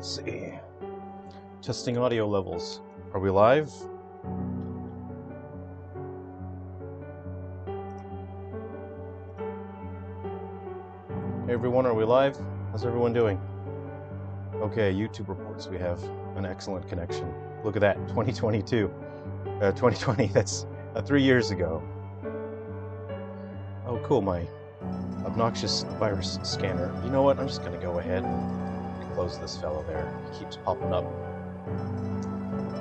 Let's see. Testing audio levels. Are we live? Hey everyone, are we live? How's everyone doing? Okay, YouTube reports we have an excellent connection. Look at that, 2022. 2020, that's 3 years ago. Oh cool, my obnoxious virus scanner. You know what, I'm just gonna go ahead and close this fellow there. He keeps popping up.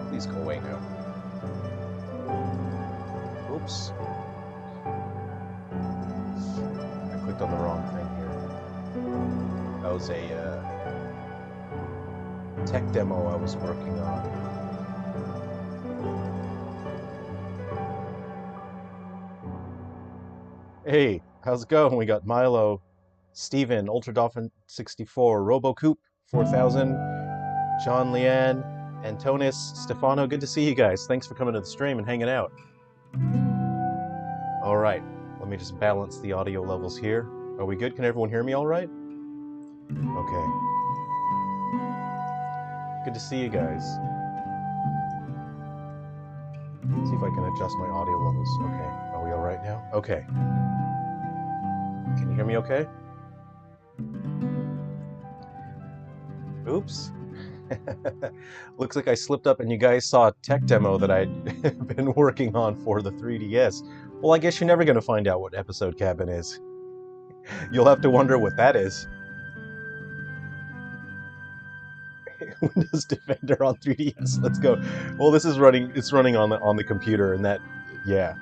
Please go away now. Oops. I clicked on the wrong thing here. That was a tech demo I was working on. Hey, how's it going? We got Milo, Steven, Ultra Dolphin 64, RoboCoop 4000, John Leanne, Antonis, Stefano. Good to see you guys. Thanks for coming to the stream and hanging out. All right, let me just balance the audio levels here. Are we good? Can everyone hear me all right? Okay. Good to see you guys. Let's see if I can adjust my audio levels. Okay, are we all right now? Okay. Can you hear me okay? Oops. Looks like I slipped up and you guys saw a tech demo that I'd been working on for the 3DS. Well, I guess you're never going to find out what Episode Cabin is. You'll have to wonder what that is. Windows Defender on 3DS. Let's go. Well, this is running. It's running on the computer, and that, yeah,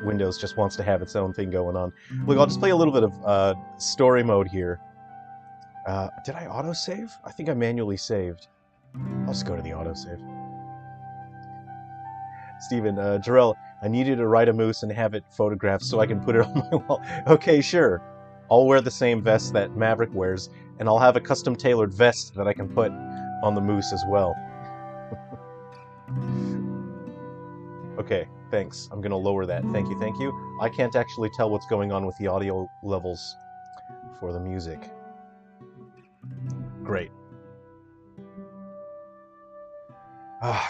Windows just wants to have its own thing going on. Look, I'll just play a little bit of story mode here. Did I autosave? I think I manually saved. I'll just go to the autosave. Steven, Jerrel, I need you to write a moose and have it photographed so I can put it on my wall. Okay, sure. I'll wear the same vest that Maverick wears, and I'll have a custom tailored vest that I can put on the moose as well. Okay, thanks. I'm gonna lower that. Thank you, thank you. I can't actually tell what's going on with the audio levels for the music. Great.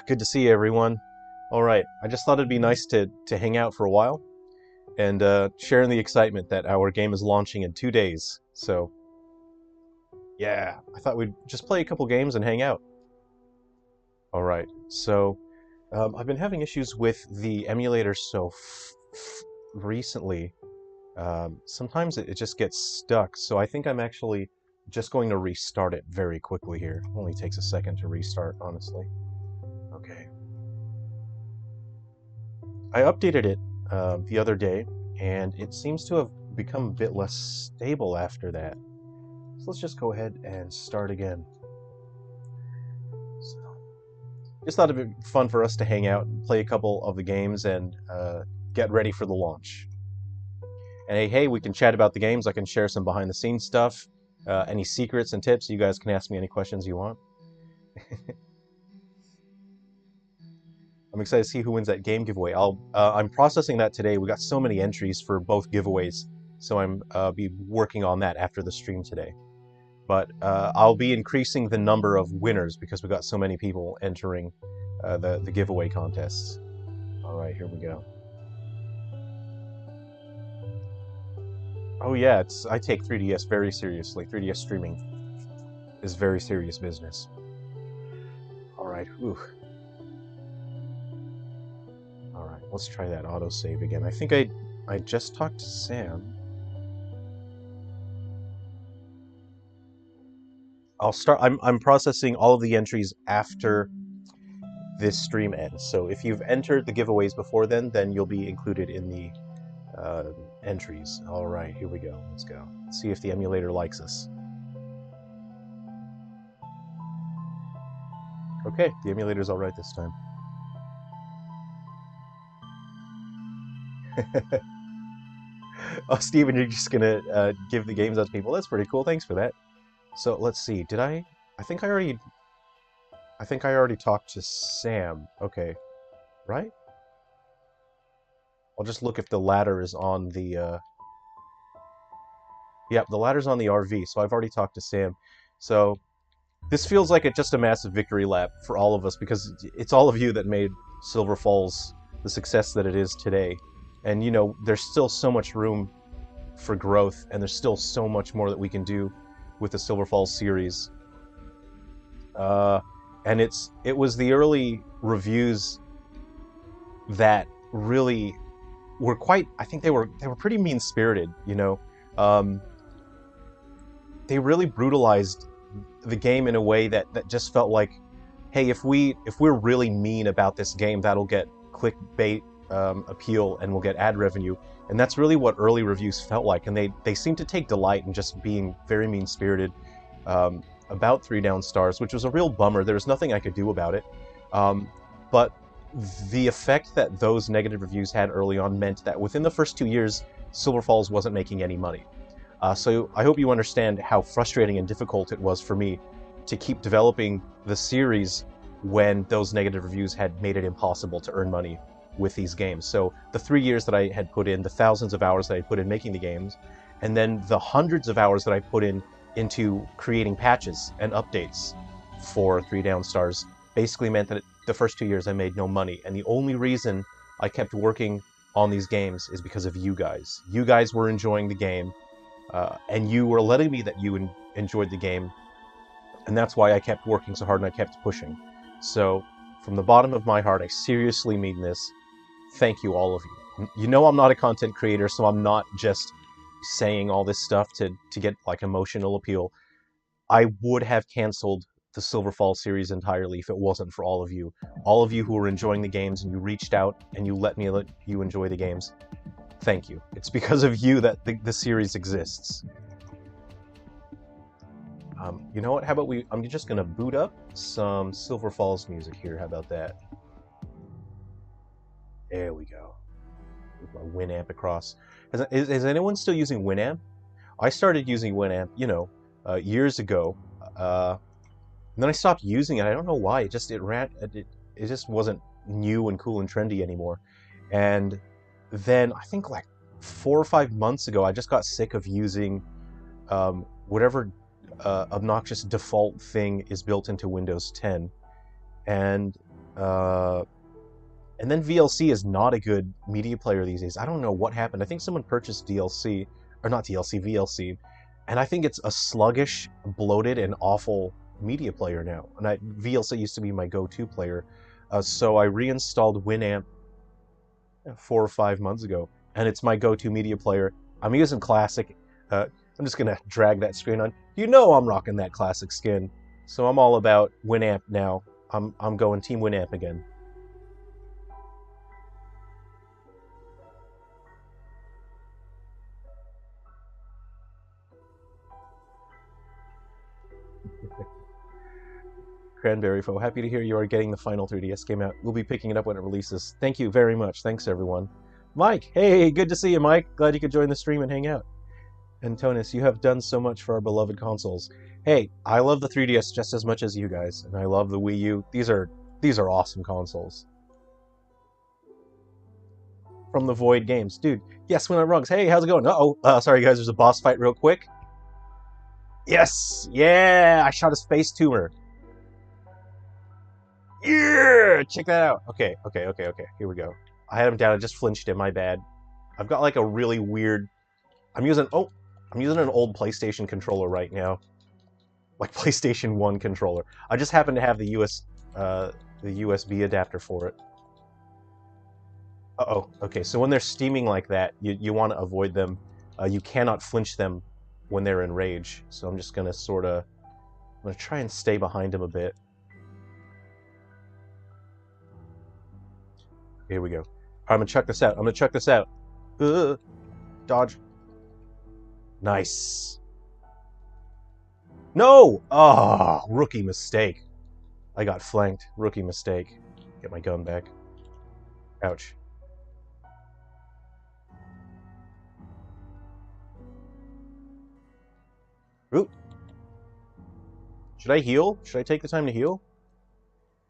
Good to see you, everyone. All right, I just thought it'd be nice to hang out for a while and share in the excitement that our game is launching in 2 days. So, yeah, I thought we'd just play a couple games and hang out. All right, so I've been having issues with the emulator so recently. Sometimes it just gets stuck, so I think I'm actually just going to restart it very quickly here. It only takes a second to restart, honestly. Okay. I updated it the other day, and it seems to have become a bit less stable after that. So let's just go ahead and start again. So, just thought it'd be fun for us to hang out and play a couple of the games and get ready for the launch. And hey, we can chat about the games. I can share some behind-the-scenes stuff. Any secrets and tips, you guys can ask me any questions you want. I'm excited to see who wins that game giveaway. I'm processing that today. We got so many entries for both giveaways, so I'm be working on that after the stream today. But I'll be increasing the number of winners because we got so many people entering the giveaway contests. All right, here we go. Oh yeah, I take 3DS very seriously. 3DS streaming is very serious business. All right, ooh. All right, let's try that autosave again. I think I just talked to Sam. I'll start. I'm processing all of the entries after this stream ends. So if you've entered the giveaways before then you'll be included in the entries. All right, here we go. Let's go. Let's see if the emulator likes us. Okay, the emulator's all right this time. Oh, Steven, you're just gonna give the games out to people. That's pretty cool. Thanks for that. So let's see. Did I think I already talked to Sam. Okay, right? I'll just look if the ladder is on the. Yep, the ladder's on the RV. So I've already talked to Sam. So This feels like just a massive victory lap for all of us, because it's all of you that made Silver Falls the success that it is today. And, you know, there's still so much room for growth, and there's still so much more that we can do with the Silver Falls series. And it was the early reviews that really were quite, I think they were pretty mean-spirited, you know. They really brutalized the game in a way that just felt like, hey, if we're really mean about this game, that'll get clickbait appeal and we'll get ad revenue. And that's really what early reviews felt like, and they seemed to take delight in just being very mean-spirited about 3 Down Stars, which was a real bummer. There was nothing I could do about it. But the effect that those negative reviews had early on meant that within the first 2 years, Silver Falls wasn't making any money. So I hope you understand how frustrating and difficult it was for me to keep developing the series when those negative reviews had made it impossible to earn money with these games. So the 3 years that I had put in, the thousands of hours that I put in making the games, and then the hundreds of hours that I put into creating patches and updates for 3 Down Stars basically meant that the first 2 years I made no money. And the only reason I kept working on these games is because of you guys. You guys were enjoying the game, and you were letting me that you enjoyed the game, and that's why I kept working so hard and I kept pushing. So from the bottom of my heart, I seriously mean this. Thank you, all of you. You know I'm not a content creator, so I'm not just saying all this stuff to get like emotional appeal. I would have canceled the Silver Falls series entirely if it wasn't for all of you. All of you who were enjoying the games and you reached out and you let you enjoy the games. Thank you. It's because of you that the series exists. You know what? How about I'm just gonna boot up some Silver Falls music here. How about that? There we go. With my Winamp across. Is anyone still using Winamp? I started using Winamp, you know, years ago. And then I stopped using it. I don't know why. It just wasn't new and cool and trendy anymore. And then I think like 4 or 5 months ago, I just got sick of using whatever obnoxious default thing is built into Windows 10. And then VLC is not a good media player these days. I don't know what happened. I think someone purchased DLC, or not DLC, VLC. And I think it's a sluggish, bloated, and awful media player now. And VLC used to be my go-to player. So I reinstalled Winamp 4 or 5 months ago, and it's my go-to media player. I'm using Classic. I'm just gonna drag that screen on. You know I'm rocking that Classic skin, so I'm all about Winamp now. I'm going Team Winamp again. Cranberry Foe, happy to hear you are getting the final 3DS game out. We'll be picking it up when it releases. Thank you very much. Thanks, everyone. Mike, hey, good to see you, Mike. Glad you could join the stream and hang out. And Tonis, you have done so much for our beloved consoles. Hey, I love the 3DS just as much as you guys, and I love the Wii U. These are awesome consoles. From the Void Games. Dude, yes, when I'm wrong. Hey, how's it going? Uh-oh. Sorry, guys, there's a boss fight real quick. Yes! Yeah! I shot his face tumor. Yeah! Check that out. Okay. Here we go. I had him down. I just flinched him. My bad. I've got like a really weird... I'm using an old PlayStation controller right now. Like PlayStation 1 controller. I just happen to have the USB adapter for it. Uh-oh. Okay, so when they're steaming like that, you want to avoid them. You cannot flinch them when they're in rage. So I'm just going to I'm going to try and stay behind him a bit. Here we go. I'm gonna check this out. Dodge. Nice. No! Oh, rookie mistake. I got flanked. Rookie mistake. Get my gun back. Ouch. Ooh. Should I heal? Should I take the time to heal?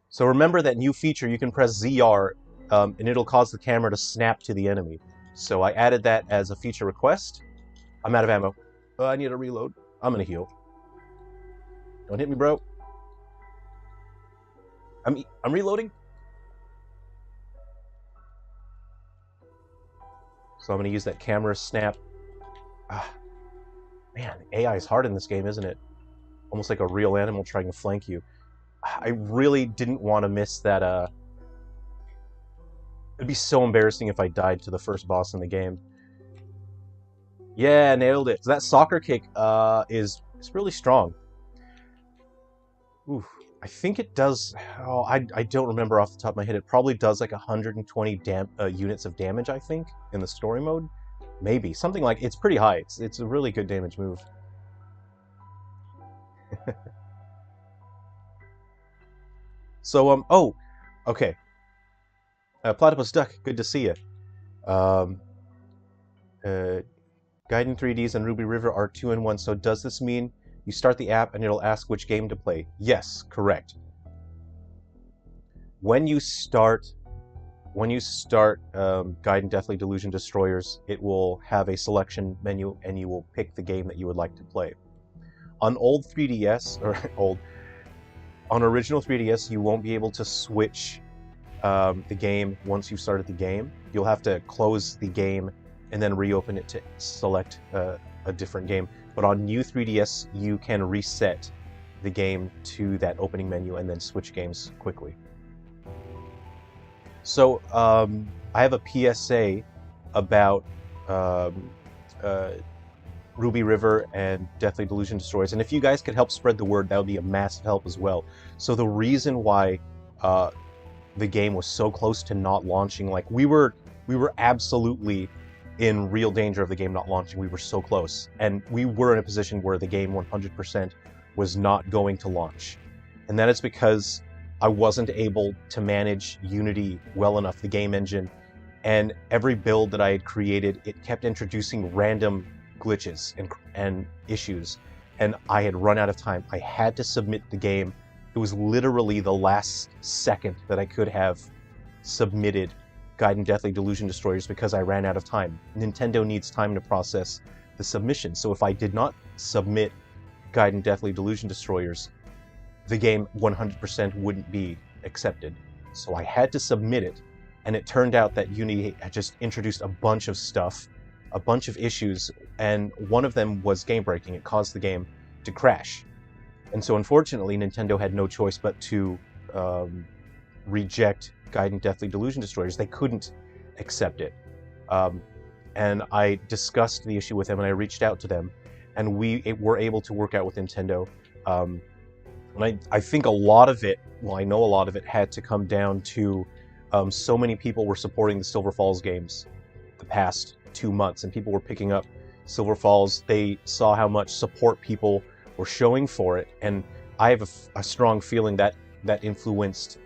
So remember that new feature, you can press ZR and it'll cause the camera to snap to the enemy. So I added that as a feature request. I'm out of ammo. I need a reload. I'm gonna heal. Don't hit me, bro. I'm reloading. So I'm going to use that camera snap. Ah, man, AI is hard in this game, isn't it? Almost like a real animal trying to flank you. I really didn't want to miss that. It'd be so embarrassing if I died to the first boss in the game. Yeah, nailed it. That soccer kick is really strong. Ooh, I think it does. Oh, I don't remember off the top of my head. It probably does like 120 units of damage, I think, in the story mode. Maybe something like it's pretty high. It's a really good damage move. So oh, okay. Platypus Duck, good to see you. Um, Gaiden 3Ds and Ruby River are 2-in-1. So does this mean you start the app and it'll ask which game to play? Yes, correct. When you start Gaiden Deathly Delusion Destroyers, it will have a selection menu and you will pick the game that you would like to play. On old 3DS, or on original 3DS, you won't be able to switch the game once you've started the game. You'll have to close the game and then reopen it to select a different game. But on new 3DS, you can reset the game to that opening menu and then switch games quickly. So I have a PSA about Ruby River and Deathly Delusion Destroyers, and if you guys could help spread the word, that would be a massive help as well. So the reason why the game was so close to not launching, like we were absolutely in real danger of the game not launching. We were so close, and we were in a position where the game 100% was not going to launch, and that is because I wasn't able to manage Unity well enough, the game engine, and every build that I had created, it kept introducing random glitches and issues, and I had run out of time. I had to submit the game. It was literally the last second that I could have submitted Gaiden Deathly Delusion Destroyers because I ran out of time. Nintendo needs time to process the submission, so if I did not submit Gaiden Deathly Delusion Destroyers, the game 100% wouldn't be accepted. So I had to submit it, and it turned out that Unity had just introduced a bunch of stuff, a bunch of issues, and one of them was game breaking. It caused the game to crash. And so unfortunately, Nintendo had no choice but to reject Gaiden Deathly Delusion Destroyers. They couldn't accept it. And I discussed the issue with them, and I reached out to them, and we were able to work out with Nintendo. And I think a lot of it, well, I know a lot of it had to come down to so many people were supporting the Silver Falls games the past 2 months, and people were picking up Silver Falls. They saw how much support people were showing for it, and I have a strong feeling that that influenced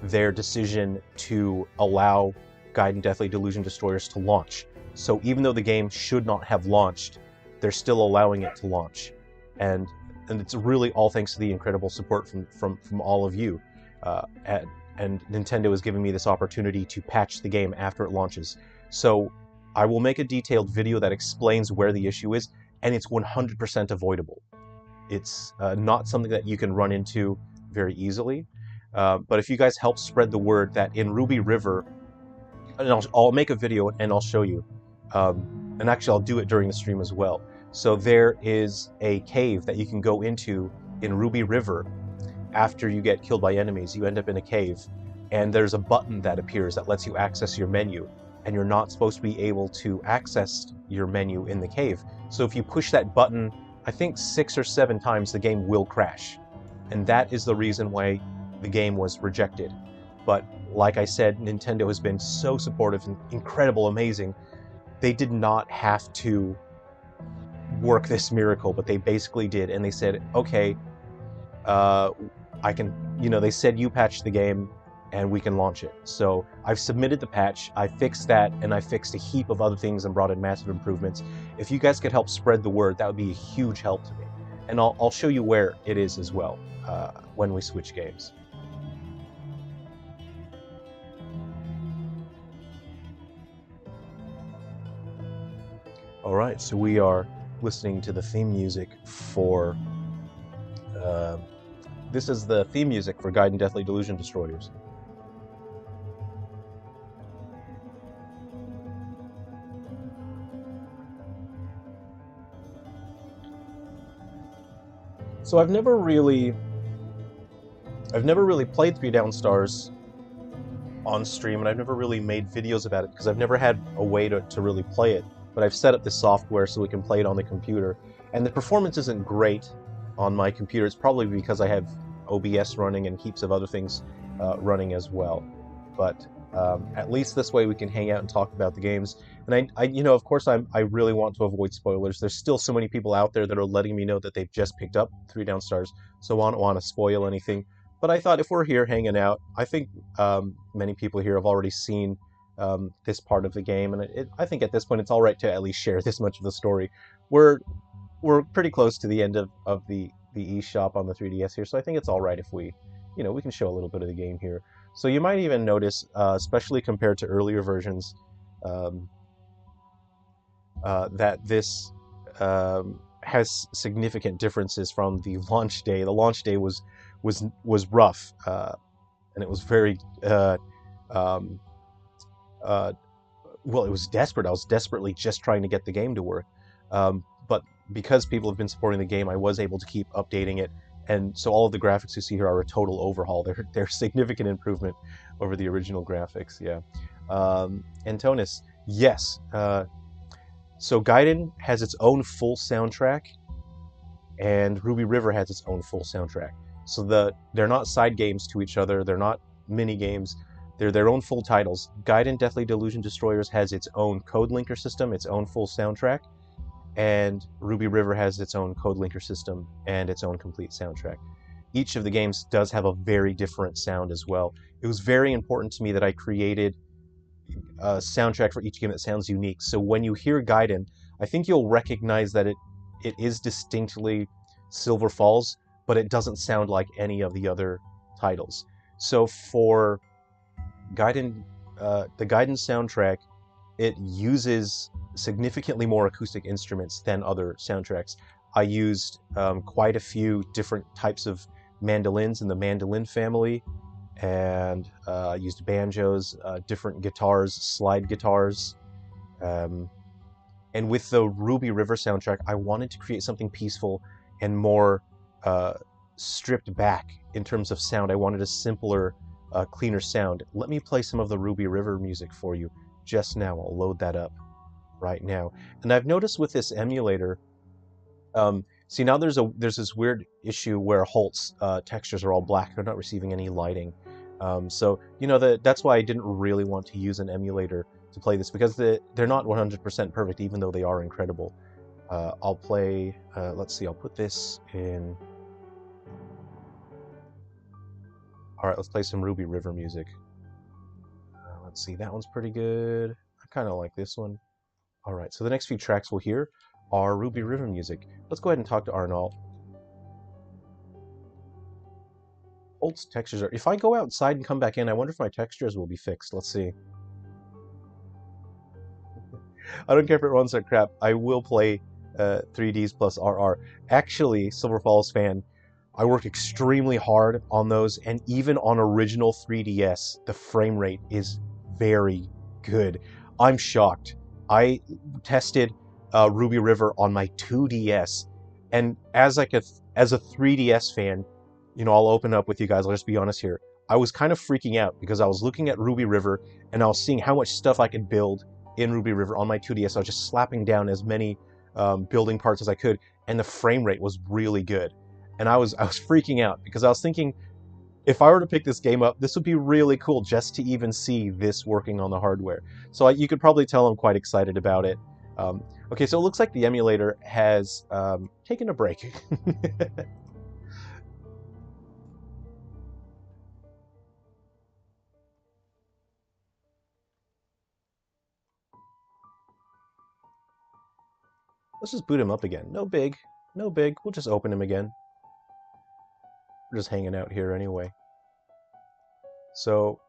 their decision to allow Gaiden Deathly Delusion Destroyers to launch. So even though the game should not have launched, they're still allowing it to launch. And it's really all thanks to the incredible support from all of you. And Nintendo has given me this opportunity to patch the game after it launches. So I will make a detailed video that explains where the issue is, and it's 100% avoidable. It's not something that you can run into very easily. But if you guys help spread the word that in Ruby River, and I'll make a video and I'll show you. And actually I'll do it during the stream as well. So there is a cave that you can go into in Ruby River after you get killed by enemies. You end up in a cave, and there's a button that appears that lets you access your menu, and you're not supposed to be able to access your menu in the cave. So if you push that button, I think 6 or 7 times, the game will crash. And that is the reason why the game was rejected. But like I said, Nintendo has been so supportive and incredible, amazing. They did not have to work this miracle, but they basically did, and they said, okay, I can, they said you patch the game and we can launch it. So I've submitted the patch, I fixed that, and I fixed a heap of other things and brought in massive improvements. If you guys could help spread the word, that would be a huge help to me. And I'll show you where it is as well when we switch games. Alright, so we are listening to the theme music for This is the theme music for Gaiden Deathly Delusion Destroyers. So I've never really played Three Down Stars on stream, and I've never really made videos about it because I've never had a way to really play it. But I've set up the software so we can play it on the computer, and the performance isn't great on my computer. It's probably because I have OBS running and heaps of other things running as well. But at least this way we can hang out and talk about the games. And I you know, of course, I really want to avoid spoilers. There's still so many people out there that are letting me know that they've just picked up Three Down Stars, so I don't want to spoil anything. But I thought if we're here hanging out, I think many people here have already seen this part of the game, and I think at this point it's all right to at least share this much of the story. We're pretty close to the end of the eShop on the 3DS here, so I think it's all right if we, you know, we can show a little bit of the game here. So you might even notice, especially compared to earlier versions, that this has significant differences from the launch day. The launch day was rough, and it was very well, it was desperate. I was desperately just trying to get the game to work. But because people have been supporting the game, I was able to keep updating it. And so all of the graphics you see here are a total overhaul. They're significant improvement over the original graphics, yeah. Antonis, yes. So Gaiden has its own full soundtrack, and Ruby River has its own full soundtrack. So they're not side games to each other. They're not mini games. They're their own full titles. Gaiden Deathly Delusion Destroyers has its own code linker system, its own full soundtrack, and Ruby River has its own code linker system and its own complete soundtrack. Each of the games does have a very different sound as well. It was very important to me that I created a soundtrack for each game that sounds unique. So when you hear Gaiden, I think you'll recognize that it is distinctly Silver Falls, but it doesn't sound like any of the other titles. So for Gaiden, the Gaiden soundtrack, it uses significantly more acoustic instruments than other soundtracks. I used quite a few different types of mandolins in the mandolin family, and I used banjos, different guitars, slide guitars. And with the Ruby River soundtrack, I wanted to create something peaceful and more stripped back in terms of sound. I wanted a simpler, cleaner sound. Let me play some of the Ruby River music for you just now. I'll load that up right now. And I've noticed with this emulator, see now there's this weird issue where Holt's textures are all black. They're not receiving any lighting. So you know that's why I didn't really want to use an emulator to play this, because they're not 100% perfect, even though they are incredible. I'll play. Let's see. I'll put this in. All right, let's play some Ruby River music. Let's see. That one's pretty good. I kind of like this one. All right. So the next few tracks we'll hear are Ruby River music. Let's go ahead and talk to Arnold. Holt's textures are... If I go outside and come back in, I wonder if my textures will be fixed. Let's see. I don't care if it runs like crap. I will play 3Ds plus RR. Actually, Silver Falls fan, I worked extremely hard on those, and even on original 3DS, the frame rate is very good. I'm shocked. I tested Ruby River on my 2DS, and as a 3DS fan, you know, I'll open up with you guys. I'll just be honest here. I was kind of freaking out because I was looking at Ruby River and I was seeing how much stuff I could build in Ruby River on my 2DS. I was just slapping down as many building parts as I could, and the frame rate was really good. And I was freaking out because I was thinking, if I were to pick this game up, this would be really cool just to even see this working on the hardware. So you could probably tell I'm quite excited about it. Okay, so it looks like the emulator has taken a break. Let's just boot him up again. No big. No big. We'll just open him again. We're just hanging out here anyway. So,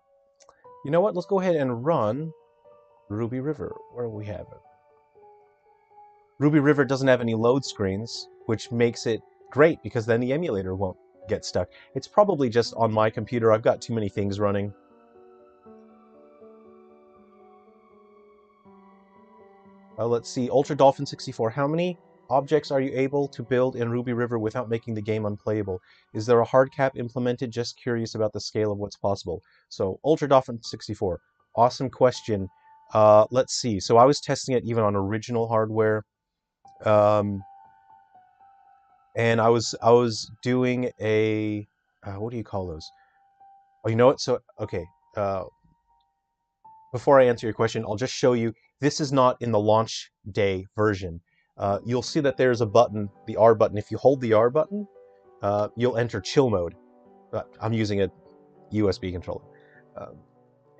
you know what? Let's go ahead and run Ruby River. Where do we have it? Ruby River doesn't have any load screens, which makes it great because then the emulator won't get stuck. It's probably just on my computer. I've got too many things running. Let's see, Ultra Dolphin 64. How many objects are you able to build in Ruby River without making the game unplayable? Is there a hard cap implemented? Just curious about the scale of what's possible. So, Ultra Dolphin 64. Awesome question. Let's see. So I was testing it even on original hardware. And I was doing a what do you call those? Oh, you know what? So okay. Before I answer your question, I'll just show you. This is not in the launch day version. You'll see that there's a button, the R button. If you hold the R button, you'll enter chill mode. I'm using a USB controller.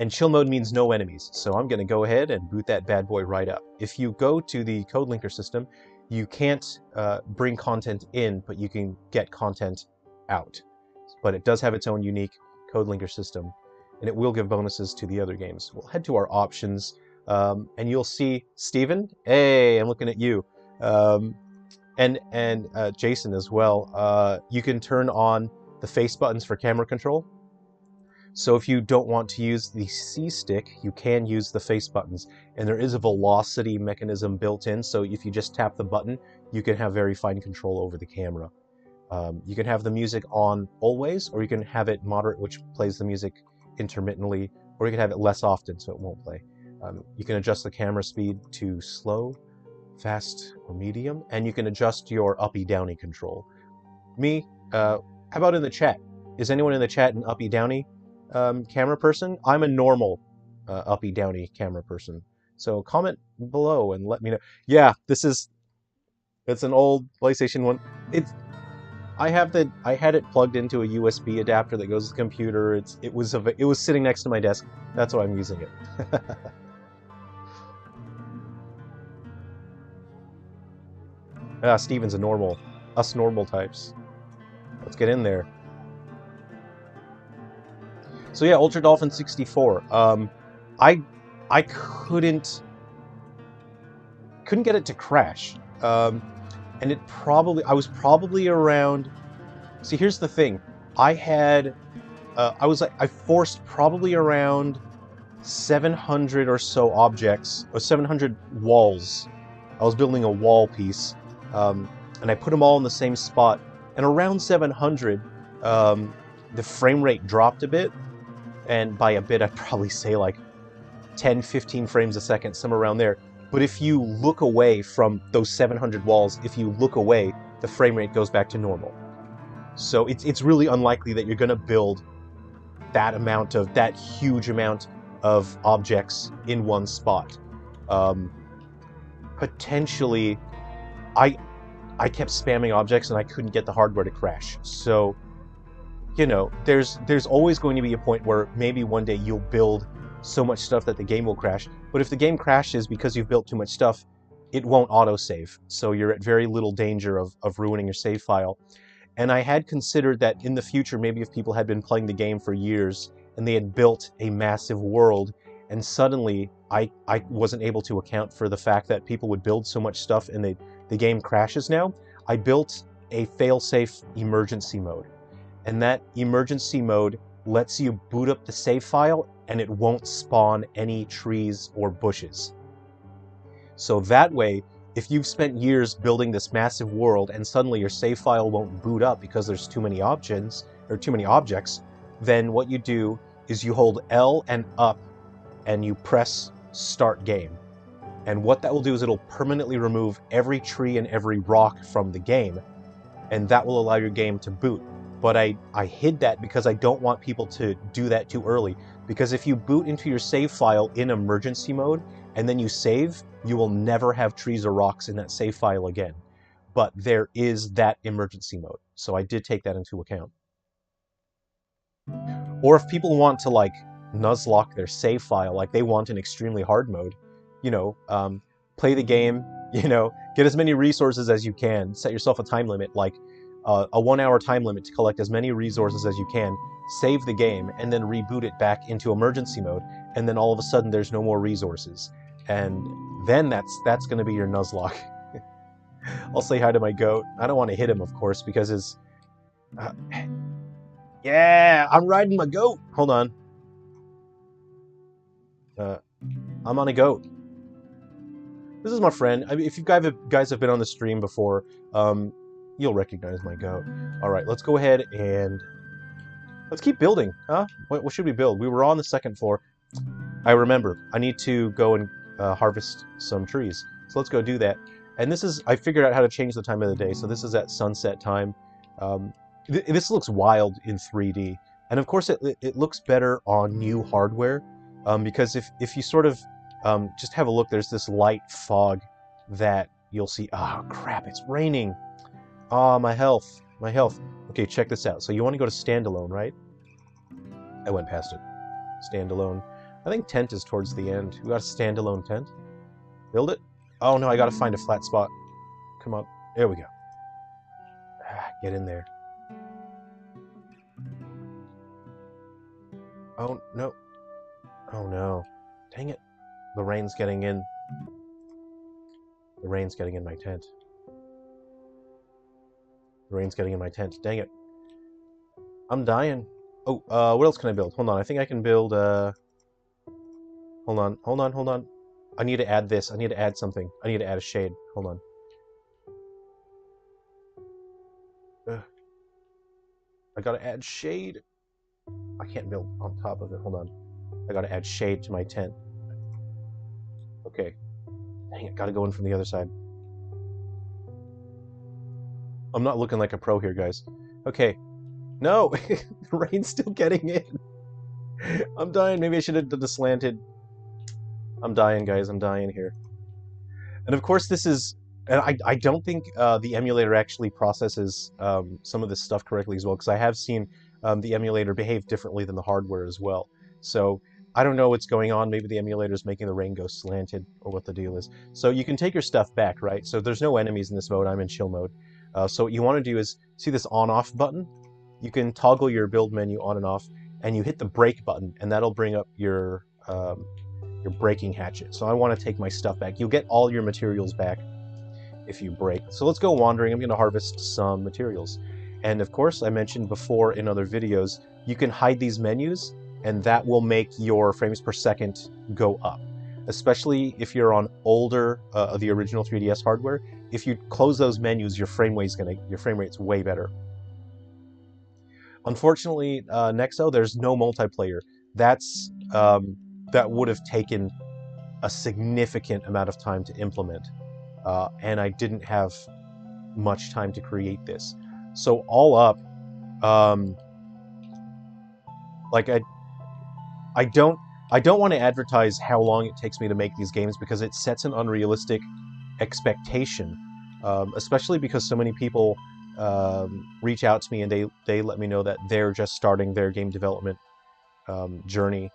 And chill mode means no enemies. So I'm going to go ahead and boot that bad boy right up. If you go to the code linker system, you can't bring content in, but you can get content out. But it does have its own unique code linker system, and it will give bonuses to the other games. We'll head to our options, and you'll see Steven. Hey, I'm looking at you. And Jason as well. You can turn on the face buttons for camera control. So if you don't want to use the C stick, you can use the face buttons. And there is a velocity mechanism built in, so if you just tap the button, you can have very fine control over the camera. You can have the music on always, or you can have it moderate, which plays the music intermittently, or you can have it less often, so it won't play. You can adjust the camera speed to slow, fast, or medium, and you can adjust your uppy-downy control. How about in the chat? Is anyone in the chat an uppy-downy camera person? I'm a normal uppy-downy camera person. So comment below and let me know. Yeah, it's an old PlayStation 1. I had it plugged into a USB adapter that goes to the computer. It was sitting next to my desk. That's why I'm using it. Steven's a normal. Us normal types. Let's get in there. So yeah, Ultra Dolphin 64. I couldn't get it to crash. And I was probably around. See, here's the thing. I forced probably around 700 or so objects, or 700 walls. I was building a wall piece, and I put them all in the same spot. And around 700, the frame rate dropped a bit. And by a bit, I'd probably say like 10, 15 frames a second, somewhere around there. But if you look away from those 700 walls, if you look away, the frame rate goes back to normal. So it's really unlikely that you're going to build that huge amount of objects in one spot. Potentially, I kept spamming objects and I couldn't get the hardware to crash. So, you know, there's always going to be a point where maybe one day you'll build so much stuff that the game will crash. But if the game crashes because you've built too much stuff, it won't autosave. So you're at very little danger of ruining your save file. And I had considered that in the future, maybe if people had been playing the game for years and they had built a massive world, and suddenly I wasn't able to account for the fact that people would build so much stuff and the game crashes now, I built a fail-safe emergency mode. And that emergency mode lets you boot up the save file and it won't spawn any trees or bushes. So that way, if you've spent years building this massive world and suddenly your save file won't boot up because there's too many options or too many objects, then what you do is you hold L and up and you press start game. And what that will do is it'll permanently remove every tree and every rock from the game, and that will allow your game to boot. But I hid that because I don't want people to do that too early. Because if you boot into your save file in emergency mode and then you save, you will never have trees or rocks in that save file again. But there is that emergency mode. So I did take that into account. Or if people want to like nuzlocke their save file, like they want an extremely hard mode, you know, play the game, you know, get as many resources as you can, set yourself a time limit, like a 1 hour time limit to collect as many resources as you can, save the game, and then reboot it back into emergency mode, and then all of a sudden there's no more resources. And then that's going to be your nuzlocke. I'll say hi to my goat. I don't want to hit him, of course, because Yeah, I'm riding my goat. Hold on. I'm on a goat. This is my friend. I mean, if you guys have been on the stream before, you'll recognize my goat. All right, let's go ahead and let's keep building, huh? What should we build? We were on the second floor. I remember. I need to go and harvest some trees. So let's go do that. And this is, I figured out how to change the time of the day. So this is at sunset time. This looks wild in 3D. And of course it looks better on new hardware. Because if you sort of just have a look, there's this light fog that you'll see. Oh crap, it's raining. Oh, my health. My health. Okay, check this out. So you want to go to standalone, right? I went past it. Standalone. I think tent is towards the end. We got a standalone tent. Build it. Oh no, I gotta find a flat spot. Come on. There we go. Get in there. Oh no. Oh no. Dang it. The rain's getting in. The rain's getting in my tent. The rain's getting in my tent. Dang it. I'm dying. Oh, what else can I build? Hold on. I think I can build, Hold on, hold on, hold on. I need to add this. I need to add something. I need to add a shade. Hold on. I gotta add shade. I can't build on top of it. Hold on. I gotta add shade to my tent. Okay. Dang it, gotta go in from the other side. I'm not looking like a pro here, guys. Okay. No! The rain's still getting in. I'm dying. Maybe I should have done the slanted. I'm dying, guys. I'm dying here. And of course, this is... And I don't think the emulator actually processes some of this stuff correctly as well, because I have seen the emulator behave differently than the hardware as well. So I don't know what's going on. Maybe the emulator is making the rain go slanted, or what the deal is. So you can take your stuff back, right? So there's no enemies in this mode. I'm in chill mode. So what you want to do is, see this on-off button? You can toggle your build menu on and off, and you hit the break button, and that'll bring up your breaking hatchet. So I want to take my stuff back. You'll get all your materials back if you break. So let's go wandering. I'm going to harvest some materials. And of course, I mentioned before in other videos, you can hide these menus, and that will make your frames per second go up. Especially if you're on older, the original 3DS hardware. If you close those menus, your frame rate's way better. Unfortunately, Nexo, there's no multiplayer. That would have taken a significant amount of time to implement. And I didn't have much time to create this. So all up, like I don't want to advertise how long it takes me to make these games, because it sets an unrealistic expectation, especially because so many people reach out to me and they let me know that they're just starting their game development journey,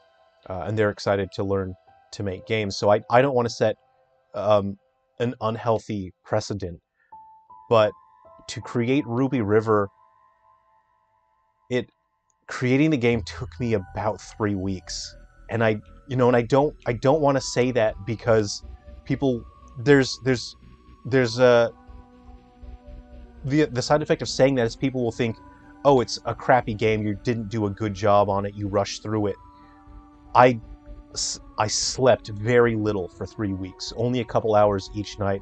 and they're excited to learn to make games. So I don't want to set an unhealthy precedent, but to create Ruby River, creating the game took me about 3 weeks, and I don't want to say that, because people the side effect of saying that is people will think, oh, it's a crappy game, you didn't do a good job on it, you rushed through it. I slept very little for 3 weeks, only a couple hours each night,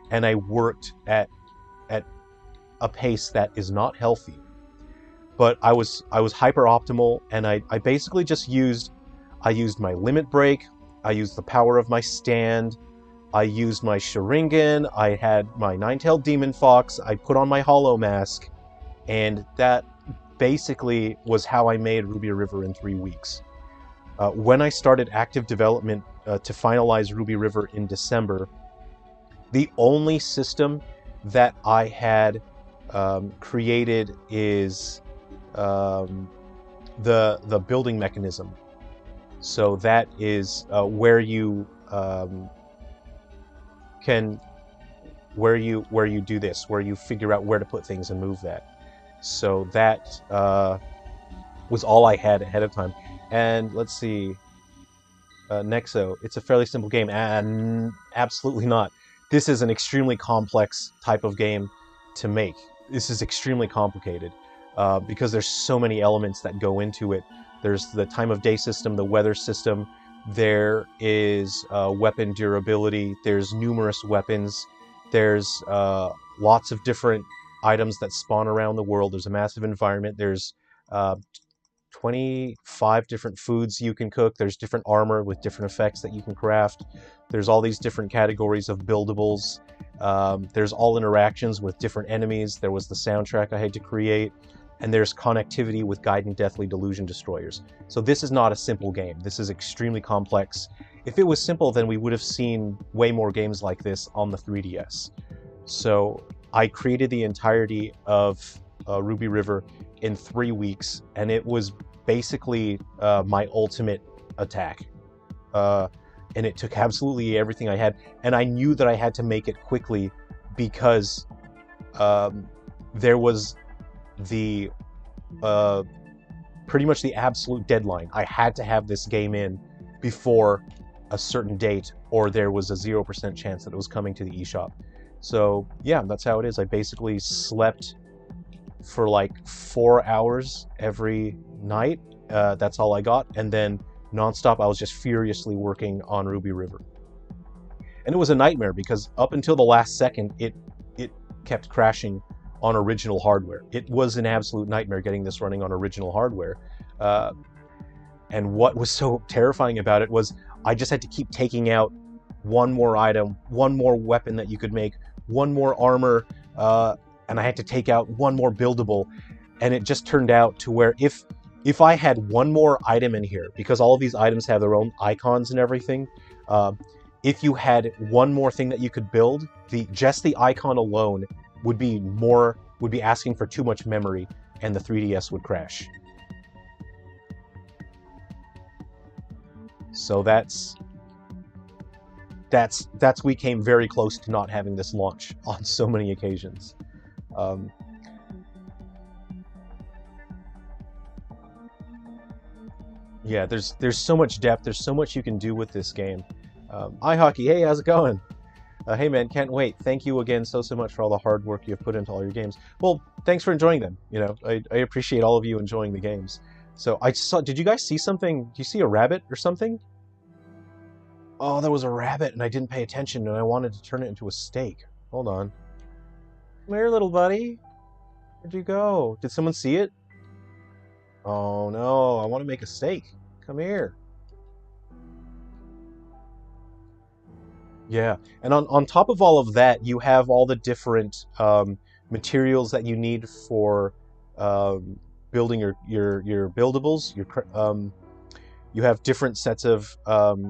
and I worked at a pace that is not healthy. But I was hyper optimal, and I basically just used my limit break, I used the power of my stand, I used my Sharingan, I had my Nine-Tailed Demon Fox, I put on my Hollow Mask, and that basically was how I made Ruby River in 3 weeks. When I started active development to finalize Ruby River in December, the only system that I had created is the building mechanism. So that is where you do this, where you figure out where to put things and move that. So that was all I had ahead of time. And let's see, Nexo, it's a fairly simple game, and absolutely not. This is an extremely complex type of game to make. This is extremely complicated. because there's so many elements that go into it. There's the time of day system, the weather system, there is weapon durability, there's numerous weapons, there's lots of different items that spawn around the world, there's a massive environment, there's 25 different foods you can cook, there's different armor with different effects that you can craft, there's all these different categories of buildables, there's all interactions with different enemies, there was the soundtrack I had to create, and there's connectivity with Gaiden Deathly Delusion destroyers. So this is not a simple game. This is extremely complex. If it was simple, then we would have seen way more games like this on the 3DS. So I created the entirety of Ruby River in 3 weeks, and it was basically my ultimate attack. And it took absolutely everything I had, and I knew that I had to make it quickly because there was the pretty much the absolute deadline. I had to have this game in before a certain date, or there was a 0% chance that it was coming to the eShop. So yeah, that's how it is. I basically slept for like 4 hours every night. That's all I got, and then nonstop I was just furiously working on Ruby River. And it was a nightmare because up until the last second it kept crashing on original hardware. It was an absolute nightmare getting this running on original hardware. And what was so terrifying about it was I just had to keep taking out one more item, one more weapon that you could make, one more armor, and I had to take out one more buildable. And it just turned out to where if I had one more item in here, because all of these items have their own icons and everything, if you had one more thing that you could build, just the icon alone would be asking for too much memory, and the 3DS would crash. So we came very close to not having this launch on so many occasions. Yeah, there's so much depth, there's so much you can do with this game. iHockey, hey, how's it going? Hey man, can't wait. Thank you again so much for all the hard work you've put into all your games. Well, thanks for enjoying them. You know, I appreciate all of you enjoying the games. So I saw, did you guys see something? Do you see a rabbit or something? Oh, there was a rabbit and I didn't pay attention and I wanted to turn it into a steak. Hold on. Come here, little buddy. Where'd you go? Did someone see it? Oh no, I want to make a steak. Come here. Yeah, and on top of all of that, you have all the different materials that you need for building your buildables. You have different sets of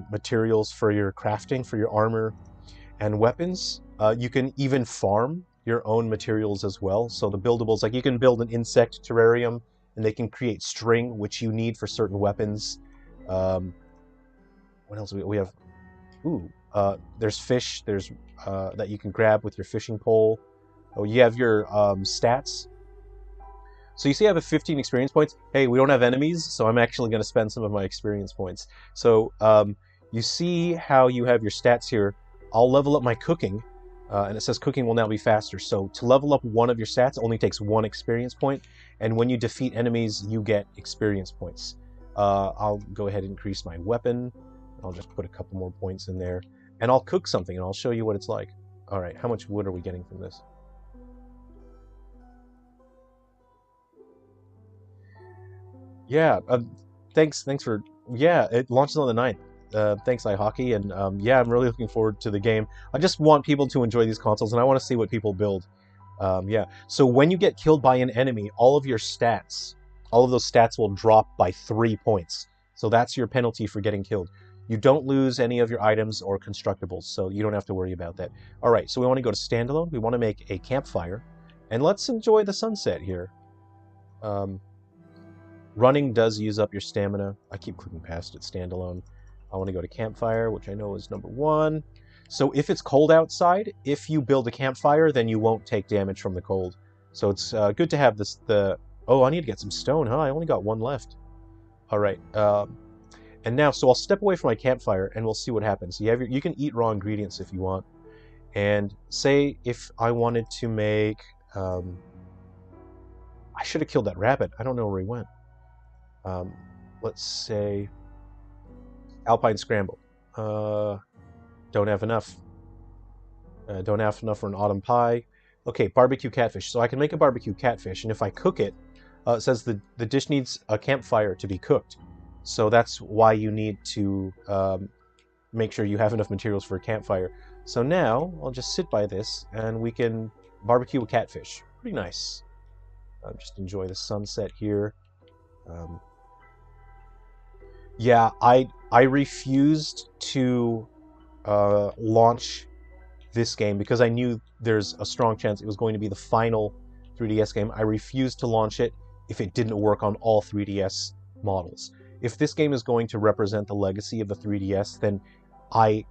materials for your crafting, for your armor and weapons. You can even farm your own materials as well. So the buildables, like you can build an insect terrarium, and they can create string, which you need for certain weapons. What else we have? Ooh. There's fish, there's that you can grab with your fishing pole. Oh, you have your stats. So you see I have 15 experience points. Hey, we don't have enemies, so I'm actually going to spend some of my experience points. So you see how you have your stats here. I'll level up my cooking, and it says cooking will now be faster. So to level up one of your stats only takes 1 experience point, and when you defeat enemies, you get experience points. I'll go ahead and increase my weapon. I'll just put a couple more points in there. And I'll cook something, and I'll show you what it's like. All right, how much wood are we getting from this? Yeah, thanks for... Yeah, it launches on the 9th. Thanks, iHockey, and yeah, I'm really looking forward to the game. I just want people to enjoy these consoles, and I want to see what people build. Yeah, so when you get killed by an enemy, all of those stats will drop by 3 points. So that's your penalty for getting killed. You don't lose any of your items or constructibles, so you don't have to worry about that. All right, so we want to go to standalone. We want to make a campfire, and let's enjoy the sunset here. Running does use up your stamina. I keep clicking past it, standalone. I want to go to campfire, which I know is number 1. So if it's cold outside, if you build a campfire, then you won't take damage from the cold. So it's good to have this. Oh, I need to get some stone, huh? I only got 1 left. All right. And now, so I'll step away from my campfire, and we'll see what happens. You can eat raw ingredients if you want. And say if I wanted to make... I should have killed that rabbit. I don't know where he went. Let's say Alpine Scramble. Don't have enough. Don't have enough for an autumn pie. Okay, barbecue catfish. So I can make a barbecue catfish, and if I cook it, it says the dish needs a campfire to be cooked. So that's why you need to make sure you have enough materials for a campfire. So now I'll just sit by this, and we can barbecue a catfish. Pretty nice. Just enjoy the sunset here. Yeah, I refused to launch this game because I knew there's a strong chance it was going to be the final 3DS game. I refused to launch it if it didn't work on all 3DS models. If this game is going to represent the legacy of the 3DS, then I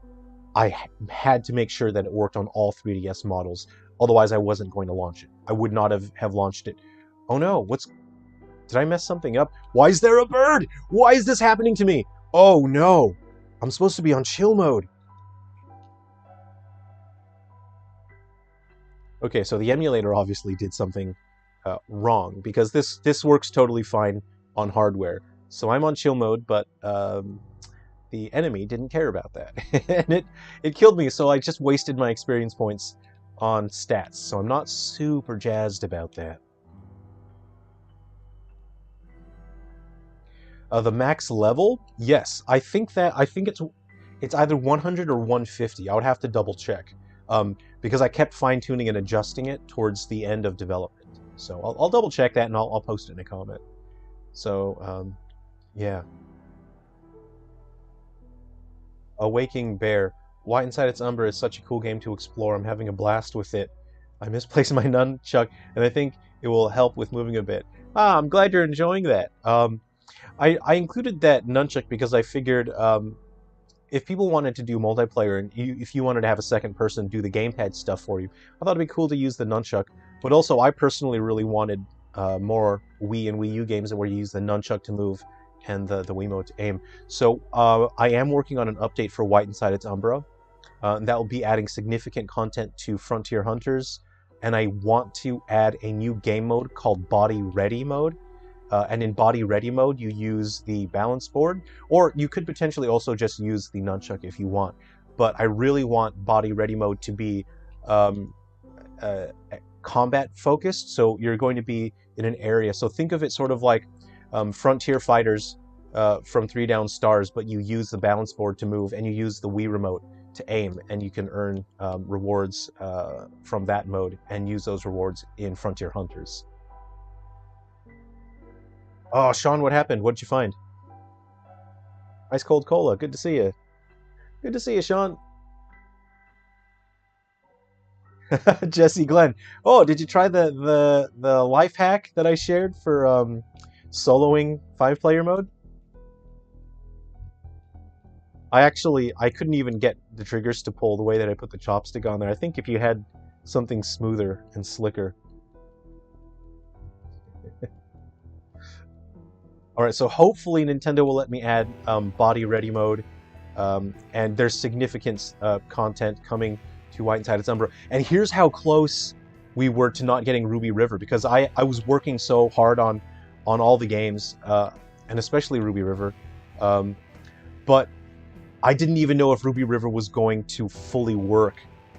had to make sure that it worked on all 3DS models. Otherwise, I wasn't going to launch it. I would not have launched it. Oh no, did I mess something up? Why is there a bird? Why is this happening to me? Oh no, I'm supposed to be on chill mode. Okay, so the emulator obviously did something wrong, because this works totally fine on hardware. So I'm on chill mode, but the enemy didn't care about that. And it killed me, so I just wasted my experience points on stats. So I'm not super jazzed about that. The max level? Yes, I think it's either 100 or 150. I would have to double check. Because I kept fine-tuning and adjusting it towards the end of development. So I'll double check that, and I'll post it in a comment. So, yeah. A Waking Bear. Why Inside Its Umbra is such a cool game to explore. I'm having a blast with it. I misplaced my nunchuck, and I think it will help with moving a bit. Ah, I'm glad you're enjoying that. I included that nunchuck because I figured if people wanted to do multiplayer, and if you wanted to have a second person do the gamepad stuff for you, I thought it'd be cool to use the nunchuck. But also, I personally really wanted more Wii and Wii U games where you use the nunchuck to move and the Wiimote to aim. So I am working on an update for White Inside Its Umbra. And that will be adding significant content to Frontier Hunters. And I want to add a new game mode called Body Ready mode. And in Body Ready mode, you use the balance board, or you could potentially also just use the nunchuck if you want. But I really want Body Ready mode to be combat focused, so you're going to be in an area. So think of it sort of like Frontier Fighters from 3 Down Stars, but you use the balance board to move, and you use the Wii remote to aim, and you can earn rewards from that mode and use those rewards in Frontier Hunters. Oh, Sean, what happened? What'd you find? Ice cold cola. Good to see you. Good to see you, Sean. Jesse Glenn. Oh, did you try the life hack that I shared for soloing 5-player mode? I couldn't even get the triggers to pull the way that I put the chopstick on there. I think if you had something smoother and slicker. Alright, so hopefully Nintendo will let me add Body Ready mode, and there's significant content coming to White Inside Its Umbra. And here's how close we were to not getting Ruby River, because I was working so hard on all the games, and especially Ruby River, but I didn't even know if Ruby River was going to fully work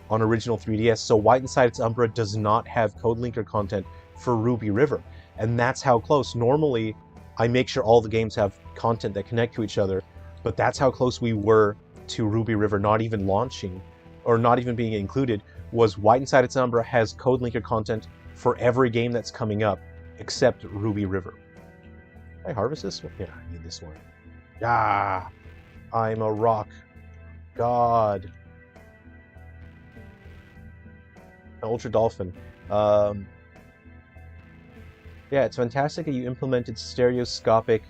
on original 3DS, so White Inside Its Umbra does not have code linker content for Ruby River, and that's how close. Normally, I make sure all the games have content that connect to each other, but that's how close we were to Ruby River not even launching, or not even being included, was White Inside Its Umbra has code linker content for every game that's coming up, except Ruby River. Can I harvest this one? Yeah, I need this one. Ah, I'm a rock god. Ultra Dolphin. Yeah, it's fantastic that you implemented stereoscopic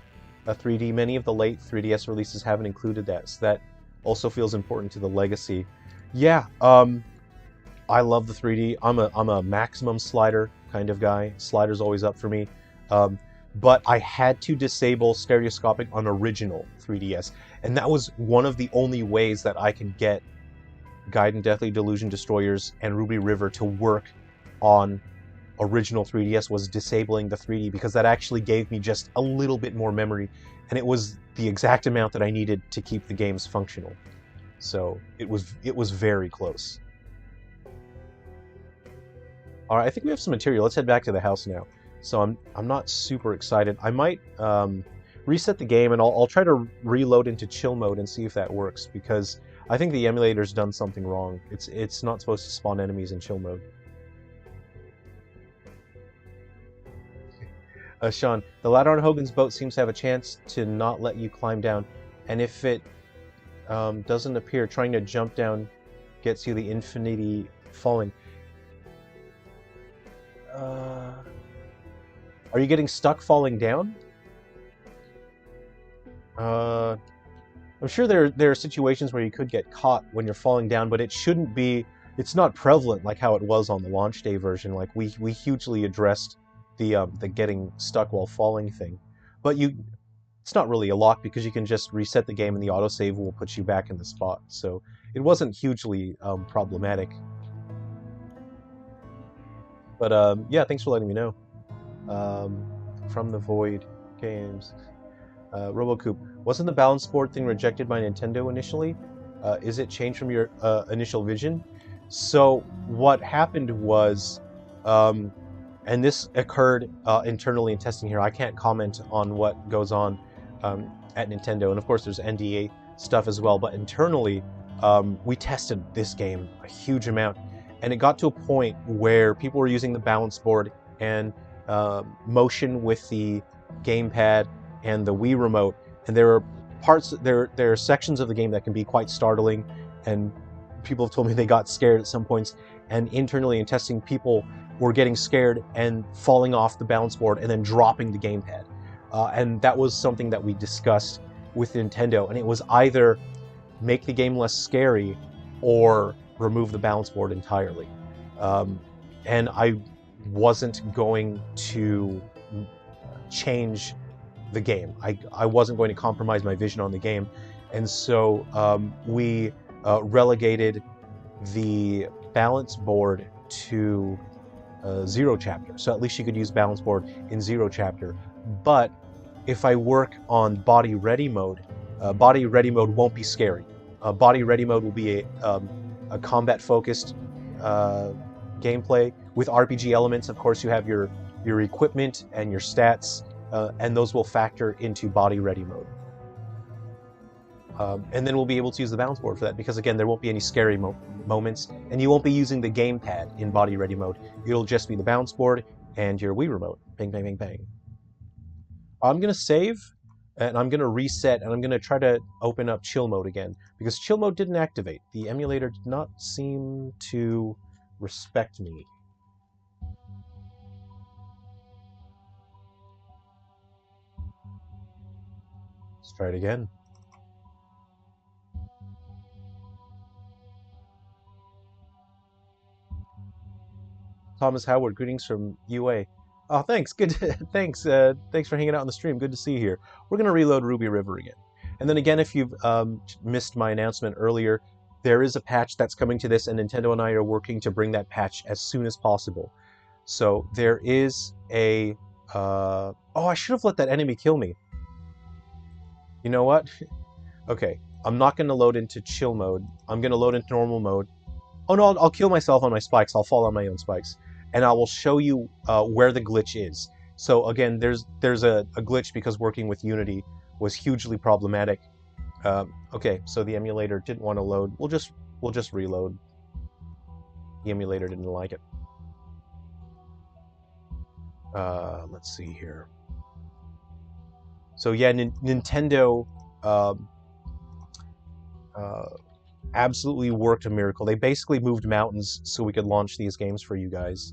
3D. Many of the late 3DS releases haven't included that, so that also feels important to the legacy. Yeah, I love the 3D. I'm a maximum slider kind of guy. Slider's always up for me. But I had to disable stereoscopic on original 3DS, and that was one of the only ways that I could get Gaiden, Delusion Destroyers, and Ruby River to work on original 3DS was disabling the 3D, because that actually gave me just a little bit more memory, and it was the exact amount that I needed to keep the games functional. So it was very close. All right, I think we have some material. Let's head back to the house now. So I'm not super excited. I might reset the game, and I'll try to reload into chill mode and see if that works, because I think the emulator's done something wrong. It's not supposed to spawn enemies in chill mode. Sean, the ladder on Hogan's boat seems to have a chance to not let you climb down, and if it doesn't appear, trying to jump down gets you the infinity falling. Are you getting stuck falling down? I'm sure there are situations where you could get caught when you're falling down, but it shouldn't be. It's not prevalent like how it was on the launch day version. Like we hugely addressed the getting stuck while falling thing, but it's not really a lock, because you can just reset the game and the autosave will put you back in the spot. So it wasn't hugely problematic. But yeah, thanks for letting me know. From the Void Games. RoboCoop, wasn't the balance board thing rejected by Nintendo initially? Is it changed from your initial vision? So what happened was, and this occurred internally in testing here. I can't comment on what goes on at Nintendo, and of course there's NDA stuff as well, but internally we tested this game a huge amount, and it got to a point where people were using the balance board and motion with the gamepad and the Wii remote, and there are sections of the game that can be quite startling, and people have told me they got scared at some points, and internally in testing, people were getting scared and falling off the balance board and then dropping the gamepad. And that was something that we discussed with Nintendo, and it was either make the game less scary or remove the balance board entirely. And I wasn't going to change the game. I wasn't going to compromise my vision on the game, and so we relegated the balance board to Zero Chapter. So at least you could use balance board in Zero Chapter. But if I work on Body Ready mode won't be scary. Body Ready mode will be a combat-focused gameplay with RPG elements. Of course, you have your equipment and your stats, and those will factor into Body Ready mode. And then we'll be able to use the balance board for that, because again, there won't be any scary moments, and you won't be using the gamepad in Body Ready mode. It'll just be the balance board and your Wii remote. Bang, bang, bang, bang. I'm going to save, and I'm going to reset, and I'm going to try to open up chill mode again, because chill mode didn't activate. The emulator did not seem to respect me. Let's try it again. Thomas Howard, greetings from UA. Oh, thanks. Good. Thanks. Thanks for hanging out on the stream. Good to see you here. We're going to reload Ruby River again. And then again, if you've missed my announcement earlier, there is a patch that's coming to this, and Nintendo and I are working to bring that patch as soon as possible. So there is a... oh, I should have let that enemy kill me. You know what? Okay, I'm not going to load into chill mode. I'm going to load into normal mode. Oh no, I'll kill myself on my spikes. I'll fall on my own spikes. And I will show you where the glitch is. So again, there's a glitch because working with Unity was hugely problematic. Okay, so the emulator didn't want to load. We'll just reload. The emulator didn't like it. Let's see here. So yeah, Nintendo absolutely worked a miracle. They basically moved mountains so we could launch these games for you guys.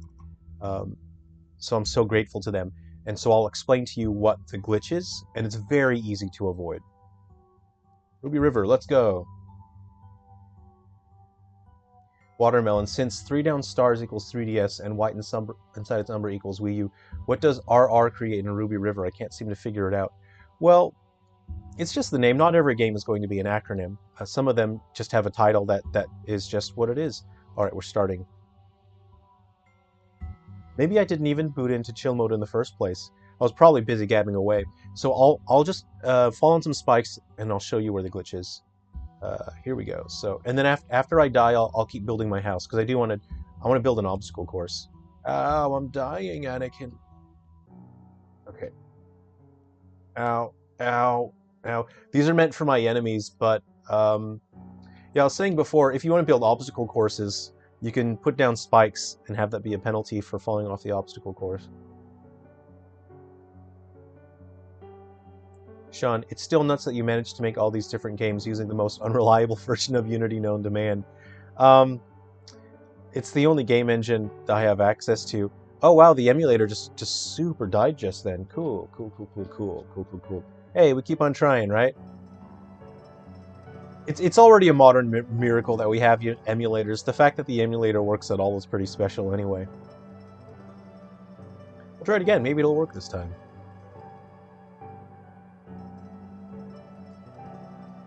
So I'm so grateful to them. And so I'll explain to you what the glitch is, and it's very easy to avoid. Ruby River, let's go. Watermelon, since 3 down stars equals 3DS and white inside its Umbra equals Wii U, what does RR create in Ruby River? I can't seem to figure it out. Well, it's just the name. Not every game is going to be an acronym. Some of them just have a title that is just what it is. All right, we're starting. Maybe I didn't even boot into chill mode in the first place. I was probably busy gabbing away. So I'll just fall on some spikes and I'll show you where the glitch is. Here we go. So, and then after I die, I'll keep building my house because I want to build an obstacle course. Oh, I'm dying, Anakin. Okay. Ow, ow, ow. These are meant for my enemies, but yeah, I was saying before, if you want to build obstacle courses, you can put down spikes and have that be a penalty for falling off the obstacle course. Sean, it's still nuts that you managed to make all these different games using the most unreliable version of Unity known to man. It's the only game engine that I have access to. Oh wow, the emulator just super died just then. Cool. Hey, we keep on trying, right? It's already a modern miracle that we have emulators. The fact that the emulator works at all is pretty special anyway. We'll try it again. Maybe it'll work this time.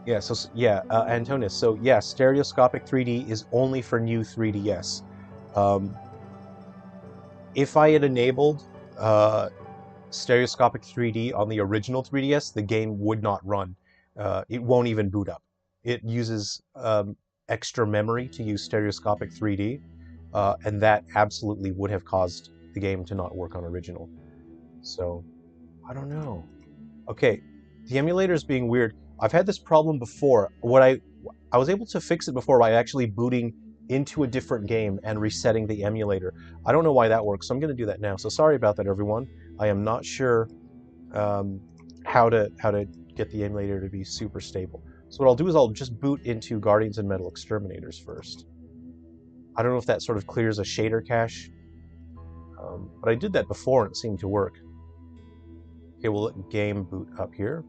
Yeah, so yeah, Antonis. So yeah, stereoscopic 3D is only for new 3DS. If I had enabled stereoscopic 3D on the original 3DS, the game would not run. It won't even boot up. It uses extra memory to use stereoscopic 3D, and that absolutely would have caused the game to not work on original. So, I don't know. Okay, the emulator is being weird. I've had this problem before. I was able to fix it before by actually booting into a different game and resetting the emulator. I don't know why that works, so I'm going to do that now. So sorry about that, everyone. I am not sure how to get the emulator to be super stable. So what I'll do is I'll just boot into Guardians and Metal Exterminators first. I don't know if that sort of clears a shader cache, but I did that before and it seemed to work. Okay, we'll let game boot up here.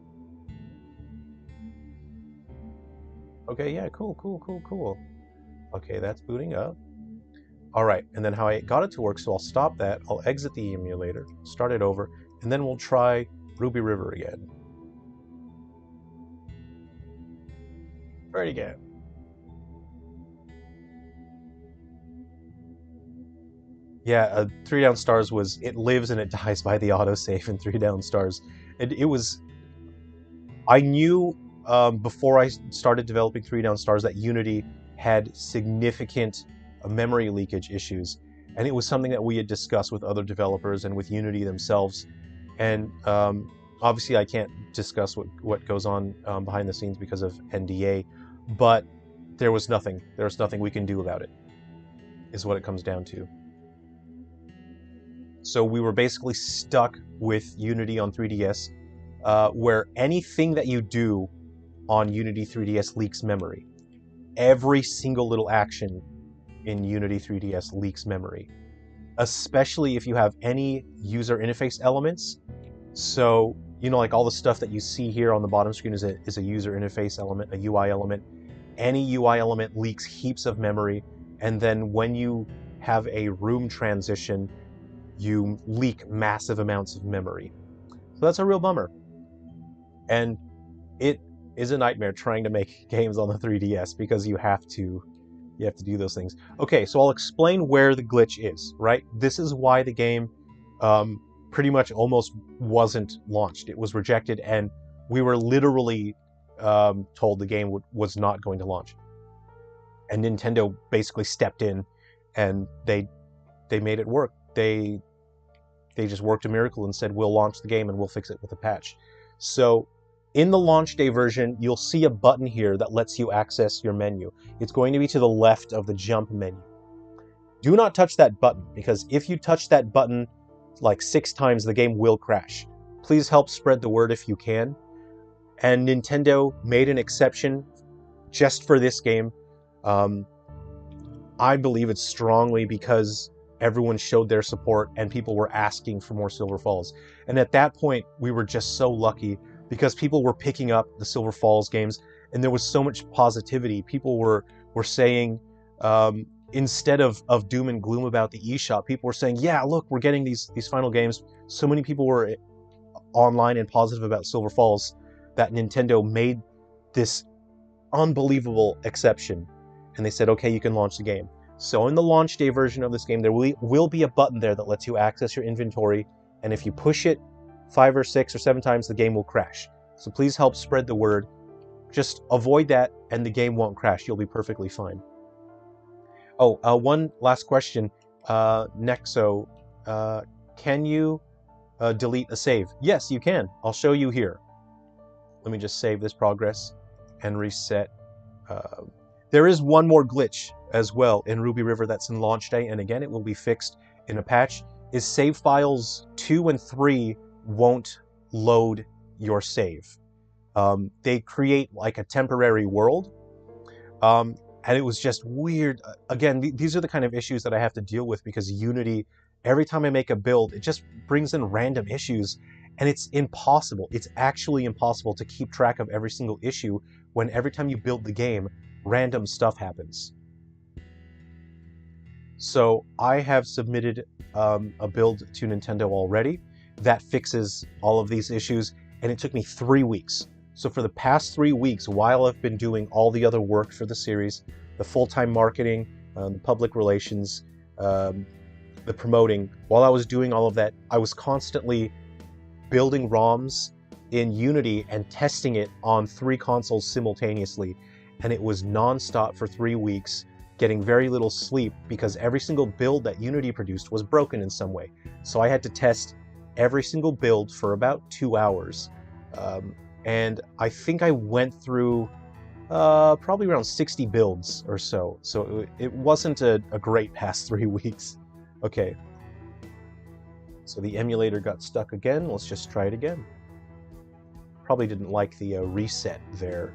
Okay, yeah, cool. Okay, that's booting up. All right, and then how I got it to work, so I'll stop that, I'll exit the emulator, start it over, and then we'll try Ruby River again. Try it again. Yeah, 3 Down Stars was, it lives and it dies by the autosave in 3 Down Stars. It was, I knew before I started developing 3 Down Stars that Unity had significant memory leakage issues, and it was something that we had discussed with other developers and with Unity themselves. And obviously I can't discuss what goes on behind the scenes because of NDA, but there's nothing we can do about it, is what it comes down to. So we were basically stuck with Unity on 3DS, where anything that you do on Unity 3DS leaks memory. Every single little action in Unity 3DS leaks memory, especially if you have any user interface elements. So, you know, like all the stuff that you see here on the bottom screen is a user interface element, a UI element. Any UI element leaks heaps of memory, and then when you have a room transition, you leak massive amounts of memory. So that's a real bummer. And it is a nightmare trying to make games on the 3DS because you have to do those things. Okay, so I'll explain where the glitch is, right? This is why the game pretty much almost wasn't launched. It was rejected, and we were literally told the game was not going to launch. And Nintendo basically stepped in, and they made it work. They just worked a miracle and said, we'll launch the game and we'll fix it with a patch. So in the launch day version, you'll see a button here that lets you access your menu. It's going to be to the left of the jump menu. Do not touch that button, because if you touch that button like 6 times, the game will crash. Please help spread the word if you can. And Nintendo made an exception just for this game. I believe it's strongly because everyone showed their support and people were asking for more Silver Falls. And at that point, we were just so lucky because people were picking up the Silver Falls games and there was so much positivity. People were saying, instead of doom and gloom about the eShop, people were saying, yeah, look, we're getting these final games. So many people were online and positive about Silver Falls that Nintendo made this unbelievable exception. And they said, okay, you can launch the game. So in the launch day version of this game, there will be a button there that lets you access your inventory, and if you push it 5 or 6 or 7 times, the game will crash. So please help spread the word. Just avoid that, and the game won't crash. You'll be perfectly fine. Oh, one last question. Nexo, can you delete a save? Yes, you can. I'll show you here. Let me just save this progress and reset. There is one more glitch as well in Ruby River that's in launch day, and again, it will be fixed in a patch, is save files 2 and 3 won't load your save. They create like a temporary world, and it was just weird. Again, these are the kind of issues that I have to deal with because Unity, every time I make a build, it just brings in random issues, and it's impossible. It's actually impossible to keep track of every single issue when every time you build the game, random stuff happens. So I have submitted a build to Nintendo already that fixes all of these issues, and it took me 3 weeks. So for the past 3 weeks, while I've been doing all the other work for the series, the full-time marketing, the public relations, the promoting, while I was doing all of that, I was constantly building ROMs in Unity and testing it on 3 consoles simultaneously. And it was non-stop for 3 weeks, getting very little sleep because every single build that Unity produced was broken in some way. So I had to test every single build for about 2 hours. And I think I went through probably around 60 builds or so. So it wasn't a great past 3 weeks. Okay. So the emulator got stuck again. Let's just try it again. Probably didn't like the reset there.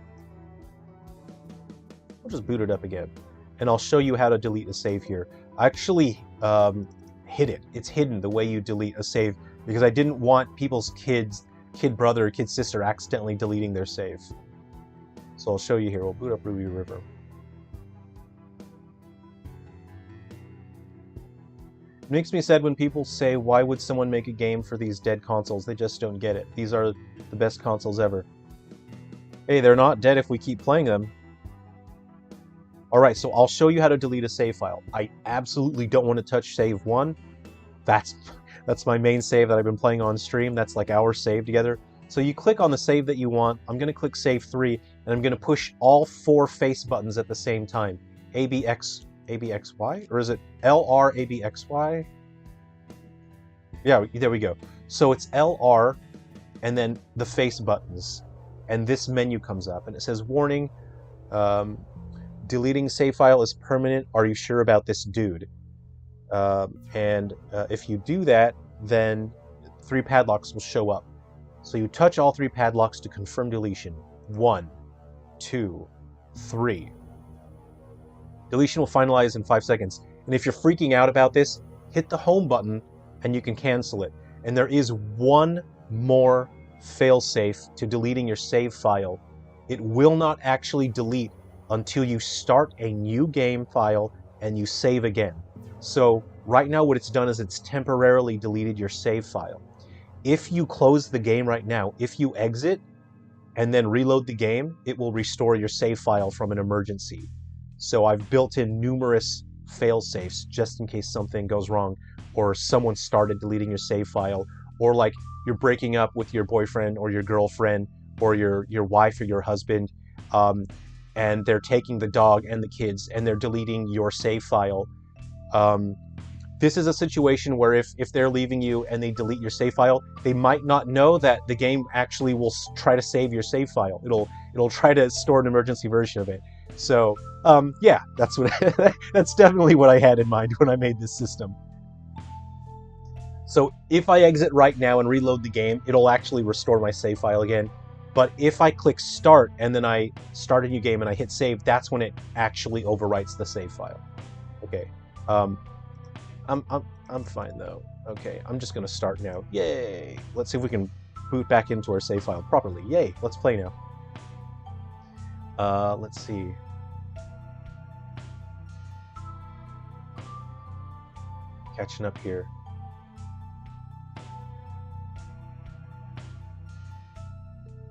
I'll just boot it up again. And I'll show you how to delete a save here. I actually hid it. It's hidden the way you delete a save because I didn't want people's kid brother or kid sister accidentally deleting their save. So I'll show you here. We'll boot up Ruby River. It makes me sad when people say, why would someone make a game for these dead consoles? They just don't get it. These are the best consoles ever. Hey, they're not dead if we keep playing them. Alright, so I'll show you how to delete a save file. I absolutely don't want to touch save 1. That's my main save that I've been playing on stream. That's like our save together. So you click on the save that you want. I'm going to click save 3, and I'm going to push all 4 face buttons at the same time. A, B, X, Y? Or is it L, R, A, B, X, Y? Yeah, there we go. So it's L, R, and then the face buttons. And this menu comes up, and it says, warning, deleting save file is permanent. Are you sure about this, dude? If you do that, then 3 padlocks will show up. So you touch all 3 padlocks to confirm deletion. 1, 2, 3. Deletion will finalize in 5 seconds. And if you're freaking out about this, hit the home button and you can cancel it. And there is one more failsafe to deleting your save file. It will not actually delete until you start a new game file and you save again. So right now what it's done is it's temporarily deleted your save file. If you close the game right now, if you exit and then reload the game, it will restore your save file from an emergency. So I've built in numerous fail-safes just in case something goes wrong or someone started deleting your save file, or like you're breaking up with your boyfriend or your girlfriend or your wife or your husband, and they're taking the dog and the kids and they're deleting your save file. This is a situation where if they're leaving you and they delete your save file, they might not know that the game actually will try to save your save file. It'll try to store an emergency version of it. So yeah, that's definitely what I had in mind when I made this system. So if I exit right now and reload the game, it'll actually restore my save file again. But if I click start and then I start a new game and I hit save, that's when it actually overwrites the save file. Okay. I'm fine though. Okay, I'm just gonna start now. Yay! Let's see if we can boot back into our save file properly. Yay! Let's play now. Let's see. Catching up here.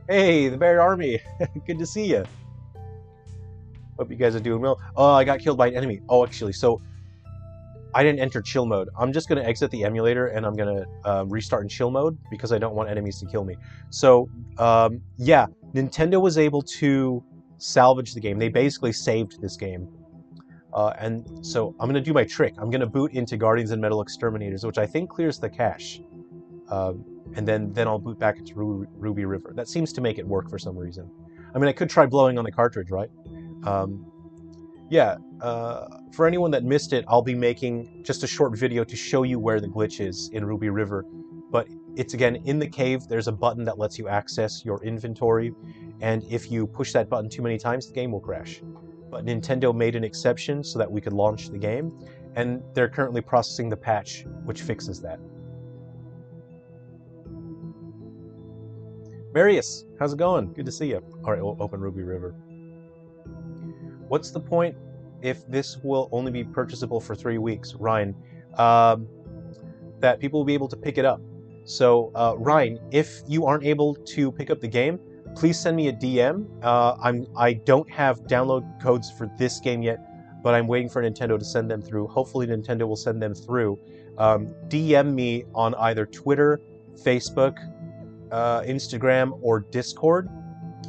Hey, the Bear Army! Good to see you. Hope you guys are doing well. Oh, I got killed by an enemy. Oh, actually, so I didn't enter chill mode. I'm just going to exit the emulator and I'm going to restart in chill mode because I don't want enemies to kill me. So, yeah, Nintendo was able to salvage the game. They basically saved this game. And so I'm going to do my trick. I'm going to boot into Guardians and Metal Exterminators, which I think clears the cache. And then I'll boot back into Ruby River. That seems to make it work for some reason. I mean, I could try blowing on the cartridge, right? Yeah, for anyone that missed it, I'll be making just a short video to show you where the glitch is in Ruby River. But it's, again, in the cave, there's a button that lets you access your inventory, and if you push that button too many times, the game will crash. But Nintendo made an exception so that we could launch the game, and they're currently processing the patch, which fixes that. Marius, how's it going? Good to see you. All right, we'll open Ruby River. What's the point if this will only be purchasable for 3 weeks? Ryan, that people will be able to pick it up. So, Ryan, if you aren't able to pick up the game, please send me a DM. I don't have download codes for this game yet, but I'm waiting for Nintendo to send them through. Hopefully Nintendo will send them through. DM me on either Twitter, Facebook, Instagram, or Discord,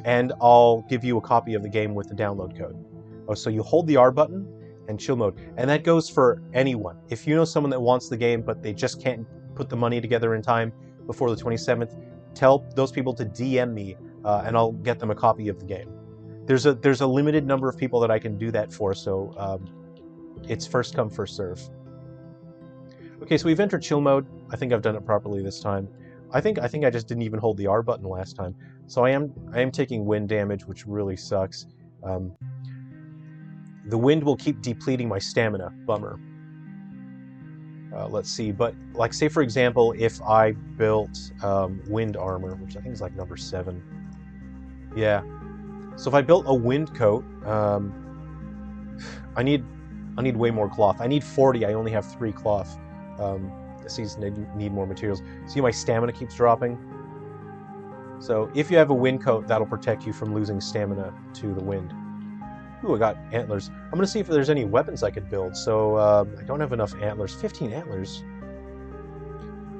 and I'll give you a copy of the game with the download code. Oh, so you hold the R button and chill mode, and that goes for anyone. If you know someone that wants the game but they just can't put the money together in time before the 27th, tell those people to DM me, and I'll get them a copy of the game. There's a limited number of people that I can do that for, so it's first come, first serve. Okay, so we've entered chill mode. I think I've done it properly this time. I think I just didn't even hold the R button last time. So I am taking wind damage, which really sucks. The wind will keep depleting my stamina. Bummer. Let's see, but like, say for example, if I built wind armor, which I think is like number 7. Yeah. So if I built a wind coat, I need way more cloth. I need 40. I only have 3 cloth. These need more materials. See, my stamina keeps dropping. So if you have a wind coat, that'll protect you from losing stamina to the wind. Ooh, I got antlers. I'm going to see if there's any weapons I could build. So I don't have enough antlers. 15 antlers.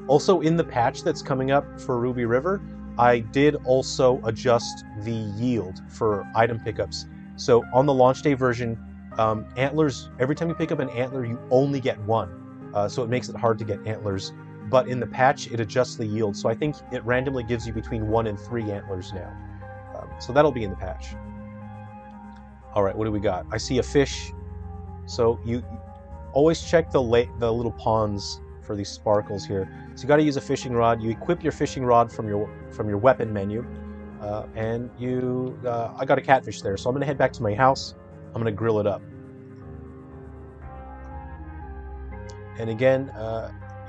Also, in the patch that's coming up for Ruby River, I did also adjust the yield for item pickups. So on the launch day version, antlers, every time you pick up an antler, you only get 1. So it makes it hard to get antlers. But in the patch, it adjusts the yield. So I think it randomly gives you between 1 and 3 antlers now. So that'll be in the patch. All right, what do we got? I see a fish. So you always check the little ponds for these sparkles here. So you got to use a fishing rod. You equip your fishing rod from your weapon menu, and I got a catfish there. So I'm gonna head back to my house. I'm gonna grill it up. And again,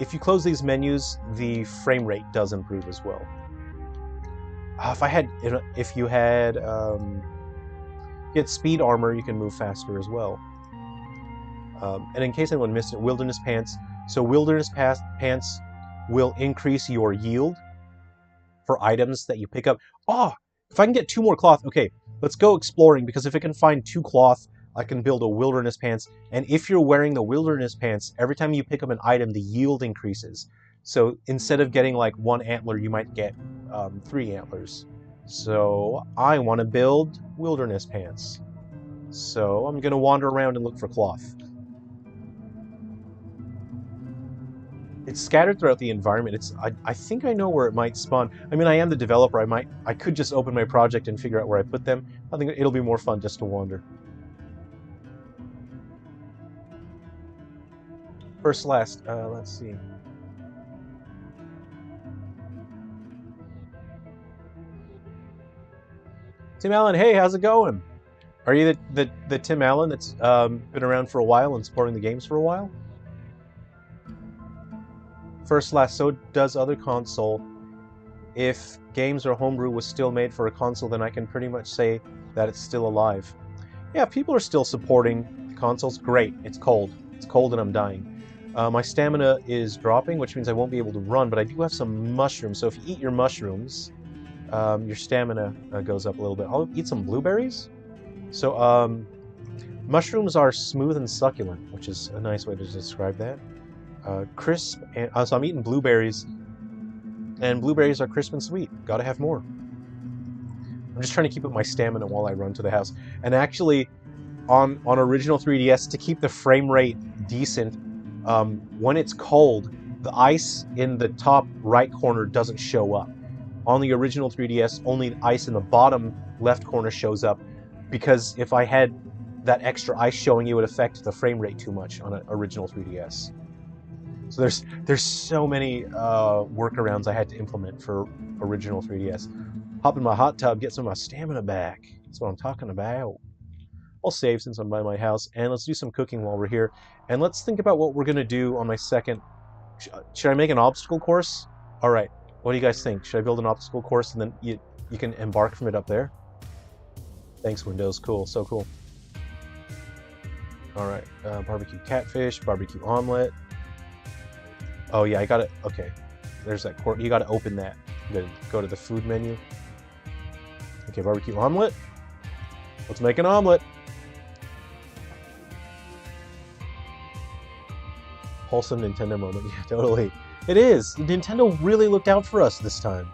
if you close these menus, the frame rate does improve as well. If you had speed armor, you can move faster as well. And in case anyone missed it, Wilderness Pants. So Wilderness Pants will increase your yield for items that you pick up. Oh, if I can get 2 more cloth. Okay, let's go exploring, because if I can find 2 cloth, I can build a Wilderness Pants. And if you're wearing the Wilderness Pants, every time you pick up an item, the yield increases. So instead of getting like 1 antler, you might get 3 antlers. So I want to build Wilderness Pants. So I'm going to wander around and look for cloth. It's scattered throughout the environment. I think I know where it might spawn. I mean, I am the developer. I could just open my project and figure out where I put them. I think it'll be more fun just to wander. First, last. Let's see. Tim Allen, hey, how's it going? Are you the Tim Allen that's been around for a while and supporting the games for a while? First, last, so does other console. If games or homebrew was still made for a console, then I can pretty much say that it's still alive. Yeah, people are still supporting the consoles. Great, it's cold. It's cold and I'm dying. My stamina is dropping, which means I won't be able to run, but I do have some mushrooms. So if you eat your mushrooms, your stamina goes up a little bit. I'll eat some blueberries. So Mushrooms are smooth and succulent, which is a nice way to describe that. Crisp, and so I'm eating blueberries, and blueberries are crisp and sweet. Gotta have more. I'm just trying to keep up my stamina while I run to the house. And actually, on original 3DS, to keep the frame rate decent, when it's cold, the ice in the top right corner doesn't show up. On the original 3DS, only the ice in the bottom left corner shows up, because if I had that extra ice showing, it would affect the frame rate too much on an original 3DS. So there's so many workarounds I had to implement for original 3DS. Hop in my hot tub, get some of my stamina back. That's what I'm talking about. I'll save since I'm by my house, and let's do some cooking while we're here. And let's think about what we're gonna do on my second. Should I make an obstacle course? All right. What do you guys think? Should I build an obstacle course and then you can embark from it up there? Thanks, Windows. Cool. So cool. All right. Barbecue catfish, barbecue omelet. Oh yeah, I got it. Okay. There's that court. You got to open that. You got to go to the food menu. Okay, barbecue omelet. Let's make an omelet. Wholesome Nintendo moment. Yeah, totally. It is. Nintendo really looked out for us this time.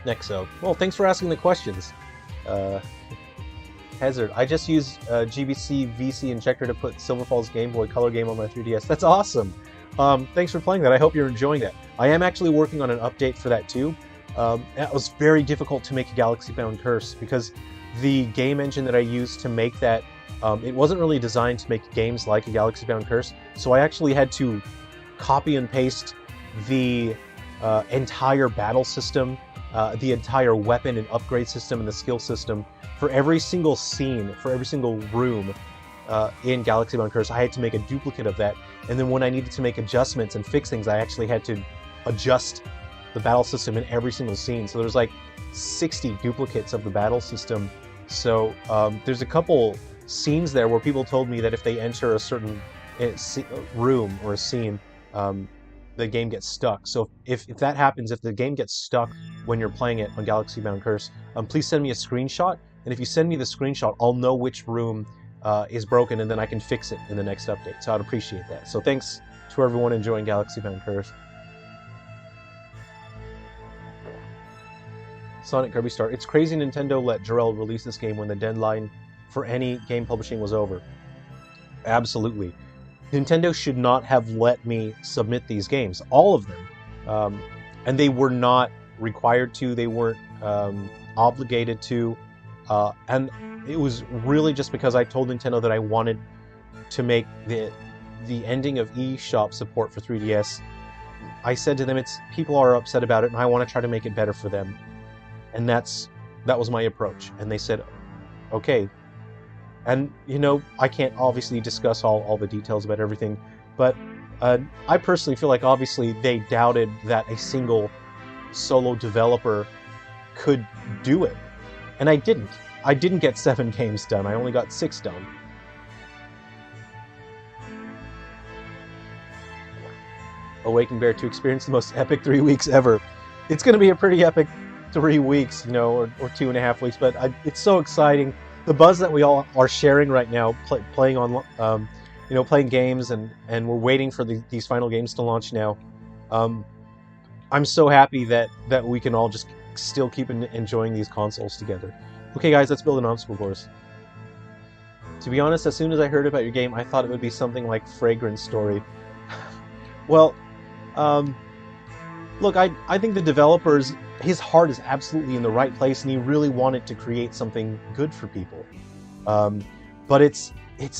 Nexo. Well, thanks for asking the questions. Hazard. I just used GBC VC Injector to put Silver Falls Game Boy Color game on my 3DS. That's awesome. Thanks for playing that. I hope you're enjoying it. I am actually working on an update for that too. That was very difficult to make a Galaxy Bound Curse because the game engine that I used to make that, it wasn't really designed to make games like a Galaxy Bound Curse, so I actually had to copy and paste the entire battle system, the entire weapon and upgrade system and the skill system for every single scene, for every single room in Galaxy Bound Curse. I had to make a duplicate of that, and then when I needed to make adjustments and fix things, I actually had to adjust the battle system in every single scene. So there's like 60 duplicates of the battle system. So there's a couple scenes there where people told me that if they enter a certain room or a scene, the game gets stuck. So if that happens, if the game gets stuck when you're playing it on Galaxy Bound Curse, please send me a screenshot. And if you send me the screenshot, I'll know which room is broken, and then I can fix it in the next update. So I'd appreciate that. So thanks to everyone enjoying Galaxy Bound Curse. Sonic Kirby Star. It's crazy Nintendo let Jerrel release this game when the deadline for any game publishing was over. Absolutely. Nintendo should not have let me submit these games, all of them. And they were not required to, they weren't obligated to. And it was really just because I told Nintendo that I wanted to make the ending of eShop support for 3DS. I said to them, people are upset about it, and I want to try to make it better for them. And that was my approach. And they said, okay. And, you know, I can't obviously discuss all the details about everything, but I personally feel like obviously they doubted that a single solo developer could do it. And I didn't. I didn't get 7 games done. I only got 6 done. Awakened Bear to experience the most epic 3 weeks ever. It's going to be a pretty epic 3 weeks, you know, or 2.5 weeks, but it's so exciting. The buzz that we all are sharing right now, playing on, you know, playing games, and we're waiting for these final games to launch now. I'm so happy that we can all just still keep enjoying these consoles together. Okay, guys, let's build an obstacle course. To be honest, as soon as I heard about your game, I thought it would be something like Fragrance Story. Well, look, I think the developers, his heart is absolutely in the right place, and he really wanted to create something good for people. But it's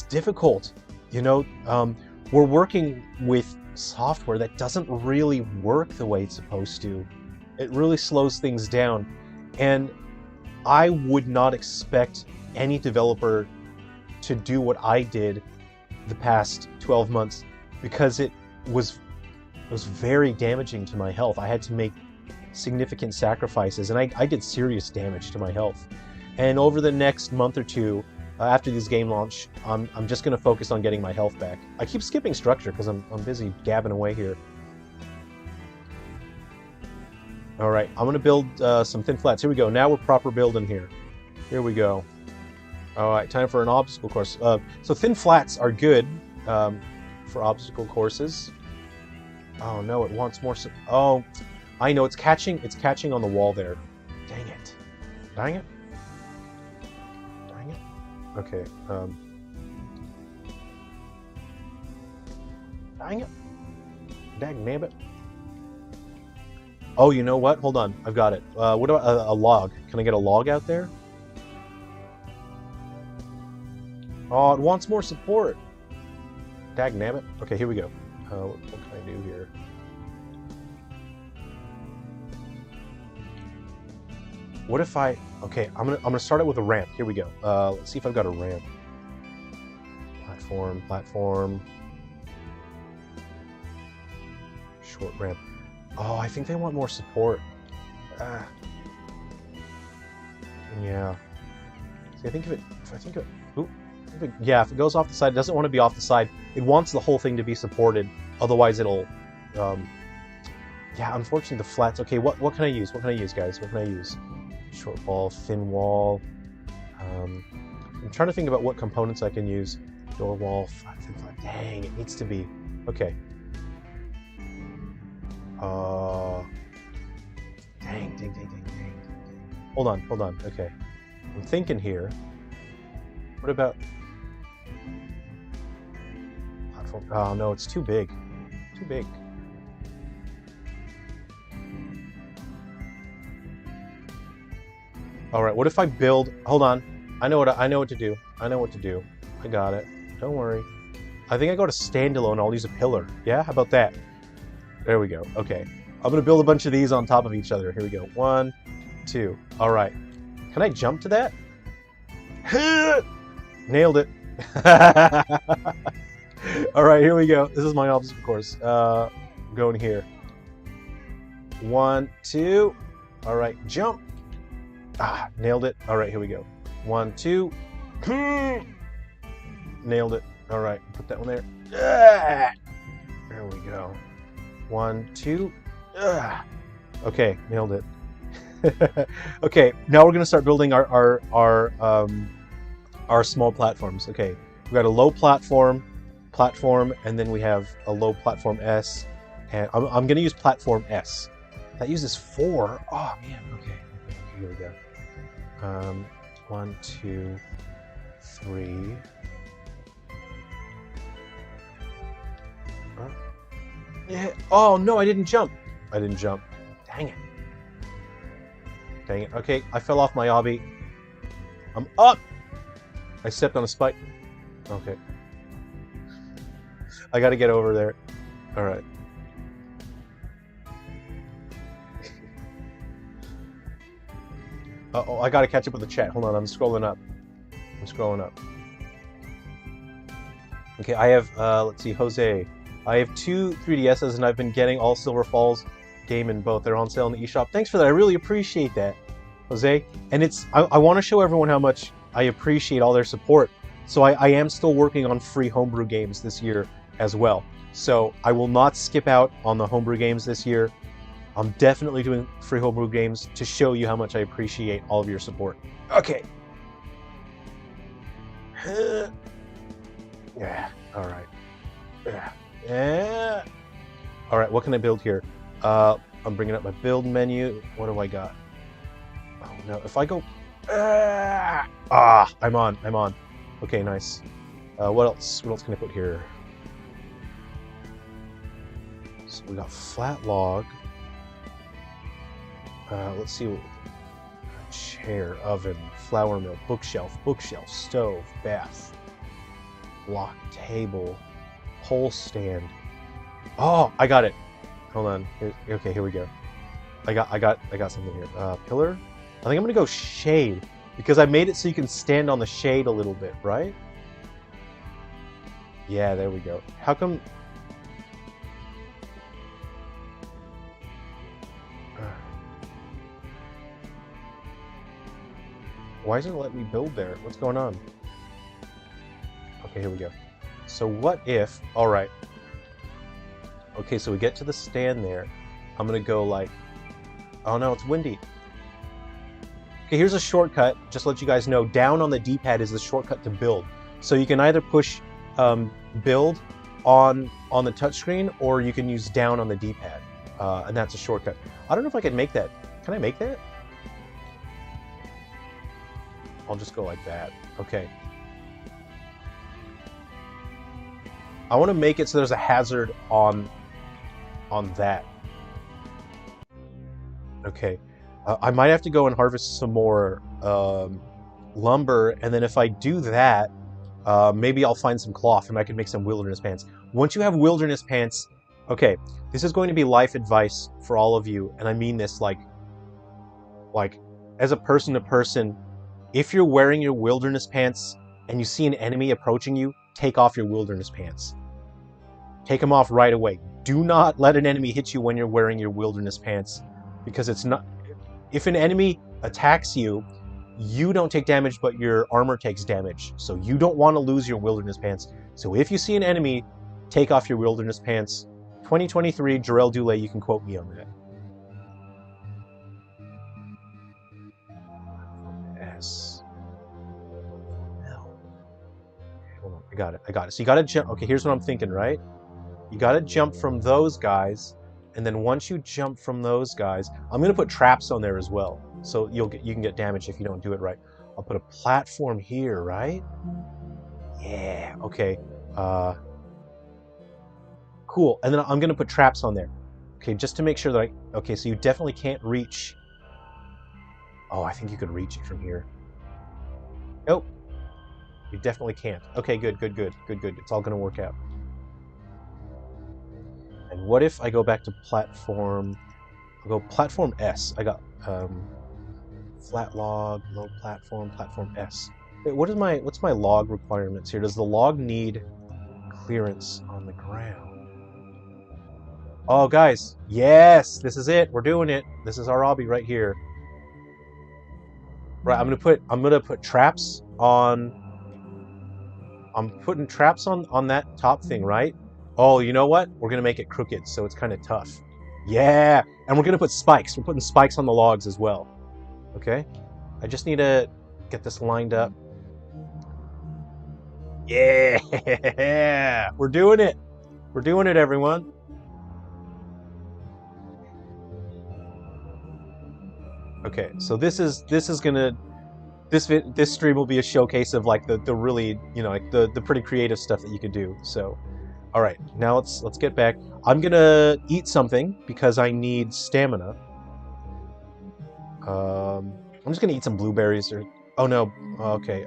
difficult, you know. We're working with software that doesn't really work the way it's supposed to. It really slows things down, and I would not expect any developer to do what I did the past 12 months, because it was very damaging to my health. I had to make significant sacrifices, and I did serious damage to my health. And over the next month or two, after this game launch, I'm just going to focus on getting my health back. I keep skipping structure because I'm busy gabbing away here. All right, I'm gonna build some thin flats. Here we go. Now we're proper building here. Here we go. All right, time for an obstacle course. So thin flats are good for obstacle courses. Oh no, it wants more. Oh, I know, it's catching on the wall there. Dang it. Dang it. Dang it. Okay. Dang it. Dang nabbit. Oh, you know what? Hold on. I've got it. What about a log? Can I get a log out there? Oh, it wants more support. Dag nabbit. Okay, here we go. What can I do here? What if I... Okay, I'm gonna start it with a ramp. Here we go. Let's see if I've got a ramp. Platform. Short ramp. Oh, I think they want more support. Yeah. See, I think if it goes off the side, it doesn't want to be off the side. It wants the whole thing to be supported. Otherwise, it'll. Yeah, unfortunately, the flats. Okay, what can I use? What can I use, guys? What can I use? Short wall, thin wall. I'm trying to think about what components I can use. Door wall, flat, thin flat. Dang, it needs to be. Okay. Dang. Hold on. Okay. I'm thinking here. What about platform? Oh no, it's too big. Too big. All right. What if I build? Hold on. I know what to do. I got it. Don't worry. I think I go to standalone. I'll use a pillar. Yeah. How about that? There we go. Okay. I'm gonna build a bunch of these on top of each other. Here we go. 1, 2. All right. Can I jump to that? Nailed it. All right, here we go. This is my obstacle course. Going here. 1, 2. All right, jump. Nailed it. All right, here we go. 1, 2. Nailed it. All right, put that one there. There we go. 1, 2. Okay, nailed it. Okay, now we're gonna start building our small platforms. Okay, we've got a low platform, and then we have a low platform S, and I'm gonna use platform S. That uses 4. Oh man. Okay, here we go. 1, 2, 3. Yeah. Oh no, I didn't jump. Dang it. Okay, I fell off my obby. I'm up. I stepped on a spike. Okay. I gotta get over there. All right. Uh-oh, I gotta catch up with the chat. Hold on, I'm scrolling up. Okay, I have, let's see, Jose. I have 2 3DSs and I've been getting all Silver Falls game in both. They're on sale in the eShop. Thanks for that. I really appreciate that, Jose. And I want to show everyone how much I appreciate all their support. So I am still working on free homebrew games this year as well. So I will not skip out on the homebrew games this year. I'm definitely doing free homebrew games to show you how much I appreciate all of your support. Okay. Yeah. All right. Yeah. All right. What can I build here? I'm bringing up my build menu. What do I got? Oh no! If I go, I'm on. Okay, nice. What else? What else can I put here? So we got flat log. Let's see. Chair, oven, flour mill, bookshelf, stove, bath, block, table, pole stand. Oh, I got it. Hold on. Okay, here we go. I got something here. Pillar. I think I'm gonna go shade because I made it so you can stand on the shade a little bit, right? Yeah, there we go. How come? Why isn't it letting me build there? What's going on? Okay, here we go. So what if? All right. Okay, so we get to the stand there. I'm gonna go like, Oh no, it's windy. Okay, here's a shortcut. Just to let you guys know, down on the D-pad is the shortcut to build. So you can either push build on the touchscreen, or you can use down on the D-pad, and that's a shortcut. I don't know if I can make that. Can I make that? I'll just go like that. Okay. I want to make it so there's a hazard on that. Okay. I might have to go and harvest some more lumber, and then if I do that, maybe I'll find some cloth and I can make some wilderness pants. Once you have wilderness pants, okay, this is going to be life advice for all of you, and I mean this like as a person to person. If you're wearing your wilderness pants and you see an enemy approaching you, take off your wilderness pants. Take them off right away. Do not let an enemy hit you when you're wearing your wilderness pants, because it's not... If an enemy attacks you, you don't take damage, but your armor takes damage. So you don't want to lose your wilderness pants. So if you see an enemy, take off your wilderness pants. 2023, Jerrel Dulay, you can quote me on that. S. No. Hold on, I got it. So you gotta jump. Okay, here's what I'm thinking, right? You gotta jump from those guys, and then once you jump from those guys, I'm gonna put traps on there as well, so you can get damage if you don't do it right. I'll put a platform here, right? Yeah. Okay. Cool. And then I'm gonna put traps on there. Okay, just to make sure that okay, so you definitely can't reach. Oh, I think you could reach it from here. Nope. You definitely can't. Okay, good. It's all gonna work out. And what if I go back to platform? I'll go platform S. I got flat log, low platform, platform S. Wait, what's my log requirements here? Does the log need clearance on the ground? Oh, guys, yes, this is it. We're doing it. This is our obby right here. Right, I'm gonna put traps on. I'm putting traps on that top thing, right? Oh, you know what? We're gonna make it crooked, so it's kind of tough. Yeah, and we're gonna put spikes. We're putting spikes on the logs as well. Okay, I just need to get this lined up. Yeah, we're doing it. We're doing it, everyone. Okay, so this stream will be a showcase of like the really, you know, like the pretty creative stuff that you could do. So, all right, now let's get back. I'm gonna eat something because I need stamina. I'm just gonna eat some blueberries or... Oh no, okay.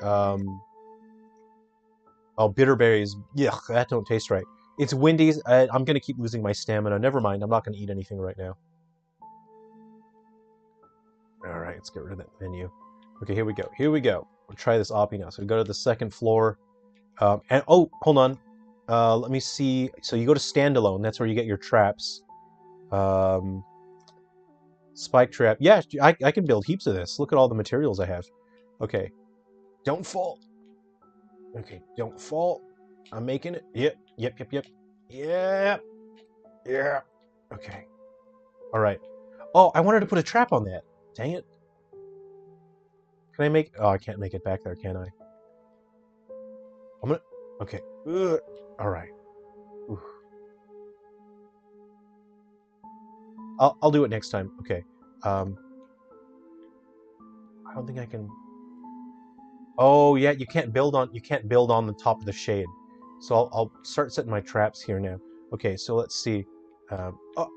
Oh, bitter berries. Yeah, that don't taste right. It's windy. I'm gonna keep losing my stamina. Never mind. I'm not gonna eat anything right now. All right, let's get rid of that menu. Okay, here we go. We'll try this obby now. So we go to the second floor. And oh, hold on. Let me see. So you go to standalone. That's where you get your traps. Spike trap. Yeah, I can build heaps of this. Look at all the materials I have. Okay. Don't fall. Okay, don't fall. I'm making it. Yep. Yeah. Okay. All right. Oh, I wanted to put a trap on that. Dang it. Can I make... Oh, I can't make it back there, can I? I'm gonna... Okay. All right. Oof. I'll do it next time. Okay. I don't think I can... Oh, yeah, you can't build on the top of the shade. So I'll start setting my traps here now. Okay, so let's see. Oh,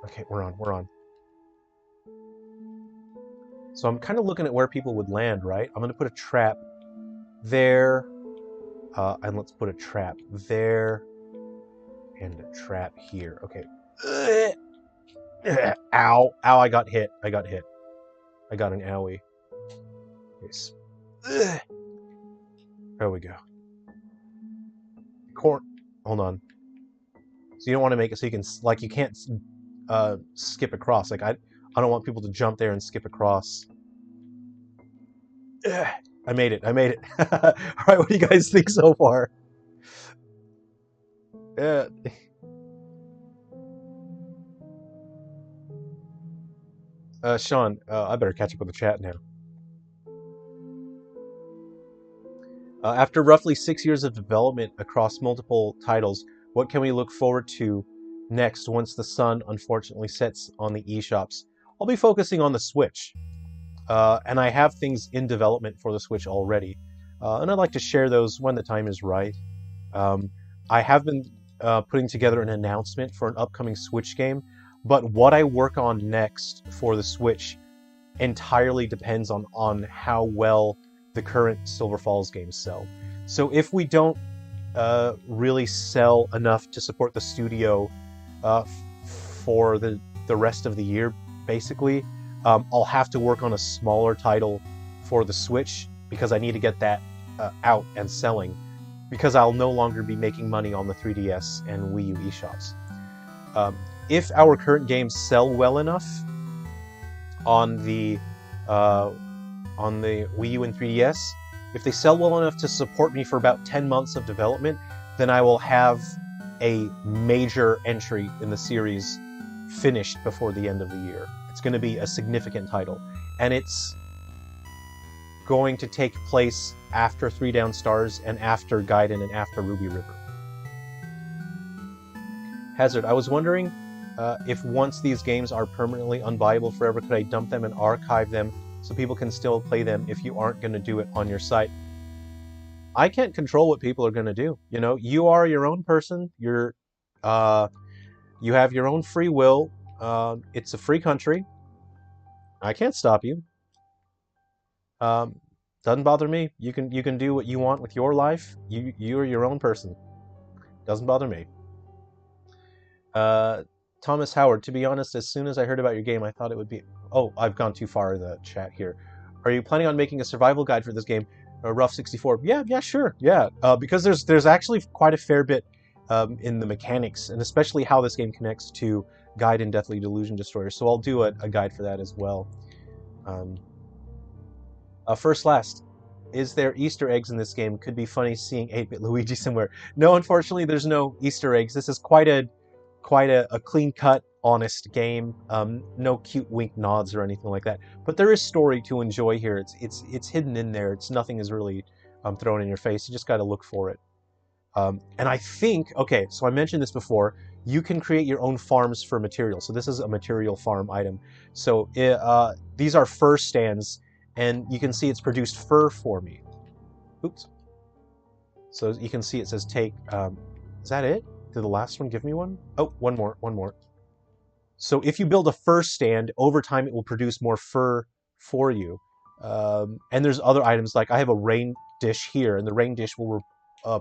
okay, we're on. So I'm kind of looking at where people would land, right? I'm going to put a trap there, and let's put a trap there, and a trap here. Okay. Ow, I got hit. I got an owie. Yes. There we go. Hold on. So you don't want to make it so you can, like, you can't skip across. Like, I don't want people to jump there and skip across. I made it. All right, what do you guys think so far? Yeah. Sean, I better catch up with the chat now. After roughly 6 years of development across multiple titles, what can we look forward to next once the sun unfortunately sets on the eShops? I'll be focusing on the Switch. And I have things in development for the Switch already. And I'd like to share those when the time is right. I have been putting together an announcement for an upcoming Switch game, but what I work on next for the Switch entirely depends on how well the current Silver Falls games sell. So if we don't really sell enough to support the studio for the rest of the year, basically, I'll have to work on a smaller title for the Switch because I need to get that out and selling, because I'll no longer be making money on the 3DS and Wii U eShops. If our current games sell well enough on the Wii U and 3DS, if they sell well enough to support me for about 10 months of development, then I will have a major entry in the series finished before the end of the year. It's going to be a significant title, and it's going to take place after 3 Down Stars and after Gaiden and after Ruby River. Hazard, I was wondering if once these games are permanently unviable forever, could I dump them and archive them so people can still play them if you aren't going to do it on your site? I can't control what people are going to do. You know, you are your own person. You have your own free will. It's a free country. I can't stop you. Doesn't bother me. You can do what you want with your life. You are your own person. Doesn't bother me. Thomas Howard, to be honest, as soon as I heard about your game, I thought it would be... Oh, I've gone too far in the chat here. Are you planning on making a survival guide for this game? Rough 64. Yeah, sure. Yeah, because there's actually quite a fair bit in the mechanics, and especially how this game connects to Gaiden, Deathly Delusion Destroyer. So I'll do a guide for that as well. First last, is there Easter eggs in this game? Could be funny seeing 8-bit Luigi somewhere. No, unfortunately, there's no Easter eggs. This is quite a clean-cut, honest game. No cute wink nods or anything like that. But there is story to enjoy here. It's hidden in there. Nothing is really thrown in your face. You just got to look for it. And I think, okay, so I mentioned this before. You can create your own farms for material. So this is a material farm item. So these are fur stands, and you can see it's produced fur for me. Oops. So you can see it says take. Is that it? Did the last one give me one? Oh, one more. So if you build a fur stand, over time it will produce more fur for you. And there's other items, like I have a rain dish here, and the rain dish will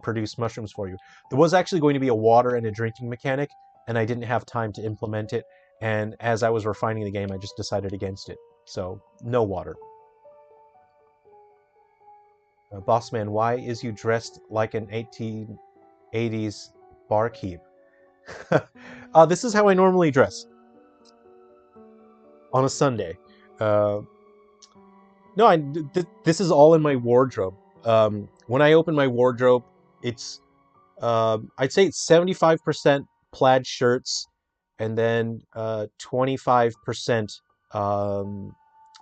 produce mushrooms for you. There was actually going to be a water and a drinking mechanic, and I didn't have time to implement it. And as I was refining the game, I just decided against it. So no water. Bossman, why is you dressed like an 1880s barkeep? This is how I normally dress on a Sunday. No, this is all in my wardrobe. When I open my wardrobe, it's I'd say it's 75% plaid shirts, and then 25%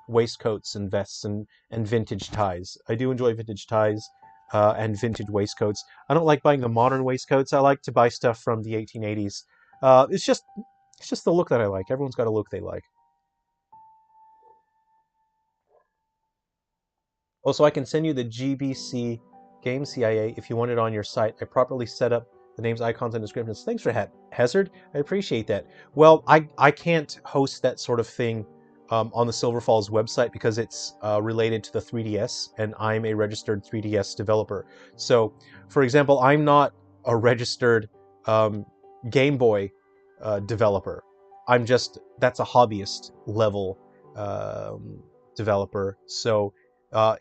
waistcoats and vests and vintage ties. I do enjoy vintage ties and vintage waistcoats. I don't like buying the modern waistcoats. I like to buy stuff from the 1880s. It's just the look that I like. Everyone's got a look they like. Also, I can send you the GBC Game CIA if you want it on your site. I properly set up the names, icons, and descriptions. Thanks for Hazard. I appreciate that. Well, I can't host that sort of thing on the Silver Falls website because it's related to the 3DS, and I'm a registered 3DS developer. So, for example, I'm not a registered Game Boy developer. That's a hobbyist level developer. So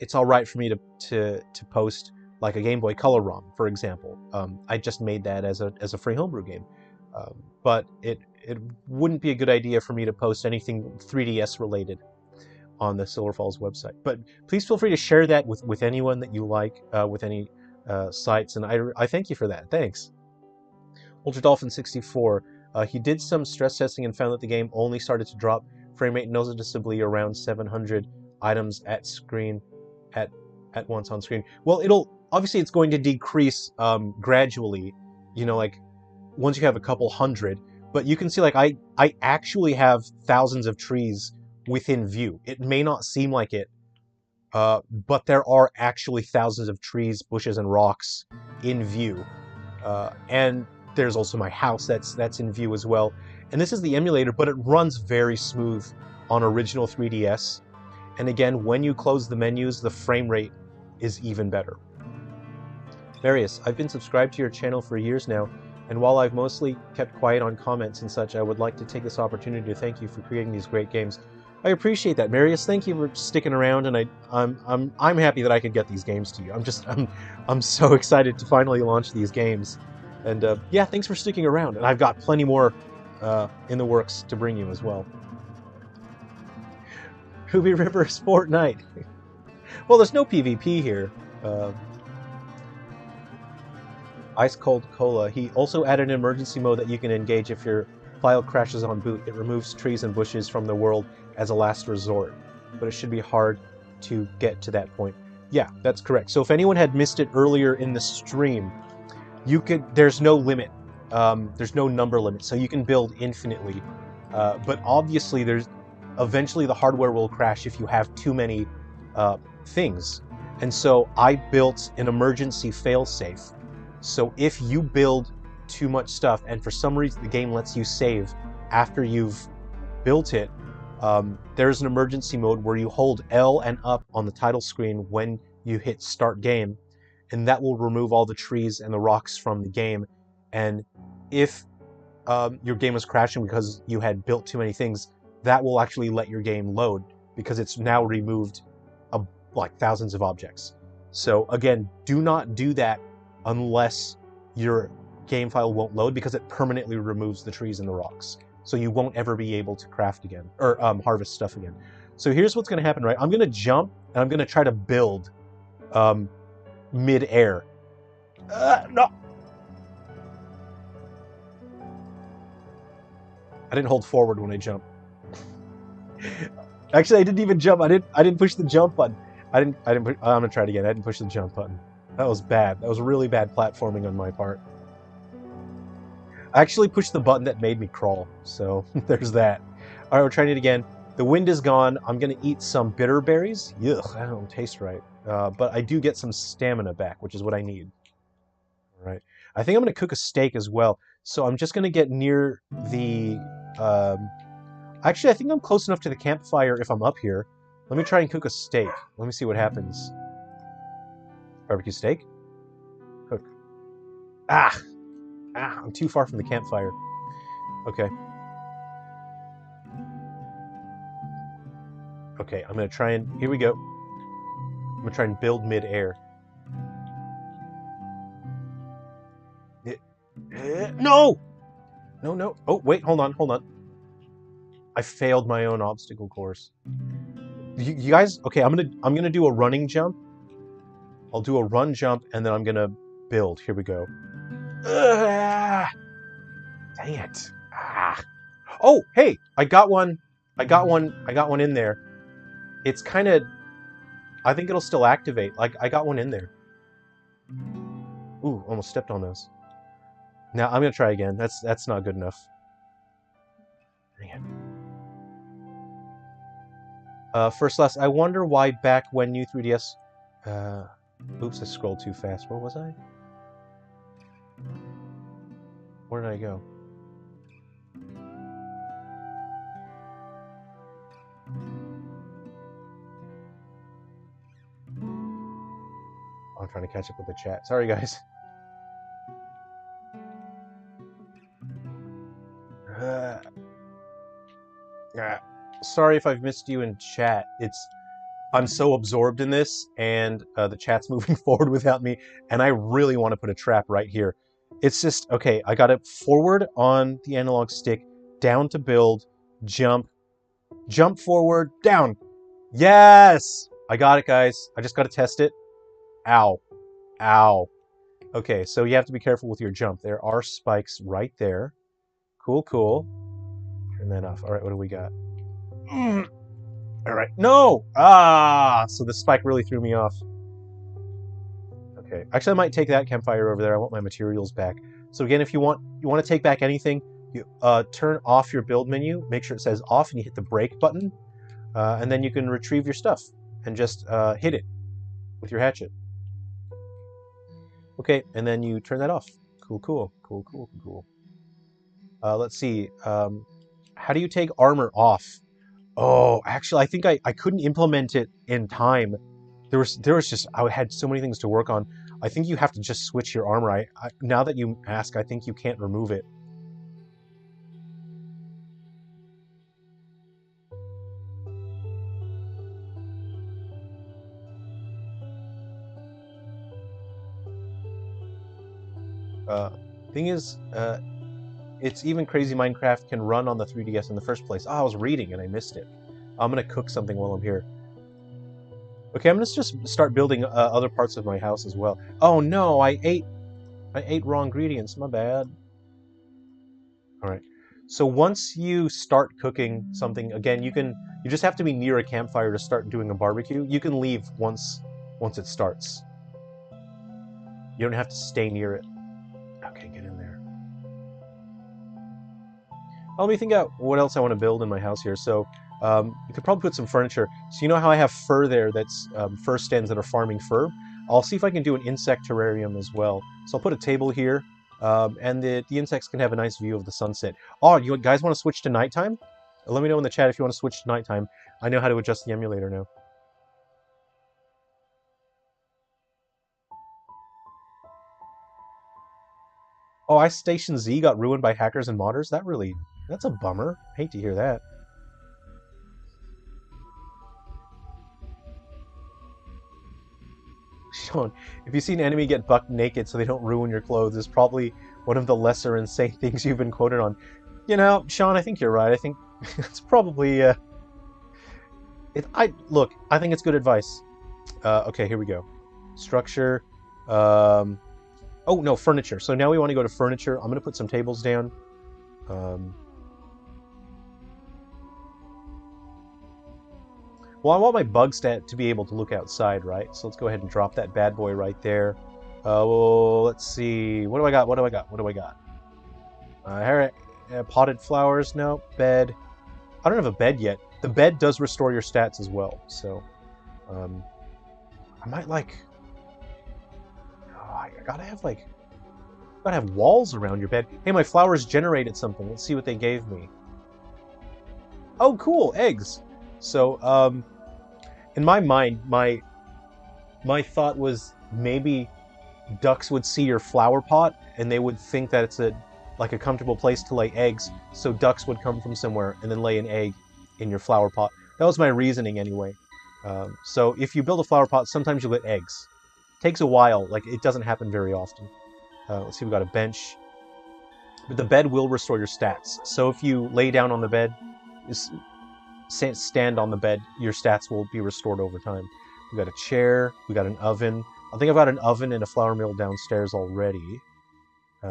it's all right for me to post like a Game Boy Color ROM, for example. I just made that as a free homebrew game. But it wouldn't be a good idea for me to post anything 3DS related on the Silver Falls website. But please feel free to share that with anyone that you like, with any sites, and I thank you for that. Thanks. Ultra Dolphin 64. He did some stress testing and found that the game only started to drop frame rate noticeably around 700 items at once on screen. Well, obviously it's going to decrease gradually, you know, like once you have a couple hundred, but you can see like I actually have thousands of trees within view. It may not seem like it, but there are actually thousands of trees, bushes, and rocks in view. And there's also my house that's in view as well. And this is the emulator, but it runs very smooth on original 3DS. And again, when you close the menus, the frame rate is even better. Various, I've been subscribed to your channel for years now, and while I've mostly kept quiet on comments and such, I would like to take this opportunity to thank you for creating these great games. I appreciate that, Marius. Thank you for sticking around, and I'm happy that I could get these games to you. I'm so excited to finally launch these games, and yeah, thanks for sticking around. And I've got plenty more in the works to bring you as well. Ruby River Sport Night. Well, there's no PvP here. Ice Cold Cola. He also added an emergency mode that you can engage if your file crashes on boot. It removes trees and bushes from the world as a last resort, but it should be hard to get to that point. Yeah, that's correct. So if anyone had missed it earlier in the stream, there's no limit. There's no number limit, so you can build infinitely. But obviously eventually the hardware will crash if you have too many things. And so I built an emergency failsafe. So if you build too much stuff and for some reason the game lets you save after you've built it, there's an emergency mode where you hold L and up on the title screen when you hit start game, and that will remove all the trees and the rocks from the game. And if your game is crashing because you had built too many things, that will actually let your game load because it's now removed like thousands of objects. So again, do not do that unless your game file won't load, because it permanently removes the trees and the rocks. So you won't ever be able to craft again, or harvest stuff again. So here's what's going to happen, right? I'm going to jump, and I'm going to try to build mid-air. No! I didn't hold forward when I jumped. Actually, I didn't even jump. I didn't push the jump button. I'm going to try it again. I didn't push the jump button. That was bad. That was really bad platforming on my part. I actually pushed the button that made me crawl, so there's that. All right, we're trying it again. The wind is gone. I'm going to eat some bitter berries. Ugh, that don't taste right. But I do get some stamina back, which is what I need. All right. I think I'm going to cook a steak as well. So I'm just going to get near the... Actually, I think I'm close enough to the campfire if I'm up here. Let me try and cook a steak. Let me see what happens. Barbecue steak? Cook. Ah! Ah, I'm too far from the campfire. Okay. Okay, I'm gonna try and... Here we go. I'm gonna try and build mid-air. No! No, no. Oh, wait, hold on, hold on. I failed my own obstacle course. You guys... Okay, I'm gonna do a running jump. I'll do a run jump, and then I'm gonna build. Here we go. Dang it. Ah. Oh, hey, I got one in there. It's kind of... I think it'll still activate. Like, I got one in there. Ooh, almost stepped on those. Now, I'm gonna try again. That's not good enough. Dang it. First last, I wonder why back when new 3DS... Oops, I scrolled too fast. Where was I? Where did I go? I'm trying to catch up with the chat. Sorry, guys. Sorry if I've missed you in chat. I'm so absorbed in this, and the chat's moving forward without me, and I really want to put a trap right here. It's just, okay, I got it forward on the analog stick, down to build, jump, jump forward, down. Yes! I got it, guys. I just got to test it. Ow. Ow. Okay, so you have to be careful with your jump. There are spikes right there. Cool, cool. Turn that off. All right, what do we got? All right. No! Ah! So the spike really threw me off. Okay. Actually, I might take that campfire over there. I want my materials back. So again, if you want to take back anything, you turn off your build menu, make sure it says off, and you hit the break button, and then you can retrieve your stuff and just hit it with your hatchet. Okay, and then you turn that off. Cool, cool, cool, cool, cool. Let's see. How do you take armor off? Oh, actually, I think I couldn't implement it in time. There was just, I had so many things to work on. I think you have to just switch your armor. Now that you ask, I think you can't remove it. Thing is, it's even crazy Minecraft can run on the 3DS in the first place. Oh, I was reading and I missed it. I'm gonna cook something while I'm here. Okay, I'm gonna just start building other parts of my house as well. Oh no, I ate raw ingredients. My bad. All right. So once you start cooking something, again, you just have to be near a campfire to start doing a barbecue. You can leave once it starts. You don't have to stay near it. Okay, get in there. Let me think out what else I want to build in my house here. So you could probably put some furniture. So you know how I have fur there, that's fur stands that are farming fur? I'll see if I can do an insect terrarium as well. So I'll put a table here, and the insects can have a nice view of the sunset. Oh, you guys want to switch to nighttime? Let me know in the chat if you want to switch to nighttime. I know how to adjust the emulator now. Oh, Ice Station Z got ruined by hackers and modders? That's a bummer. Hate to hear that. Sean, if you see an enemy get buck naked so they don't ruin your clothes, it's probably one of the lesser insane things you've been quoted on. You know, Sean, I think you're right. I think it's probably look, I think it's good advice. Okay, here we go. Structure. Oh no, furniture. So now we want to go to furniture. I'm gonna put some tables down. Well, I want my bug stat to be able to look outside, right? So let's go ahead and drop that bad boy right there. Well, let's see. What do I got? What do I got? What do I got? Potted flowers. No. Bed. I don't have a bed yet. The bed does restore your stats as well. So, I might like... Oh, I gotta have walls around your bed. Hey, my flowers generated something. Let's see what they gave me. Oh, cool. Eggs. So, in my mind, my thought was maybe ducks would see your flower pot and they would think that it's like a comfortable place to lay eggs, so ducks would come from somewhere and then lay an egg in your flower pot. That was my reasoning anyway. So if you build a flower pot, sometimes you get eggs. Takes a while, like it doesn't happen very often. Let's see, we got a bench. But the bed will restore your stats. So if you lay down on the bed, stand on the bed, your stats will be restored over time. We got a chair, we got an oven. I think I've got an oven and a flour mill downstairs already.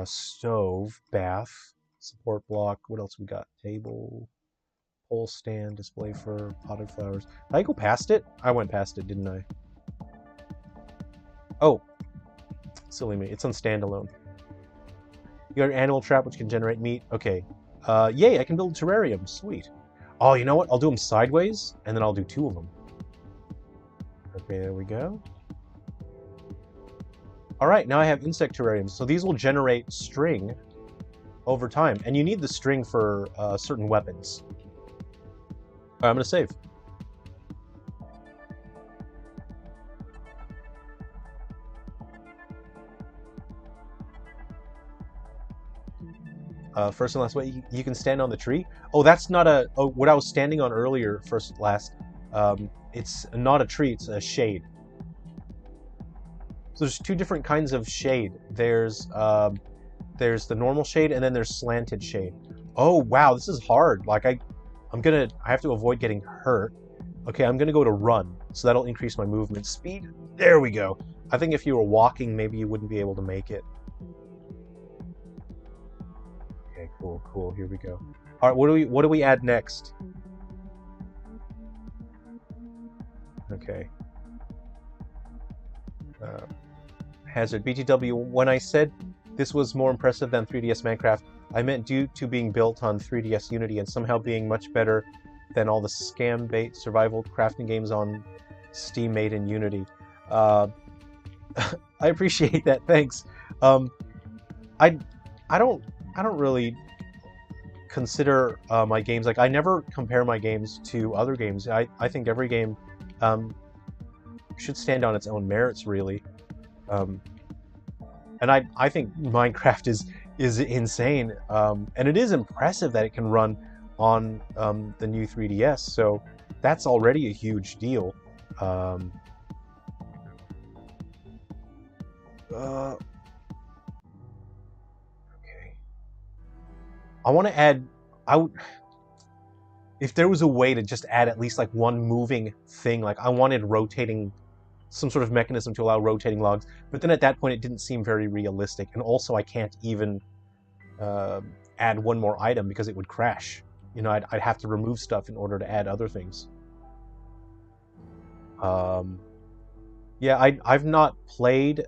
Stove, bath, support block. What else we got? Table, pole stand, display for potted flowers. Did I go past it? I went past it, didn't I? Oh, silly me. It's on standalone. You got an animal trap which can generate meat. Okay. Yay, I can build a terrarium. Sweet. Oh, you know what? I'll do them sideways, and then I'll do 2 of them. Okay, there we go. Alright, now I have insect terrariums. So these will generate string over time. And you need the string for certain weapons. Alright, I'm going to save. First and last way, you can stand on the tree. Oh, that's not a... Oh, what I was standing on earlier, first, last, it's not a tree, it's a shade. So there's 2 different kinds of shade. There's the normal shade, and then there's slanted shade. Oh, wow, this is hard. Like, I have to avoid getting hurt. Okay, I'm gonna go to run, so that'll increase my movement speed. There we go. I think if you were walking, maybe you wouldn't be able to make it. Okay, cool, cool. Here we go. All right, what do we add next? Okay. Hazard BTW. When I said this was more impressive than 3DS Minecraft, I meant due to being built on 3DS Unity and somehow being much better than all the scam bait survival crafting games on Steam made in Unity. I appreciate that. Thanks. I don't really consider my games, like, I never compare my games to other games. I think every game should stand on its own merits, really. And I think Minecraft is insane, and it is impressive that it can run on the new 3DS. So that's already a huge deal. Okay. I want to add. If there was a way to just add at least like one moving thing, like I wanted rotating, some sort of mechanism to allow rotating logs, but then at that point it didn't seem very realistic, and also I can't even add one more item because it would crash. You know, I'd have to remove stuff in order to add other things. Yeah, I've not played.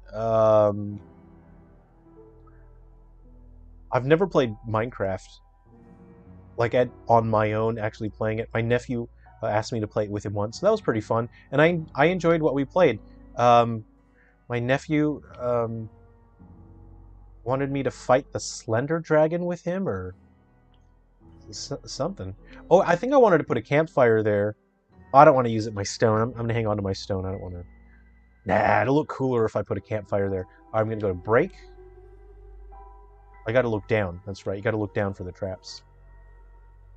I've never played Minecraft, like on my own, actually playing it. My nephew asked me to play it with him once, so that was pretty fun, and I enjoyed what we played. My nephew wanted me to fight the Slender Dragon with him, or something. Oh, I think I wanted to put a campfire there. Oh, I don't want to use it my stone. I'm gonna hang on to my stone. I don't want to. Nah, it'll look cooler if I put a campfire there. I'm gonna go to break. I gotta look down. That's right. You gotta look down for the traps.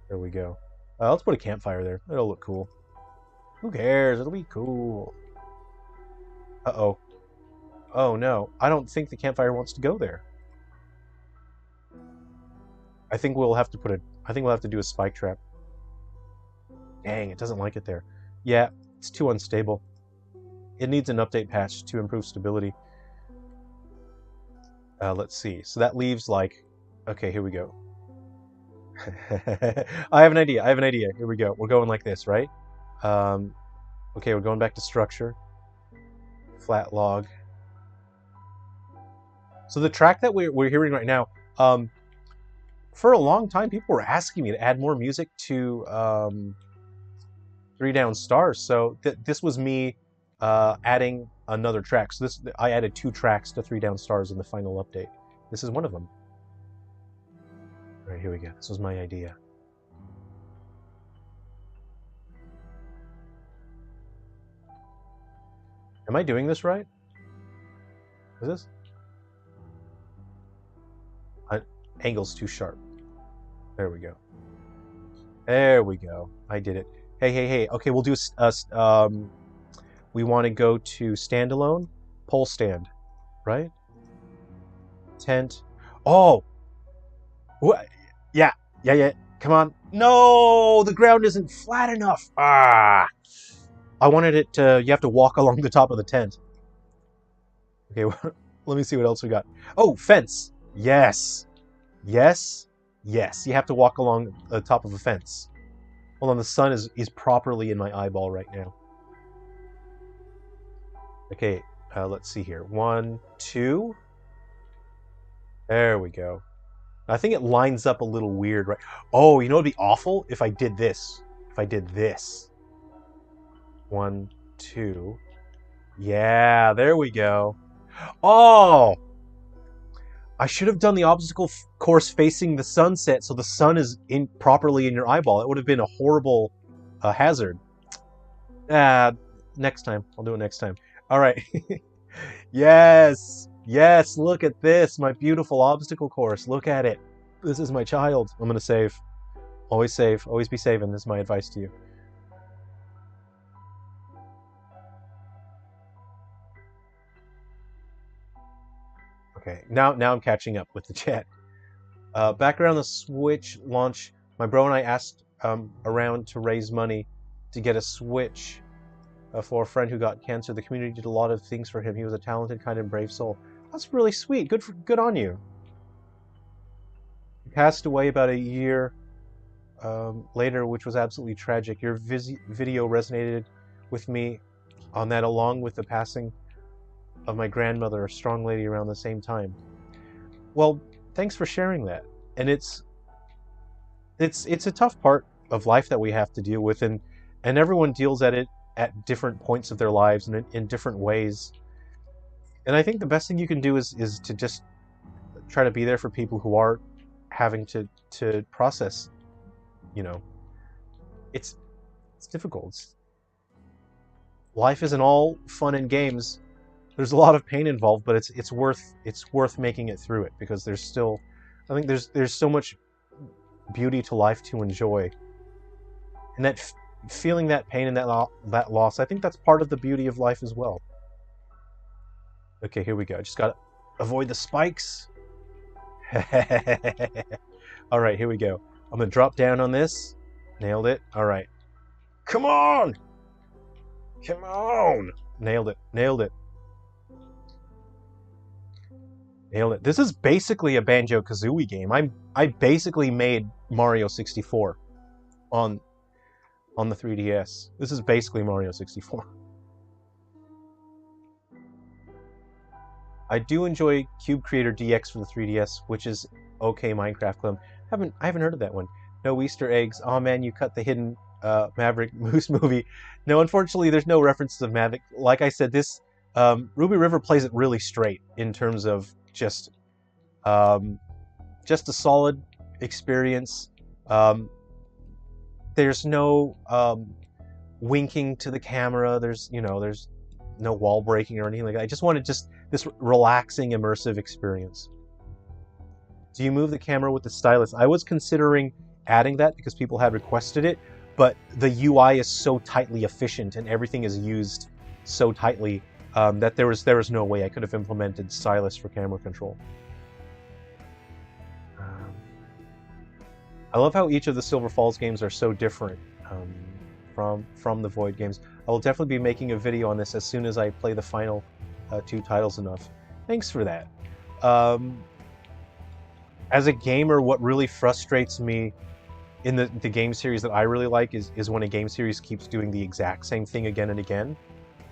There we go. Let's put a campfire there. It'll look cool. Who cares? It'll be cool. Uh-oh. Oh, no. I don't think the campfire wants to go there. I think we'll have to put I think we'll have to do a spike trap. Dang, it doesn't like it there. Yeah, it's too unstable. It needs an update patch to improve stability. Let's see. So that leaves like... Okay, here we go. I have an idea. I have an idea. Here we go. We're going like this, right? Okay, we're going back to structure. Flat log. So the track that we're hearing right now, for a long time, people were asking me to add more music to 3 Down Stars. So this was me adding another track. So I added 2 tracks to 3 Down Stars in the final update. This is one of them. All right, here we go. This was my idea. Am I doing this right? Is this? Angle's too sharp. There we go. There we go. I did it. Hey. Okay, we'll do we want to go to standalone, pole stand, right? Tent. Oh! What? Yeah. Come on. No! The ground isn't flat enough! Ah! I wanted it to... You have to walk along the top of the tent. Okay, let me see what else we got. Oh, fence! Yes! Yes! Yes, you have to walk along the top of a fence. Hold on, the sun is properly in my eyeball right now. Okay, let's see here. 1, 2... There we go. I think it lines up a little weird, right? Oh, you know what would be awful? If I did this. If I did this. 1, 2. Yeah, there we go. Oh! I should have done the obstacle course facing the sunset so the sun is properly in your eyeball. It would have been a horrible hazard. Next time. I'll do it next time. All right. Yes! Yes, look at this. My beautiful obstacle course. Look at it. This is my child. I'm going to save. Always save. Always be saving. This is my advice to you. Okay, now I'm catching up with the chat. Back around the Switch launch, my bro and I asked around to raise money to get a Switch for a friend who got cancer. The community did a lot of things for him. He was a talented, kind, and brave soul. That's really sweet. Good on you. He passed away about a year later, which was absolutely tragic. Your video resonated with me on that, along with the passing of my grandmother, a strong lady, around the same time. Well, thanks for sharing that. And it's a tough part of life that we have to deal with, and everyone deals at it at different points of their lives and in different ways. And I think the best thing you can do is to just try to be there for people who are having to process, you know, it's difficult. Life isn't all fun and games. There's a lot of pain involved, but it's worth making it through it, because there's still, I think there's so much beauty to life to enjoy, and that feeling that pain and that loss, I think that's part of the beauty of life as well. Okay, here we go. Just gotta avoid the spikes. All right, here we go. I'm gonna drop down on this. Nailed it. All right. Come on! Come on! Nailed it. Nailed it. Nailed it. This is basically a Banjo-Kazooie game. I basically made Mario 64 on the 3DS. This is basically Mario 64. I do enjoy Cube Creator DX for the 3DS, which is okay Minecraft Clone. I haven't heard of that one. No Easter eggs. Oh man, you cut the hidden Maverick Moose movie. No, unfortunately, there's no references of Maverick. Like I said, this Ruby River plays it really straight in terms of just a solid experience. There's no winking to the camera. There's no wall breaking or anything like that. I just wanted this relaxing, immersive experience. Do you move the camera with the stylus? I was considering adding that because people had requested it, but the UI is so tightly efficient and everything is used so tightly that there was no way I could have implemented stylus for camera control. I love how each of the Silver Falls games are so different from the Void games. I will definitely be making a video on this as soon as I play the final 2 titles enough. Thanks for that. As a gamer, what really frustrates me in the game series that I really like is when a game series keeps doing the exact same thing again and again.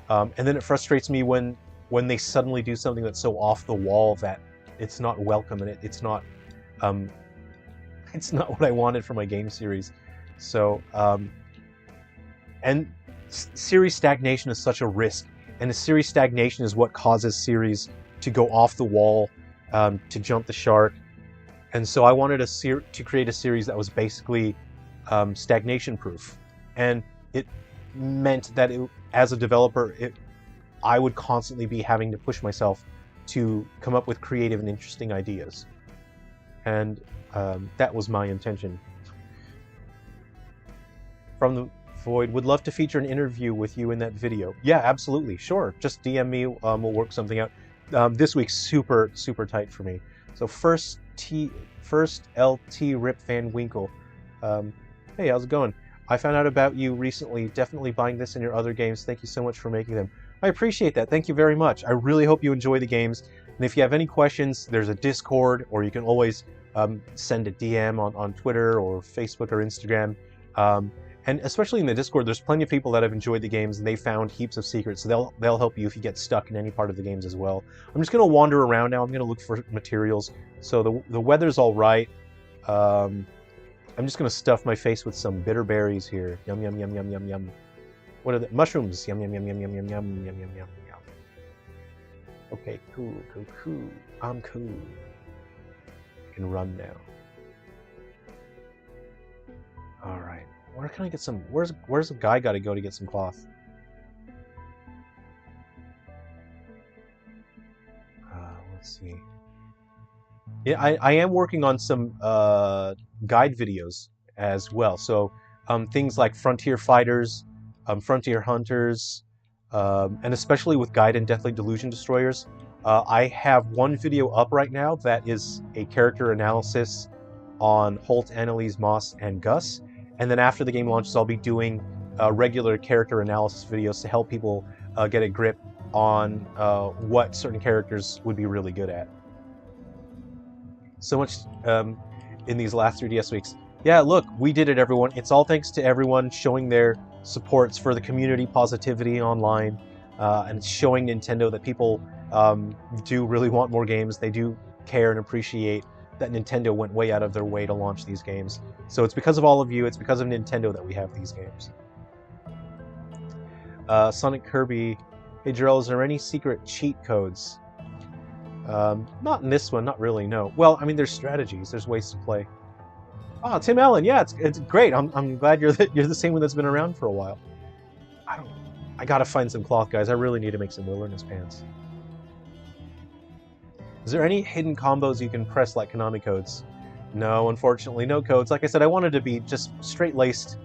And then it frustrates me when they suddenly do something that's so off the wall that it's not welcome, and it's not what I wanted for my game series. So, and series stagnation is such a risk, and the series stagnation is what causes series to go off the wall, to jump the shark. And so I wanted to create a series that was basically stagnation proof, and it meant that as a developer, I would constantly be having to push myself to come up with creative and interesting ideas, and that was my intention. From the Void, would love to feature an interview with you in that video. Yeah, absolutely, sure. Just DM me, we'll work something out. This week's super tight for me. So first LT Rip Van Winkle. Hey, how's it going? I found out about you recently. Definitely buying this and your other games. Thank you so much for making them. I appreciate that. Thank you very much. I really hope you enjoy the games. And if you have any questions, there's a Discord, or you can always send a DM on Twitter or Facebook or Instagram. And especially in the Discord, there's plenty of people that have enjoyed the games and they found heaps of secrets. So they'll help you if you get stuck in any part of the games as well. I'm just gonna wander around now. I'm gonna look for materials. So the weather's all right. I'm just gonna stuff my face with some bitter berries here. Yum yum yum yum yum yum. What are the mushrooms? Yum yum yum yum yum yum yum yum yum yum yum. Okay, cool. I'm cool. I can run now. All right. Where can I get some? Where's the guy got to go to get some cloth? Let's see. Yeah, I am working on some guide videos as well. So things like Frontier Fighters, Frontier Hunters, and especially with Gaiden Deathly Delusion Destroyers. I have one video up right now that is a character analysis on Holt, Annalise, Moss, and Gus. And then after the game launches, I'll be doing regular character analysis videos to help people get a grip on what certain characters would be really good at. So much in these last 3DS weeks. Yeah, look, we did it, everyone. It's all thanks to everyone showing their supports for the community positivity online, and it's showing Nintendo that people do really want more games. They do care and appreciate that Nintendo went way out of their way to launch these games. So it's because of all of you, it's because of Nintendo that we have these games. Sonic Kirby. Hey, Jerrel, is there any secret cheat codes? Not in this one, not really, no. Well, I mean, there's strategies, there's ways to play. Oh, Tim Allen, yeah, it's great. I'm glad you're the same one that's been around for a while. I gotta find some cloth, guys. I really need to make some wilderness pants. Is there any hidden combos you can press like Konami codes? No, unfortunately, no codes. Like I said, I wanted to be just straight-laced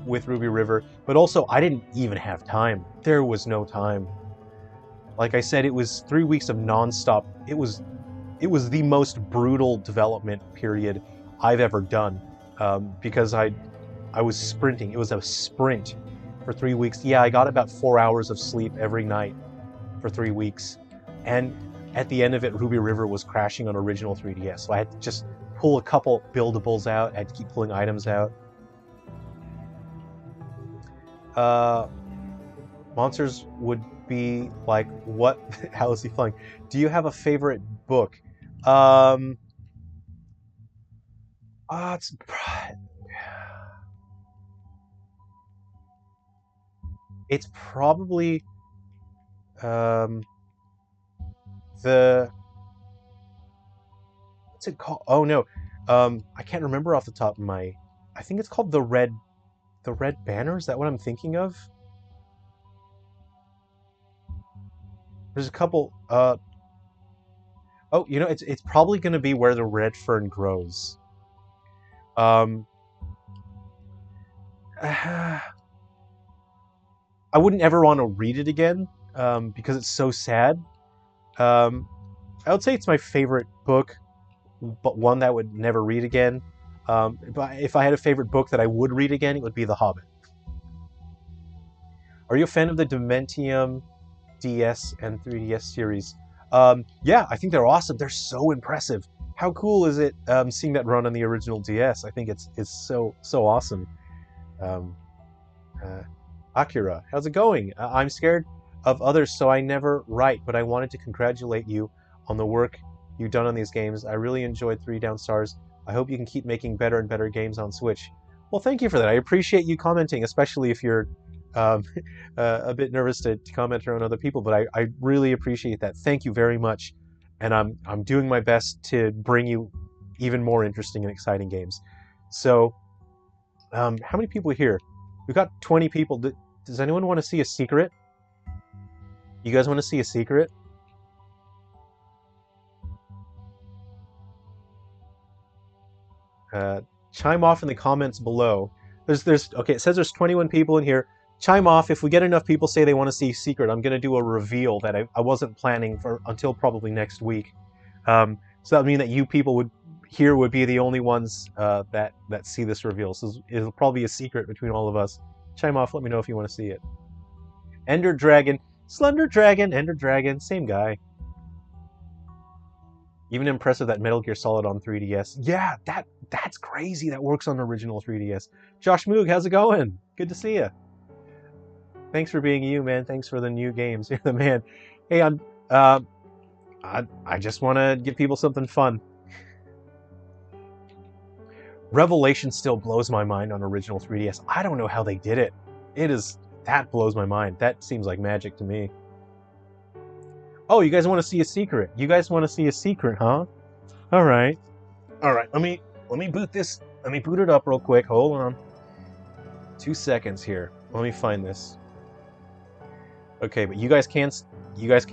with Ruby River, but also I didn't even have time. There was no time. Like I said, it was 3 weeks of non-stop. It was the most brutal development period I've ever done, because I was sprinting. It was a sprint for 3 weeks. Yeah, I got about 4 hours of sleep every night for 3 weeks. And at the end of it, Ruby River was crashing on original 3DS. So I had to just pull a couple buildables out. I had to keep pulling items out. Monsters would be like, what? How is he flying? Do you have a favorite book? It's probably the what's it called? Oh no, I can't remember off the top of my. I think it's called the Red Banner. Is that what I'm thinking of? There's a couple. Oh, you know, it's probably going to be Where the Red Fern Grows. I wouldn't ever want to read it again, because it's so sad. I would say it's my favorite book, but one that I would never read again. But if I had a favorite book that I would read again, it would be The Hobbit. Are you a fan of the Dementium DS and 3DS series? Yeah, I think they're awesome. They're so impressive. How cool is it seeing that run on the original DS? I think it's so awesome. Um, Akira, how's it going? I'm scared of others, so I never write, but I wanted to congratulate you on the work you've done on these games. I really enjoyed 3 Down Stars. I hope you can keep making better and better games on Switch. Well, thank you for that. I appreciate you commenting, especially if you're um, a bit nervous to comment around other people, but I really appreciate that. Thank you very much. And I'm doing my best to bring you even more interesting and exciting games. So, how many people here? We've got 20 people. Does anyone want to see a secret? You guys want to see a secret? Chime off in the comments below. Okay, it says there's 21 people in here. Chime off if we get enough people say they want to see secret. I'm gonna do a reveal that I wasn't planning for until probably next week. So that would mean that you people would be the only ones that see this reveal. So it'll probably be a secret between all of us. Chime off. Let me know if you want to see it. Ender Dragon, Slender Dragon, Ender Dragon, same guy. Even impressive that Metal Gear Solid on 3DS. Yeah, that's crazy. That works on original 3DS. Josh Moog, how's it going? Good to see you. Thanks for being you, man. Thanks for the new games. You're the man. Hey, I just want to give people something fun. Revelation still blows my mind on original 3DS. I don't know how they did it. That blows my mind. That seems like magic to me. Oh, you guys want to see a secret? You guys want to see a secret, huh? All right. All right. Let me boot this. Let me boot it up real quick. Hold on. 2 seconds here. Let me find this. Okay, but you guys can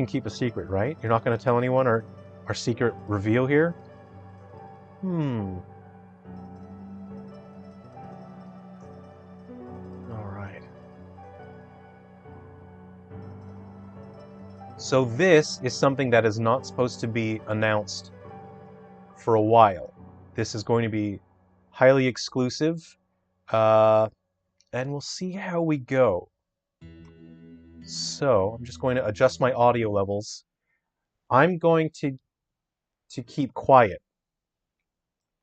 keep a secret, right? You're not going to tell anyone our secret reveal here? All right. So this is something that is not supposed to be announced for a while. This is going to be highly exclusive, and we'll see how we go. So I'm just going to adjust my audio levels. I'm going to keep quiet.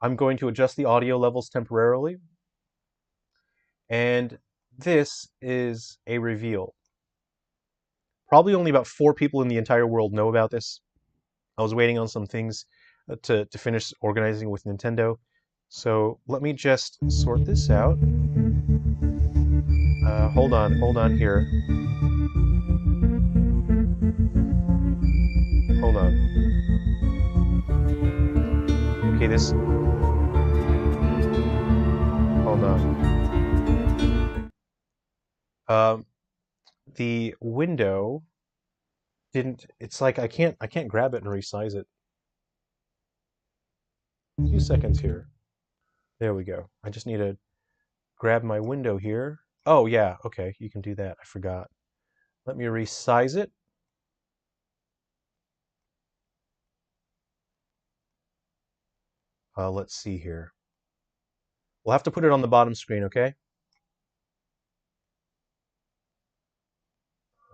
I'm going to adjust the audio levels temporarily. And this is a reveal. Probably only about 4 people in the entire world know about this. I was waiting on some things to finish organizing with Nintendo. So let me just sort this out. Hold on here. Hold on. Okay, this... Hold on. The window didn't... It's like I can't grab it and resize it. 2 seconds here. There we go. I just need to grab my window here. Oh, yeah, okay, you can do that. I forgot. Let me resize it. Let's see here. We'll have to put it on the bottom screen, okay?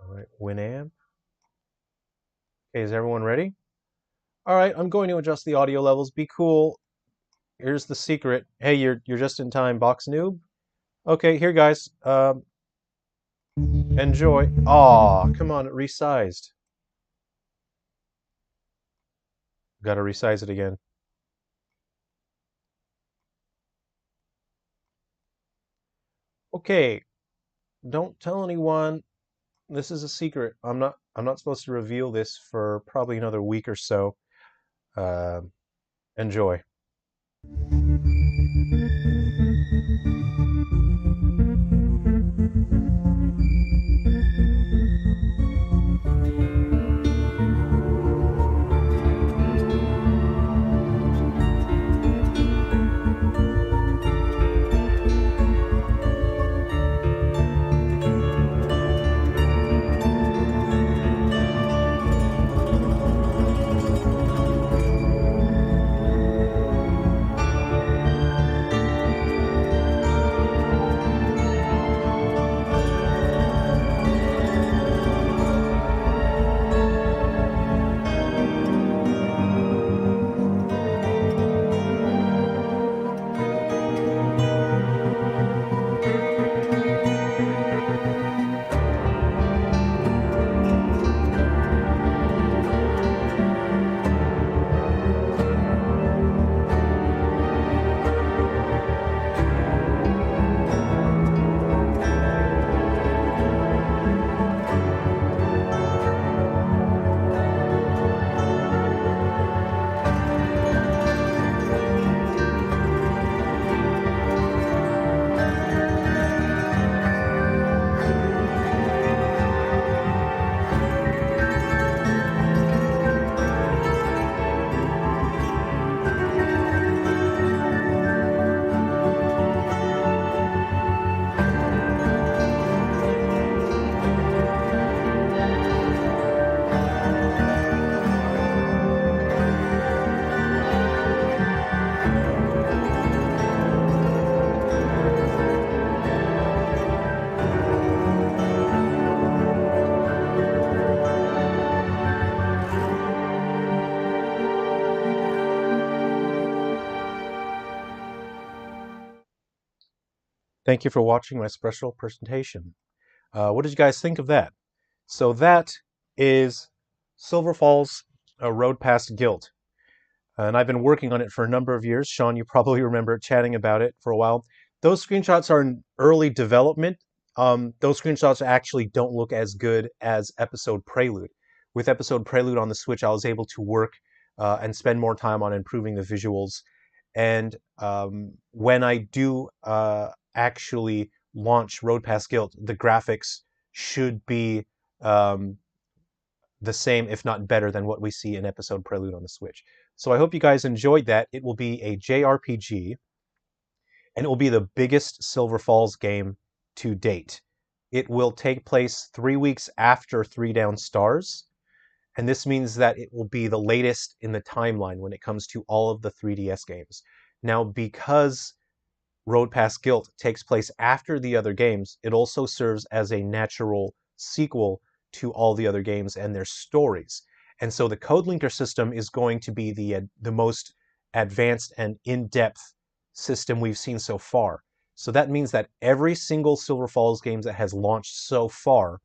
All right, Winamp. Okay, is everyone ready? All right, I'm going to adjust the audio levels. Be cool. Here's the secret. Hey, you're just in time, box noob. Okay, here, guys. Enjoy. Aw, come on, it resized. Gotta resize it again. Okay, don't tell anyone. This is a secret. I'm not supposed to reveal this for probably another week or so. Enjoy. Thank you for watching my special presentation. What did you guys think of that? So that is Silver Falls Road Past Guilt. And I've been working on it for a number of years. Sean, you probably remember chatting about it for a while. Those screenshots are in early development. Those screenshots actually don't look as good as Episode Prelude. With Episode Prelude on the Switch, I was able to work and spend more time on improving the visuals. And when I do actually launch Road Past Guilt, the graphics should be the same, if not better, than what we see in Episode Prelude on the Switch. So I hope you guys enjoyed that. It will be a JRPG, and it will be the biggest Silver Falls game to date. It will take place 3 weeks after Three Down Stars, and this means that it will be the latest in the timeline when it comes to all of the 3DS games. Now, because Road Past Guilt takes place after the other games, it also serves as a natural sequel to all the other games and their stories. And so the code linker system is going to be the most advanced and in-depth system we've seen so far. So that means that every single Silver Falls game that has launched so far,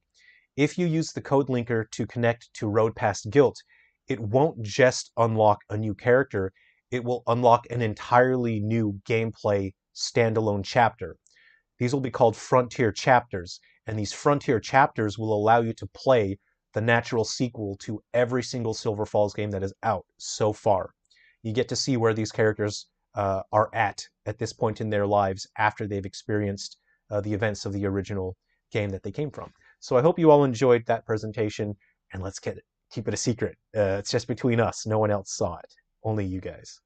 if you use the code linker to connect to Road Past Guilt, it won't just unlock a new character, it will unlock an entirely new gameplay standalone chapter. These will be called Frontier Chapters, and these Frontier Chapters will allow you to play the natural sequel to every single Silver Falls game that is out so far. You get to see where these characters are at this point in their lives after they've experienced the events of the original game that they came from. So I hope you all enjoyed that presentation, and let's keep it a secret. It's just between us. No one else saw it. Only you guys.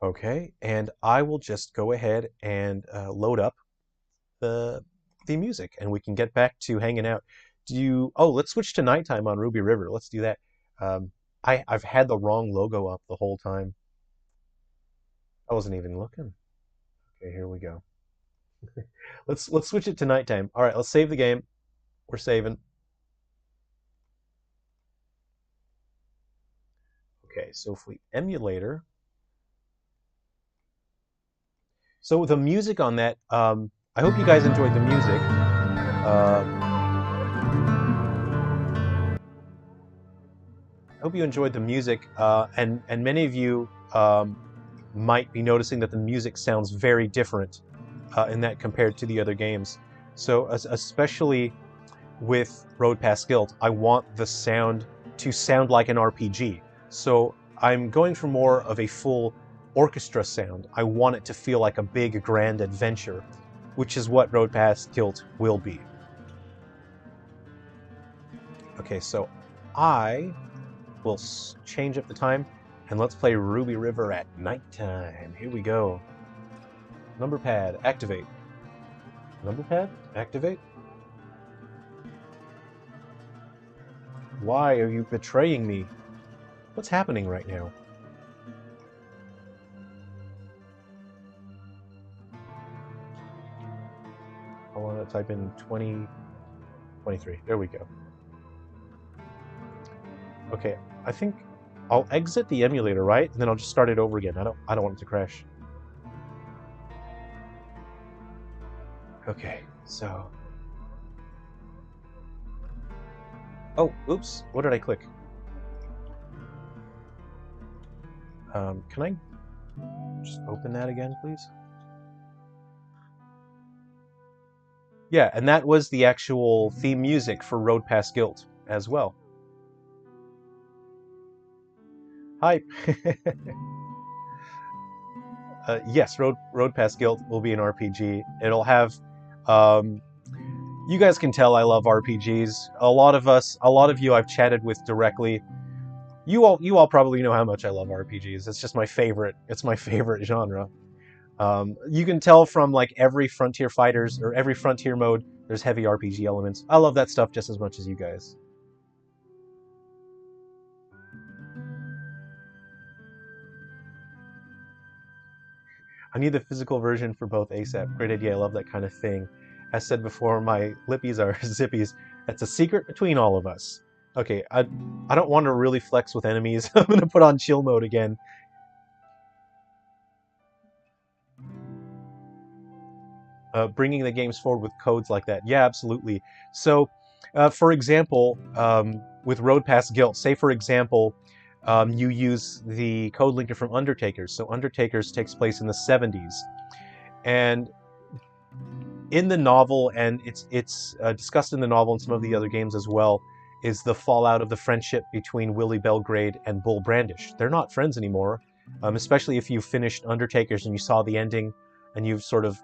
Okay, and I will just go ahead and load up the music, and we can get back to hanging out. Oh, let's switch to nighttime on Ruby River. Let's do that. I've had the wrong logo up the whole time. I wasn't even looking. Okay, here we go. Let's switch it to nighttime. All right, let's save the game. We're saving. Okay, so if we emulator. So the music on that, I hope you guys enjoyed the music. I hope you enjoyed the music, and many of you might be noticing that the music sounds very different in that compared to the other games. So especially with Road Past Guilt, I want the sound to sound like an RPG. So I'm going for more of a full orchestra sound. I want it to feel like a big, grand adventure, which is what Road Past Guilt will be. Okay, so I will change up the time, and let's play Ruby River at nighttime. Here we go. Number pad, activate. Number pad, activate. Why are you betraying me? What's happening right now? I want to type in 2023. There we go. Okay, I think I'll exit the emulator, right? And then I'll just start it over again. I don't want it to crash. Okay, so. Oh, oops. What did I click? Can I just open that again, please? Yeah, and that was the actual theme music for Road Past Guilt as well. Hype. Yes, Road Past Guilt will be an RPG. It'll have, you guys can tell I love RPGs. A lot of you I've chatted with directly. You all probably know how much I love RPGs. It's just my favorite. It's my favorite genre. You can tell from like every Frontier Fighters or every Frontier mode, there's heavy RPG elements. I love that stuff just as much as you guys. I need the physical version for both ASAP. Great idea, I love that kind of thing. As said before, my lippies are zippies. That's a secret between all of us. Okay, I don't want to really flex with enemies. I'm going to put on chill mode again. Bringing the games forward with codes like that. Yeah, absolutely. So, for example, with Road Past Guilt, say for example, you use the code linker from Undertakers. So Undertakers takes place in the 70s. And in the novel, and it's discussed in the novel and some of the other games as well, is the fallout of the friendship between Willie Belgrade and Bull Brandish. They're not friends anymore, especially if you finished Undertakers and you saw the ending, and you've sort of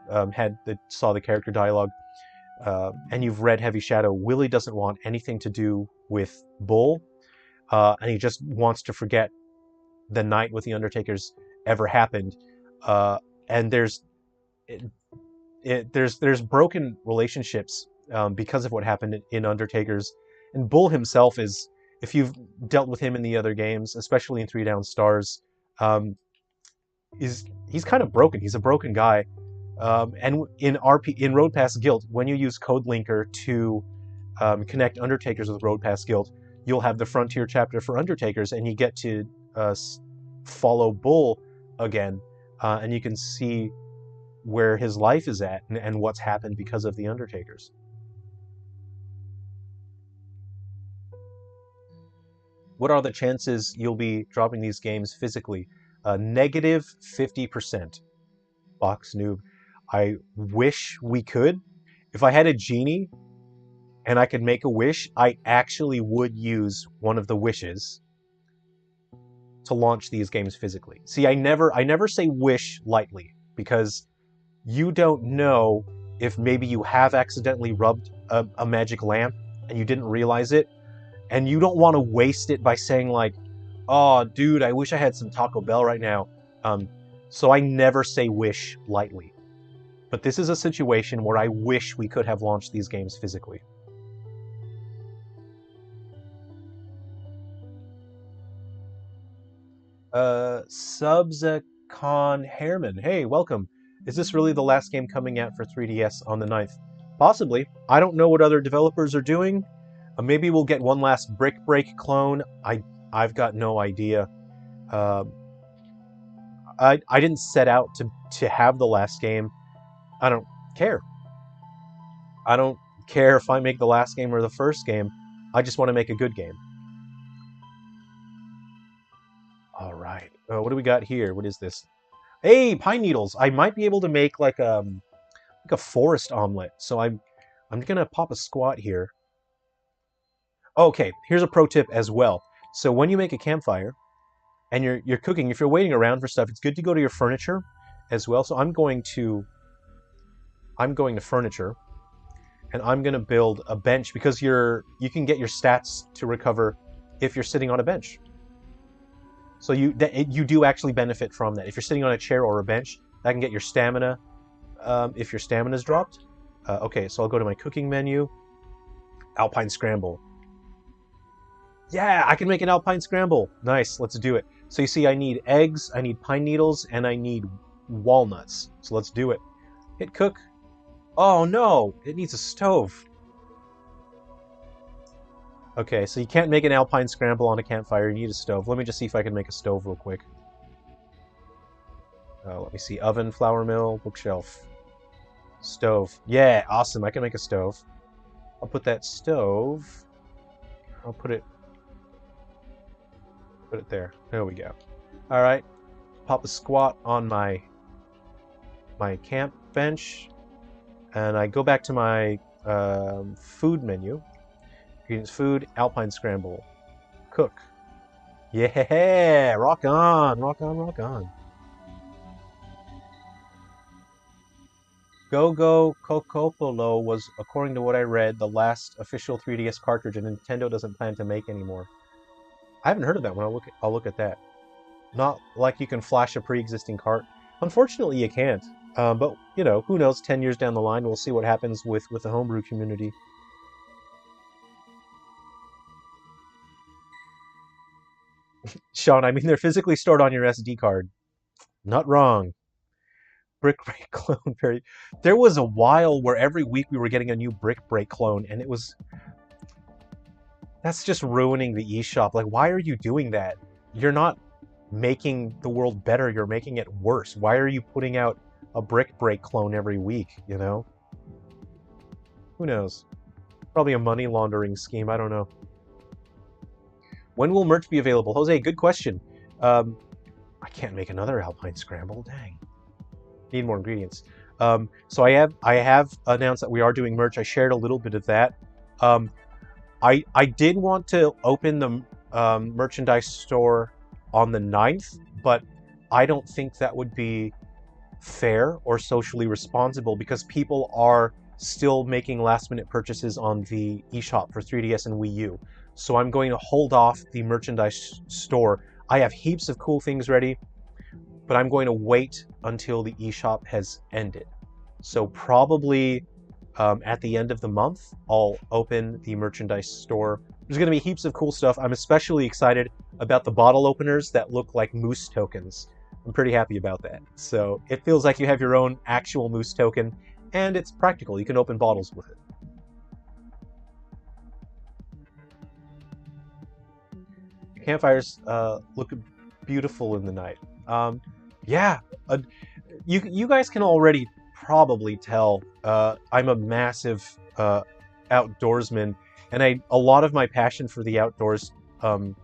saw the character dialogue, and you've read Heavy Shadow. Willie doesn't want anything to do with Bull, and he just wants to forget the night with the Undertakers ever happened. And there's broken relationships because of what happened in Undertakers. And Bull himself is, if you've dealt with him in the other games, especially in 3 Down Stars, he's kind of broken. He's a broken guy. And in Road Pass Guild, when you use Code Linker to connect Undertakers with Road Pass Guild, you'll have the Frontier chapter for Undertakers, and you get to follow Bull again, and you can see where his life is at and what's happened because of the Undertakers. What are the chances you'll be dropping these games physically? Negative 50%. Box Noob. I wish we could. If I had a genie and I could make a wish, I actually would use one of the wishes to launch these games physically. See, I never say wish lightly, because you don't know if maybe you have accidentally rubbed a magic lamp and you didn't realize it, and you don't want to waste it by saying like, oh dude, I wish I had some Taco Bell right now. So I never say wish lightly. But this is a situation where I wish we could have launched these games physically. Subzacon Hairman. Hey, welcome. Is this really the last game coming out for 3DS on the 9th? Possibly. I don't know what other developers are doing. Maybe we'll get one last Brick Break clone. I've got no idea. I didn't set out to have the last game. I don't care. I don't care if I make the last game or the first game. I just want to make a good game. All right. What do we got here? What is this? Hey, pine needles. I might be able to make like a forest omelet. So I'm gonna pop a squat here. Okay, here's a pro tip as well. So when you make a campfire and you're cooking, if you're waiting around for stuff, it's good to go to your furniture as well. So I'm going to furniture, and I'm gonna build a bench, because you can get your stats to recover if you're sitting on a bench. So you do actually benefit from that. If you're sitting on a chair or a bench, that can get your stamina, if your stamina's dropped. Okay, so I'll go to my cooking menu. Alpine Scramble. Yeah, I can make an Alpine Scramble. Nice, let's do it. So you see, I need eggs, I need pine needles, and I need walnuts. So let's do it. Hit cook. Oh no, it needs a stove. Okay, so you can't make an Alpine Scramble on a campfire, you need a stove. Let me just see if I can make a stove real quick. Let me see, oven, flour mill, bookshelf. Stove. Yeah, awesome, I can make a stove. I'll put that stove, I'll put it there. There we go. All right, pop a squat on my camp bench, and I go back to my food menu. Ingredients, food, Alpine Scramble, cook. Yeah, rock on, rock on, rock on. Go Cocopolo was, according to what I read, the last official 3DS cartridge, and Nintendo doesn't plan to make anymore. I haven't heard of that one. I'll look at that. Not like you can flash a pre-existing cart. Unfortunately, you can't. But you know, who knows? 10 years down the line, we'll see what happens with the homebrew community. Sean, I mean, they're physically stored on your SD card. Not wrong. Brick Break clone period. There was a while where every week we were getting a new Brick Break clone, and it was... That's just ruining the eShop. Like, why are you doing that? You're not making the world better, you're making it worse. Why are you putting out a Brick Break clone every week, you know? Who knows? Probably a money laundering scheme, I don't know. When will merch be available? Jose, good question. I can't make another Alpine Scramble, dang. Need more ingredients. So I have announced that we are doing merch. I shared a little bit of that. I did want to open the merchandise store on the 9th, but I don't think that would be fair or socially responsible, because people are still making last-minute purchases on the eShop for 3DS and Wii U. So I'm going to hold off the merchandise store. I have heaps of cool things ready, but I'm going to wait until the eShop has ended. So probably at the end of the month, I'll open the merchandise store. There's going to be heaps of cool stuff. I'm especially excited about the bottle openers that look like moose tokens. I'm pretty happy about that. So it feels like you have your own actual moose token, and it's practical. You can open bottles with it. The campfires look beautiful in the night. Yeah, you guys can already probably tell I'm a massive outdoorsman, and a lot of my passion for the outdoors, a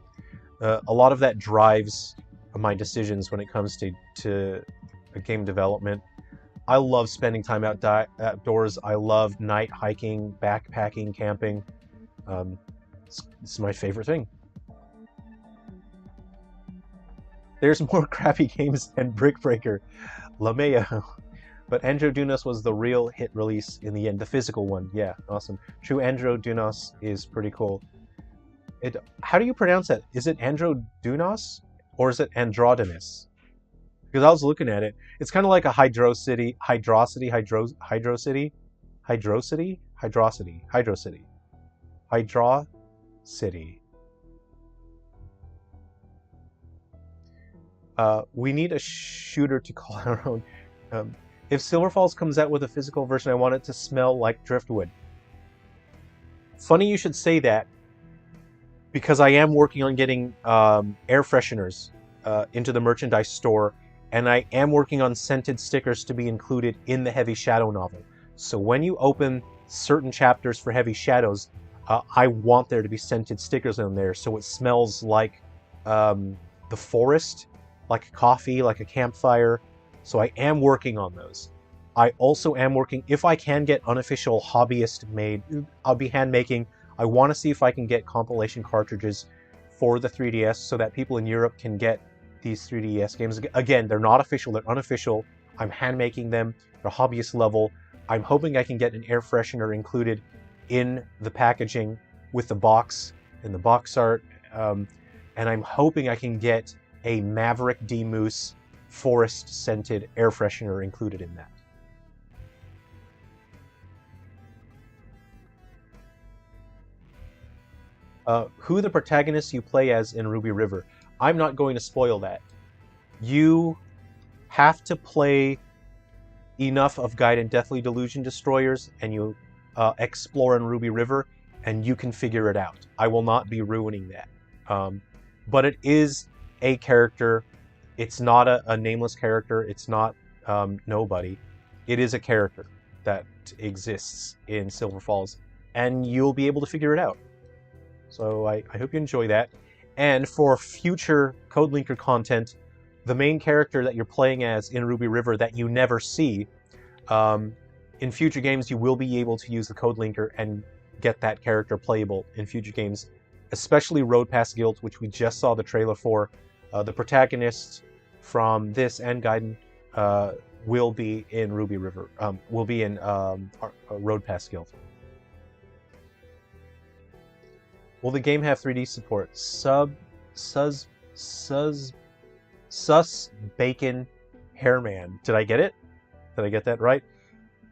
lot of that drives my decisions when it comes to game development. I love spending time outdoors. I love night hiking, backpacking, camping. It's my favorite thing. There's more crappy games than Brick Breaker, LaMayo. But Androdunos was the real hit release in the end, the physical one. Yeah, awesome. True, Androdunos is pretty cool. How do you pronounce that? Is it Androdunos or is it Androdinus? Because I was looking at it, it's kind of like a Hydrocity. We need a shooter to call our own. If Silver Falls comes out with a physical version, I want it to smell like driftwood. Funny you should say that, because I am working on getting air fresheners into the merchandise store, and I am working on scented stickers to be included in the Heavy Shadow novel. So when you open certain chapters for Heavy Shadows, I want there to be scented stickers in there so it smells like the forest, like coffee, like a campfire. So I am working on those. I also am working, if I can get unofficial hobbyist made, I'll be hand making. I want to see if I can get compilation cartridges for the 3DS so that people in Europe can get these 3DS games. Again, they're not official, they're unofficial. I'm hand making them, they're hobbyist level. I'm hoping I can get an air freshener included in the packaging with the box and the box art. And I'm hoping I can get a Maverick D Moose forest scented air freshener included in that. Who the protagonists you play as in Ruby River? I'm not going to spoil that. You have to play enough of Gaiden Deathly Delusion Destroyers and you explore in Ruby River and you can figure it out. I will not be ruining that. But it is a character. It's not a nameless character. It's not nobody. It is a character that exists in Silver Falls, and you'll be able to figure it out. So I hope you enjoy that. And for future Code Linker content, the main character that you're playing as in Ruby River that you never see, in future games you will be able to use the Code Linker and get that character playable in future games, especially Road Pass Guild, which we just saw the trailer for. The protagonists from this and Gaiden will be in Ruby River, will be in Road Pass Guild. Will the game have 3D support? Sus Bacon Hairman. Did I get it? Did I get that right?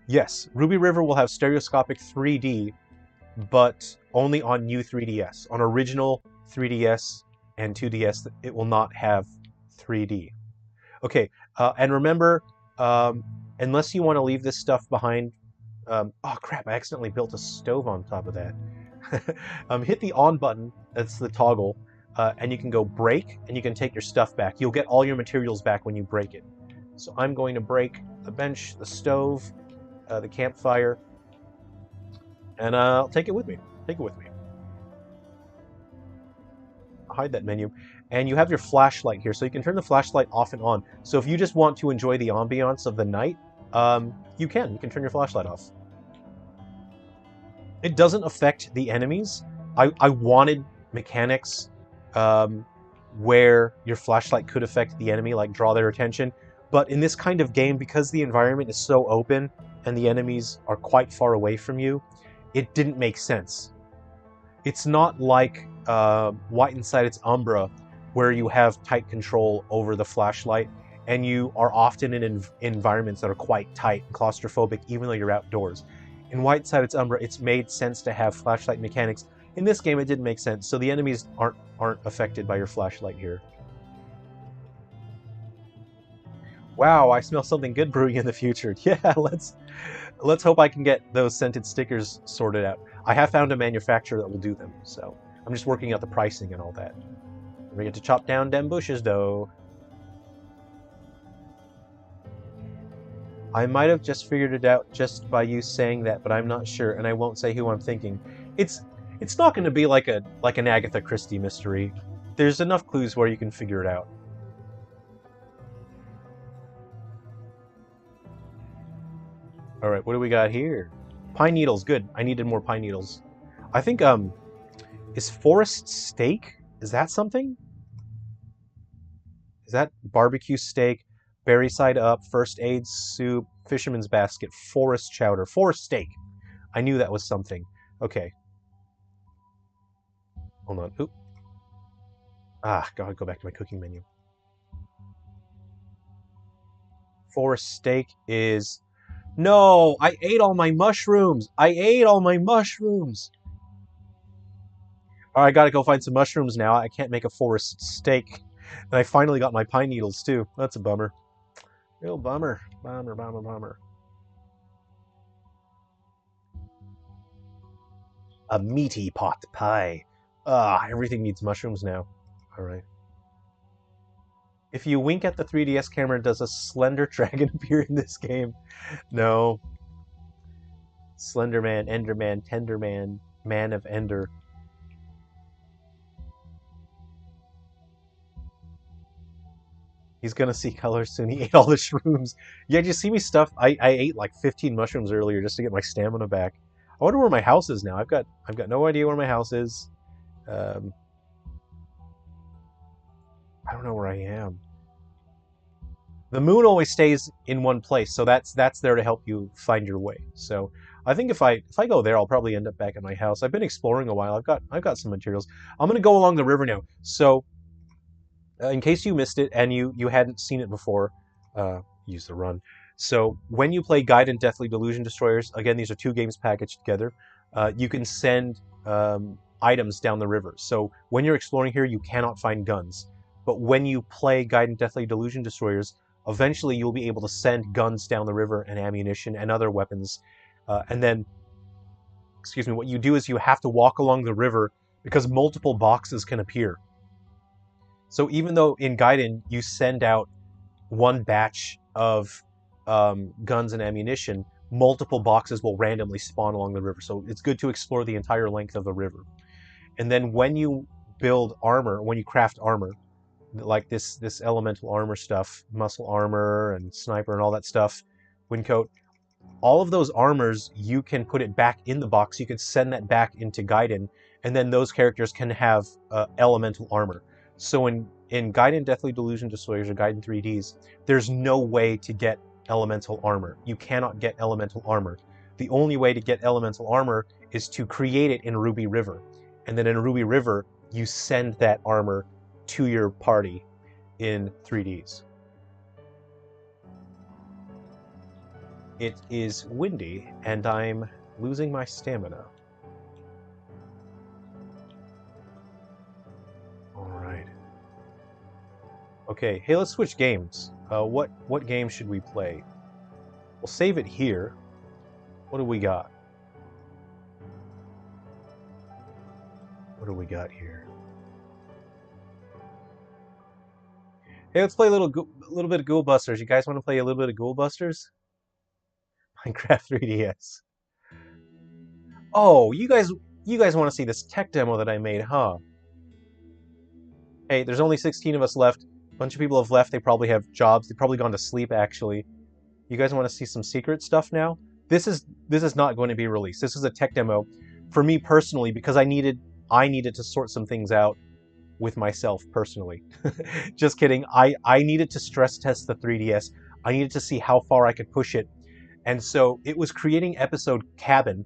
Yes, Ruby River will have stereoscopic 3D, but only on new 3DS. On original 3DS and 2DS, it will not have 3D. Okay, and remember, unless you want to leave this stuff behind... oh crap, I accidentally built a stove on top of that. Hit the on button, that's the toggle, and you can go break, and you can take your stuff back. You'll get all your materials back when you break it. So I'm going to break the bench, the stove, the campfire, and I'll take it with me. Take it with me. I'll hide that menu. And you have your flashlight here, so you can turn the flashlight off and on. So if you just want to enjoy the ambiance of the night, you can turn your flashlight off. It doesn't affect the enemies. I wanted mechanics where your flashlight could affect the enemy, like draw their attention. But in this kind of game, because the environment is so open and the enemies are quite far away from you, it didn't make sense. It's not like White Inside Its Umbra, where you have tight control over the flashlight, and you are often in environments that are quite tight and claustrophobic, even though you're outdoors. In White Inside Its Umbra, it's made sense to have flashlight mechanics. In this game, it didn't make sense, so the enemies aren't affected by your flashlight here. Wow, I smell something good brewing in the future. Yeah, let's hope I can get those scented stickers sorted out. I have found a manufacturer that will do them, so I'm just working out the pricing and all that. We get to chop down them bushes, though. I might have just figured it out just by you saying that, but I'm not sure, and I won't say who I'm thinking. It's not going to be like an Agatha Christie mystery. There's enough clues where you can figure it out. All right, what do we got here? Pine needles, good. I needed more pine needles. I think is forest steak? Is that something? Is that barbecue steak, berry side up, first aid soup, fisherman's basket, forest chowder, forest steak? I knew that was something. Okay. Hold on. Oop. Ah, gotta go back to my cooking menu. Forest steak is... No! I ate all my mushrooms! I ate all my mushrooms! Alright, I gotta go find some mushrooms now. I can't make a forest steak. And I finally got my pine needles, too. That's a bummer. Real bummer. Bummer, bummer, bummer. A meaty pot pie. Ah, everything needs mushrooms now. Alright. If you wink at the 3DS camera, does a slender dragon appear in this game? No. Slenderman, Enderman, Tenderman, Man of Ender. He's gonna see colors soon. He ate all the shrooms. Yeah, did you see me stuff? I ate like 15 mushrooms earlier just to get my stamina back. I wonder where my house is now. I've got no idea where my house is. I don't know where I am. The moon always stays in one place, so that's there to help you find your way. So I think if I go there, I'll probably end up back at my house. I've been exploring a while. I've got some materials. I'm gonna go along the river now. So in case you missed it and you hadn't seen it before, use the run. So when you play Gaiden Deathly Delusion Destroyers, again, these are two games packaged together, you can send items down the river. So when you're exploring here, you cannot find guns. But when you play Gaiden Deathly Delusion Destroyers, eventually you'll be able to send guns down the river and ammunition and other weapons. And then, excuse me, what you do is you have to walk along the river because multiple boxes can appear. So even though in Gaiden you send out one batch of guns and ammunition, multiple boxes will randomly spawn along the river. So it's good to explore the entire length of the river. And then when you build armor, when you craft armor, like this elemental armor stuff, muscle armor and sniper and all that stuff, wind coat, all of those armors, you can put it back in the box. You can send that back into Gaiden, and then those characters can have elemental armor. So in Gaiden Deathly Delusion Destroyers or Gaiden 3Ds, there's no way to get elemental armor. You cannot get elemental armor. The only way to get elemental armor is to create it in Ruby River. And then in Ruby River, you send that armor to your party in 3Ds. It is windy, and I'm losing my stamina. Alright. Okay, hey, let's switch games. What game should we play? We'll save it here. What do we got? What do we got here? Hey, let's play a little bit of Ghoul Busters. You guys want to play a little bit of Ghoul Busters? Minecraft 3DS. Oh, you guys want to see this tech demo that I made, huh? Hey, there's only 16 of us left. A bunch of people have left. They probably have jobs. They've probably gone to sleep, actually. You guys want to see some secret stuff now? This is not going to be released. This is a tech demo for me personally because I needed to sort some things out with myself personally. Just kidding. I needed to stress test the 3DS. I needed to see how far I could push it. And so it was creating episode Cabin.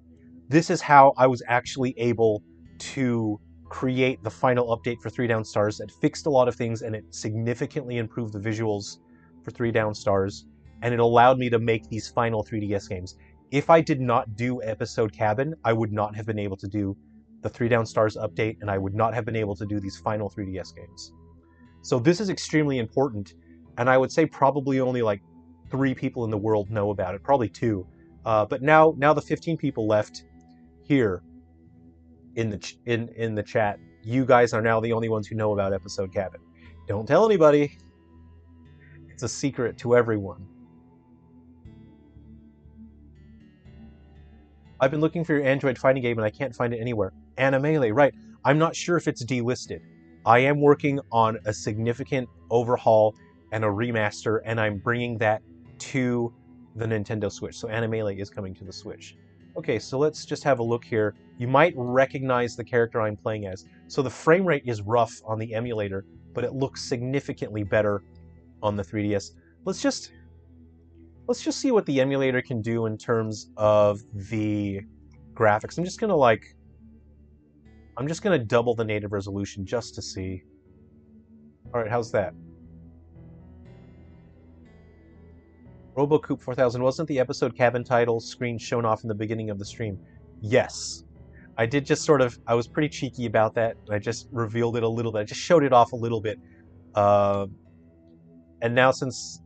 This is how I was actually able to create the final update for 3 Down Stars. It fixed a lot of things and it significantly improved the visuals for 3 Down Stars. And it allowed me to make these final 3DS games. If I did not do episode Cabin, I would not have been able to do the 3 Down Stars update, and I would not have been able to do these final 3DS games. So this is extremely important and I would say probably only like 3 people in the world know about it, probably 2. But now the 15 people left here in the chat, you guys are now the only ones who know about Episode Cabin. Don't tell anybody. It's a secret to everyone. I've been looking for your Android fighting game and I can't find it anywhere. Animele, right. I'm not sure if it's delisted. I am working on a significant overhaul and a remaster, and I'm bringing that to the Nintendo Switch. So Animele is coming to the Switch. Okay, so let's just have a look here. You might recognize the character I'm playing as. So the frame rate is rough on the emulator, but it looks significantly better on the 3DS. Let's just see what the emulator can do in terms of the graphics. I'm just gonna double the native resolution just to see. All right, how's that? RoboCoop 4000, wasn't the Episode Cabin title screen shown off in the beginning of the stream? Yes. I did just I was pretty cheeky about that. I just revealed it a little bit. I just showed it off a little bit. And now since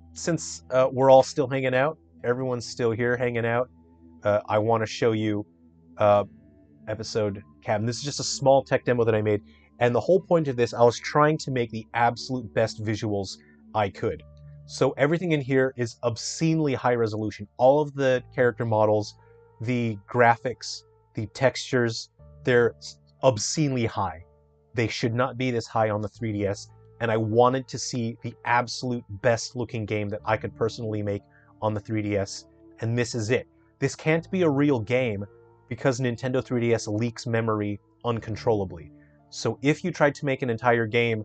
we're all still hanging out, everyone's still here hanging out, I want to show you Episode Cabin. This is just a small tech demo that I made, and the whole point of this, I was trying to make the absolute best visuals I could. So everything in here is obscenely high resolution. All of the character models, the graphics, the textures, they're obscenely high. They should not be this high on the 3DS, and I wanted to see the absolute best looking game that I could personally make on the 3DS, and this is it. This can't be a real game because Nintendo 3DS leaks memory uncontrollably. So if you tried to make an entire game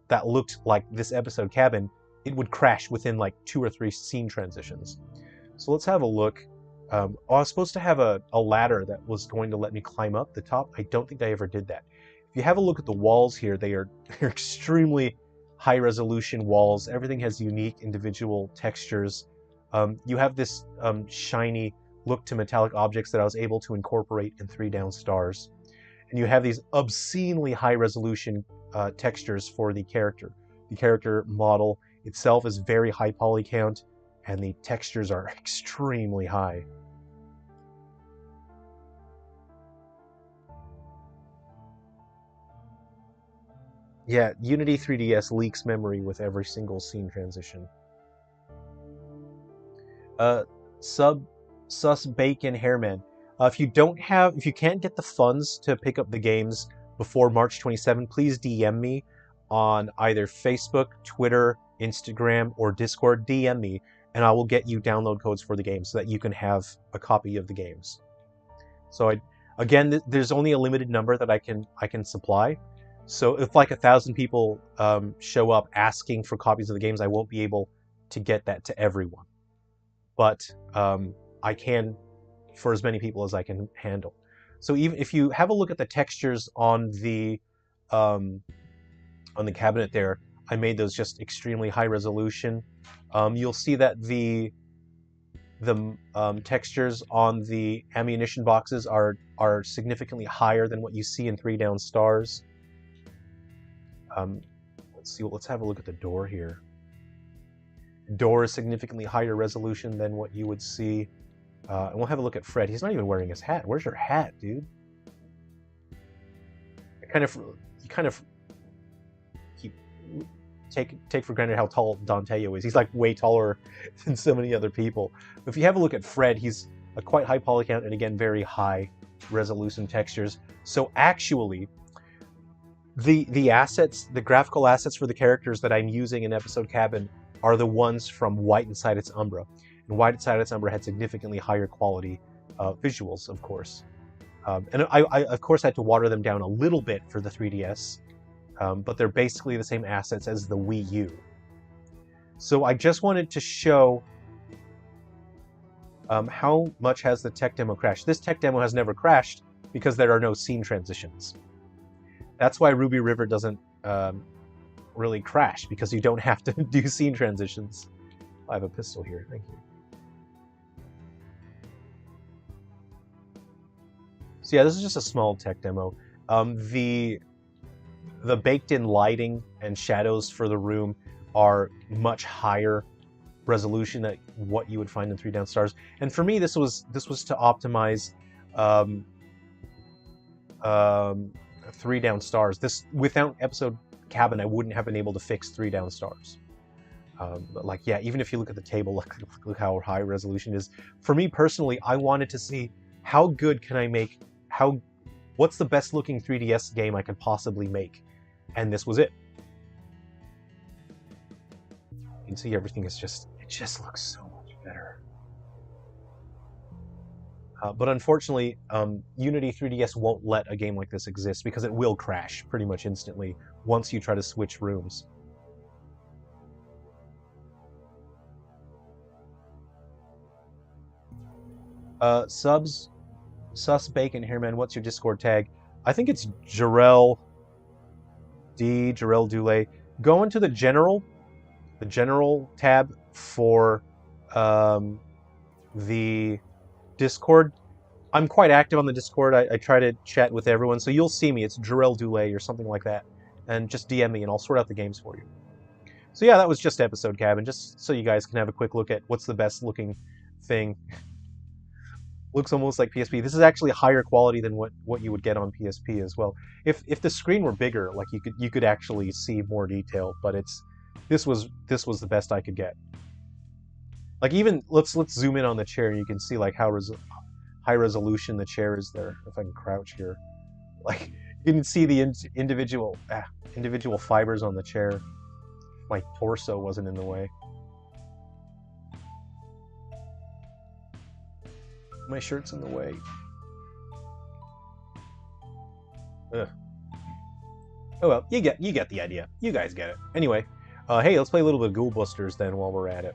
that looked like this Episode Cabin, it would crash within like 2 or 3 scene transitions. So let's have a look. I was supposed to have a ladder that was going to let me climb up the top. I don't think I ever did that. If you have a look at the walls here, they're extremely high resolution walls. Everything has unique individual textures. You have this shiny look to metallic objects that I was able to incorporate in 3 Down Stars. And you have these obscenely high resolution textures for the character. The character model itself is very high poly count, and the textures are extremely high. Yeah, Unity 3DS leaks memory with every single scene transition. Sus Bacon Hairman. If you can't get the funds to pick up the games before March 27, please DM me on either Facebook, Twitter, Instagram, or Discord. DM me, and I will get you download codes for the game so that you can have a copy of the games. So again, there's only a limited number that I can supply. So if like 1,000 people show up asking for copies of the games, I won't be able to get that to everyone. But I can for as many people as I can handle. So even if you have a look at the textures on the cabinet there, I made those just extremely high resolution. You'll see that the textures on the ammunition boxes are significantly higher than what you see in 3 Down Stars. Let's have a look at the door here. Door is significantly higher resolution than what you would see. And we'll have a look at Fred. He's not even wearing his hat. Where's your hat, dude? You kind of take for granted how tall Danteo is. He's like way taller than so many other people. But if you have a look at Fred, he's a quite high poly count and again very high resolution textures. So actually, the assets, the graphical assets for the characters that I'm using in Episode Cabin are the ones from White Inside Its Umbra. And White Inside Its Umbra had significantly higher quality visuals, of course. And I of course had to water them down a little bit for the 3DS, but they're basically the same assets as the Wii U. So I just wanted to show how much has the tech demo crashed. This tech demo has never crashed because there are no scene transitions. That's why Ruby River doesn't really crash, because you don't have to do scene transitions. I have a pistol here, thank you. So yeah, this is just a small tech demo. The baked-in lighting and shadows for the room are much higher resolution than what you would find in 3 down stars. And for me, this was to optimize um, 3 down stars. This, without episode cabin, I wouldn't have been able to fix 3 down stars. But like, yeah, even if you look at the table, look how high resolution is. For me personally, I wanted to see how good can I make, what's the best looking 3DS game I could possibly make, and this was it. You can see everything is it just looks so much better. But unfortunately, Unity 3DS won't let a game like this exist because it will crash pretty much instantly once you try to switch rooms. Sus Bacon here, man. What's your Discord tag? I think it's Jerrel Dulay. Go into the general tab for the Discord. I'm quite active on the Discord. I try to chat with everyone, so you'll see me. It's Jerrel Dulay or something like that, and just DM me, and I'll sort out the games for you. So yeah, that was just episode cabin, just so you guys can have a quick look at what's the best looking thing. Looks almost like PSP. This is actually higher quality than what you would get on PSP as well. If the screen were bigger, like you could actually see more detail, but this was the best I could get. Like, even let's zoom in on the chair and you can see like how high resolution the chair is there. If I can crouch here, like you can see the individual fibers on the chair. My torso wasn't in the way. My shirt's in the way. Ugh. Oh well, you get the idea. You guys get it. Anyway, hey, let's play a little bit of Ghoul Busters then while we're at it.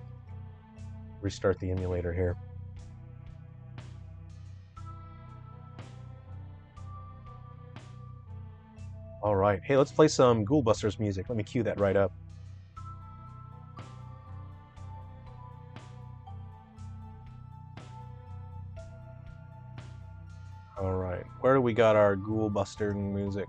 Restart the emulator here. All right, hey, let's play some Ghoul Busters music. Let me cue that right up. Alright, where do we got our Ghoul Buster music?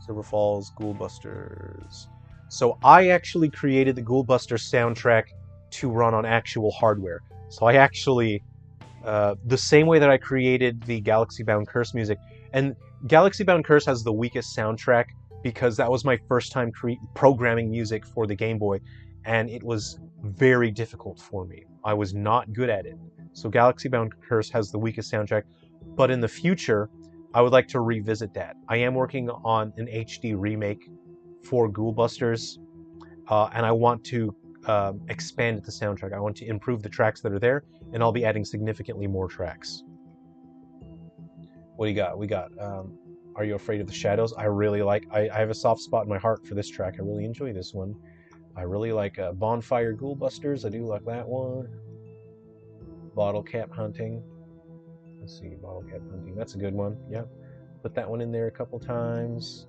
Silver Falls, Ghoul Busters. So I actually created the Ghoul Busters soundtrack to run on actual hardware. So I actually, the same way that I created the Galaxy Bound Curse music, and Galaxy Bound Curse has the weakest soundtrack because that was my first time programming music for the Game Boy, and it was very difficult for me. I was not good at it. So Galaxy Bound Curse has the weakest soundtrack. But in the future, I would like to revisit that. I am working on an HD remake for Ghoul Busters, and I want to expand the soundtrack. I want to improve the tracks that are there, and I'll be adding significantly more tracks. What do you got? We got Are You Afraid of the Shadows? I really like, I have a soft spot in my heart for this track. I really enjoy this one. I really like Bonfire Ghoul Busters. I do like that one. Bottle Cap Hunting. Let's see, Bottle Cap Hunting. That's a good one. Yep. Put that one in there a couple times.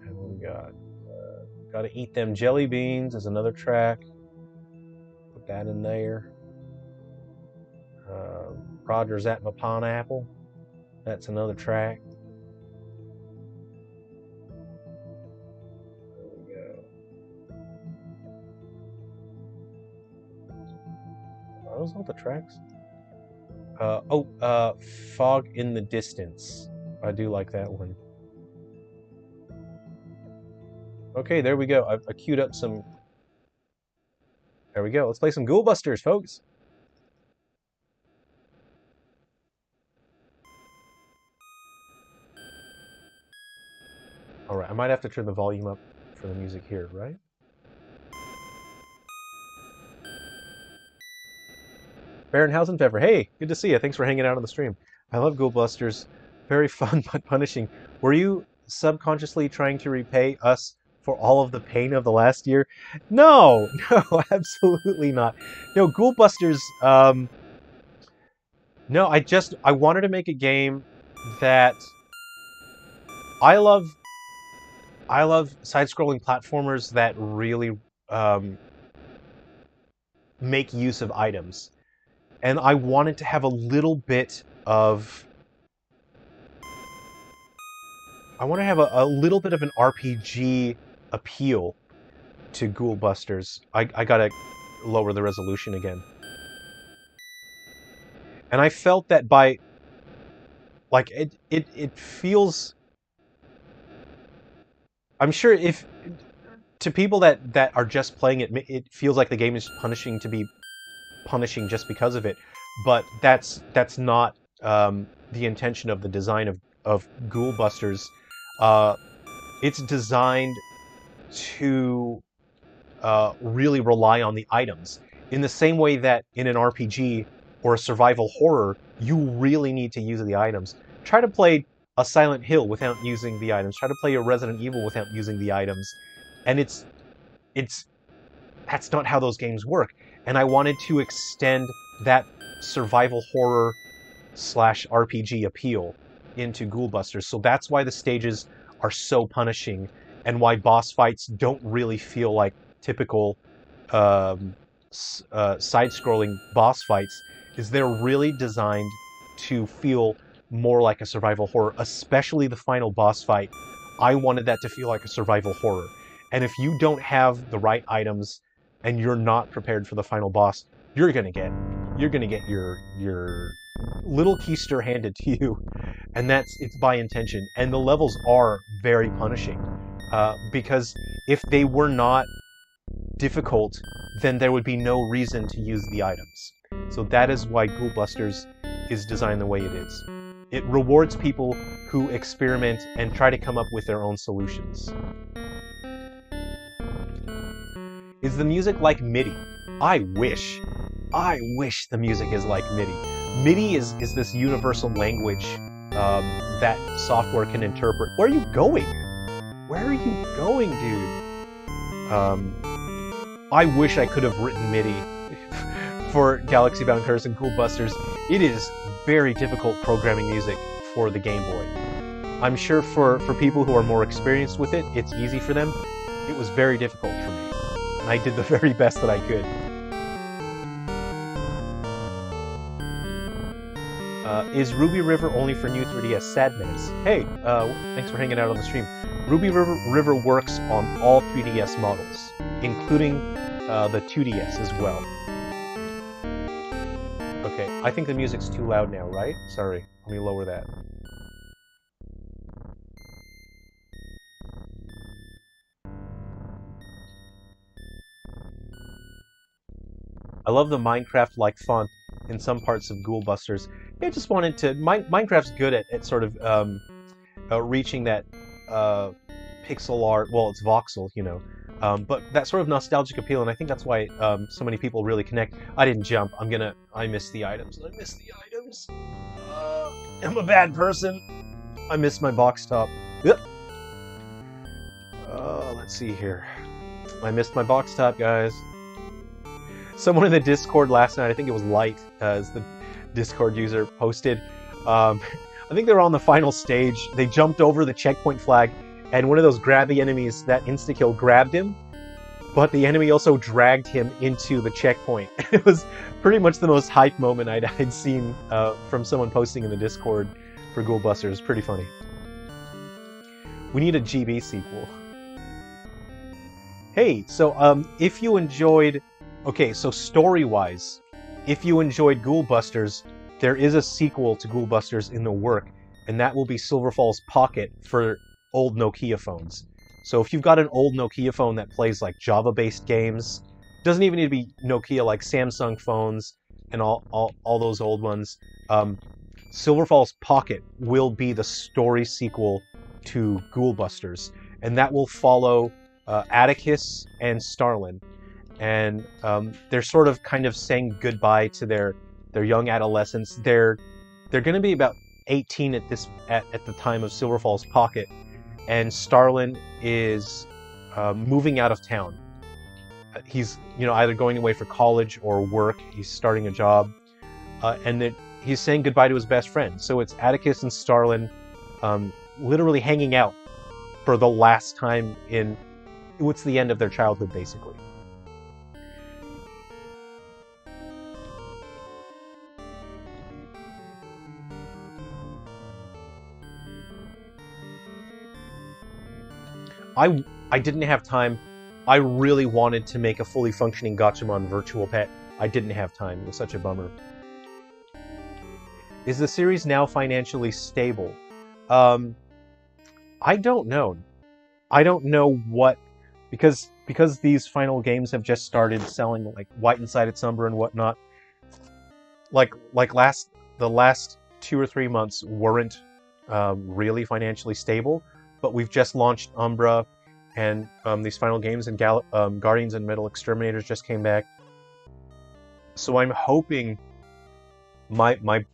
And what we got? Gotta Eat Them Jelly Beans is another track. Put that in there. Roger's At My Pineapple. That's another track. There we go. Are those all the tracks? Fog in the Distance. I do like that one. Okay, there we go. I queued up some... There we go. Let's play some Ghoul Busters, folks. Alright, I might have to turn the volume up for the music here, right? Baronhausen Pepper, hey, good to see you. Thanks for hanging out on the stream. I love Ghoul Busters. Very fun but punishing. Were you subconsciously trying to repay us for all of the pain of the last year? No, no, absolutely not. No, Ghoul Busters, no, I wanted to make a game that... I love side-scrolling platformers that really make use of items. And I wanted to have a little bit of I want to have a little bit of an RPG appeal to Ghoul Busters. I gotta lower the resolution again. And I felt that by, like, it feels... I'm sure if, to people that are just playing it, it feels like the game is punishing to be punishing just because of it. But that's not the intention of the design of Ghoul Busters. It's designed to really rely on the items. In the same way that in an RPG or a survival horror, you really need to use the items. Try to play a Silent Hill without using the items. Try to play a Resident Evil without using the items. And that's not how those games work. And I wanted to extend that survival horror slash RPG appeal into Ghoul Busters. So that's why the stages are so punishing, and why boss fights don't really feel like typical side-scrolling boss fights, is they're really designed to feel more like a survival horror, especially the final boss fight. I wanted that to feel like a survival horror. And if you don't have the right items and you're not prepared for the final boss, you're gonna get your little keister handed to you, and it's by intention. And the levels are very punishing, because if they were not difficult, then there would be no reason to use the items. So that is why Ghoul Busters is designed the way it is. It rewards people who experiment and try to come up with their own solutions. Is the music like MIDI? I wish the music is like MIDI. MIDI is this universal language that software can interpret. Where are you going? Where are you going, dude? I wish I could have written MIDI for Galaxy Bound Curse and Ghoul Busters. It is very difficult programming music for the Game Boy. I'm sure for people who are more experienced with it, it's easy for them. It was very difficult for me, and I did the very best that I could. Is Ruby River only for new 3DS? Sadness. Hey, thanks for hanging out on the stream. Ruby River works on all 3DS models, including the 2DS as well. Okay, I think the music's too loud now, right? Sorry, let me lower that. I love the Minecraft-like font in some parts of Ghoul Busters. I just wanted to... Minecraft's good at sort of reaching that pixel art... Well, it's voxel, you know. But that sort of nostalgic appeal, and I think that's why so many people really connect. I didn't jump. I missed the items. I missed the items. I'm a bad person. I missed my box top. Let's see here. I missed my box top, guys. Someone in the Discord last night, I think it was Light, as the Discord user, posted. I think they were on the final stage. They jumped over the checkpoint flag, and one of those grabby enemies, that insta-kill, grabbed him, but the enemy also dragged him into the checkpoint. It was pretty much the most hype moment I'd seen from someone posting in the Discord for Ghoul Busters. Pretty funny. We need a GB sequel. Hey, so if you enjoyed... Okay, so story-wise, if you enjoyed Ghoul Busters, there is a sequel to Ghoul Busters in the work, and that will be Silver Falls Pocket for old Nokia phones. So if you've got an old Nokia phone that plays like Java-based games, doesn't even need to be Nokia, like Samsung phones and all those old ones, Silver Falls Pocket will be the story sequel to Ghoul Busters, and that will follow Atticus and Starlin. And they're sort of kind of saying goodbye to their young adolescence. They're going to be about 18 at the time of Silver Falls Pocket, and Starlin is moving out of town. He's either going away for college or work. He's starting a job, and he's saying goodbye to his best friend. So it's Atticus and Starlin literally hanging out for the last time in what's the end of their childhood, basically. I didn't have time. I really wanted to make a fully functioning Gachamon virtual pet. I didn't have time. It was such a bummer. Is the series now financially stable? I don't know. I don't know what, because these final games have just started selling, like White Inside its Umbra and whatnot. Like the last 2 or 3 months weren't really financially stable, but we've just launched Umbra, and these final games, and Guardians and Metal Exterminators just came back. So I'm hoping, my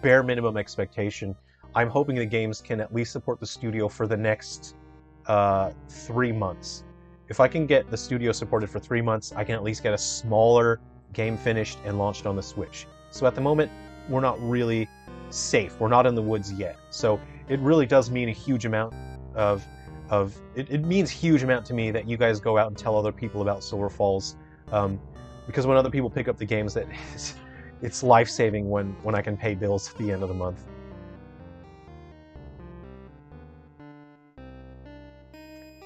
bare minimum expectation, I'm hoping the games can at least support the studio for the next 3 months. If I can get the studio supported for 3 months, I can at least get a smaller game finished and launched on the Switch. So at the moment, we're not really safe. We're not in the woods yet. So it really does mean a huge amount it means huge amount to me that you guys go out and tell other people about Silver Falls, because when other people pick up the games, that it's life-saving when I can pay bills at the end of the month.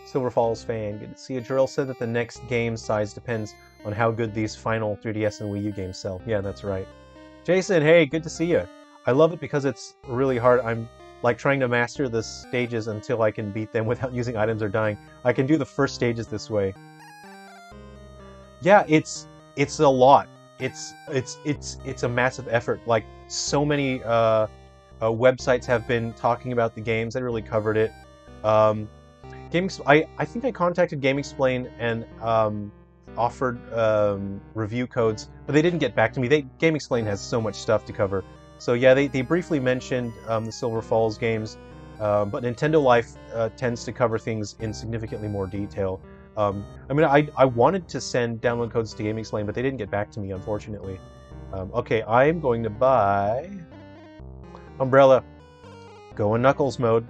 Silver Falls fan, good to see you. Jerrel said that the next game size depends on how good these final 3DS and Wii U games sell. Yeah, that's right. Jason, hey, good to see you. I love it because it's really hard. I'm like trying to master the stages until I can beat them without using items or dying. I can do the first stages this way. Yeah, it's a lot. It's a massive effort. Like, so many websites have been talking about the games. They really covered it. I think I contacted GameXplain and offered review codes, but they didn't get back to me. GameXplain has so much stuff to cover. So yeah, they briefly mentioned the Silver Falls games, but Nintendo Life tends to cover things in significantly more detail. I mean, I wanted to send download codes to GameXplain, but they didn't get back to me, unfortunately. Okay, I'm going to buy Umbrella. Go in Knuckles mode.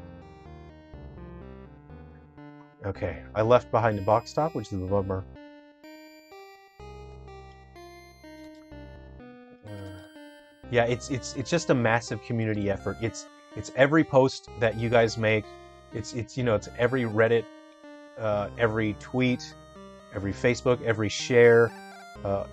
Okay, I left behind a box top, which is a bummer. Yeah, it's just a massive community effort. It's every post that you guys make. It's every Reddit, every tweet, every Facebook, every share,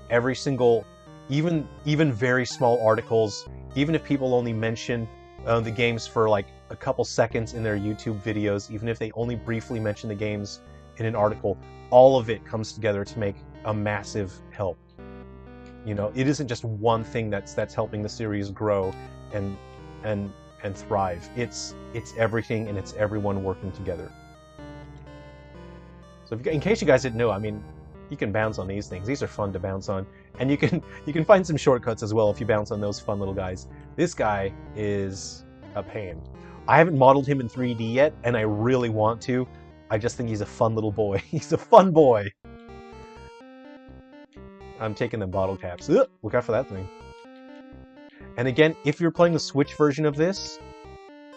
every single, even very small articles. Even if people only mention the games for like a couple seconds in their YouTube videos, even if they only briefly mention the games in an article, all of it comes together to make a massive help. You know, it isn't just one thing that's helping the series grow and thrive. It's everything, and it's everyone working together. So in case you guys didn't know, I mean, you can bounce on these things. These are fun to bounce on, and you can find some shortcuts as well if you bounce on those fun little guys. This guy is a pain. I haven't modeled him in 3D yet, and I really want to. I just think he's a fun little boy. He's a fun boy. I'm taking the bottle caps. Ugh, look out for that thing. And again, if you're playing the Switch version of this,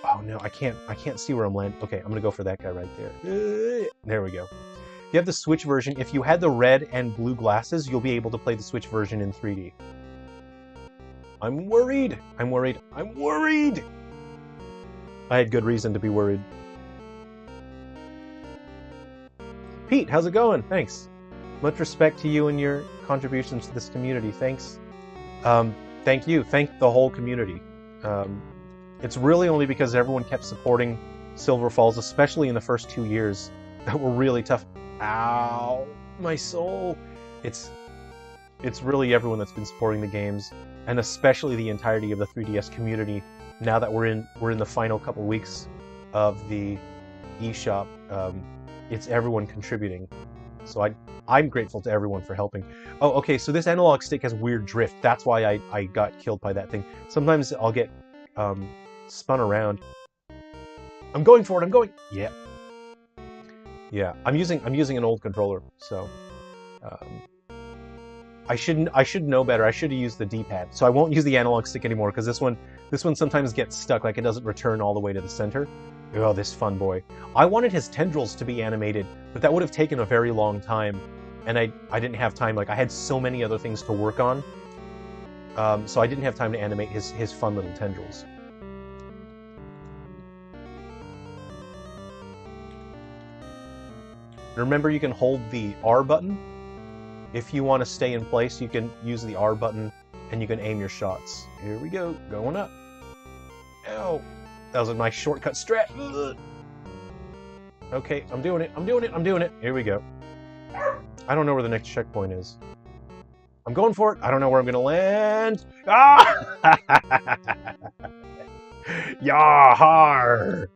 oh no, I can't see where I'm landing. Okay, I'm gonna go for that guy right there. There we go. If you have the Switch version, if you had the red and blue glasses, you'll be able to play the Switch version in 3D. I'm worried. I'm worried. I'm worried. I had good reason to be worried. Pete, how's it going? Thanks. Much respect to you and your contributions to this community. Thanks. Thank you. Thank the whole community. It's really only because everyone kept supporting Silver Falls, especially in the first 2 years, that were really tough. Ow, my soul. It's really everyone that's been supporting the games, and especially the entirety of the 3DS community. Now that we're in the final couple weeks of the eShop, it's everyone contributing. So I'm grateful to everyone for helping. Oh, okay, so this analog stick has weird drift. That's why I got killed by that thing. Sometimes I'll get spun around. I'm going for it, I'm going! Yeah. Yeah, I'm using an old controller, so I should know better. I should have used the D-pad. So I won't use the analog stick anymore, because this one sometimes gets stuck, like it doesn't return all the way to the center. Oh, this fun boy. I wanted his tendrils to be animated, but that would have taken a very long time, and I didn't have time. Like, I had so many other things to work on, so I didn't have time to animate his fun little tendrils. Remember, you can hold the R button. If you want to stay in place, you can use the R button and you can aim your shots. Here we go, going up. Ow! That was a nice shortcut strat. Ugh. Okay, I'm doing it. Here we go. I don't know where the next checkpoint is. I'm going for it. I don't know where I'm gonna land. Ah! Yahar!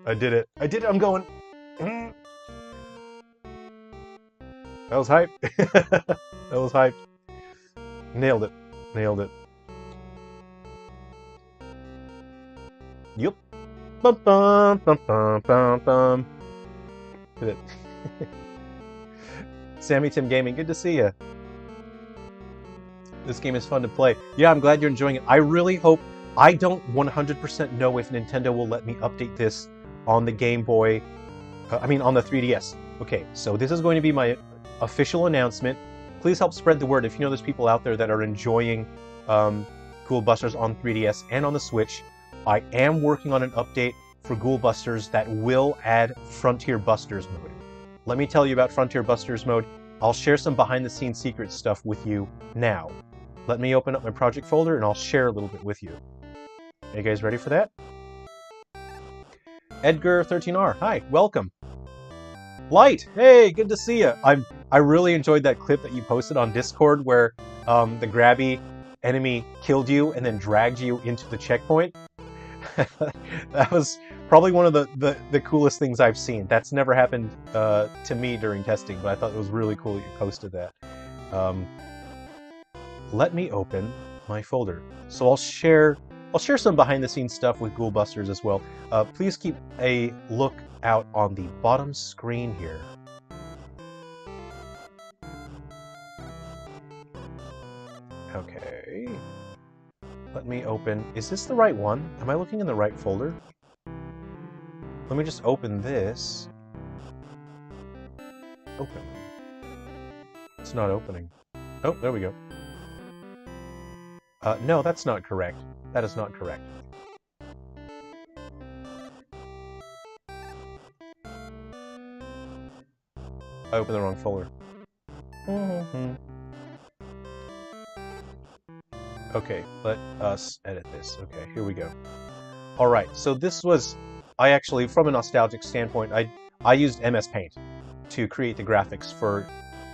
I did it. I'm going. That was hype. That was hype. Nailed it. Yup. Bum bum bum bum bum bum. Did it. Sammy Tim Gaming, good to see you. This game is fun to play. Yeah, I'm glad you're enjoying it. I really hope... I don't 100% know if Nintendo will let me update this on the Game Boy... on the 3DS. Okay, so this is going to be my official announcement. Please help spread the word if you know there's people out there that are enjoying Ghoul Busters on 3DS and on the Switch. I am working on an update for Ghoul Busters that will add Frontier Busters mode. Let me tell you about Frontier Busters mode. I'll share some behind-the-scenes secret stuff with you now. Let me open up my project folder and I'll share a little bit with you. Are you guys ready for that? Edgar13R, hi, welcome. Light, hey, good to see you. I really enjoyed that clip that you posted on Discord where the grabby enemy killed you and then dragged you into the checkpoint. That was probably one of the coolest things I've seen. That's never happened to me during testing, but I thought it was really cool that you posted that. Let me open my folder. So I'll share some behind-the-scenes stuff with Ghoul Busters as well. Please keep a look out on the bottom screen here. Okay. Let me open... Is this the right one? Am I looking in the right folder? Let me just open this. Open. It's not opening. Oh, there we go. No, that's not correct. That is not correct. I opened the wrong folder. Okay, let us edit this. Okay, here we go. Alright, so this was... I actually, from a nostalgic standpoint, I used MS Paint to create the graphics for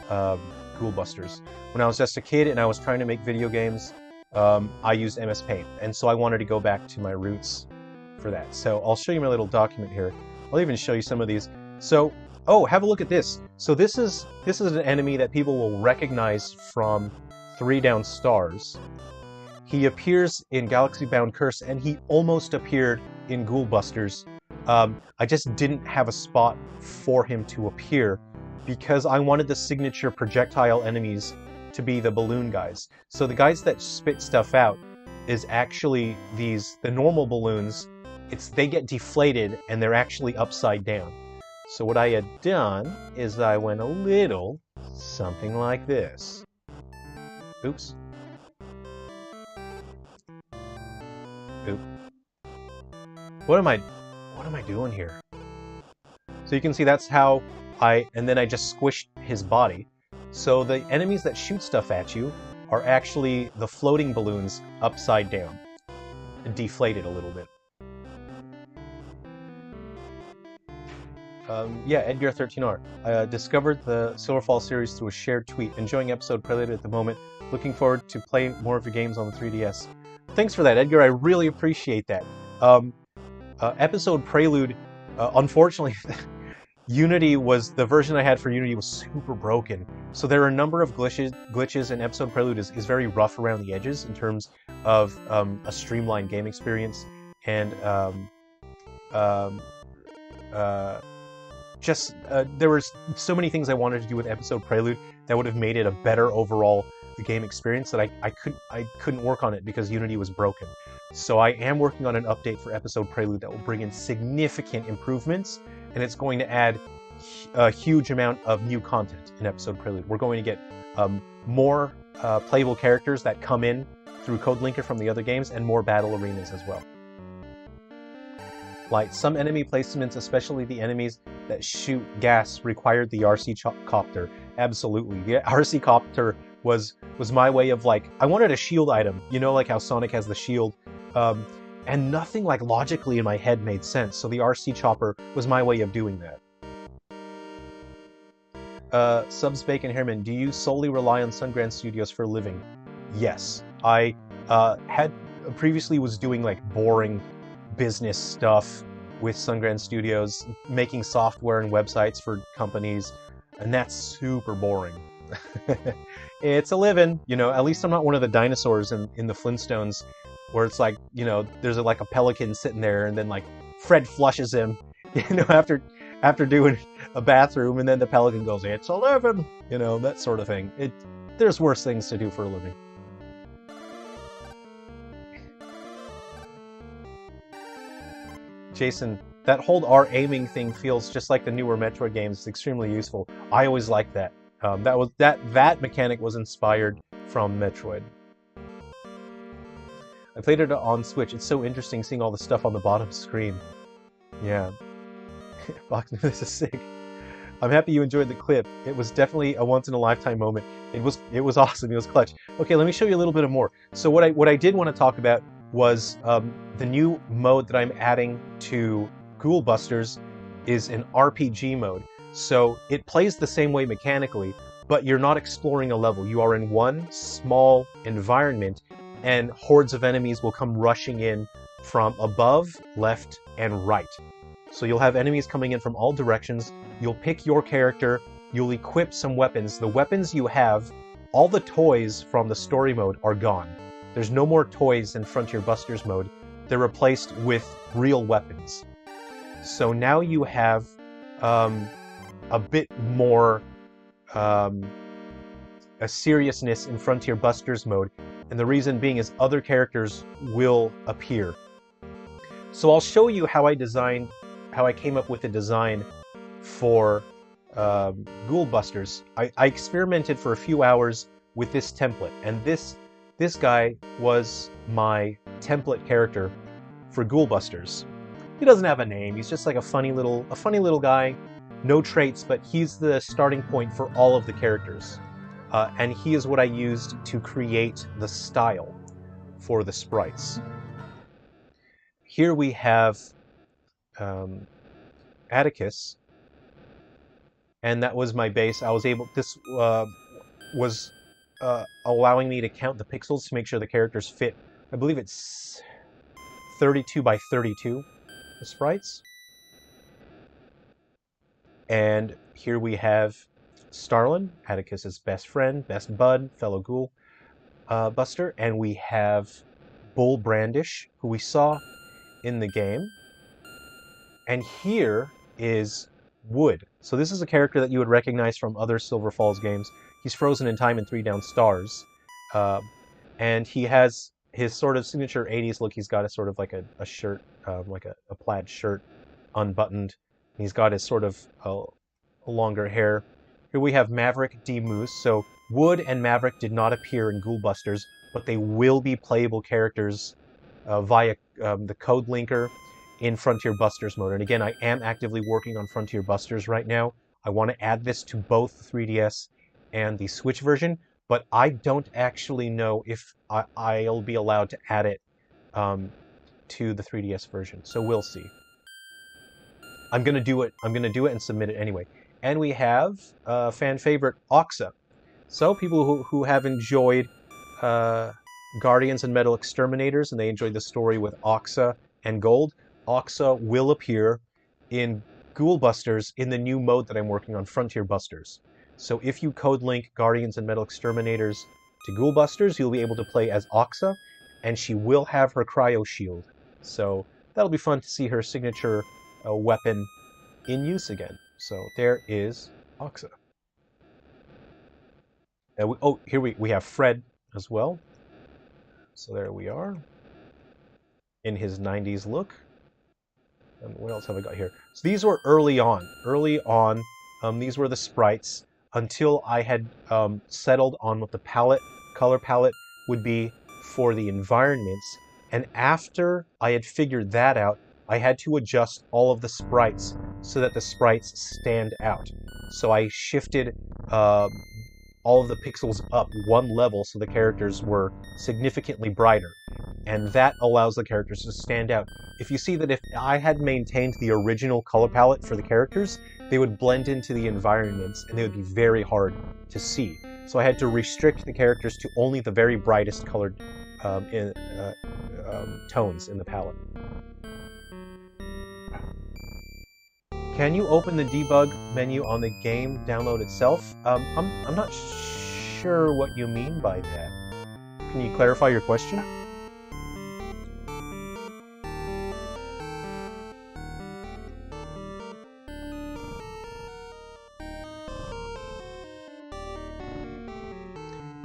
Ghoul Busters. When I was just a kid and I was trying to make video games, I used MS Paint, and so I wanted to go back to my roots for that. So I'll show you my little document here. I'll even show you some of these. So, oh, have a look at this. So this is an enemy that people will recognize from 3 Down Stars. He appears in Galaxy Bound Curse, and he almost appeared in Ghoul Busters. I just didn't have a spot for him to appear because I wanted the signature projectile enemies to be the balloon guys. So the guys that spit stuff out is actually the normal balloons. They get deflated and they're actually upside down. So what I had done is I went a little something like this. Oops. Oop. What am I doing here? So you can see that's how and then I just squished his body. So the enemies that shoot stuff at you are actually the floating balloons upside down, deflated a little bit. Yeah, Edgar13R. I discovered the Silverfall series through a shared tweet. Enjoying episode Prelude at the moment. Looking forward to playing more of your games on the 3DS. Thanks for that, Edgar. I really appreciate that. Episode Prelude, unfortunately, Unity the version I had for Unity was super broken. So there are a number of glitches, and Episode Prelude is very rough around the edges in terms of a streamlined game experience. And there was so many things I wanted to do with Episode Prelude that would have made it a better overall game experience that I couldn't work on it because Unity was broken. So I am working on an update for Episode Prelude that will bring in significant improvements, and it's going to add a huge amount of new content in Episode Prelude. We're going to get more playable characters that come in through Code Linker from the other games, and more battle arenas as well. light. Some enemy placements, especially the enemies that shoot gas, required the RC copter. Absolutely. The RC copter was my way of like, I wanted a shield item, you know, like how Sonic has the shield. And nothing like logically in my head made sense. So the RC chopper was my way of doing that. Subs Bacon Herman, do you solely rely on Sungrand Studios for a living? Yes. I had previously was doing like boring business stuff with Sungrand Studios, making software and websites for companies, and that's super boring. It's a living, you know. At least I'm not one of the dinosaurs in the Flintstones, where it's like, you know, there's like a pelican sitting there, and then like Fred flushes him, you know, after doing a bathroom, and then the pelican goes, "It's a living," you know, that sort of thing. There's worse things to do for a living. Jason, that hold R aiming thing feels just like the newer Metroid games. It's extremely useful. I always liked that. That mechanic was inspired from Metroid. I played it on Switch. It's so interesting seeing all the stuff on the bottom screen. Yeah. This is sick. I'm happy you enjoyed the clip. It was definitely a once-in-a-lifetime moment. It was awesome. It was clutch. Okay, let me show you a little bit more. So what I did want to talk about was the new mode that I'm adding to Ghoul Busters is an RPG mode. So it plays the same way mechanically, but you're not exploring a level. You are in one small environment, and hordes of enemies will come rushing in from above, left, and right. So you'll have enemies coming in from all directions. You'll pick your character. You'll equip some weapons. The weapons you have, all the toys from the story mode are gone. There's no more toys in Frontier Busters mode. They're replaced with real weapons. So now you have a bit more a seriousness in Frontier Busters mode, and the reason being is other characters will appear. So I'll show you how I came up with a design for Ghoul Busters. I experimented for a few hours with this template, and this guy was my template character for Ghoul Busters. He doesn't have a name. He's just like a funny little guy. No traits, but he's the starting point for all of the characters. And he is what I used to create the style for the sprites. Here we have Atticus, and that was my base. I was able, this was allowing me to count the pixels to make sure the characters fit. I believe it's 32 by 32, the sprites. And here we have Starlin, Atticus's best friend, best bud, fellow Ghoul Buster, and we have Bull Brandish, who we saw in the game. And here is Wood. So this is a character that you would recognize from other Silver Falls games. He's frozen in time and 3 down stars. And he has his sort of signature 80s look. He's got a sort of like a shirt, like a plaid shirt, unbuttoned. He's got his sort of longer hair. Here we have Maverick D. Moose. So Wood and Maverick did not appear in Ghoul Busters, but they will be playable characters via the code linker in Frontier Busters mode. And again, I am actively working on Frontier Busters right now. I want to add this to both the 3DS and the Switch version, but I don't actually know if I'll be allowed to add it to the 3DS version. So we'll see. I'm gonna do it. I'm gonna do it and submit it anyway. And we have fan favorite Oxa. So people who have enjoyed Guardians and Metal Exterminators, and they enjoyed the story with Oxa and Gold, Oxa will appear in Ghoul Busters in the new mode that I'm working on, Frontier Busters. So if you code link Guardians and Metal Exterminators to Ghoul Busters, you'll be able to play as Oxa, and she will have her cryo shield. So that'll be fun to see her signature weapon in use again. So there is Oxa. Here we have Fred as well. So there we are in his 90s look. And what else have I got here? So these were early on. These were the sprites until I had settled on what the color palette would be for the environments. And after I had figured that out, I had to adjust all of the sprites so that the sprites stand out. So I shifted all of the pixels up one level so the characters were significantly brighter. And that allows the characters to stand out. If you see that if I had maintained the original color palette for the characters, they would blend into the environments and they would be very hard to see. So I had to restrict the characters to only the very brightest colored tones in the palette. Can you open the debug menu on the game download itself? I'm not sure what you mean by that. Can you clarify your question?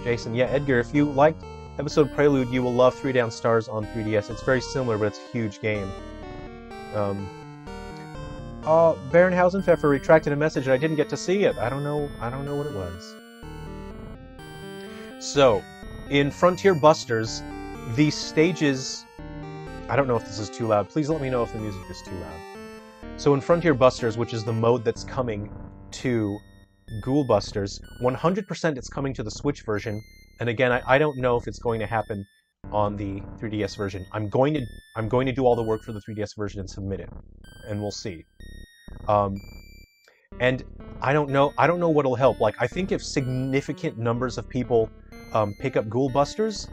Jason, yeah, Edgar, if you liked episode Prelude, you will love 3 Down Stars on 3DS. It's very similar, but it's a huge game. Baronhausen Pfeffer retracted a message and I didn't get to see it. I don't know what it was. So, in Frontier Busters, the stages... I don't know if this is too loud. Please let me know if the music is too loud. So in Frontier Busters, which is the mode that's coming to Ghoul Busters, 100% it's coming to the Switch version, and again, I don't know if it's going to happen on the 3DS version. I'm going to do all the work for the 3DS version and submit it, and we'll see. And I don't know what'll help. Like, I think if significant numbers of people pick up Ghoul Busters,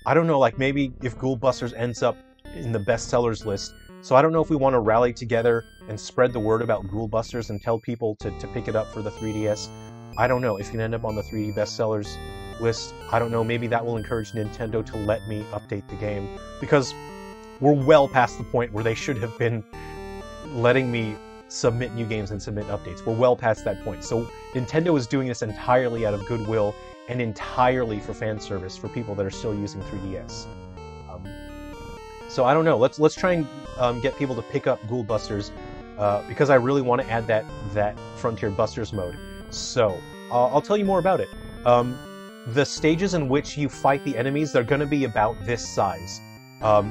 I don't know, like maybe if Ghoul Busters ends up in the bestsellers list, so I don't know if we want to rally together and spread the word about Ghoul Busters and tell people to pick it up for the 3DS. I don't know if you can end up on the 3D bestsellers list. I don't know, maybe that will encourage Nintendo to let me update the game, because we're well past the point where they should have been letting me submit new games and submit updates. We're well past that point. So Nintendo is doing this entirely out of goodwill and entirely for fan service for people that are still using 3DS. So I don't know. Let's try and get people to pick up Ghoul Busters because I really want to add that Frontier Busters mode. So I'll tell you more about it. The stages in which you fight the enemies, they're going to be about this size.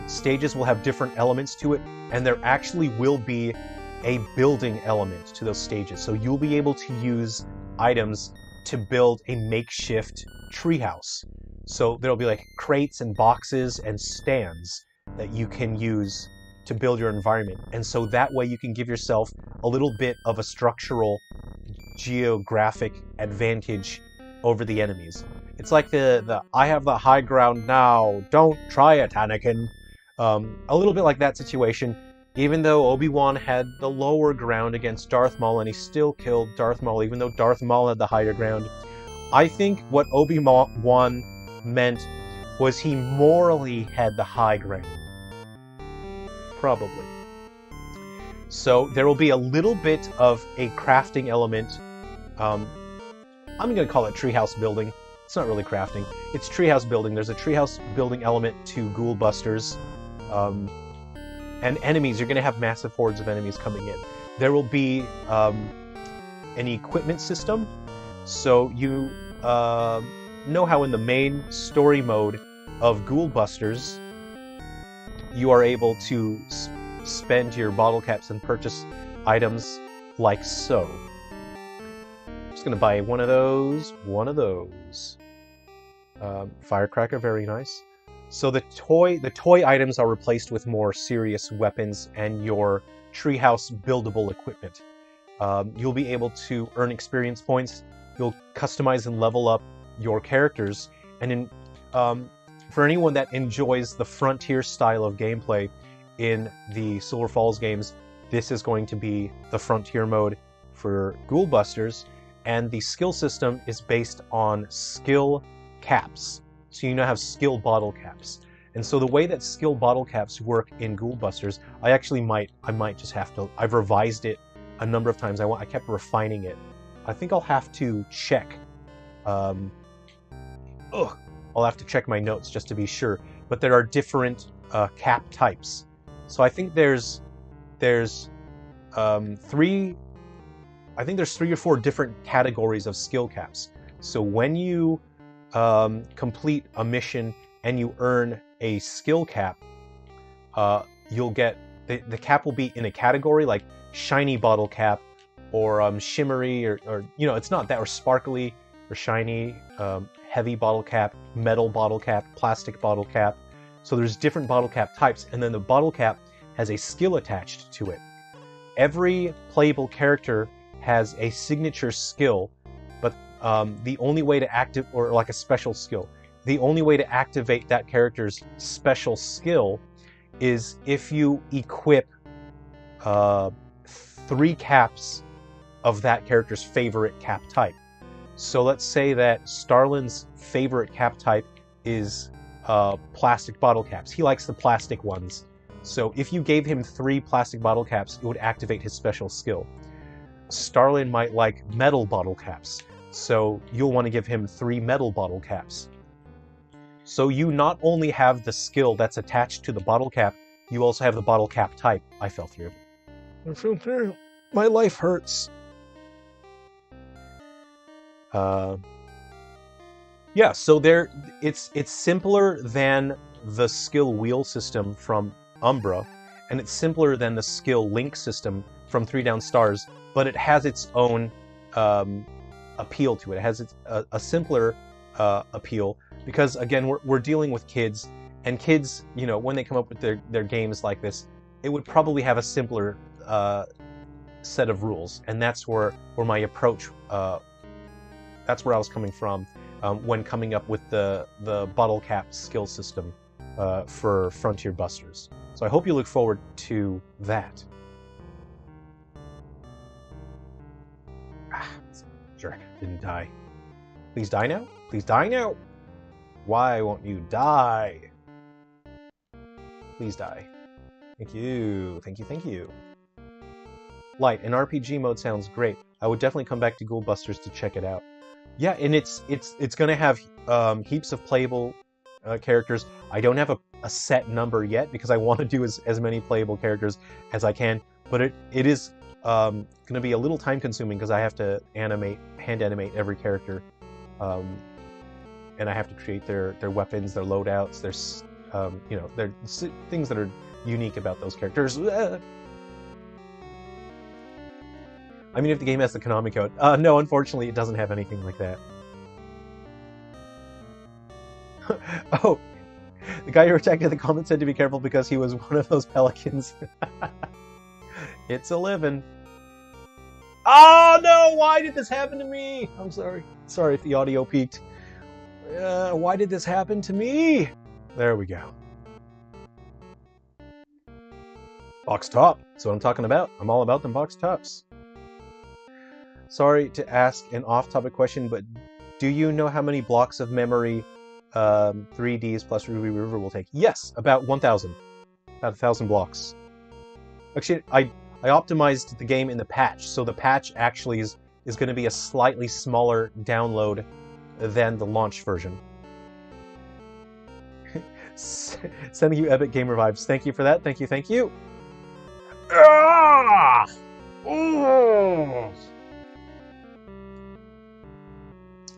Stages will have different elements to it, and there actually will be a building element to those stages. So you'll be able to use items to build a makeshift treehouse. So there'll be like crates and boxes and stands that you can use to build your environment. And so that way you can give yourself a little bit of a structural geographic advantage over the enemies. It's like the I have the high ground now, don't try it, Anakin. A little bit like that situation, even though Obi-Wan had the lower ground against Darth Maul and he still killed Darth Maul, even though Darth Maul had the higher ground. I think what Obi-Wan meant was he morally had the high ground. Probably. So there will be a little bit of a crafting element. I'm going to call it treehouse building. It's not really crafting. It's treehouse building. There's a treehouse building element to Ghoul Busters. And enemies, you're going to have massive hordes of enemies coming in. There will be an equipment system. So you know how in the main story mode of Ghoul Busters, you are able to spend your bottle caps and purchase items like so. I'm just going to buy one of those. Firecracker, very nice. So the toy items are replaced with more serious weapons and your treehouse buildable equipment. You'll be able to earn experience points. You'll customize and level up your characters. And for anyone that enjoys the Frontier style of gameplay in the Silver Falls games, this is going to be the Frontier mode for Ghoul Busters. And the skill system is based on skill caps. So you now have skill bottle caps. And so the way that skill bottle caps work in Ghoul Busters, I might just have to, I've revised it a number of times. I kept refining it. I think I'll have to check. I'll have to check my notes just to be sure. But there are different cap types. So I think there's 3 or 4 different categories of skill caps. So when you complete a mission and you earn a skill cap, you'll get the cap will be in a category like shiny bottle cap, or shimmery, or you know, it's not that, or sparkly, or shiny, heavy bottle cap, metal bottle cap, plastic bottle cap. So there's different bottle cap types, and then the bottle cap has a skill attached to it. Every playable character has a signature skill, but the only way to active, or like a special skill, the only way to activate that character's special skill is if you equip 3 caps of that character's favorite cap type. So let's say that Starlin's favorite cap type is plastic bottle caps. He likes the plastic ones. So if you gave him 3 plastic bottle caps, it would activate his special skill. Starlin might like metal bottle caps, so you'll want to give him 3 metal bottle caps. So you not only have the skill that's attached to the bottle cap, you also have the bottle cap type. I fell through. I fell through. My life hurts. Yeah, so it's simpler than the skill wheel system from Umbra, and it's simpler than the skill link system from 3 Down Stars, but it has its own appeal to it. It has a simpler appeal, because again, we're dealing with kids, and kids, you know, when they come up with their games like this, it would probably have a simpler set of rules, and that's where my approach, that's where I was coming from when coming up with the bottle cap skill system for Frontier Busters. So I hope you look forward to that. Sure, didn't die. Please die now? Please die now? Why won't you die? Please die. Thank you, thank you, thank you. Light, an RPG mode sounds great. I would definitely come back to Ghoul Busters to check it out. Yeah, and it's going to have heaps of playable characters. I don't have a set number yet because I want to do as many playable characters as I can, but it is going to be a little time consuming because I have to hand animate every character, and I have to create their weapons, their loadouts, their you know, their things that are unique about those characters. I mean, if the game has the Konami code. No, unfortunately, it doesn't have anything like that. Oh, the guy who attacked in the comments said to be careful because he was one of those pelicans. It's a living. Oh no! Why did this happen to me? I'm sorry. Sorry if the audio peaked. Why did this happen to me? There we go. Box top. That's what I'm talking about. I'm all about them box tops. Sorry to ask an off-topic question, but do you know how many blocks of memory 3Ds plus Ruby River will take? Yes, about 1,000. About 1,000 blocks. Actually, I optimized the game in the patch, so the patch actually is going to be a slightly smaller download than the launch version. Sending you epic gamer vibes. Thank you for that. Thank you, thank you. Ah! Oh!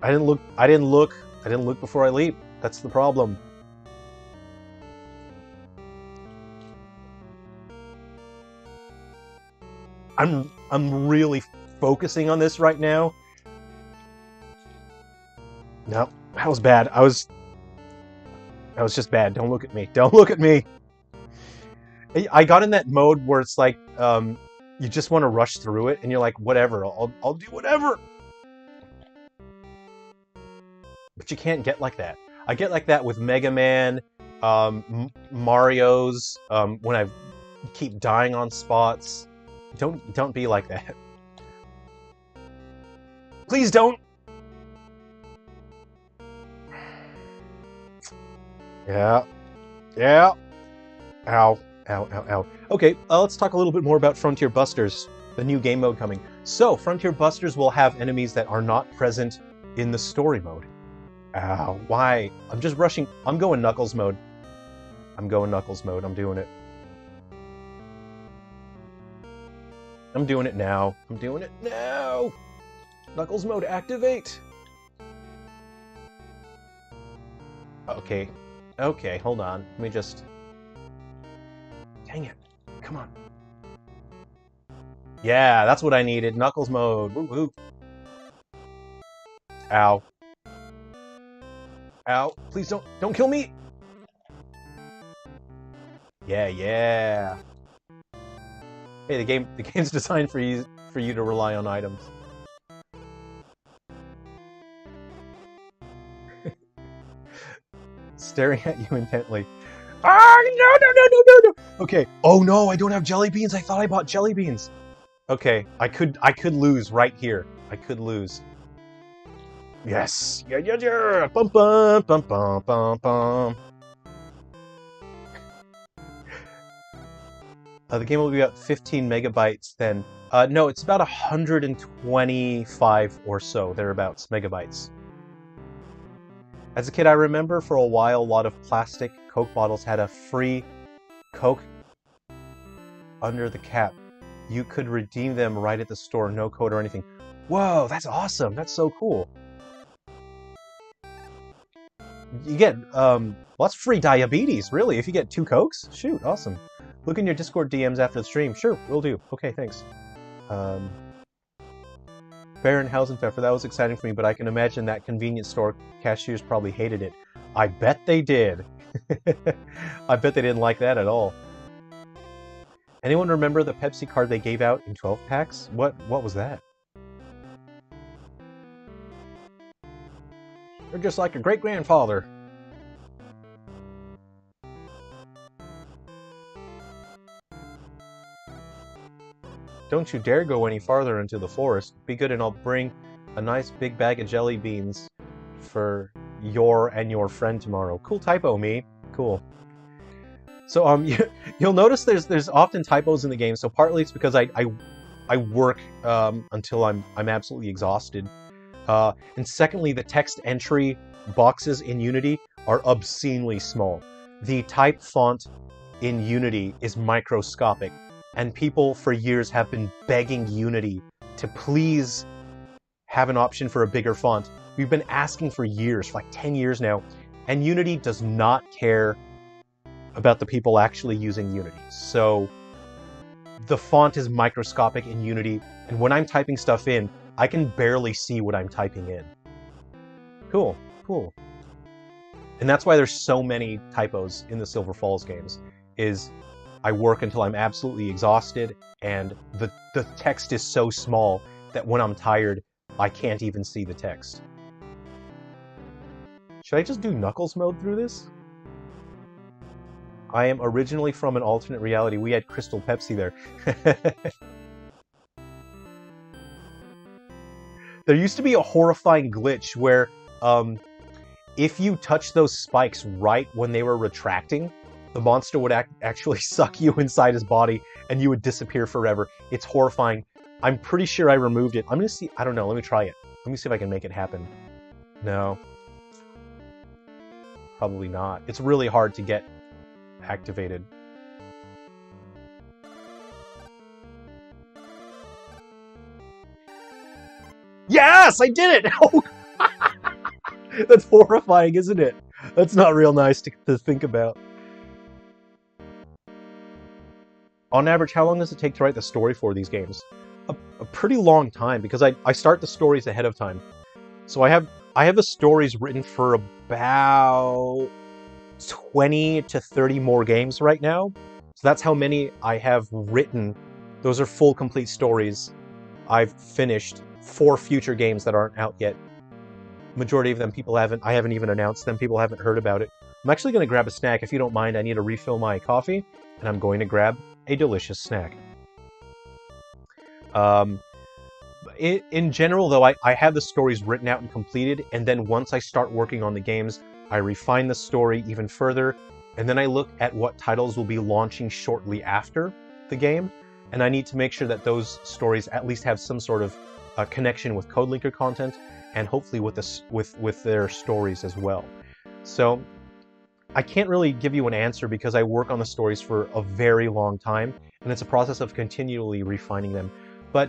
I didn't look before I leap. That's the problem. I'm really focusing on this right now. No, that was bad. That was just bad. Don't look at me. Don't look at me. I got in that mode where it's like you just want to rush through it, and you're like, whatever, I'll do whatever. But you can't get like that. I get like that with Mega Man, Mario's, when I keep dying on spots. Don't be like that. Please don't! Yeah. Yeah. Ow. Ow, ow, ow. Okay, let's talk a little bit more about Frontier Busters, the new game mode coming. So, Frontier Busters will have enemies that are not present in the story mode. Ow, why? I'm just rushing. I'm going Knuckles mode. I'm going Knuckles mode. I'm doing it. I'm doing it now. I'm doing it now! Knuckles mode, activate! Okay. Okay, hold on. Let me just... Dang it. Come on. Yeah, that's what I needed. Knuckles mode. Woo woo. Ow. Ow. Please don't kill me. Yeah, yeah. Hey, the game's designed for you to rely on items. Staring at you intently. Ah, no. Okay. Oh no, I don't have jelly beans. I thought I bought jelly beans. Okay, I could lose right here. I could lose. Yes. Yeah. Bum bum bum bum bum bum. The game will be about 15 megabytes then. No, it's about 125 or so, thereabouts, megabytes. As a kid, I remember for a while, a lot of plastic Coke bottles had a free Coke under the cap. You could redeem them right at the store, no code or anything. Whoa, that's awesome. That's so cool. You get, well, that's free diabetes, really. If you get 2 Cokes, shoot, awesome. Look in your Discord DMs after the stream. Sure, will do. Okay, thanks. Baron Hausenpfeffer, that was exciting for me, but I can imagine that convenience store cashiers probably hated it. I bet they did. I bet they didn't like that at all. Anyone remember the Pepsi card they gave out in 12 packs? What was that? You're just like a great-grandfather. Don't you dare go any farther into the forest. Be good and I'll bring a nice big bag of jelly beans for your and your friend tomorrow. Cool typo, me. Cool. So you'll notice there's often typos in the game. So partly it's because I work until I'm absolutely exhausted. And secondly, the text entry boxes in Unity are obscenely small. The type font in Unity is microscopic. And people for years have been begging Unity to please have an option for a bigger font. We've been asking for years, for like 10 years now, and Unity does not care about the people actually using Unity. So the font is microscopic in Unity, and when I'm typing stuff in, I can barely see what I'm typing in. Cool, cool. And that's why there's so many typos in the Silver Falls games, is I work until I'm absolutely exhausted, and the text is so small that when I'm tired, I can't even see the text. Should I just do Knuckles mode through this? I am originally from an alternate reality. We had Crystal Pepsi there. There used to be a horrifying glitch where if you touch those spikes right when they were retracting, the monster would actually suck you inside his body, and you would disappear forever. It's horrifying. I'm pretty sure I removed it. I'm gonna see. I don't know. Let me try it. Let me see if I can make it happen. No. Probably not. It's really hard to get activated. Yes! I did it! Oh. That's horrifying, isn't it? That's not real nice to think about. On average, how long does it take to write the story for these games? A pretty long time, because I start the stories ahead of time. So I have the stories written for about 20 to 30 more games right now. So that's how many I have written. Those are full, complete stories. I've finished 4 future games that aren't out yet. Majority of them I haven't even announced them. People haven't heard about it. I'm actually going to grab a snack. If you don't mind, I need to refill my coffee, and I'm going to grab a delicious snack. In general, though, I have the stories written out and completed, and then once I start working on the games, I refine the story even further, and then I look at what titles will be launching shortly after the game, and I need to make sure that those stories at least have some sort of connection with CodeLinker content, and hopefully with their stories as well. So I can't really give you an answer because I work on the stories for a very long time, and it's a process of continually refining them. But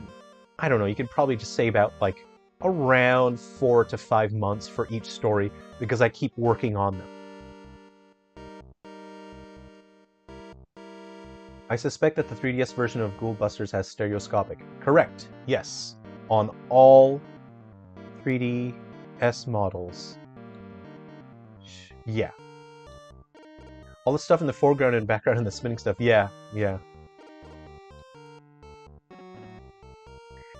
I don't know, you could probably just say about like around 4 to 5 months for each story because I keep working on them. I suspect that the 3DS version of Ghoul Busters has stereoscopic. Correct. Yes. On all 3DS models. Yeah. All the stuff in the foreground and background and the spinning stuff. Yeah. Yeah.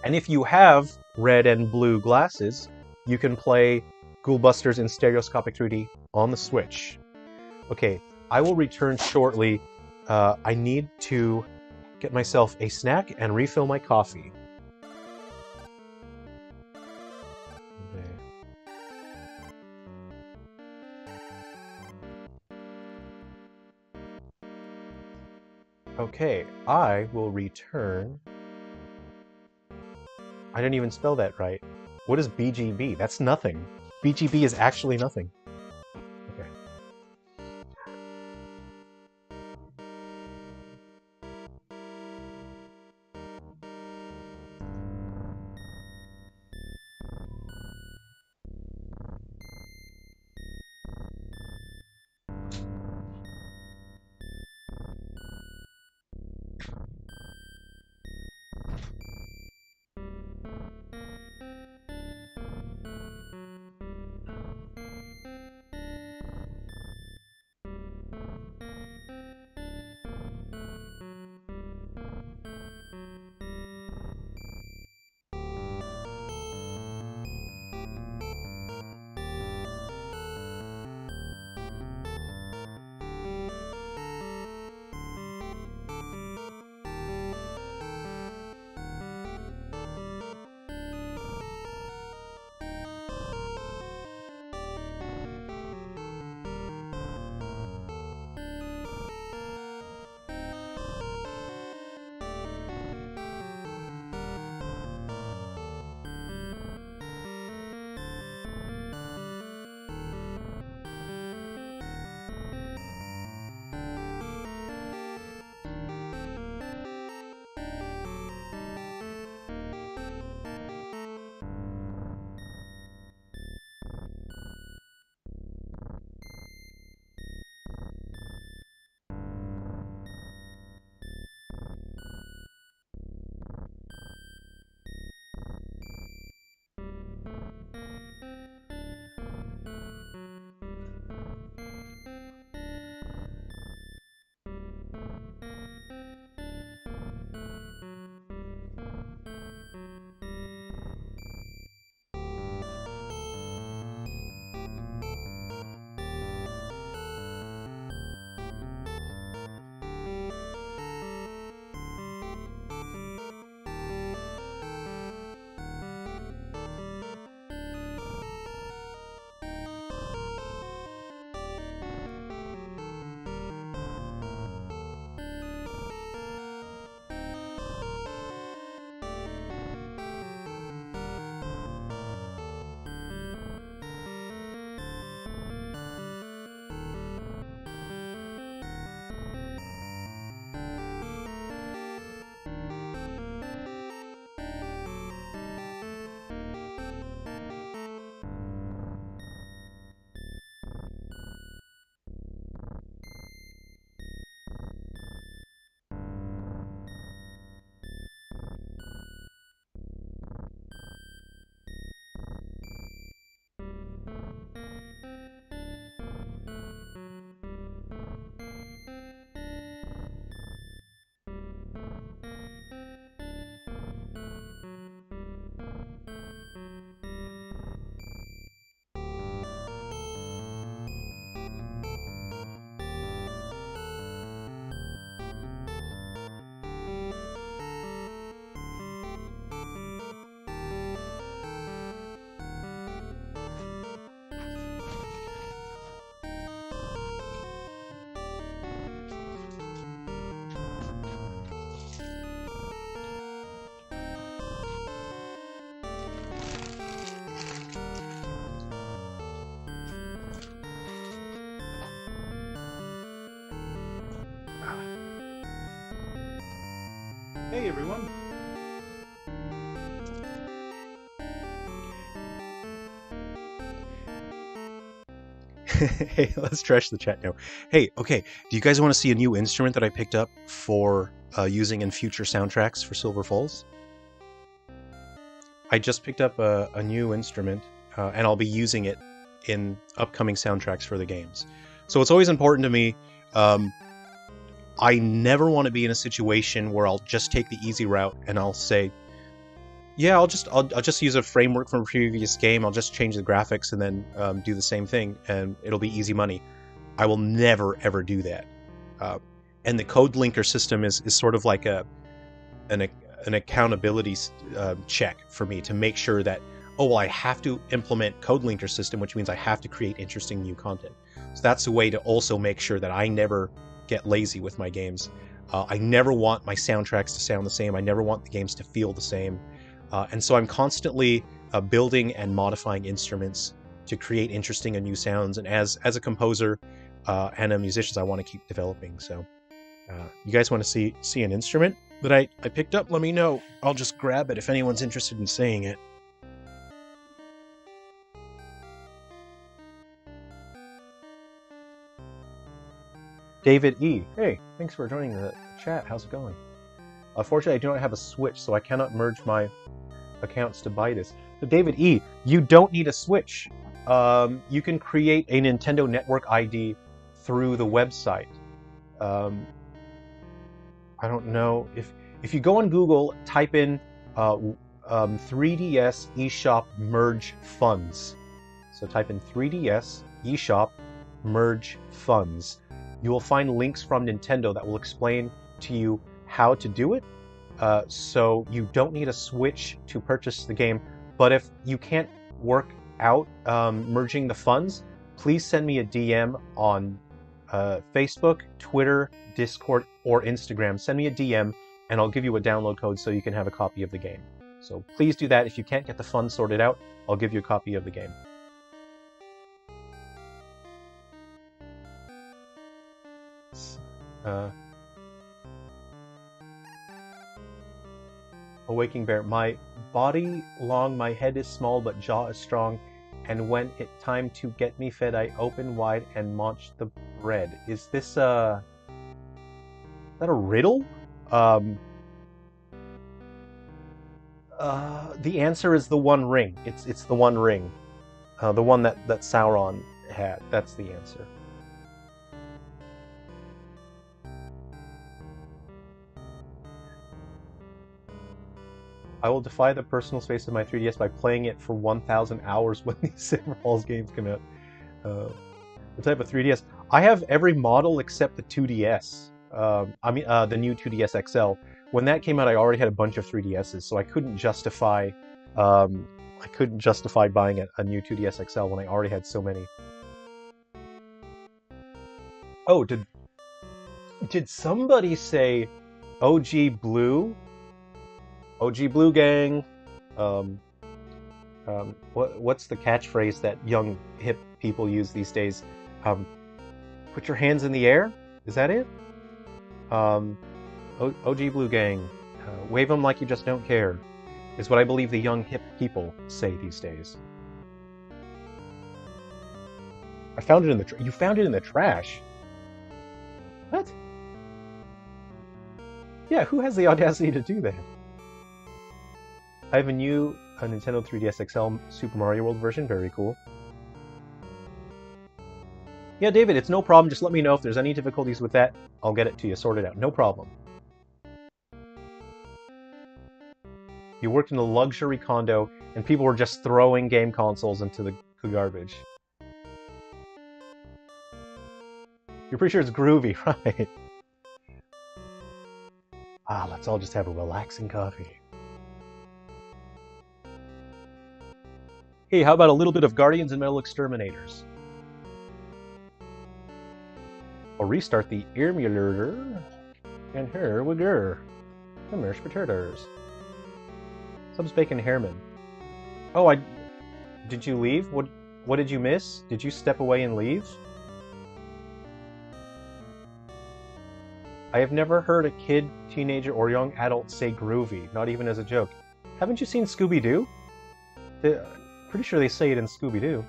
And if you have red and blue glasses, you can play Ghoul Busters in stereoscopic 3D on the Switch. Okay, I will return shortly. I need to get myself a snack and refill my coffee. Okay, I will return. I didn't even spell that right. What is BGB? That's nothing. BGB is actually nothing. Okay. Hey everyone! Hey, let's trash the chat now. Hey, okay, do you guys want to see a new instrument that I picked up for using in future soundtracks for Silver Falls? I just picked up a new instrument, and I'll be using it in upcoming soundtracks for the games. So it's always important to me. I never want to be in a situation where I'll just take the easy route and I'll say, yeah, I'll just use a framework from a previous game. I'll just change the graphics and then do the same thing, and it'll be easy money. I will never ever do that. And the code linker system is sort of like an accountability check for me to make sure that, oh, well, I have to implement code linker system, which means I have to create interesting new content. So that's a way to also make sure that I never get lazy with my games. I never want my soundtracks to sound the same. I never want the games to feel the same. And so I'm constantly building and modifying instruments to create interesting and new sounds. And as a composer and a musician, I want to keep developing. So you guys want to see an instrument that I picked up? Let me know. I'll just grab it if anyone's interested in seeing it. David E. Hey, thanks for joining the chat. How's it going? Unfortunately, I do not have a Switch, so I cannot merge my accounts to buy this. So David E., you don't need a Switch. You can create a Nintendo Network ID through the website. I don't know if you go on Google, type in 3DS eShop merge funds. So type in 3DS eShop merge funds. You will find links from Nintendo that will explain to you how to do it. So you don't need a Switch to purchase the game. But if you can't work out merging the funds, please send me a DM on Facebook, Twitter, Discord, or Instagram. Send me a DM and I'll give you a download code so you can have a copy of the game. So please do that. If you can't get the funds sorted out, I'll give you a copy of the game. A waking bear. My body long, my head is small, but jaw is strong. And when it time to get me fed, I open wide and munch the bread. Is this that a riddle? The answer is the One Ring. It's the One Ring, the one that Sauron had. That's the answer. I will defy the personal space of my 3DS by playing it for 1,000 hours when these Silver Falls games come out. The type of 3DS. I have every model except the 2DS. The new 2DS XL. When that came out, I already had a bunch of 3DSs, so I couldn't justify buying a new 2DS XL when I already had so many. Oh, did somebody say OG Blue? OG Blue Gang. What's the catchphrase that young hip people use these days? Put your hands in the air. Is that it? OG Blue Gang. Wave them like you just don't care. Is what I believe the young hip people say these days. I found it in the. You found it in the trash. What? Yeah, who has the audacity to do that? I have a new Nintendo 3DS XL Super Mario World version. Very cool. Yeah, David, it's no problem. Just let me know if there's any difficulties with that. I'll get it to you, sort it out. No problem. You worked in a luxury condo, and people were just throwing game consoles into the garbage. You're pretty sure it's groovy, right? Let's all just have a relaxing coffee. Hey, how about a little bit of Guardians and Metal Exterminators? I'll restart the emulator, and here we go. The mashed potatoes. Subs Bacon Hairman. Oh, did you leave? What did you miss? Did you step away and leave? I have never heard a kid, teenager, or young adult say groovy, not even as a joke. Haven't you seen Scooby-Doo? Pretty sure they say it in Scooby-Doo.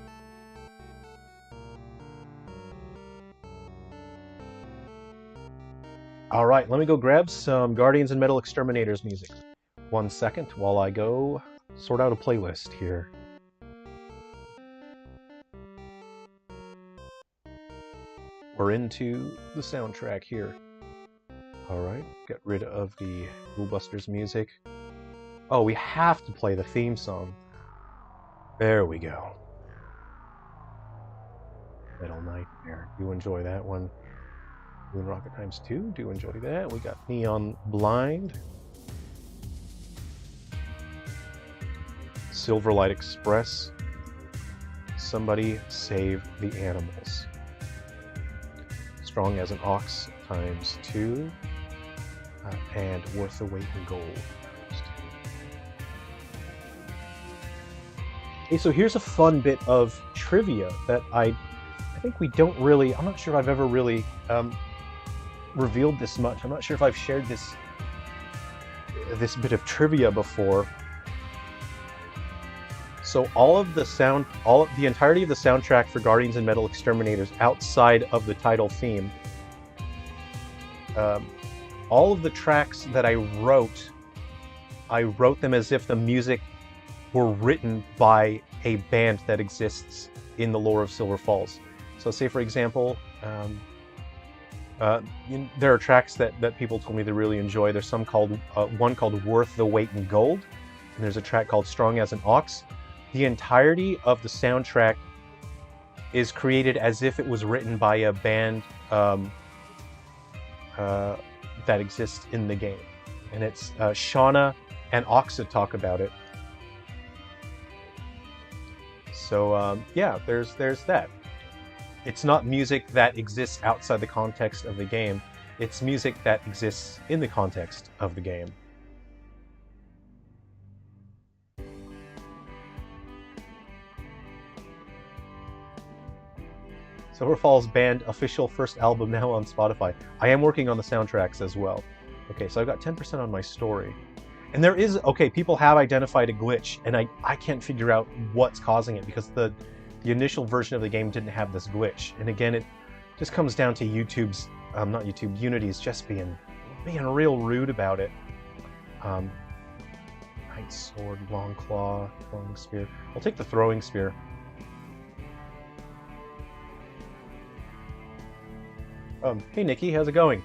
Alright, let me go grab some Guardians and Metal Exterminators music. 1 second while I go sort out a playlist here. We're into the soundtrack here. Alright, get rid of the Ghoul Busters music. Oh, we have to play the theme song. There we go. Metal Nightmare. Do enjoy that one. Moon Rocket Times 2. Do enjoy that. We got Neon Blind. Silverlight Express. Somebody Save the Animals. Strong as an Ox Times 2. And Worth the Weight in Gold. Okay, so here's a fun bit of trivia that I think we don't really, I'm not sure I've ever really revealed this much. I'm not sure if I've shared this bit of trivia before. So the entirety of the soundtrack for Guardians and Metal Exterminators outside of the title theme, all of the tracks that I wrote them as if the music were written by a band that exists in the lore of Silver Falls. So say, for example, there are tracks that people told me they really enjoy. There's one called Worth the Weight in Gold, and there's a track called Strong as an Ox. The entirety of the soundtrack is created as if it was written by a band that exists in the game. And it's Shauna and Oxa talk about it. So yeah, there's that. It's not music that exists outside the context of the game. It's music that exists in the context of the game. Silver Falls Band official first album now on Spotify. I am working on the soundtracks as well. Okay, so I've got 10% on my story. And there is, okay, people have identified a glitch, and I can't figure out what's causing it, because the initial version of the game didn't have this glitch. And again, it just comes down to Unity's just being real rude about it. Knight Sword, Long Claw, Throwing Spear. I'll take the Throwing Spear. Hey Nikki, how's it going?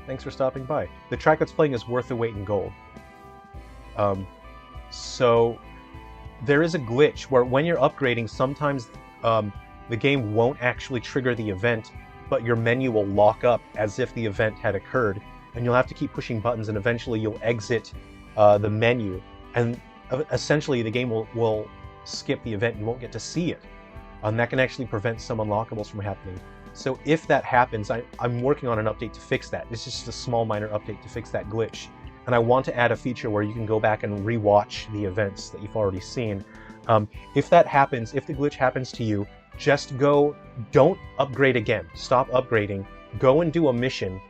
Thanks for stopping by. The track that's playing is Worth the Weight in Gold. So there is a glitch where when you're upgrading, sometimes the game won't actually trigger the event, but your menu will lock up as if the event had occurred, and you'll have to keep pushing buttons, and eventually you'll exit the menu, and essentially the game will skip the event. You won't get to see it. That can actually prevent some unlockables from happening. So if that happens, I'm working on an update to fix that. This is just a small minor update to fix that glitch. And I want to add a feature where you can go back and rewatch the events that you've already seen. If that happens, if the glitch happens to you, just don't upgrade again. Stop upgrading, go and do a mission,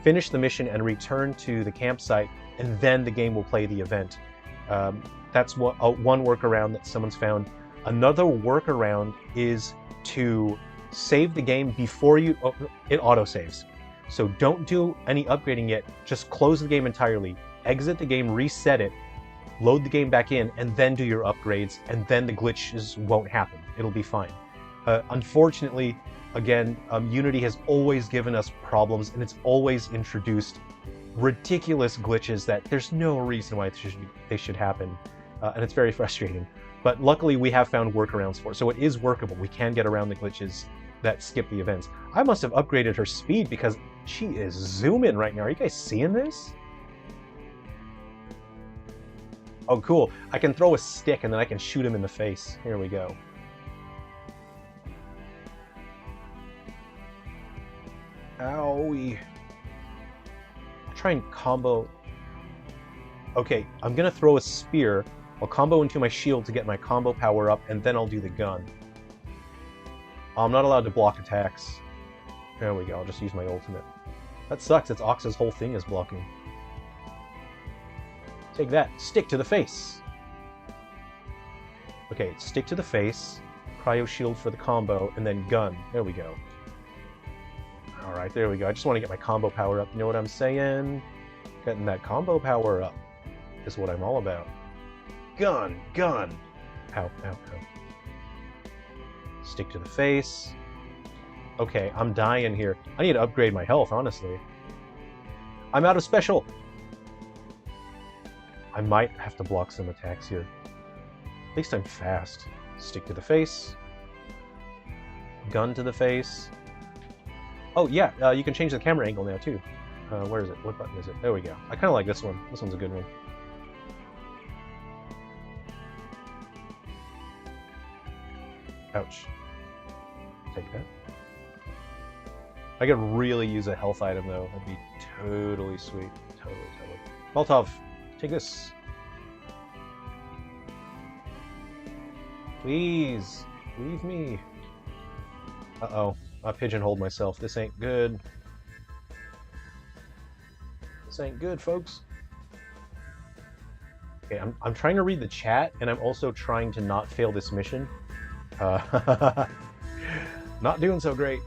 finish the mission and return to the campsite, and then the game will play the event. That's one workaround that someone's found. Another workaround is to save the game before it autosaves. So don't do any upgrading yet, just close the game entirely, exit the game, reset it, load the game back in, and then do your upgrades, and then the glitches won't happen. It'll be fine. Unfortunately, again, Unity has always given us problems, and it's always introduced ridiculous glitches that there's no reason why they should happen, and it's very frustrating. But luckily, we have found workarounds for it, so it is workable. We can get around the glitches that skip the events. I must have upgraded her speed because she is zooming right now. Are you guys seeing this? Oh, cool. I can throw a stick and then I can shoot him in the face. Here we go. Owie. I'll try and combo. Okay, I'm gonna throw a spear. I'll combo into my shield to get my combo power up, and then I'll do the gun. I'm not allowed to block attacks. There we go, I'll just use my ultimate. That sucks, it's Oxa's whole thing is blocking. Take that, stick to the face! Okay, stick to the face, cryo shield for the combo, and then gun. There we go. Alright, there we go. I just want to get my combo power up. You know what I'm saying? Getting that combo power up is what I'm all about. Gun! Gun! Ow, ow, ow. Stick to the face. Okay, I'm dying here. I need to upgrade my health, honestly. I'm out of special! I might have to block some attacks here. At least I'm fast. Stick to the face. Gun to the face. Oh, yeah, you can change the camera angle now, too. Where is it? What button is it? There we go. I kind of like this one. This one's a good one. Ouch. Take that. I could really use a health item, though. That'd be totally sweet. Totally. Molotov, take this. Please, leave me. Uh-oh. I pigeonholed myself. This ain't good. This ain't good, folks. Okay, I'm trying to read the chat, and I'm also trying to not fail this mission. Not doing so great.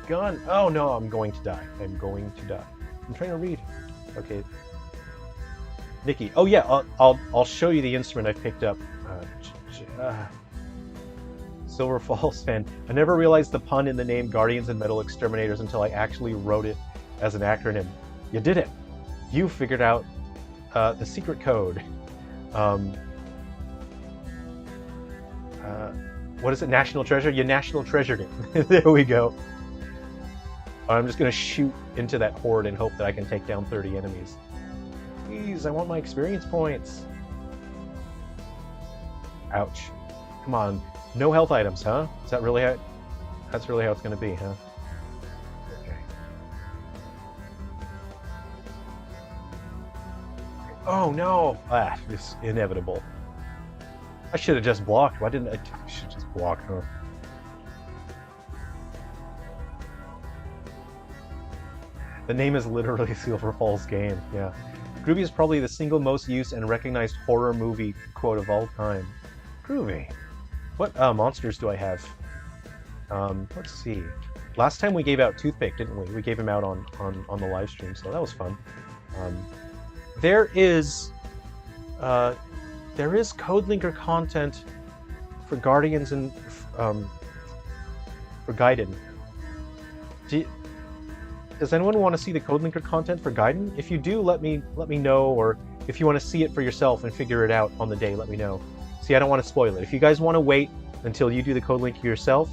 Gun! Oh no, I'm going to die. I'm going to die. I'm trying to read. Okay. Nikki. Oh yeah, I'll show you the instrument I picked up. Silver Falls fan. I never realized the pun in the name Guardians and Metal Exterminators until I actually wrote it as an acronym. You did it. You figured out the secret code. What is it? National Treasure? You National Treasured it. There we go. I'm just going to shoot into that horde and hope that I can take down 30 enemies. Please, I want my experience points. Ouch. Come on. No health items, huh? Is that really how... That's really how it's going to be, huh? Okay. Oh, no! Ah, it's inevitable. I should have just blocked. Why didn't I... I should just block, huh? The name is literally Silver Falls game, yeah. Groovy is probably the single most used and recognized horror movie quote of all time. Groovy. What monsters do I have? Let's see. Last time we gave out Toothpick, didn't we? We gave him out on the live stream, so that was fun. There is code linker content for Guardians and for Gaiden. Does anyone want to see the code linker content for Gaiden? If you do, let me know, or if you want to see it for yourself and figure it out on the day, let me know. See, I don't want to spoil it. If you guys want to wait until you do the code link yourself,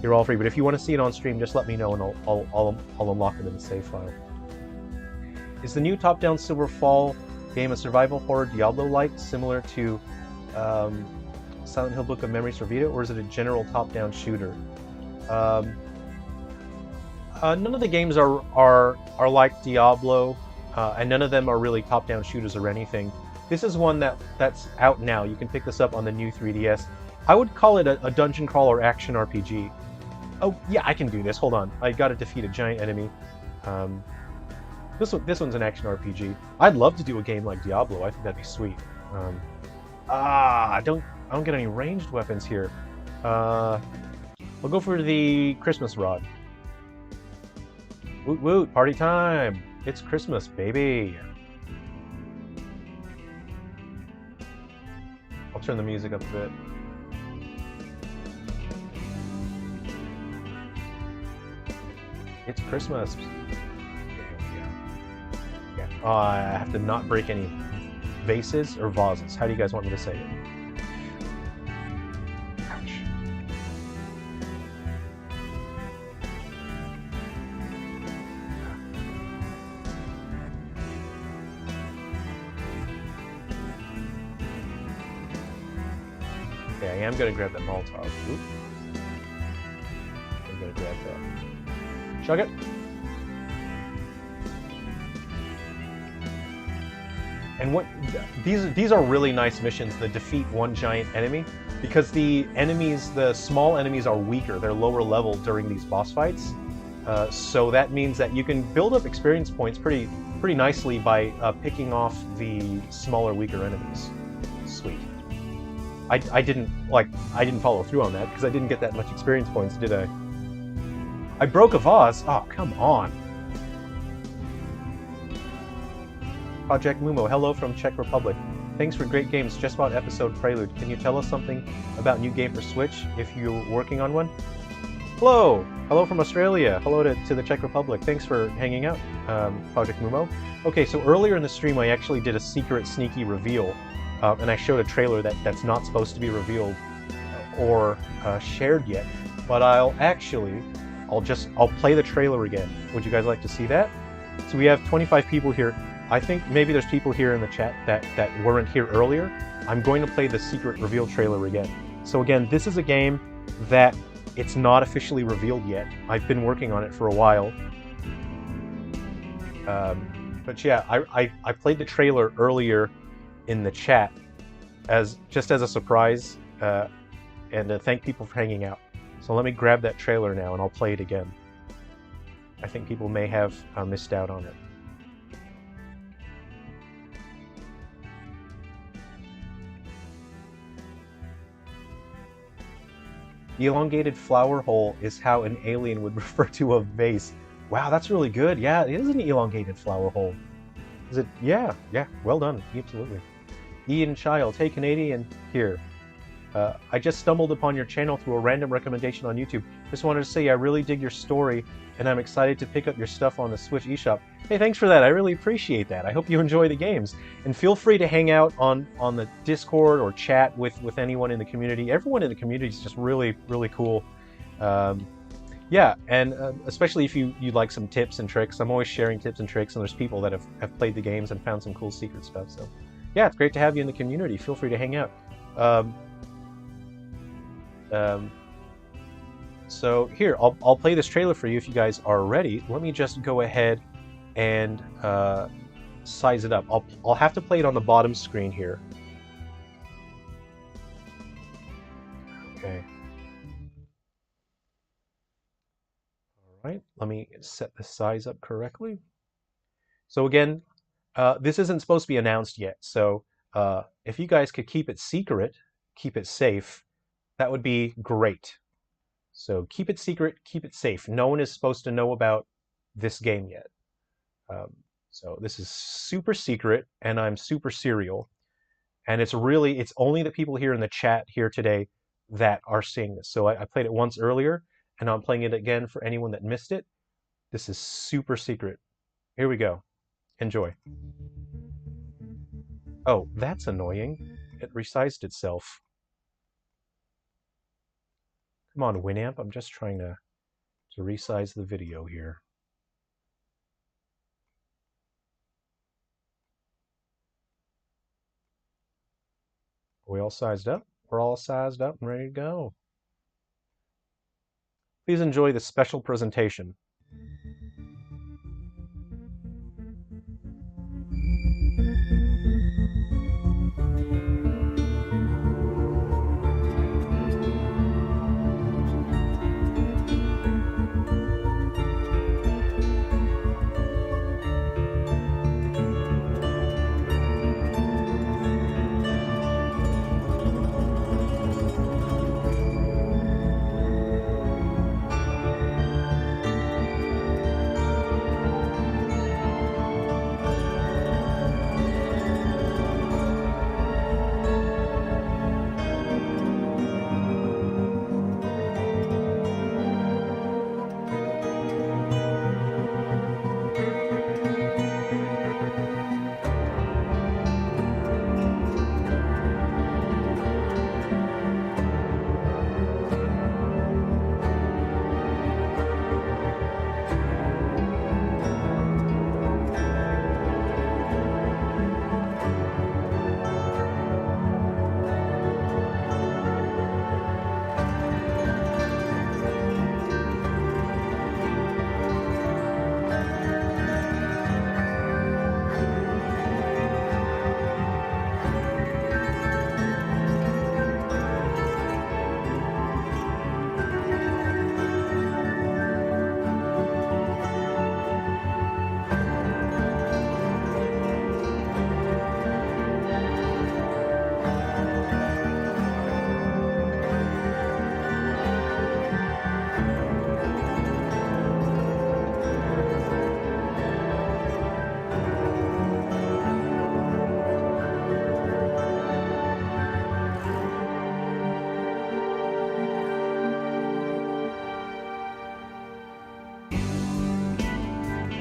you're all free. But if you want to see it on stream, just let me know, and I'll unlock it in the save file. Is the new top-down Silver Fall game a survival horror Diablo-like, similar to Silent Hill Book of Memories for Vita, or is it a general top-down shooter? None of the games are like Diablo, and none of them are really top-down shooters or anything. This is one that's out now. You can pick this up on the new 3DS. I would call it a dungeon crawler action RPG. Oh yeah, I can do this. Hold on, I got to defeat a giant enemy. This one's an action RPG. I'd love to do a game like Diablo. I think that'd be sweet. I don't get any ranged weapons here. We'll go for the Christmas rod. Woot woot, party time! It's Christmas, baby! I'll turn the music up a bit. It's Christmas! Yeah. I have to not break any vases or vases. How do you guys want me to say it? Ouch. Okay, I am going to grab that Molotov. Oop. I'm going to grab that. Chug it! And what these are really nice missions that defeat one giant enemy, because the small enemies are weaker, they're lower level during these boss fights. So that means that you can build up experience points pretty nicely by picking off the smaller, weaker enemies. Sweet. I didn't follow through on that because I didn't get that much experience points, did I? I broke a vase? Oh, come on. Project Mumo, hello from Czech Republic. Thanks for great games. Just bought episode Prelude. Can you tell us something about new game for Switch if you're working on one? Hello! Hello from Australia. Hello to the Czech Republic. Thanks for hanging out, Project Mumo. Okay, so earlier in the stream I actually did a secret sneaky reveal, and I showed a trailer that's not supposed to be revealed or shared yet, but I'll play the trailer again. Would you guys like to see that? So we have 25 people here. I think maybe there's people here in the chat that weren't here earlier. I'm going to play the secret reveal trailer again. So again, this is a game that it's not officially revealed yet. I've been working on it for a while. But yeah, I played the trailer earlier in the chat just as a surprise, and to thank people for hanging out. So let me grab that trailer now and I'll play it again. I think people may have missed out on it. The elongated flower hole is how an alien would refer to a vase. Wow, that's really good. Yeah, it is an elongated flower hole. Is it? Yeah, well done. Absolutely. Ian Child, hey Canadian, here. I just stumbled upon your channel through a random recommendation on YouTube. Just wanted to say I really dig your story, and I'm excited to pick up your stuff on the Switch eShop. Hey, thanks for that. I really appreciate that. I hope you enjoy the games. And feel free to hang out on the Discord or chat with anyone in the community. Everyone in the community is just really, really cool. Yeah, and especially if you'd like some tips and tricks. I'm always sharing tips and tricks, and there's people that have played the games and found some cool secret stuff. So yeah, it's great to have you in the community. Feel free to hang out. So here, I'll play this trailer for you if you guys are ready. Let me just go ahead and size it up. I'll have to play it on the bottom screen here. Okay. All right, let me set the size up correctly. So again, this isn't supposed to be announced yet. So if you guys could keep it secret, keep it safe, that would be great. So keep it secret, keep it safe. No one is supposed to know about this game yet. So this is super secret, and I'm super serial. And it's only the people here in the chat here today that are seeing this. So I played it once earlier, and I'm playing it again for anyone that missed it. This is super secret. Here we go. Enjoy. Oh, that's annoying. It resized itself. Come on, Winamp. I'm just trying to resize the video here. Are we all sized up? We're all sized up and ready to go. Please enjoy this special presentation.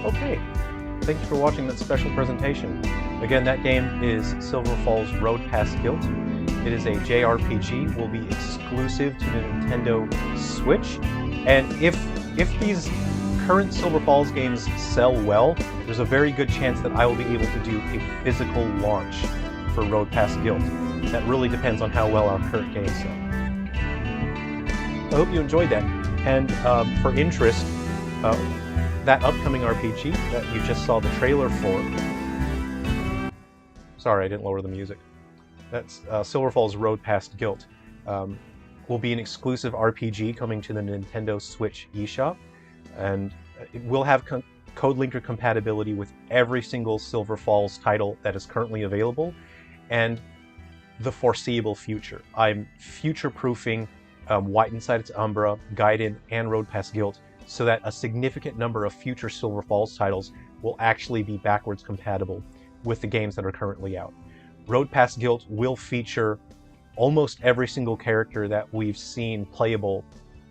Okay, thank you for watching that special presentation. Again, that game is Silver Falls Road Past Guilt. It is a JRPG, will be exclusive to the Nintendo Switch, and if these current Silver Falls games sell well, there's a very good chance that I will be able to do a physical launch for Road Past Guilt. That really depends on how well our current games sell. I hope you enjoyed that, and for interest, that upcoming RPG that you just saw the trailer for. Sorry, I didn't lower the music. That's Silver Falls Road Past Guilt. Will be an exclusive RPG coming to the Nintendo Switch eShop, and it will have code linker compatibility with every single Silver Falls title that is currently available, and the foreseeable future. I'm future-proofing White Inside Its Umbra, Gaiden, and Road Past Guilt, so that a significant number of future Silver Falls titles will actually be backwards compatible with the games that are currently out. Road Past Guilt will feature almost every single character that we've seen playable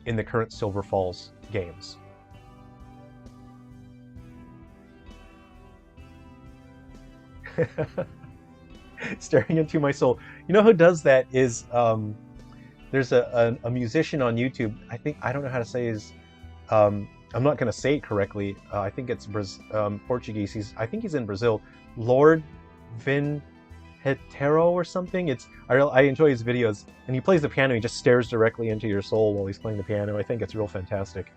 in the current Silver Falls games. Staring into my soul. You know who does that is, there's a musician on YouTube, I don't know how to say his, I'm not going to say it correctly, I think it's Portuguese, I think he's in Brazil, Lord Vin Hetero or something. I enjoy his videos, and he plays the piano. He just stares directly into your soul while he's playing the piano. I think it's real fantastic.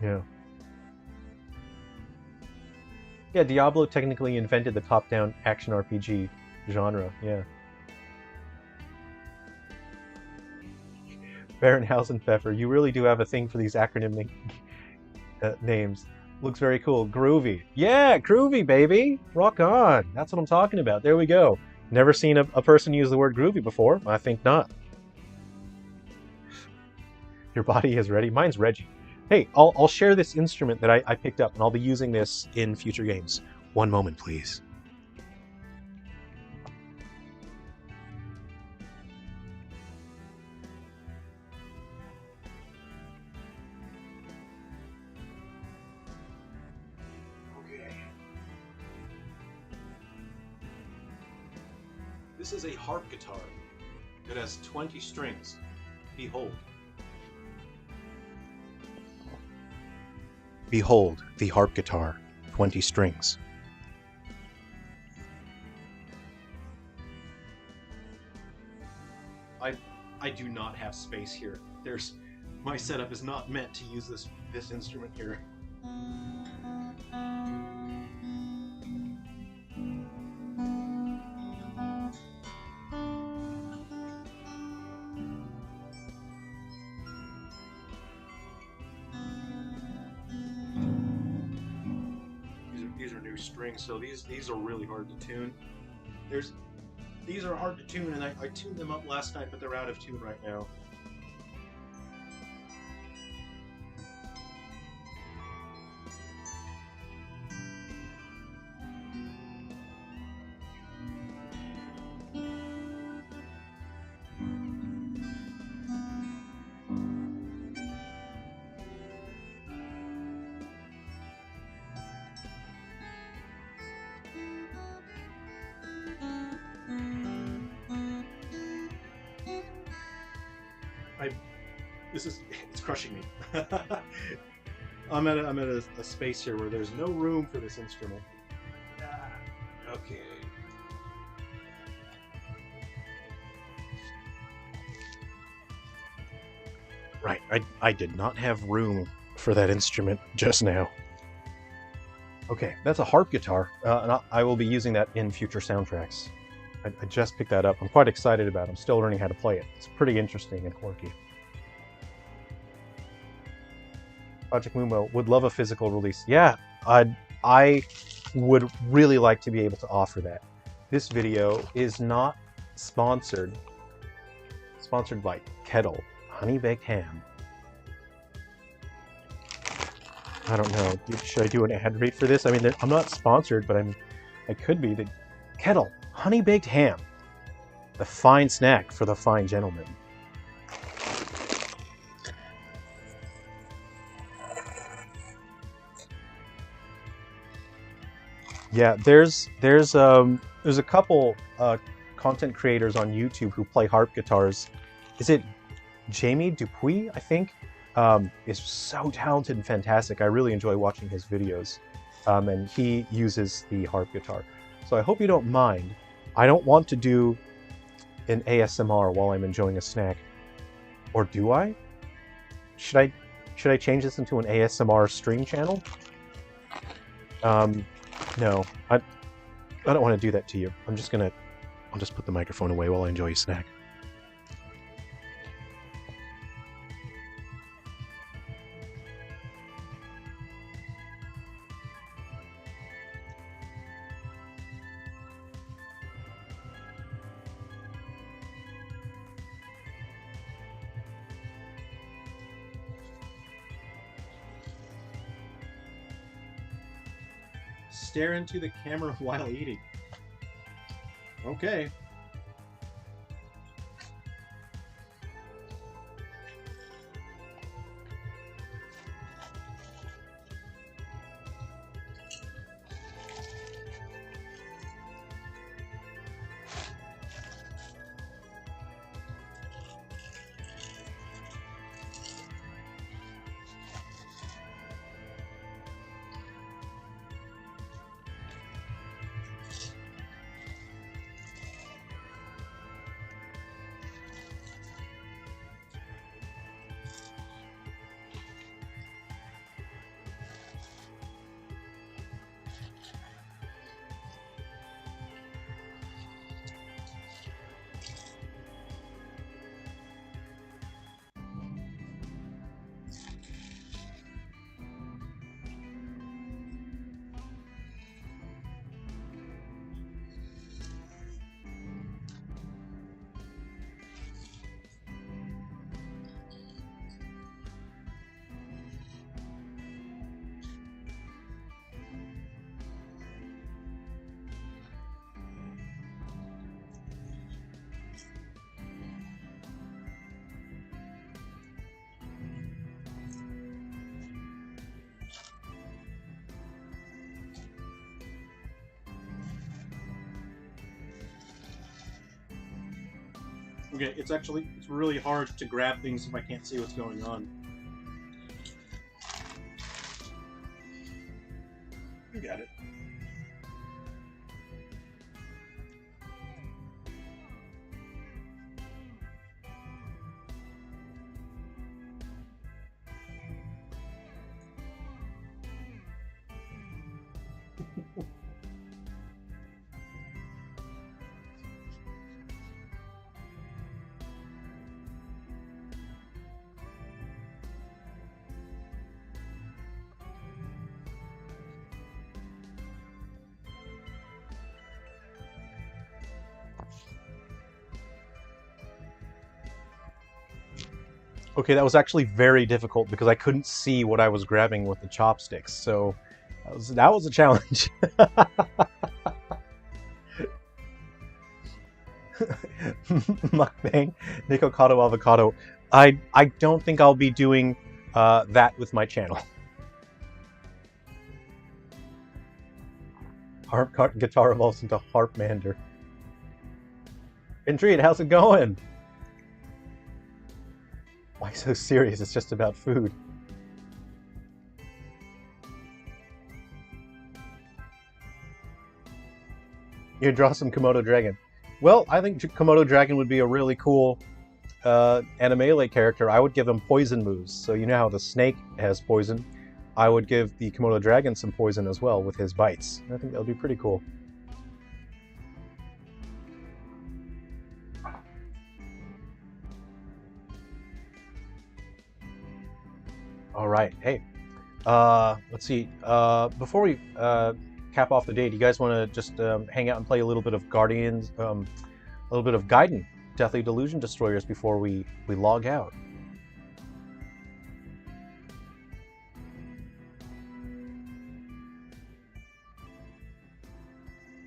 Yeah. Yeah, Diablo technically invented the top-down action RPG genre. Yeah. Baron Hausenpfeffer, you really do have a thing for these acronym names. Looks very cool. Groovy. Yeah, groovy, baby. Rock on. That's what I'm talking about. There we go. Never seen a person use the word groovy before. I think not. Your body is ready. Mine's Reggie. Hey, I'll share this instrument that I picked up, and I'll be using this in future games. One moment, please. This is a harp guitar. It has 20 strings. Behold. Behold the harp guitar, 20 strings. I do not have space here. My setup is not meant to use this instrument here. These are new strings, so these are really hard to tune. These are hard to tune, and I tuned them up last night, but they're out of tune right now. It's crushing me. I'm at a space here where there's no room for this instrument. Okay. Right, I did not have room for that instrument just now. Okay, that's a harp guitar, and I will be using that in future soundtracks. I just picked that up. I'm quite excited about it. I'm still learning how to play it. It's pretty interesting and quirky. Project Mumo would love a physical release. Yeah, I would really like to be able to offer that. This video is not sponsored. Sponsored by Kettle Honey Baked Ham. I don't know. Should I do an ad read for this? I mean, I'm not sponsored, but I could be. The Kettle Honey Baked Ham, the fine snack for the fine gentleman. Yeah, there's a couple content creators on YouTube who play harp guitars. Is it Jamie Dupuis, I think? Is so talented and fantastic. I really enjoy watching his videos. And he uses the harp guitar. So I hope you don't mind. I don't want to do an ASMR while I'm enjoying a snack. Or do I? Should I change this into an ASMR stream channel? No. I don't want to do that to you. I'll just put the microphone away while I enjoy a snack. Stare into the camera while eating. Okay. Okay, it's really hard to grab things if I can't see what's going on. You got it. Okay, that was actually very difficult because I couldn't see what I was grabbing with the chopsticks, so that was a challenge. Mukbang, Nikocado Avocado. I don't think I'll be doing that with my channel. Harp guitar evolves into Harpmander. Intrigued, how's it going? Why so serious? It's just about food. You draw some Komodo Dragon. Well, I think Komodo Dragon would be a really cool Animele character. I would give him poison moves. So you know how the snake has poison? I would give the Komodo Dragon some poison as well with his bites. I think that would be pretty cool. All right, hey, let's see. Before we cap off the day, do you guys want to just hang out and play a little bit of Guardians, a little bit of Gaiden, Deathly Delusion Destroyers before we log out?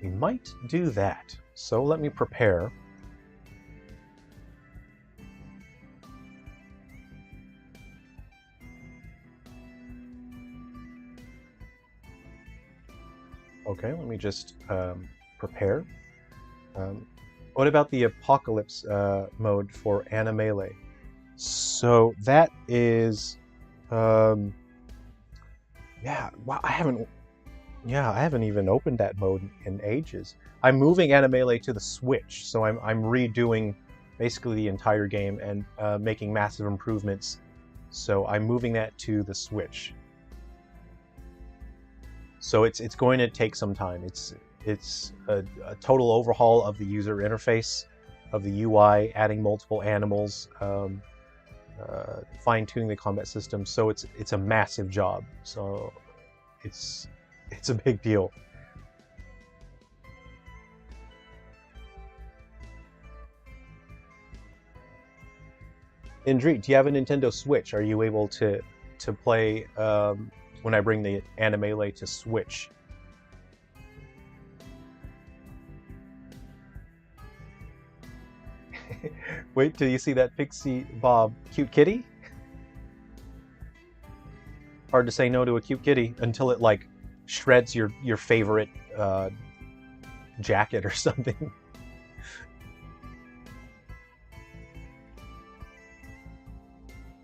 We might do that. So let me prepare. Okay, let me just prepare. What about the apocalypse mode for Animele? So that is, um, yeah. Wow, I haven't even opened that mode in ages. I'm moving Animele to the Switch, so I'm redoing basically the entire game and making massive improvements. So I'm moving that to the Switch. So it's going to take some time. It's a total overhaul of the user interface, of the UI, adding multiple animals, fine-tuning the combat system. So it's a massive job. So it's a big deal. Indri, do you have a Nintendo Switch? Are you able to play when I bring the Animele to Switch? Wait till you see that Pixie Bob cute kitty. Hard to say no to a cute kitty until it like shreds your favorite jacket or something.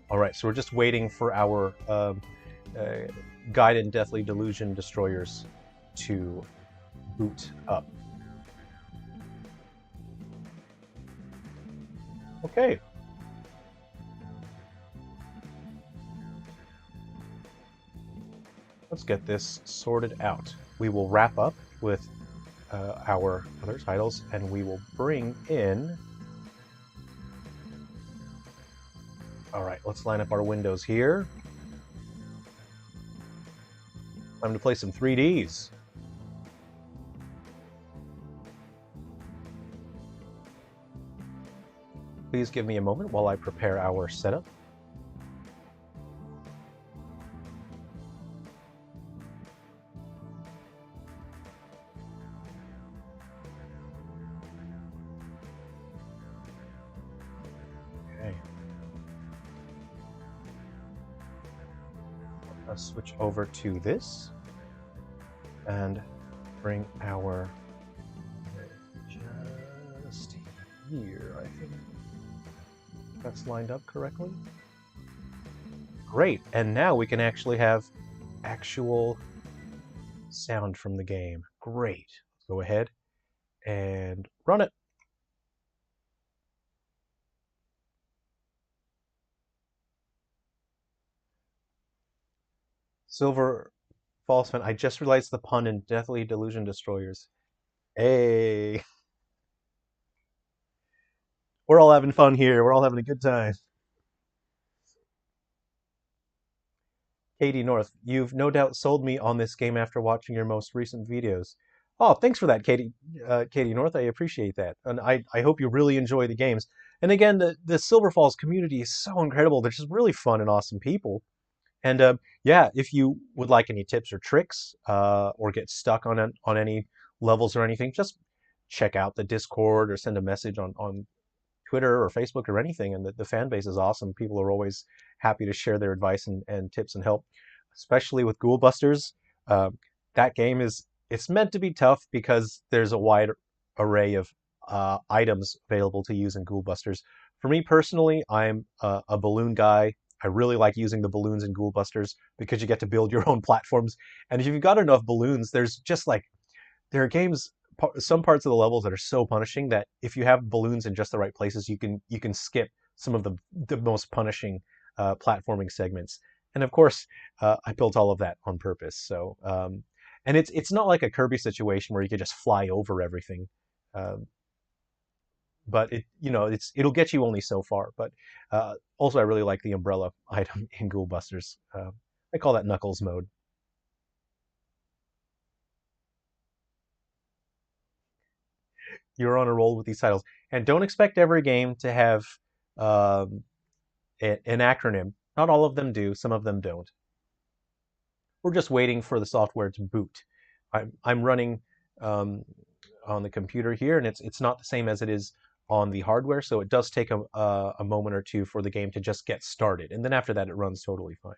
All right, so we're just waiting for our Gaiden Deathly Delusion destroyers to boot up. Okay. Let's get this sorted out. We will wrap up with our other titles, and we will bring in... All right, let's line up our windows here. Time to play some 3Ds. Please give me a moment while I prepare our setup. Okay. Let's switch over to this and bring our just here, I think. That's lined up correctly. Great, and now we can actually have actual sound from the game. Great. Let's go ahead and run it. Silver False Fan, I just realized the pun in Deathly Delusion Destroyers. Hey! We're all having fun here. We're all having a good time. Katie North, you've no doubt sold me on this game after watching your most recent videos. Oh, thanks for that, Katie North. I appreciate that, and I hope you really enjoy the games. And again, the Silver Falls community is so incredible. They're just really fun and awesome people. And yeah, if you would like any tips or tricks, or get stuck on any levels or anything, just check out the Discord or send a message on Twitter or Facebook or anything. And the fan base is awesome. People are always happy to share their advice and tips and help, especially with Ghoul Busters. That game it's meant to be tough because there's a wide array of items available to use in Ghoul Busters. For me personally, I'm a balloon guy. I really like using the balloons in Ghoul Busters because you get to build your own platforms. And if you've got enough balloons, there's just like, there are games, some parts of the levels that are so punishing that if you have balloons in just the right places, you can skip some of the most punishing platforming segments. And of course, I built all of that on purpose. So, and it's not like a Kirby situation where you can just fly over everything. But it'll get you only so far. But also, I really like the umbrella item in Ghoul Busters. I call that Knuckles mode. You're on a roll with these titles, and don't expect every game to have um, an acronym. Not all of them do. Some of them don't. We're just waiting for the software to boot. I'm running on the computer here, and it's not the same as it is on the hardware, so it does take a moment or two for the game to just get started, and then after that it runs totally fine.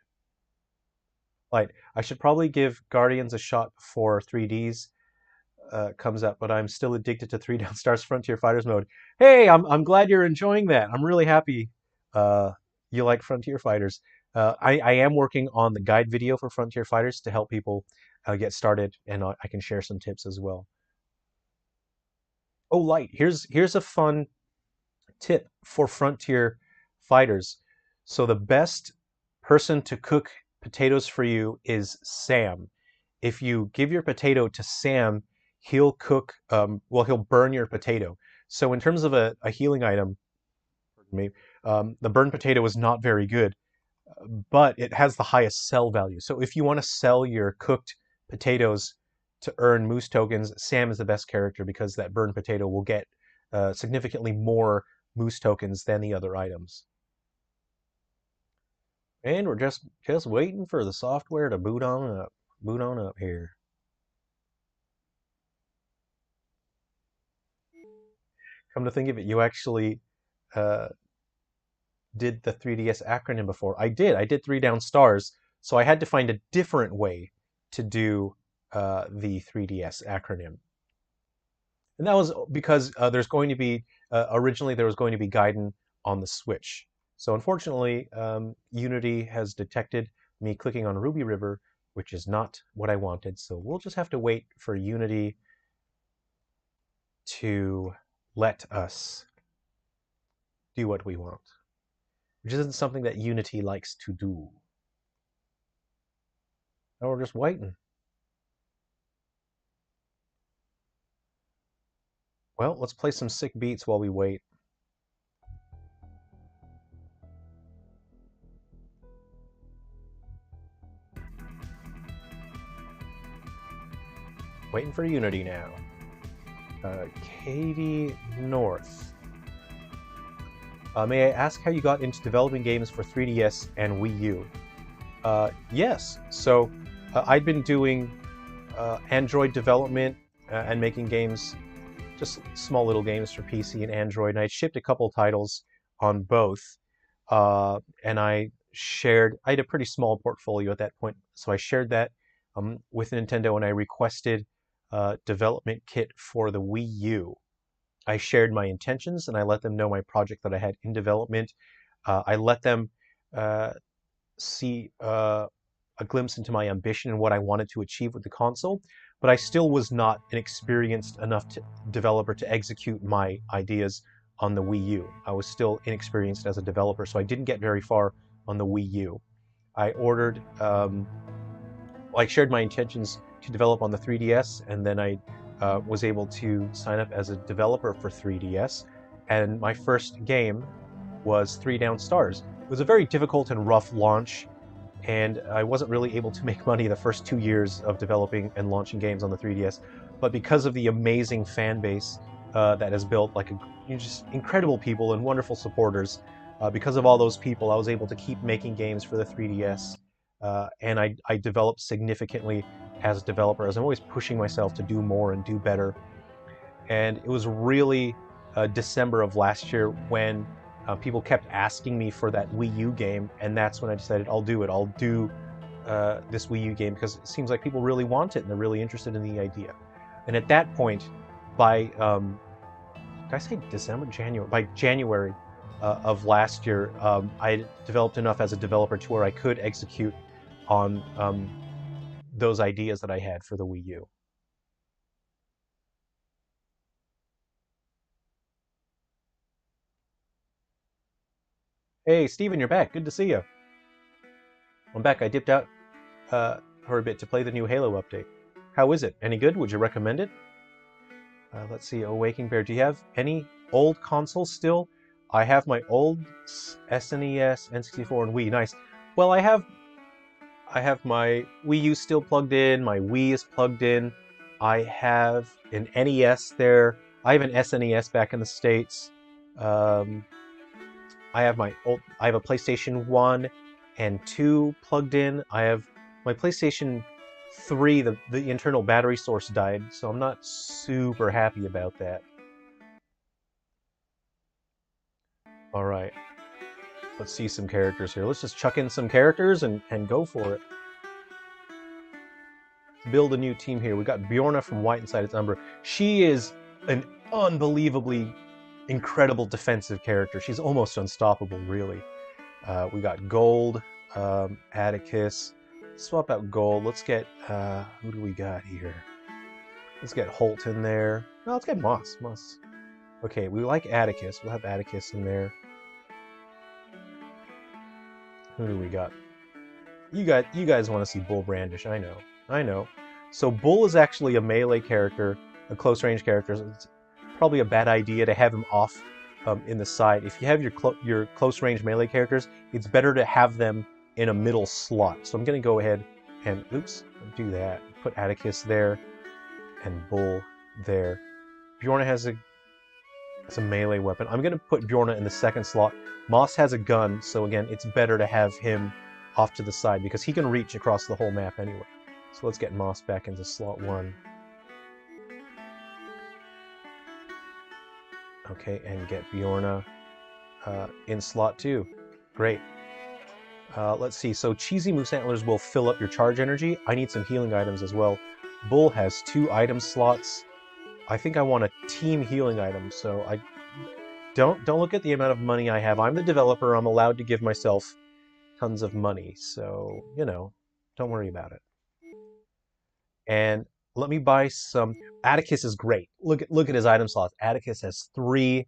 Like, I should probably give Guardians a shot before 3Ds. comes up, but I'm still addicted to 3 Down Stars Frontier Fighters mode. Hey, I'm glad you're enjoying that. I'm really happy you like Frontier Fighters. I am working on the guide video for Frontier Fighters to help people get started, and I can share some tips as well. Oh, Light, here's a fun tip for Frontier Fighters. So the best person to cook potatoes for you is Sam. If you give your potato to Sam, he'll cook, well, he'll burn your potato. So in terms of a healing item, pardon me, the burned potato is not very good, but it has the highest sell value. So if you want to sell your cooked potatoes to earn moose tokens, Sam is the best character because that burned potato will get significantly more moose tokens than the other items. And we're just waiting for the software to boot on up here. Come to think of it, you actually did the 3DS acronym before. I did 3 Down Stars, so I had to find a different way to do the 3DS acronym. And that was because there's going to be, originally there was going to be Gaiden on the Switch. So unfortunately, Unity has detected me clicking on Ruby River, which is not what I wanted. So we'll just have to wait for Unity to let us do what we want, which isn't something that Unity likes to do. Now we're just waiting. Well, let's play some sick beats while we wait. Waiting for Unity now. Katie North. May I ask how you got into developing games for 3DS and Wii U? Yes. So I'd been doing Android development and making games, just small little games for PC and Android. And I shipped a couple titles on both. And I had a pretty small portfolio at that point. So I shared that with Nintendo, and I requested a development kit for the Wii U. I shared my intentions, and I let them know my project that I had in development. I let them see a glimpse into my ambition and what I wanted to achieve with the console, but I still was not an experienced enough developer to execute my ideas on the Wii U. I was still inexperienced as a developer, so I didn't get very far on the Wii U. I ordered, I shared my intentions to develop on the 3DS, and then I was able to sign up as a developer for 3DS, and my first game was 3 Down Stars. It was a very difficult and rough launch, and I wasn't really able to make money the first 2 years of developing and launching games on the 3DS, but because of the amazing fan base that has built, like just incredible people and wonderful supporters, because of all those people, I was able to keep making games for the 3DS, and I developed significantly as a developer, as I'm always pushing myself to do more and do better. And it was really December of last year when people kept asking me for that Wii U game, and that's when I decided I'll do it. I'll do this Wii U game because it seems like people really want it and they're really interested in the idea. And at that point, by did I say December, January? By January of last year, I developed enough as a developer to where I could execute on those ideas that I had for the Wii U. Hey, Steven, you're back. Good to see you. I'm back. I dipped out for a bit to play the new Halo update. How is it? Any good? Would you recommend it? Let's see. Waking Bear, do you have any old consoles still? I have my old SNES, N64, and Wii. Nice. Well, I have my Wii U still plugged in. My Wii is plugged in. I have an NES there. I have an SNES back in the States. I have a PlayStation 1 and 2 plugged in. I have my PlayStation 3, the internal battery source died, so I'm not super happy about that. All right. Let's see some characters here. Let's just chuck in some characters and go for it. It's build a new team here. We got Bjorna from White Inside its Umbra. She is an unbelievably incredible defensive character. She's almost unstoppable, really. We got Gold, Atticus. Swap out Gold. Let's get, who do we got here? Let's get Holt in there. No, let's get Moss. Moss. Okay, we like Atticus. We'll have Atticus in there. Who do we got? You guys want to see Bull Brandish, I know. I know. So Bull is actually a melee character, a close range character. It's probably a bad idea to have him off in the side. If you have your close range melee characters, it's better to have them in a middle slot. So I'm going to go ahead and, oops, do that. Put Atticus there and Bull there. Bjorna has a melee weapon. I'm going to put Bjorna in the second slot. Moss has a gun, so again, it's better to have him off to the side because he can reach across the whole map anyway. So let's get Moss back into slot 1. Okay, and get Bjorna in slot 2. Great. Let's see, so Cheesy Moose Antlers will fill up your charge energy. I need some healing items as well. Bull has 2 item slots. I think I want a team healing item, so I don't look at the amount of money I have. I'm the developer, I'm allowed to give myself tons of money, so, you know, don't worry about it. And let me buy some. Atticus is great. Look at his item slots. Atticus has 3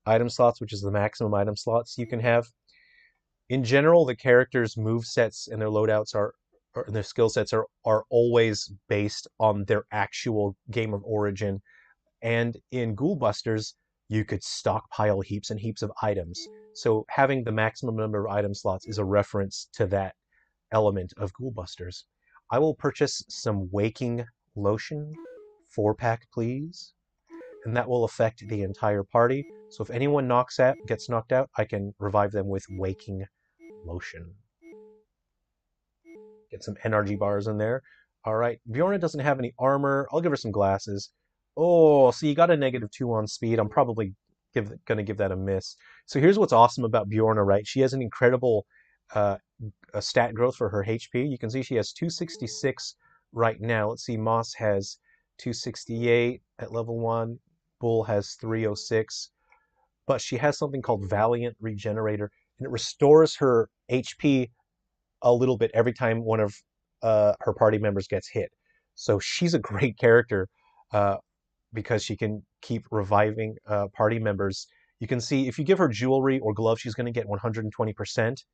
item slots, which is the maximum item slots you can have. In general, the characters' move sets and their loadouts or their skill sets are always based on their actual game of origin. And in Ghoul Busters, you could stockpile heaps and heaps of items. So having the maximum number of item slots is a reference to that element of Ghoul Busters. I will purchase some Waking Lotion, 4-pack please, and that will affect the entire party. So if anyone gets knocked out, I can revive them with Waking Lotion. Get some energy bars in there. All right, Bjorna doesn't have any armor. I'll give her some glasses. Oh, so you got a -2 on speed. I'm probably gonna give that a miss. So here's what's awesome about Bjorna, right? She has an incredible stat growth for her HP. You can see she has 266 right now. Let's see, Moss has 268 at level 1. Bull has 306. But she has something called Valiant Regenerator, and it restores her HP a little bit every time one of her party members gets hit. So she's a great character because she can keep reviving party members. You can see if you give her jewelry or gloves, she's going to get 120%.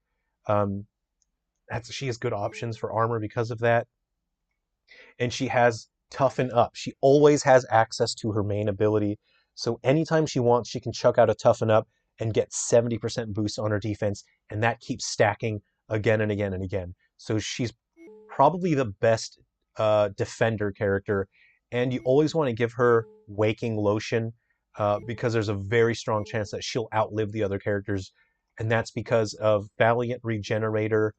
She has good options for armor because of that. And she has Toughen Up. She always has access to her main ability. So anytime she wants, she can chuck out a Toughen Up and get 70% boost on her defense. And that keeps stacking again and again and again. So she's probably the best defender character. And you always want to give her Waking Lotion because there's a very strong chance that she'll outlive the other characters. And that's because of Valiant Regenerator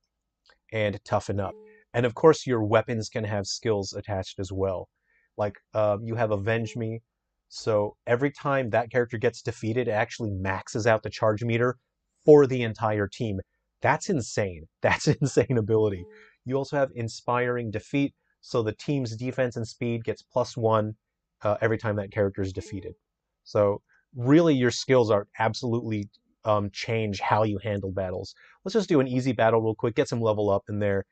and Toughen Up. And of course, your weapons can have skills attached as well. Like you have Avenge Me. So every time that character gets defeated, it actually maxes out the charge meter for the entire team. That's insane. That's an insane ability. You also have Inspiring Defeat. So the team's defense and speed gets +1 every time that character is defeated. So really your skills are absolutely change how you handle battles. Let's just do an easy battle real quick, get some level up in there.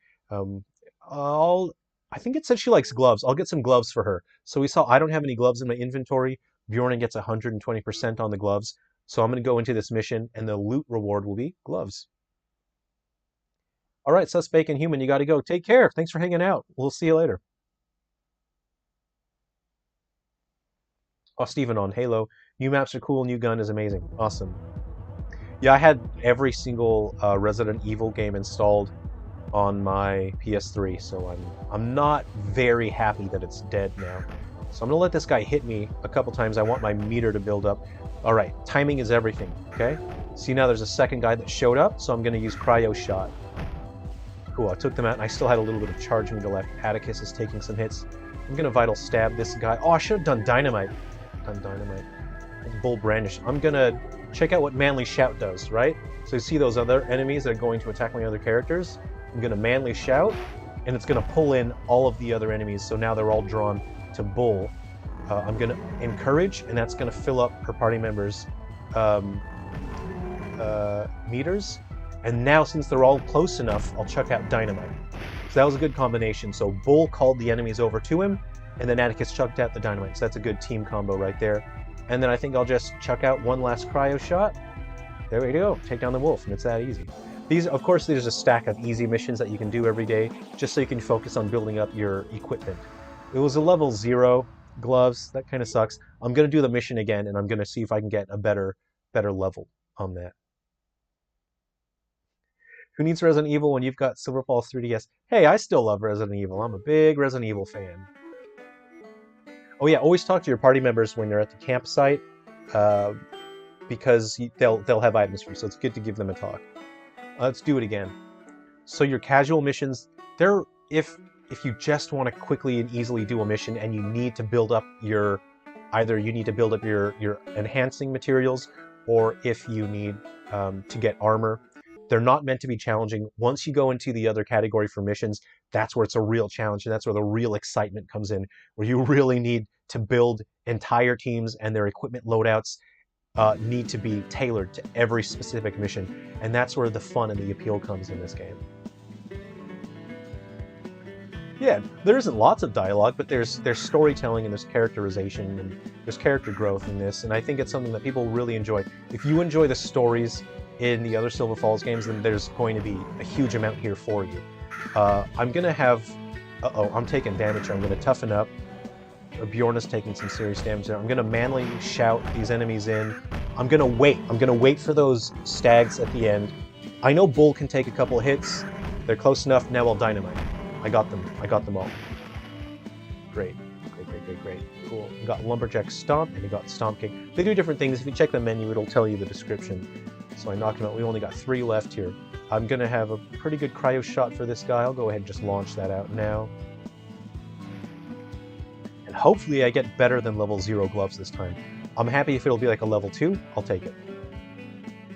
I think it said she likes gloves. I'll get some gloves for her. So we saw I don't have any gloves in my inventory. Bjorna gets 120% on the gloves. So I'm going to go into this mission and the loot reward will be gloves. All right, Suspect and Human, you got to go. Take care. Thanks for hanging out. We'll see you later. Oh, Steven on Halo. New maps are cool. New gun is amazing. Awesome. Yeah, I had every single Resident Evil game installed on my PS3, so I'm not very happy that it's dead now. So I'm gonna let this guy hit me a couple times. I want my meter to build up. All right, timing is everything, okay? See, now there's a second guy that showed up, so I'm gonna use Cryo Shot. Cool, I took them out, and I still had a little bit of charge meter left. Atticus is taking some hits. I'm gonna Vital Stab this guy. Oh, I should have done Dynamite. Bull Brandish. I'm gonna check out what Manly Shout does, right? So you see those other enemies that are going to attack my other characters? I'm gonna Manly Shout, and it's going to pull in all of the other enemies, so now they're all drawn to Bull. I'm going to encourage, and that's going to fill up her party members' meters. And now, since they're all close enough, I'll chuck out Dynamite. So that was a good combination. So Bull called the enemies over to him, and then Atticus chucked out the Dynamite. So that's a good team combo right there. And then I think I'll just chuck out one last cryo shot. There we go. Take down the wolf, and it's that easy. These, of course, there's a stack of easy missions that you can do every day, just so you can focus on building up your equipment. It was a level 0 gloves. That kind of sucks. I'm going to do the mission again, and I'm going to see if I can get a better level on that. Who needs Resident Evil when you've got Silver Falls 3DS? Hey, I still love Resident Evil. I'm a big Resident Evil fan. Oh yeah, always talk to your party members when they're at the campsite, because they'll have items for you, so it's good to give them a talk. Let's do it again. So your casual missions, they're if you just want to quickly and easily do a mission and you need to build up your your enhancing materials, or if you need to get armor. They're not meant to be challenging. Once you go into the other category for missions, that's where it's a real challenge, and that's where the real excitement comes in, where you really need to build entire teams, and their equipment loadouts need to be tailored to every specific mission, and that's where the fun and the appeal comes in this game. Yeah, there isn't lots of dialogue, but there's storytelling and there's characterization and there's character growth in this, and I think it's something that people really enjoy. If you enjoy the stories in the other Silver Falls games, then there's going to be a huge amount here for you. I'm gonna have... Uh-oh, I'm taking damage here. I'm gonna toughen up. Bjorn is taking some serious damage there. I'm gonna manly shout these enemies in. I'm gonna wait for those stags at the end. I know Bull can take a couple hits. They're close enough. Now I'll Dynamite. I got them all. Great. Cool. You got Lumberjack Stomp, and you got Stomp Kick. They do different things. If you check the menu, it'll tell you the description. So I knocked him out. We only got 3 left here. I'm gonna have a pretty good cryo shot for this guy. I'll go ahead and just launch that out now. And hopefully I get better than level 0 gloves this time. I'm happy if it'll be like a level 2, I'll take it.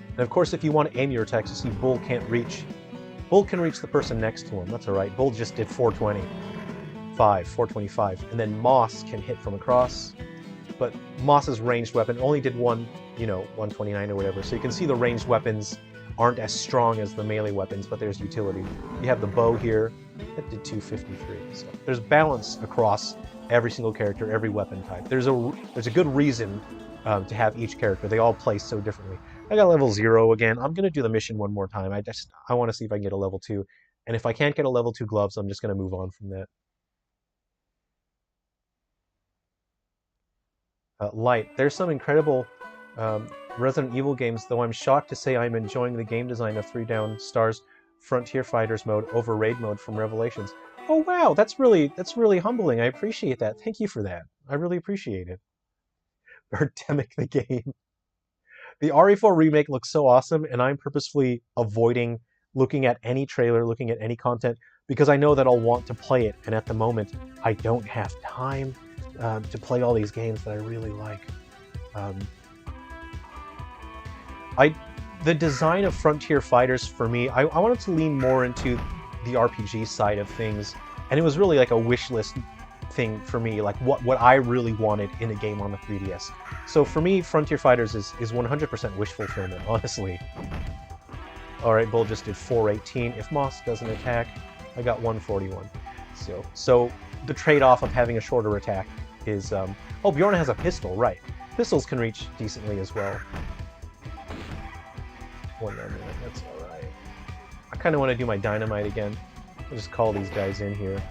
And of course, if you want to aim your attacks, you see Bull can't reach. Bull can reach the person next to him. That's alright. Bull just did 425, and then Moss can hit from across. But Moss's ranged weapon only did 129 or whatever. So you can see the ranged weapons aren't as strong as the melee weapons, but there's utility. You have the bow here. That did 253. So there's balance across every single character, every weapon type. There's a good reason to have each character. They all play so differently. I got level 0 again. I'm going to do the mission one more time. I want to see if I can get a level 2. And if I can't get a level 2 gloves, I'm just going to move on from that. Light. There's some incredible Resident Evil games, though I'm shocked to say I'm enjoying the game design of 3 Down Stars Frontier Fighters mode over Raid mode from Revelations. Oh wow, that's really humbling. I appreciate that. Thank you for that. I really appreciate it. Birdemic the game. The RE4 remake looks so awesome, and I'm purposefully avoiding looking at any trailer, looking at any content, because I know that I'll want to play it, and at the moment, I don't have time to play all these games that I really like. The design of Frontier Fighters, for me, I wanted to lean more into the RPG side of things, and it was really like a wish list thing for me, like what I really wanted in a game on the 3DS. So for me, Frontier Fighters is 100% wish fulfillment, honestly. Alright, Bull just did 418. If Moss doesn't attack, I got 141. So the trade-off of having a shorter attack is... oh, Bjorn has a pistol, right. Pistols can reach decently as well. 1 minute, that's alright. I kind of want to do my Dynamite again. I'll just call these guys in here.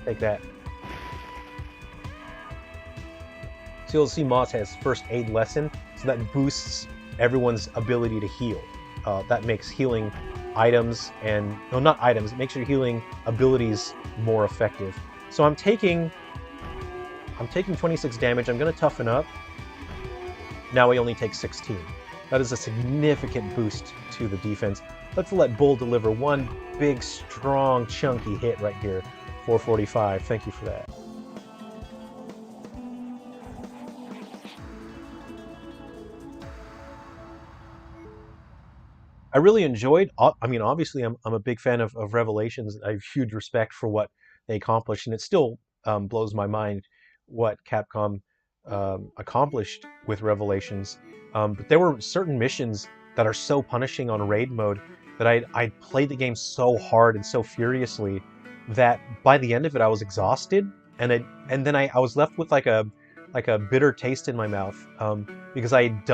Take that. So you'll see Moss has first aid lesson, so that boosts everyone's ability to heal. That makes healing items and... no, not items. It makes your healing abilities more effective. So I'm taking 26 damage. I'm going to toughen up. Now I only take 16. That is a significant boost to the defense. Let's let Bull deliver one big, strong, chunky hit right here. 445. Thank you for that. I really enjoyed. I mean, obviously, I'm a big fan of Revelations. I have huge respect for what they accomplished, and it still blows my mind what Capcom accomplished with Revelations. But there were certain missions that are so punishing on raid mode that I played the game so hard and so furiously that by the end of it I was exhausted, and then I was left with like a bitter taste in my mouth, because I'd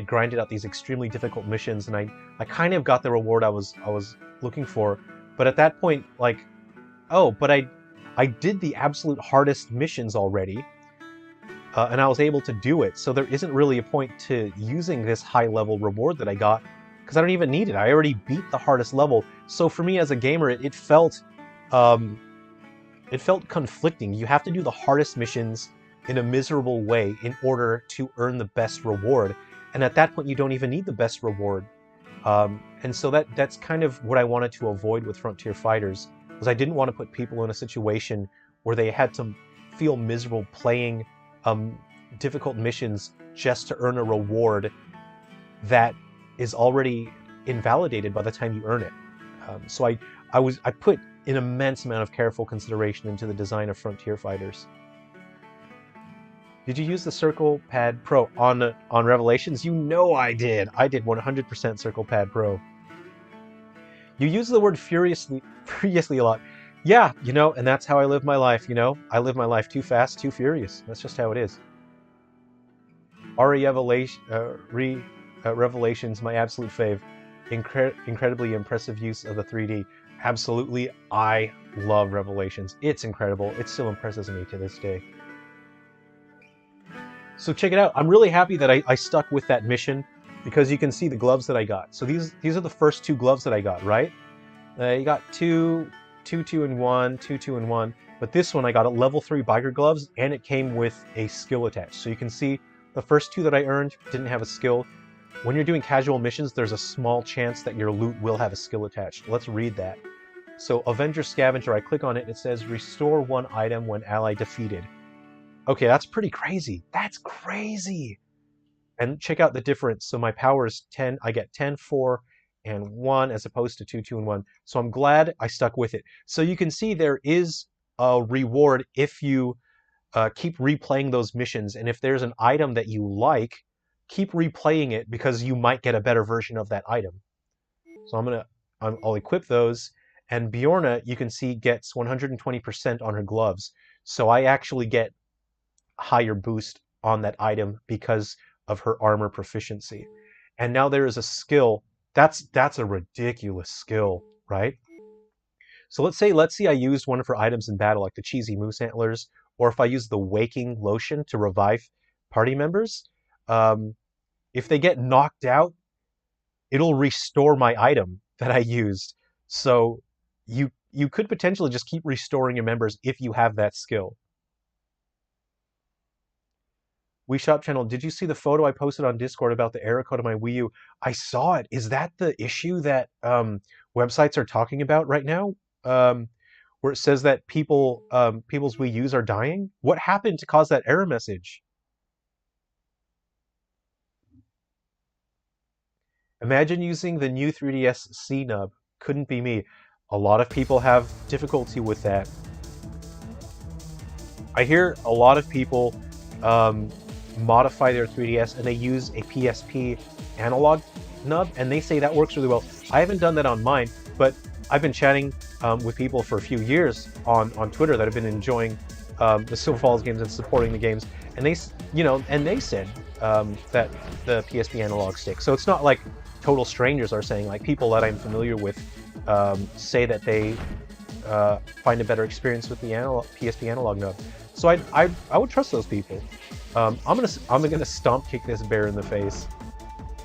grinded out these extremely difficult missions, and I kind of got the reward I was looking for, but at that point, like, oh, but I did the absolute hardest missions already, and I was able to do it, so there isn't really a point to using this high level reward that I got, because I don't even need it. I already beat the hardest level. So for me as a gamer, it felt conflicting. You have to do the hardest missions in a miserable way in order to earn the best reward, and at that point you don't even need the best reward. And so that's kind of what I wanted to avoid with Frontier Fighters, was I didn't want to put people in a situation where they had to feel miserable playing difficult missions just to earn a reward that is already invalidated by the time you earn it. So I put an immense amount of careful consideration into the design of Frontier Fighters. Did you use the Circle Pad Pro on Revelations? You know I did. I did 100% Circle Pad Pro. You use the word furiously a lot. Yeah, you know, and that's how I live my life, you know? I live my life too fast, too furious. That's just how it is. Revelations, my absolute fave. Incredibly impressive use of the 3D. Absolutely, I love Revelations. It's incredible. It still impresses me to this day. So check it out. I'm really happy that I stuck with that mission, because you can see the gloves that I got. So these are the first two gloves that I got, right? You got two and one, two and one. But this one I got at level 3 biker gloves, and it came with a skill attached. So you can see the first two that I earned didn't have a skill. When you're doing casual missions, there's a small chance that your loot will have a skill attached. Let's read that. So Avenger Scavenger, I click on it, and it says restore 1 item when ally defeated. Okay, that's pretty crazy. That's crazy. And check out the difference. So my power is 10. I get 10, 4, and 1 as opposed to 2, 2, and 1. So I'm glad I stuck with it. So you can see there is a reward if you keep replaying those missions. And if there's an item that you like, keep replaying it, because you might get a better version of that item. So I'll equip those. And Bjorna, you can see, gets 120% on her gloves. So I actually get higher boost on that item because of her armor proficiency. And now there is a skill. That's a ridiculous skill, right? So let's see I used one of her items in battle, like the cheesy moose antlers, or if I use the waking lotion to revive party members. If they get knocked out, it'll restore my item that I used. So you could potentially just keep restoring your members if you have that skill. WeShop channel, did you see the photo I posted on Discord about the error code of my Wii U? I saw it. Is that the issue that websites are talking about right now? Where it says that people's Wii U's are dying? What happened to cause that error message? Imagine using the new 3DS C nub. Couldn't be me. A lot of people have difficulty with that. I hear a lot of people modify their 3DS and they use a PSP analog nub, and they say that works really well. I haven't done that on mine, but I've been chatting with people for a few years on Twitter that have been enjoying the Silver Falls games and supporting the games, and they said that the PSP analog stick. So it's not like total strangers are saying, like people that I'm familiar with say that they find a better experience with the PSP analog nub. So I would trust those people. I'm gonna stomp kick this bear in the face.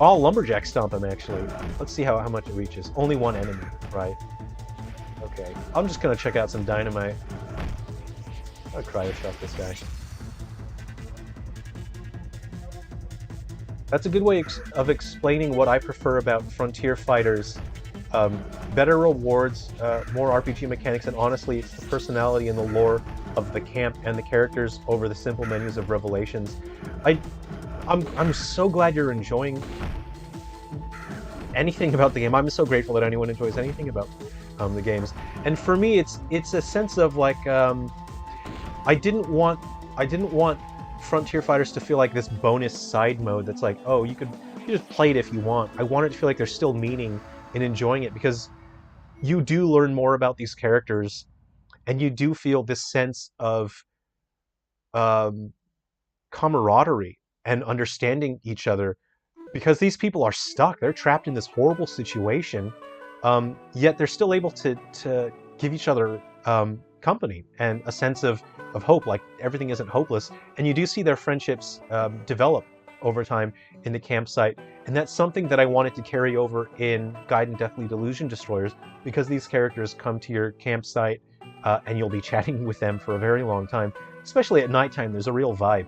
I'll lumberjack stomp him actually. Let's see how much it reaches. Only one enemy, right? Okay. I'm just gonna check out some dynamite. I'll cryo shot this guy. That's a good way of explaining what I prefer about Frontier Fighters. Better rewards, more RPG mechanics, and honestly, it's the personality and the lore of the camp and the characters over the simple menus of Revelations. I'm so glad you're enjoying anything about the game. I'm so grateful that anyone enjoys anything about the games. And for me, it's a sense of like I didn't want Frontier Fighters to feel like this bonus side mode that's like, oh, you just play it if you want. I wanted to feel like there's still meaning in enjoying it, because you do learn more about these characters, and you do feel this sense of camaraderie and understanding each other, because these people are stuck. They're trapped in this horrible situation, yet they're still able to give each other company and a sense of hope. Like, everything isn't hopeless, and you do see their friendships develop over time in the campsite, and that's something that I wanted to carry over in Gaiden Deathly Delusion Destroyers, because these characters come to your campsite and you'll be chatting with them for a very long time, especially at nighttime. There's a real vibe.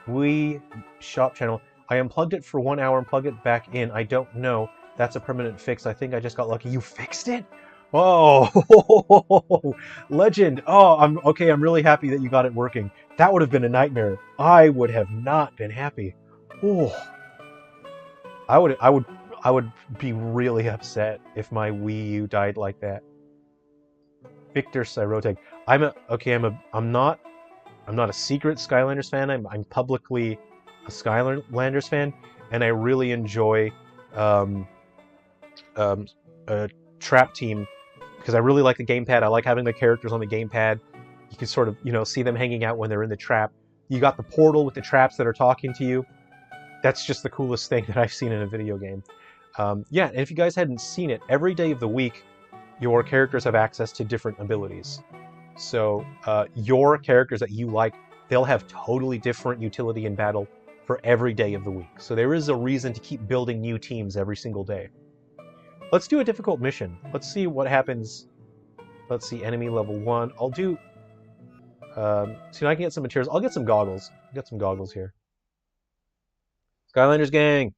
eShop channel. I unplugged it for 1 hour and plugged it back in. I don't know. That's a permanent fix. I think I just got lucky. You fixed it? Oh, legend. Oh, I'm really happy that you got it working. That would have been a nightmare. I would have not been happy. Oh, I would be really upset if my Wii U died like that. Victor Siroteg. I'm not a secret Skylanders fan. I'm publicly a Skylanders fan, and I really enjoy Trap Team, because I really like the gamepad. I like having the characters on the gamepad. You can sort of, see them hanging out when they're in the trap. You got the portal with the traps that are talking to you. That's just the coolest thing that I've seen in a video game. Yeah, and if you guys hadn't seen it, every day of the week, your characters have access to different abilities. So your characters that you like, they'll have totally different utility in battle for every day of the week. So there is a reason to keep building new teams every single day. Let's do a difficult mission. Let's see what happens. Let's see, enemy level 1. I'll do... see, I can get some materials. I'll get some goggles. Get some goggles here. Skylanders gang!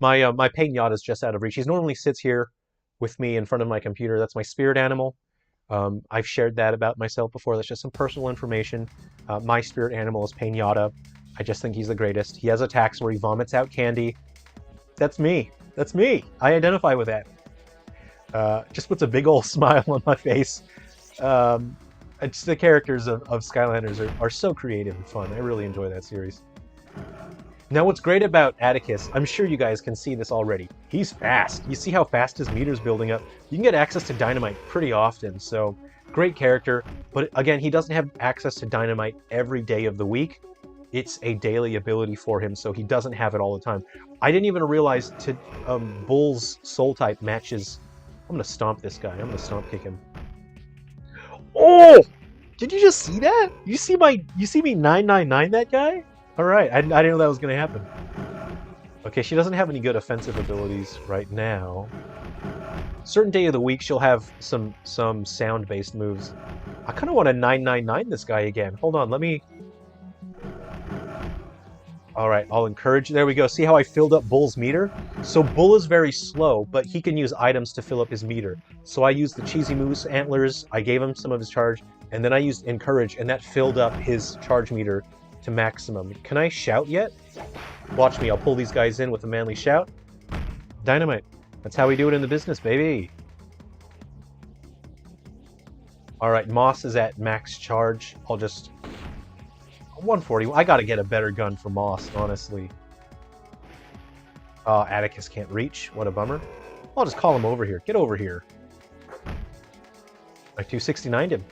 My Pinata is just out of reach. He normally sits here with me in front of my computer. That's my spirit animal. I've shared that about myself before. That's just some personal information. My spirit animal is Pinata. I just think he's the greatest. He has attacks where he vomits out candy. That's me. That's me. I identify with that. Just puts a big old smile on my face. It's the characters of Skylanders are so creative and fun. I really enjoy that series. Now, what's great about Atticus, I'm sure you guys can see this already. He's fast. You see how fast his meter's building up? You can get access to dynamite pretty often, so great character. But again, he doesn't have access to dynamite every day of the week. It's a daily ability for him, so he doesn't have it all the time. I didn't even realize Bull's soul type matches. I'm gonna stomp this guy. I'm gonna stomp kick him. Oh! Did you just see that? You see me 999 that guy? All right, I didn't know that was gonna happen. Okay, she doesn't have any good offensive abilities right now. Certain day of the week, she'll have some sound-based moves. I kind of want to 999 this guy again. Hold on, let me... All right, I'll encourage... There we go. See how I filled up Bull's meter? So Bull is very slow, but he can use items to fill up his meter. So I used the Cheesy Moose Antlers, I gave him some of his charge, and then I used Encourage, and that filled up his charge meter to maximum. Can I shout yet? Watch me, I'll pull these guys in with a manly shout. Dynamite. That's how we do it in the business, baby. Alright, Moss is at max charge. I'll just... 140. I gotta get a better gun for Moss, honestly. Atticus can't reach. What a bummer. I'll just call him over here. Get over here. I 269'd him.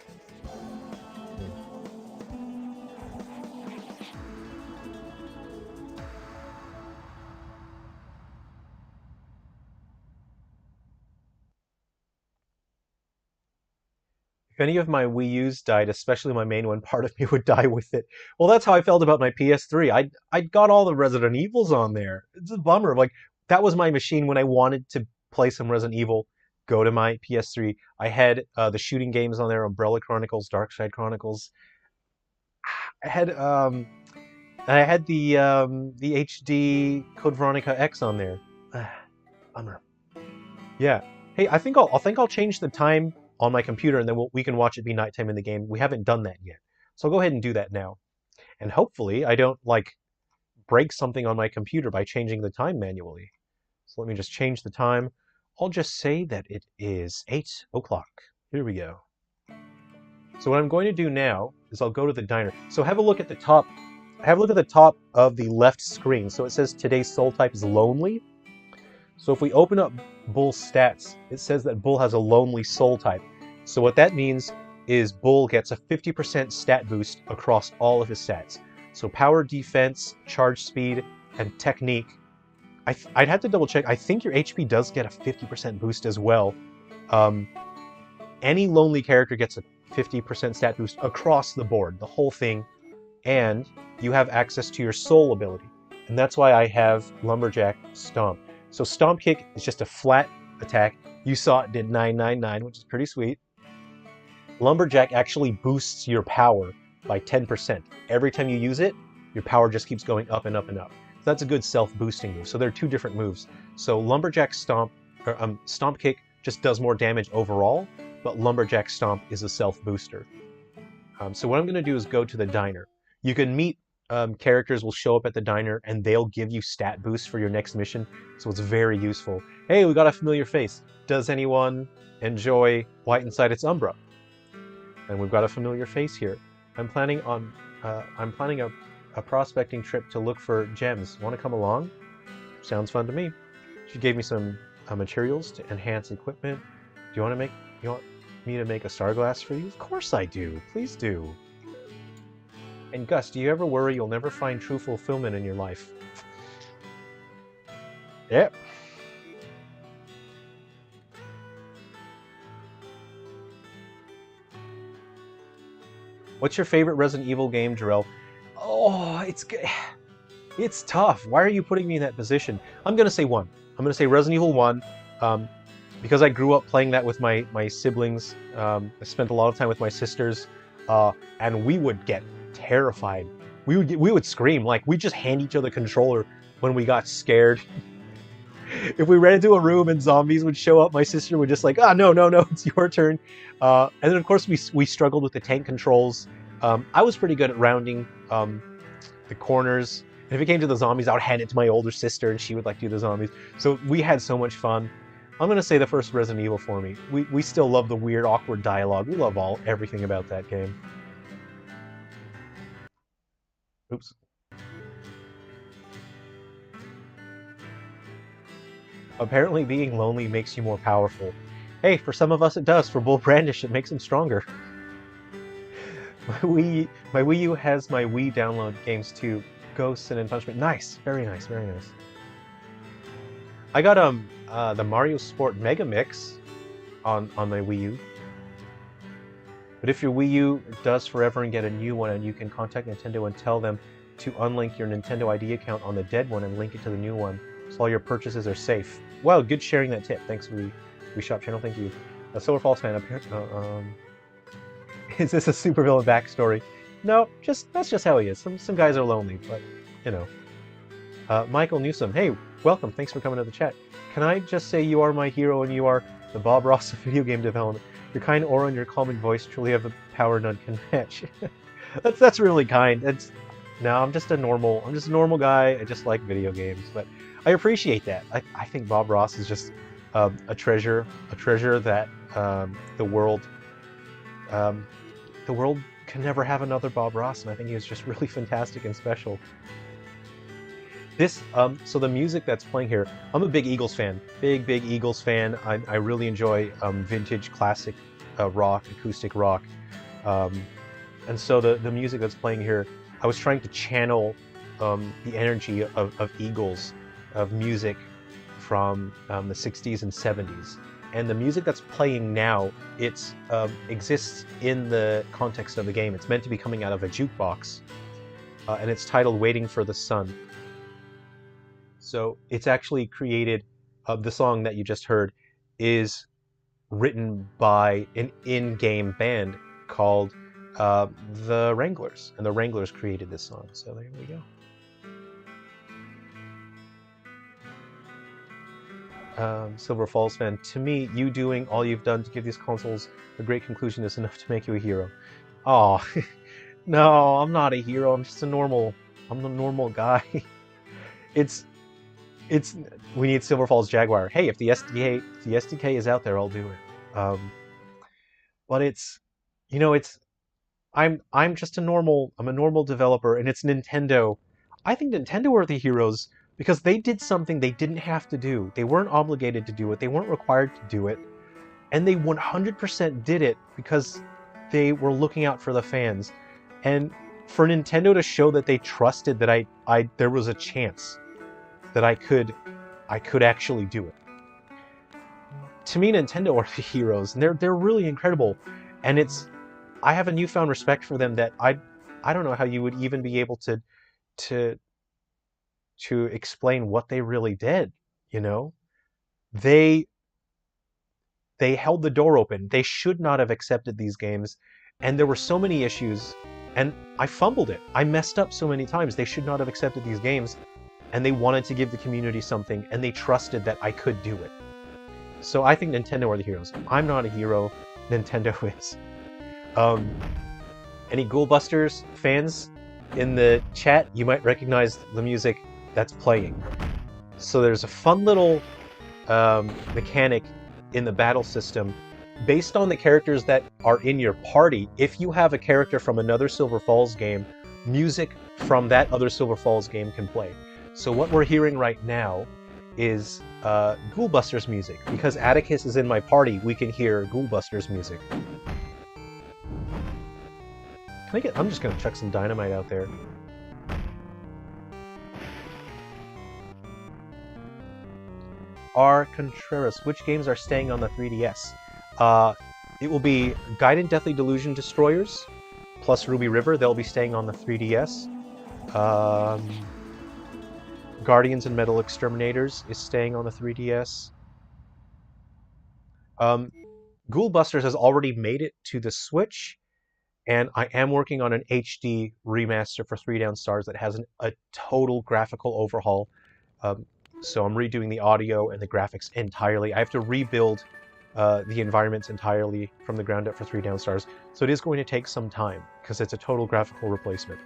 If any of my Wii U's died, especially my main one, part of me would die with it. Well, that's how I felt about my PS3. I got all the Resident Evils on there. It's a bummer. Like, that was my machine when I wanted to play some Resident Evil. Go to my PS3. I had the shooting games on there: Umbrella Chronicles, Darkside Chronicles. I had the HD Code Veronica X on there. Bummer. Yeah. Hey, I think I'll change the time on my computer, and then we can watch it be nighttime in the game. We haven't done that yet. So I'll go ahead and do that now. And hopefully I don't, like, break something on my computer by changing the time manually. So let me just change the time. I'll just say that it is 8 o'clock. Here we go. So what I'm going to do now is I'll go to the diner. So have a look at the top. Have a look at the top of the left screen. So it says today's soul type is lonely. So if we open up Bull's stats, it says that Bull has a lonely soul type. So what that means is Bull gets a 50% stat boost across all of his stats. So power, defense, charge speed, and technique. I'd have to double check. I think your HP does get a 50% boost as well. Any lonely character gets a 50% stat boost across the board, the whole thing, and you have access to your soul ability. And that's why I have Lumberjack Stomp. So Stomp Kick is just a flat attack. You saw it did 999, which is pretty sweet. Lumberjack actually boosts your power by 10%. Every time you use it, your power just keeps going up and up and up. So that's a good self-boosting move. So there are two different moves. So Lumberjack Stomp, or Stomp Kick just does more damage overall, but Lumberjack Stomp is a self-booster. So what I'm going to do is go to the diner. You can meet characters will show up at the diner and they'll give you stat boosts for your next mission, so it's very useful. Hey, we got a familiar face. Does anyone enjoy White Inside Its Umbra? And we've got a familiar face here. I'm planning a prospecting trip to look for gems. Want to come along? Sounds fun to me. She gave me some materials to enhance equipment. Do you want me to make a star glass for you? Of course I do. Please do. And Gus, do you ever worry you'll never find true fulfillment in your life? Yep. What's your favorite Resident Evil game, Jerrel? Oh, it's tough. Why are you putting me in that position? I'm gonna say 1. I'm gonna say Resident Evil 1. Because I grew up playing that with my siblings. I spent a lot of time with my sisters, and we would get terrified. We would scream, like we'd just hand each other a controller when we got scared. If we ran into a room and zombies would show up, my sister would just like, ah, no, it's your turn. And then of course we struggled with the tank controls. I was pretty good at rounding the corners. And if it came to the zombies, I would hand it to my older sister and she would like do the zombies. So we had so much fun. I'm gonna say the first Resident Evil for me. We still love the weird, awkward dialogue. We love everything about that game. Oops. Apparently being lonely makes you more powerful. Hey, for some of us it does. For Bull Brandish, it makes him stronger. My Wii U has my Wii download games too. Ghosts and Punishment. Nice, very nice, very nice. I got the Mario Sport Mega Mix on my Wii U. But if your Wii U does forever and get a new one, and you can contact Nintendo and tell them to unlink your Nintendo ID account on the dead one and link it to the new one, so all your purchases are safe. Wow, good sharing that tip. Thanks, Shop Channel. Thank you. A Silver Falls fan up here. Is this a supervillain backstory? No, that's just how he is. Some guys are lonely, but you know. Michael Newsom, hey, welcome. Thanks for coming to the chat. Can I just say you are my hero and you are the Bob Ross of video game development? Your kind aura and your calming voice truly have a power none can match. that's really kind. No, I'm just a normal guy. I just like video games, but I appreciate that. I think Bob Ross is just a treasure that the world can never have another Bob Ross, and I think he was just really fantastic and special. So the music that's playing here, I'm a big Eagles fan. Big Eagles fan. I really enjoy vintage classic rock, acoustic rock. And so the music that's playing here, I was trying to channel the energy of Eagles, of music from the 60s and 70s. And the music that's playing now, it exists in the context of the game. It's meant to be coming out of a jukebox, and it's titled Waiting for the Sun. So it's actually created, the song that you just heard is written by an in-game band called the Wranglers, and the Wranglers created this song. So there we go. Silver Falls fan, to me, you doing all you've done to give these consoles a great conclusion is enough to make you a hero. Aw, No, I'm not a hero. I'm just a normal. I'm the normal guy. It's it's. We need Silver Falls Jaguar. Hey, if the SDK is out there, I'll do it. But it's, it's. I'm just a normal. I'm a normal developer, and it's Nintendo. I think Nintendo are the heroes because they did something they didn't have to do. They weren't obligated to do it. They weren't required to do it, and they 100% did it because they were looking out for the fans. And for Nintendo to show that they trusted that there was a chance that I could actually do it. To me, Nintendo are the heroes, and they're really incredible. And I have a newfound respect for them that I don't know how you would even be able to explain what they really did, you know? They they held the door open. They should not have accepted these games, and there were so many issues, and I fumbled it. I messed up so many times. They should not have accepted these games, and they wanted to give the community something, and they trusted that I could do it. So I think Nintendo are the heroes. I'm not a hero. Nintendo is. Any Ghoul Busters fans in the chat, you might recognize the music that's playing. So there's a fun little mechanic in the battle system based on the characters that are in your party. If you have a character from another Silver Falls game, music from that other Silver Falls game can play. So what we're hearing right now is Ghoul Busters music. Because Atticus is in my party, we can hear Ghoul Busters music. I'm just gonna chuck some dynamite out there. R. Contreras, which games are staying on the 3DS? It will be Gaiden Deathly Delusion Destroyers, plus Ruby River. They'll be staying on the 3DS. Guardians and Metal Exterminators is staying on the 3DS. Ghoul Busters has already made it to the Switch, and I am working on an HD remaster for 3 Down Stars that has a total graphical overhaul. So I'm redoing the audio and the graphics entirely. I have to rebuild the environments entirely from the ground up for 3 Down Stars. So it is going to take some time because it's a total graphical replacement.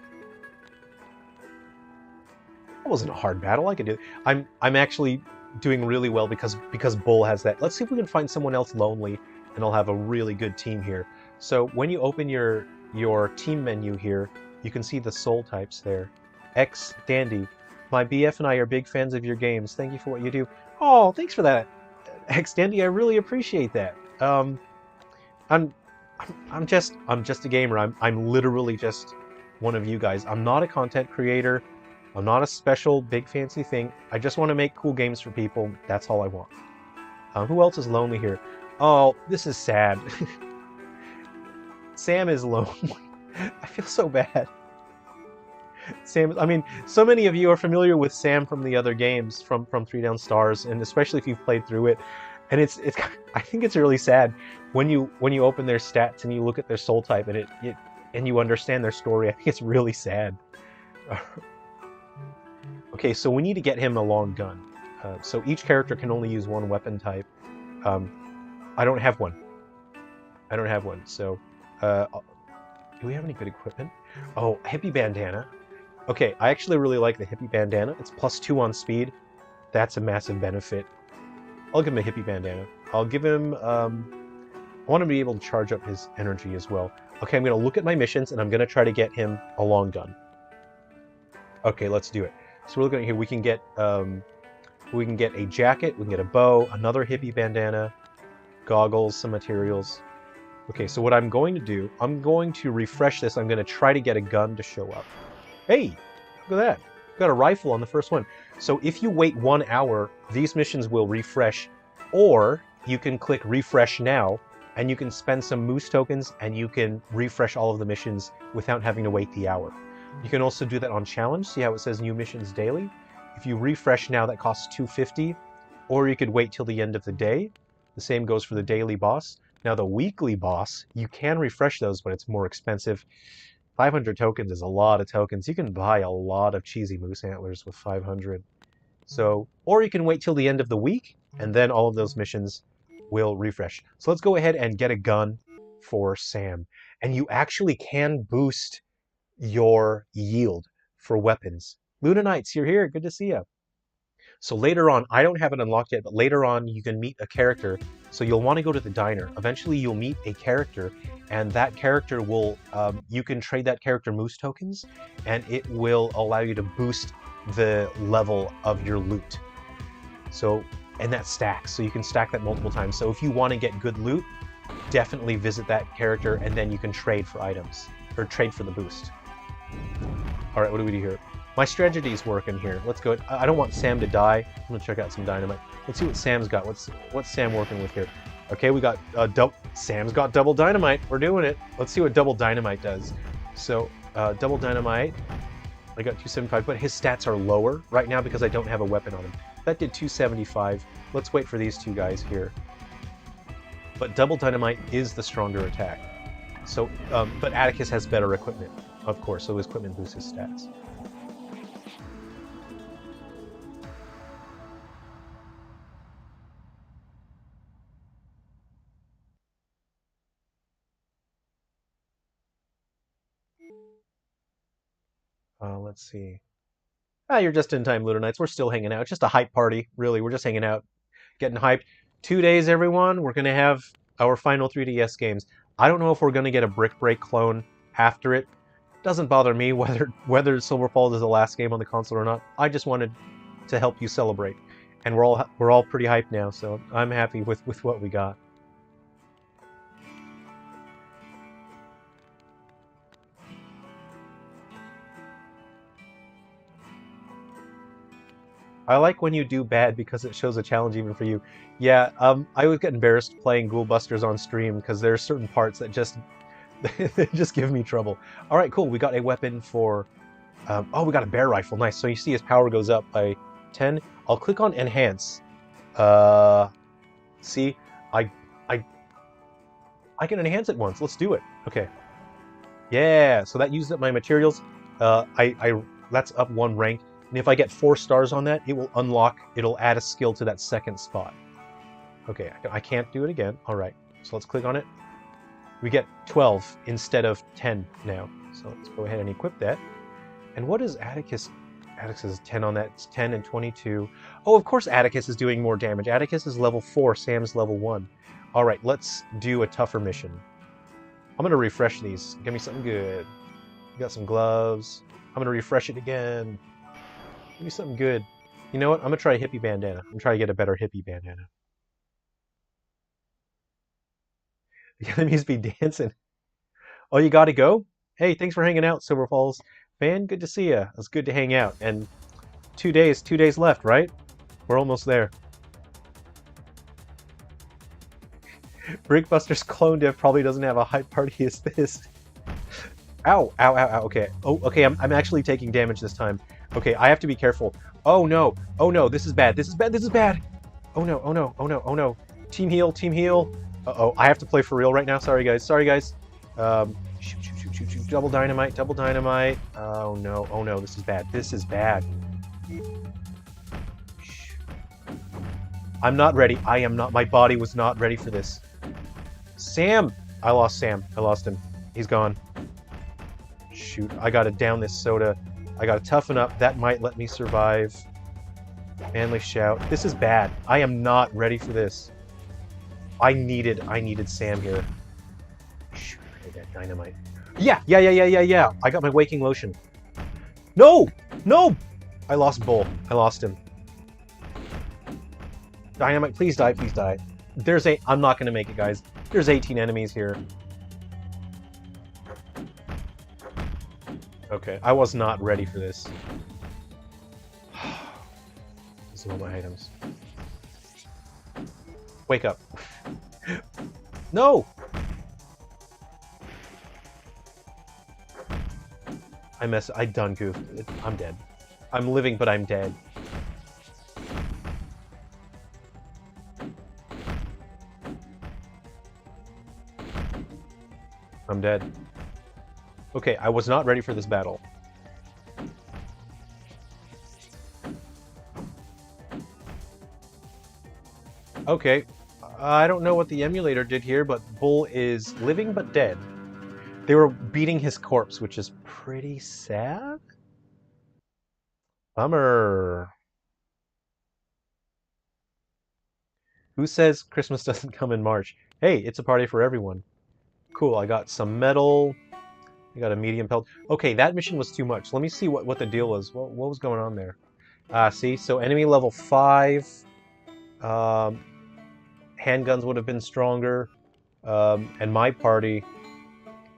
That wasn't a hard battle. I could do it. I'm actually doing really well because Bull has that. Let's see if we can find someone else lonely, and I'll have a really good team here. So when you open your team menu here, you can see the soul types there. X Dandy. My BF and I are big fans of your games. Thank you for what you do. Oh, thanks for that, X Dandy. I really appreciate that. I'm just a gamer. I'm literally just one of you guys. I'm not a content creator. I'm not a special big fancy thing. I just want to make cool games for people. That's all I want. Who else is lonely here? Oh, this is sad. Sam is lonely. I feel so bad. Sam, I mean, so many of you are familiar with Sam from the other games, from 3 Down Stars, and especially if you've played through it. And it's I think it's really sad when you open their stats and you look at their soul type and you understand their story. I think it's really sad. Okay, so we need to get him a long gun. So each character can only use one weapon type. I don't have one. So, do we have any good equipment? Oh, hippie bandana. Okay, I actually really like the hippie bandana. It's +2 on speed. That's a massive benefit. I'll give him a hippie bandana. I'll give him, I want him to be able to charge up his energy as well. Okay, I'm going to look at my missions, and I'm going to try to get him a long gun. Okay, let's do it. So we're looking at here, we can get a jacket, we can get a bow, another hippie bandana, goggles, some materials. Okay, so what I'm going to do, I'm going to refresh this. I'm going to try to get a gun to show up. Hey, look at that. Got a rifle on the first one. So if you wait 1 hour, these missions will refresh, or you can click refresh now, and you can spend some moose tokens, and you can refresh all of the missions without having to wait the hour. You can also do that on challenge. See how it says new missions daily? If you refresh now, that costs $250, or you could wait till the end of the day. The same goes for the daily boss. Now the weekly boss, you can refresh those, but it's more expensive. 500 tokens is a lot of tokens. You can buy a lot of cheesy moose antlers with 500. So, or you can wait till the end of the week, and then all of those missions will refresh. So let's go ahead and get a gun for Sam. And you actually can boost your yield for weapons. Luna Knights, you're here. Good to see you. So later on, I don't have it unlocked yet, but later on you can meet a character. So you'll want to go to the diner. Eventually you'll meet a character, and that character will, you can trade that character moose tokens, and it will allow you to boost the level of your loot. So, and that stacks, so you can stack that multiple times. So if you want to get good loot, definitely visit that character, and then you can trade for items, or trade for the boost. All right, what do we do here? My strategy's working here. Let's go. I don't want Sam to die. I'm gonna check out some dynamite. Let's see what Sam's got. What's Sam working with here? Okay, we got Sam's got double dynamite. We're doing it. Let's see what double dynamite does. So double dynamite, I got 275, but his stats are lower right now because I don't have a weapon on him. That did 275. Let's wait for these two guys here. But double dynamite is the stronger attack. So, but Atticus has better equipment, of course, so his equipment boosts his stats. Let's see. You're just in time, Lunar Knights. We're still hanging out. It's just a hype party, really. We're just hanging out, getting hyped. 2 days, everyone. We're going to have our final 3DS games. I don't know if we're going to get a Brick Break clone after it. Doesn't bother me whether Silver Falls is the last game on the console or not. I just wanted to help you celebrate. And we're all pretty hyped now, so I'm happy with what we got. I like when you do bad because it shows a challenge even for you. Yeah, I always get embarrassed playing Ghoul Busters on stream because there are certain parts that just they just give me trouble. All right, cool. We got a weapon for. Oh, we got a bear rifle. Nice. So you see his power goes up by 10. I'll click on enhance. See, I can enhance it once. Let's do it. Okay. Yeah. So that used up my materials. That's up 1 rank. And if I get 4 stars on that, it will unlock, it'll add a skill to that second spot. Okay, I can't do it again. All right, so let's click on it. We get 12 instead of 10 now. So let's go ahead and equip that. And what is Atticus? Atticus is 10 on that. It's 10 and 22. Oh, of course Atticus is doing more damage. Atticus is level 4, Sam's level 1. All right, let's do a tougher mission. I'm going to refresh these. Give me something good. We got some gloves. I'm going to refresh it again. Give me something good. You know what? I'm going to try a hippie bandana. I'm trying to get a better hippie bandana. The enemies be dancing. Oh, you got to go? Hey, thanks for hanging out, Silver Falls fan. Good to see you. It's good to hang out. And 2 days left, right? We're almost there. Brickbusters clone dev probably doesn't have a hype party as this. Ow, ow, ow, ow. Okay. Oh, okay. I'm actually taking damage this time. Okay, I have to be careful. Oh no! Oh no! This is bad! This is bad! This is bad! Oh no! Oh no! Oh no! Oh no! Team heal! Team heal! Uh-oh! I have to play for real right now. Sorry guys! Sorry guys! Shoot! Double dynamite! Double dynamite! Oh no! Oh no! This is bad! This is bad! I'm not ready. I am not. My body was not ready for this. Sam! I lost Sam. I lost him. He's gone. Shoot! I gotta down this soda. I gotta toughen up. That might let me survive. Manly shout. This is bad. I am not ready for this. I needed Sam here. Shoot, I need that dynamite. Yeah. I got my waking lotion. No! No! I lost Bull. I lost him. Dynamite, please die, please die. I'm not gonna make it, guys. There's 18 enemies here. Okay, I was not ready for this. These are all my items. Wake up. No! I done goofed. I'm dead. I'm living, but I'm dead. I'm dead. Okay, I was not ready for this battle. Okay, I don't know what the emulator did here, but Bull is living but dead. They were beating his corpse, which is pretty sad. Bummer. Who says Christmas doesn't come in March? Hey, it's a party for everyone. Cool, I got some metal. I got a medium pelt. Okay, that mission was too much. Let me see what the deal was. What was going on there? See, so enemy level 5. Handguns would have been stronger. And my party,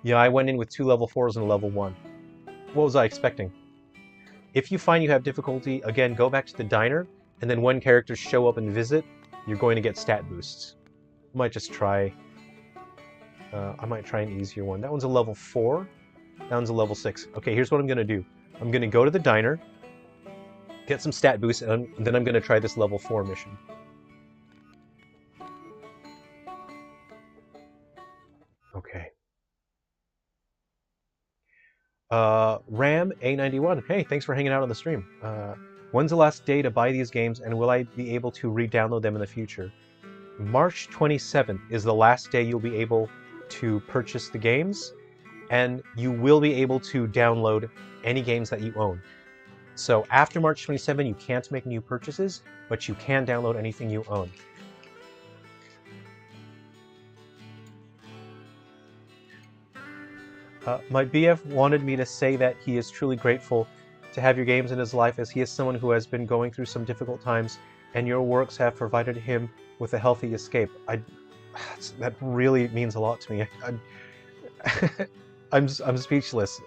yeah, I went in with 2 level 4s and a level 1. What was I expecting? If you find you have difficulty, again, go back to the diner, and then when characters show up and visit, you're going to get stat boosts. I might just try... I might try an easier one. That one's a level 4. That one's a level 6. Okay, here's what I'm going to do. I'm going to go to the diner, get some stat boosts, and then I'm going to try this level 4 mission. Okay. Ram A91. Hey, thanks for hanging out on the stream. When's the last day to buy these games, and will I be able to re-download them in the future? March 27th is the last day you'll be able to purchase the games, and you will be able to download any games that you own. So after March 27, you can't make new purchases, but you can download anything you own. My BF wanted me to say that he is truly grateful to have your games in his life, as he is someone who has been going through some difficult times, and your works have provided him with a healthy escape. That really means a lot to me. I'm speechless.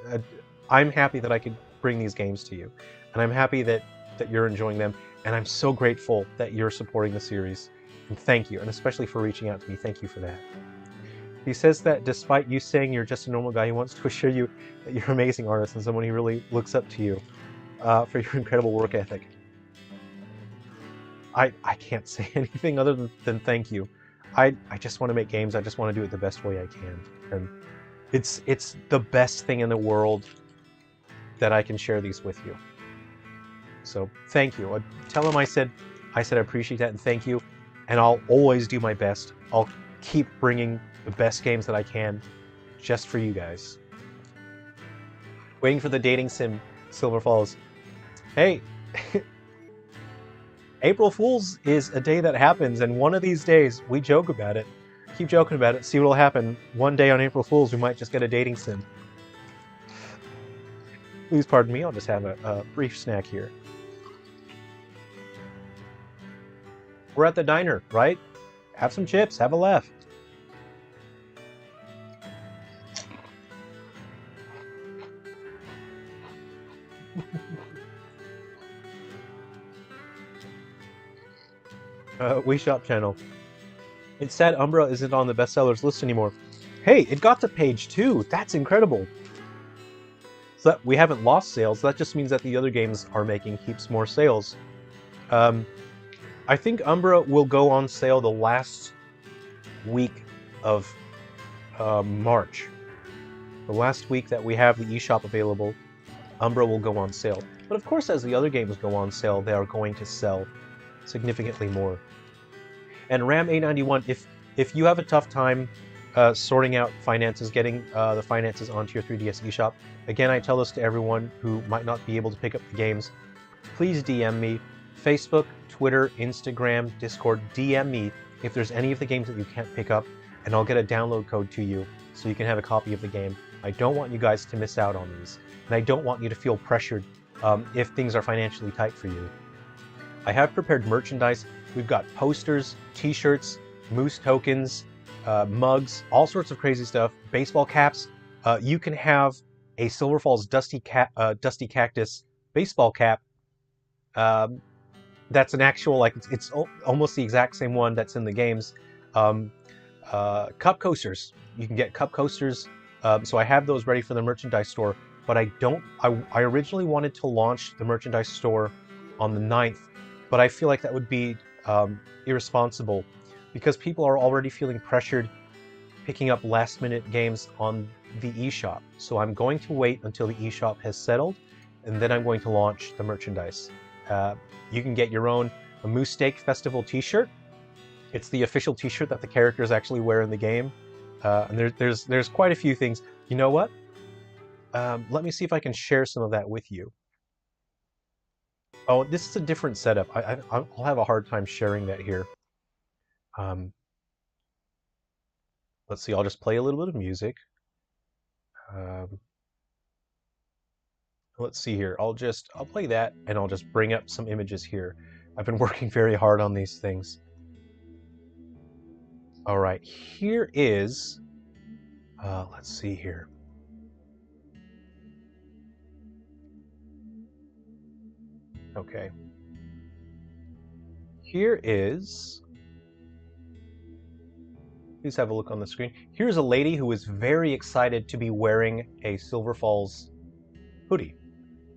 I'm happy that I could bring these games to you, and I'm happy that you're enjoying them, and I'm so grateful that you're supporting the series. And thank you, and especially for reaching out to me. Thank you for that. He says that despite you saying you're just a normal guy, he wants to assure you that you're an amazing artist and someone who really looks up to you for your incredible work ethic. I can't say anything other than thank you. I just want to make games. I just want to do it the best way I can. And it's the best thing in the world that I can share these with you. So thank you. Tell him I said I appreciate that and thank you. And I'll always do my best. I'll keep bringing the best games that I can just for you guys. Waiting for the dating sim, Silver Falls. Hey, April Fool's is a day that happens, and one of these days we joke about it. Keep joking about it, see what'll happen. One day on April Fool's we might just get a dating sim. Please pardon me, I'll just have a brief snack here. We're at the diner, right? Have some chips, have a laugh. eShop channel. It's sad Umbra isn't on the bestsellers list anymore. Hey, it got to page 2. That's incredible. So that we haven't lost sales. That just means that the other games are making heaps more sales. I think Umbra will go on sale the last week of March. The last week that we have the eShop available, Umbra will go on sale. But of course, as the other games go on sale, they are going to sell significantly more. And Ram A91, if you have a tough time sorting out finances, getting the finances onto your 3DS eShop, again, I tell this to everyone who might not be able to pick up the games, please DM me. Facebook, Twitter, Instagram, Discord, DM me if there's any of the games that you can't pick up, and I'll get a download code to you so you can have a copy of the game. I don't want you guys to miss out on these, and I don't want you to feel pressured if things are financially tight for you. I have prepared merchandise. We've got posters, t-shirts, moose tokens, mugs, all sorts of crazy stuff, baseball caps. You can have a Silver Falls Dusty Cactus baseball cap. That's an actual, like, it's almost the exact same one that's in the games. Cup coasters. You can get cup coasters. So I have those ready for the merchandise store, but I originally wanted to launch the merchandise store on the 9th, but I feel like that would be irresponsible because people are already feeling pressured picking up last-minute games on the eShop. So I'm going to wait until the eShop has settled, and then I'm going to launch the merchandise. You can get your own Moose Steak Festival t-shirt. It's the official t-shirt that the characters actually wear in the game. And there's quite a few things. You know what? Let me see if I can share some of that with you. Oh, this is a different setup. I'll have a hard time sharing that here. Let's see, I'll just play a little bit of music. Let's see here. I'll play that and I'll just bring up some images here. I've been working very hard on these things. All right, here is, let's see here. Okay. Here is, please have a look on the screen. Here's a lady who is very excited to be wearing a Silver Falls hoodie.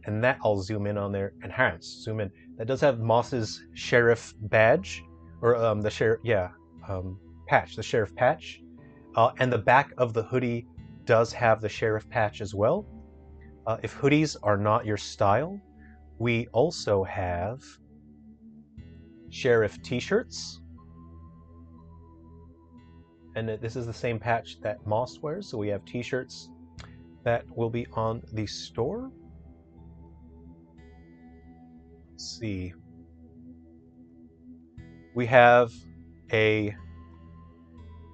And that, I'll zoom in on there, enhance, zoom in. That does have Moss's sheriff badge, or the sheriff, yeah, patch, the sheriff patch. And the back of the hoodie does have the sheriff patch as well. If hoodies are not your style, we also have sheriff t-shirts. And this is the same patch that Moss wears, so we have t-shirts that will be on the store. Let's see. We have a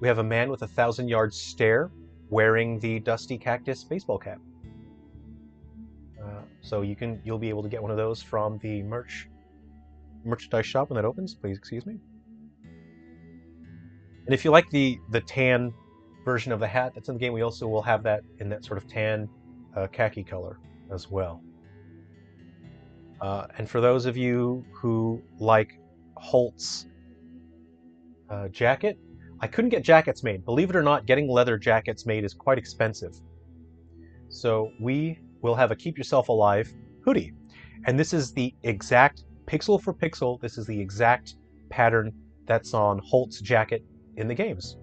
man with a 1,000-yard stare wearing the Dusty Cactus baseball cap. So you'll be able to get one of those from the merchandise shop when that opens. Please excuse me. And if you like the tan version of the hat that's in the game, we also will have that in that sort of tan khaki color as well. And for those of you who like Holt's jacket, I couldn't get jackets made. Believe it or not, getting leather jackets made is quite expensive. So we will have a Keep Yourself Alive hoodie. And this is the exact, pixel for pixel, this is the exact pattern that's on Holt's jacket in the games.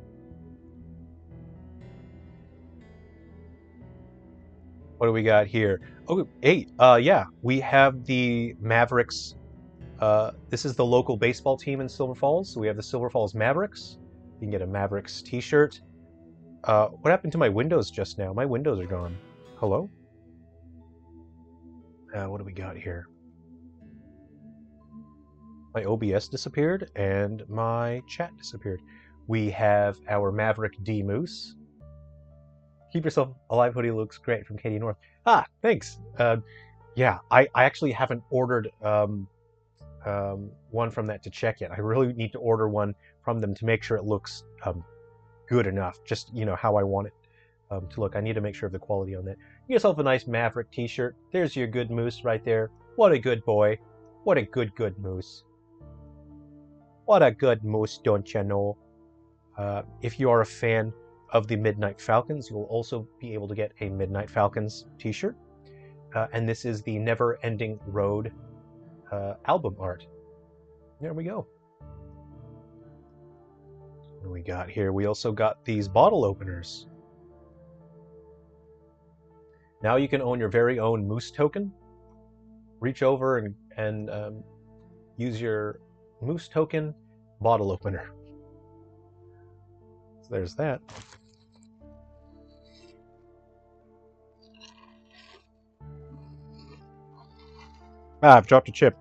What do we got here? Oh, hey, yeah, we have the Mavericks. This is the local baseball team in Silver Falls. So we have the Silver Falls Mavericks. You can get a Mavericks t-shirt. What happened to my windows just now? My windows are gone. Hello? What do we got here? My OBS disappeared and my chat disappeared. We have our Maverick D Moose. Keep Yourself Alive hoodie looks great from Katie North. Ah, thanks. Yeah, I actually haven't ordered one from that to check yet. I really need to order one from them to make sure it looks good enough, just how I want it to look. I need to make sure of the quality on that. Get yourself a nice Maverick t-shirt. There's your good moose right there. What a good boy. What a good moose. What a good moose, don't you know? If you are a fan of the Midnight Falcons, you will also be able to get a Midnight Falcons t-shirt. And this is the Never Ending Road album art. There we go. What do we got here? We also got these bottle openers. Now you can own your very own moose token. Reach over and use your moose token bottle opener. So there's that. Ah, I've dropped a chip.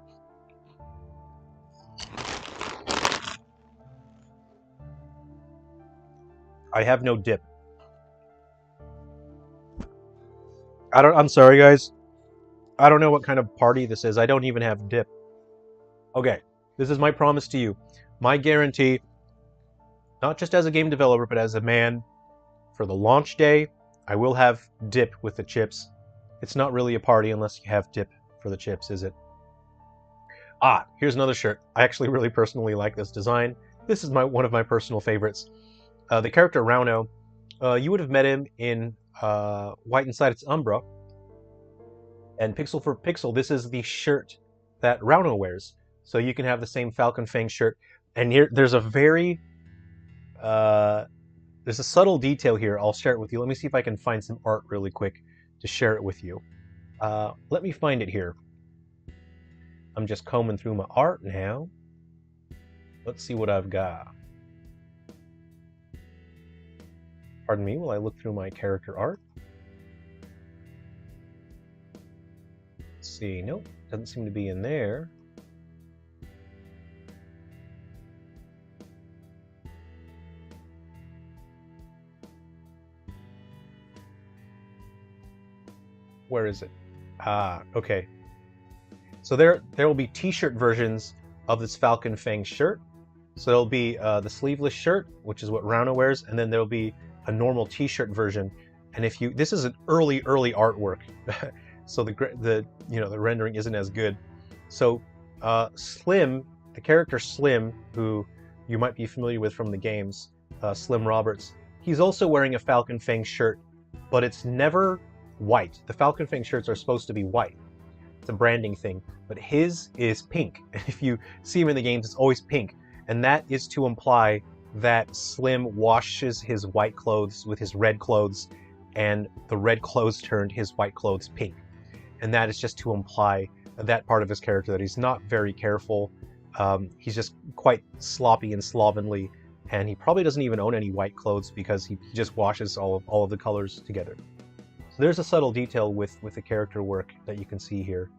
I have no dip. I'm sorry, guys. I don't know what kind of party this is. I don't even have dip. Okay, this is my promise to you. My guarantee, not just as a game developer, but as a man, for the launch day, I will have dip with the chips. It's not really a party unless you have dip for the chips, is it? Ah, here's another shirt. I actually really personally like this design. This is one of my personal favorites. The character Rauno, you would have met him in White Inside Its Umbra. And pixel for pixel, this is the shirt that Rauno wears. So you can have the same Falcon Fang shirt. And here, there's a very... there's a subtle detail here. I'll share it with you. Let me see if I can find some art really quick to share it with you. Let me find it here. I'm just combing through my art now. Let's see what I've got. Pardon me while I look through my character art. Let's see. Nope, doesn't seem to be in there. Where is it? Ah, okay. So there will be t-shirt versions of this Falcon Fang shirt. So there'll be the sleeveless shirt, which is what Rauno wears, and then there'll be a normal t-shirt version. And if you, this is an early artwork, so the rendering isn't as good. So Slim, the character Slim, who you might be familiar with from the games, Slim Roberts, he's also wearing a Falcon Fang shirt, but it's never white. The Falcon Fang shirts are supposed to be white. It's a branding thing, but his is pink. If you see him in the games, it's always pink. And that is to imply that Slim washes his white clothes with his red clothes, and the red clothes turned his white clothes pink. And that is just to imply that part of his character, that he's not very careful. He's just quite sloppy and slovenly, and he probably doesn't even own any white clothes because he just washes all of the colors together. So there's a subtle detail with the character work that you can see here.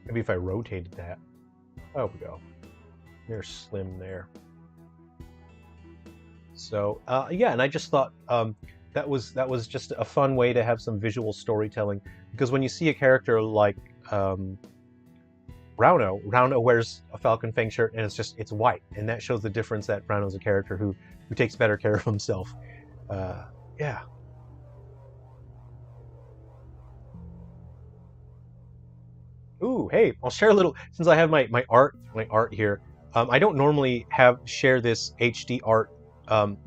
Maybe if I rotated that. Oh, we go. There's Slim there. So yeah, and I just thought that was just a fun way to have some visual storytelling, because when you see a character like Rauno wears a Falcon Fang shirt and it's white, and that shows the difference that Rauno's a character who takes better care of himself. Yeah. Ooh, hey, I'll share a little, since I have my art here. I don't normally share this HD art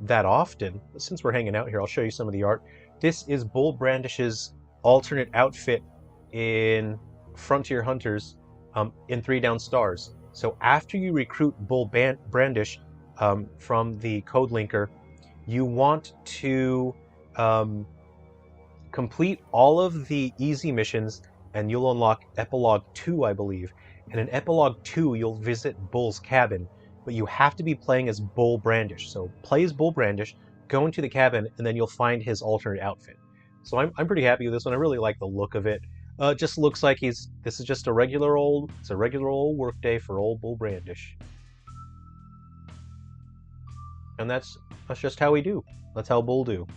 that often, but since we're hanging out here, I'll show you some of the art. This is Bull Brandish's alternate outfit in Frontier Hunters in 3 Down Stars. So after you recruit Bull Brandish from the code linker, you want to complete all of the easy missions, and you'll unlock Epilogue 2, I believe. And in Epilogue 2, you'll visit Bull's cabin, but you have to be playing as Bull Brandish. So play as Bull Brandish, go into the cabin, and then you'll find his alternate outfit. So I'm pretty happy with this one. I really like the look of it. It just looks like this is just a regular old work day for old Bull Brandish. And that's just how we do. That's how Bull do.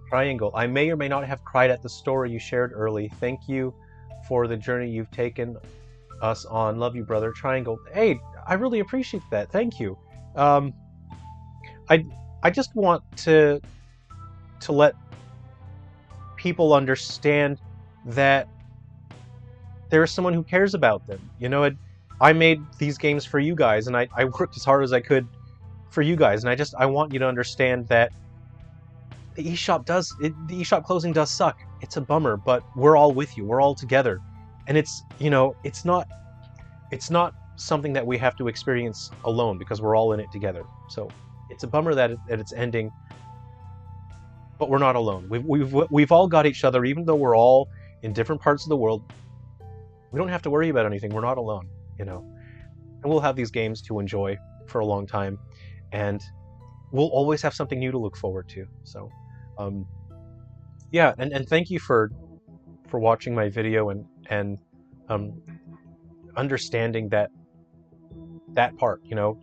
Triangle. I may or may not have cried at the story you shared early. Thank you for the journey you've taken us on. Love you, brother. Triangle. Hey, I really appreciate that. Thank you. I just want to let people understand that there is someone who cares about them. You know, I made these games for you guys, and I worked as hard as I could for you guys, and I want you to understand that the eShop the eShop closing does suck. It's a bummer, but we're all with you. We're all together. And it's, you know, it's not something that we have to experience alone, because we're all in it together. So it's a bummer that it's ending, but we're not alone. We've all got each other, even though we're all in different parts of the world. We don't have to worry about anything. We're not alone, you know. And we'll have these games to enjoy for a long time, and we'll always have something new to look forward to. So yeah, and thank you for watching my video and understanding that part. You know,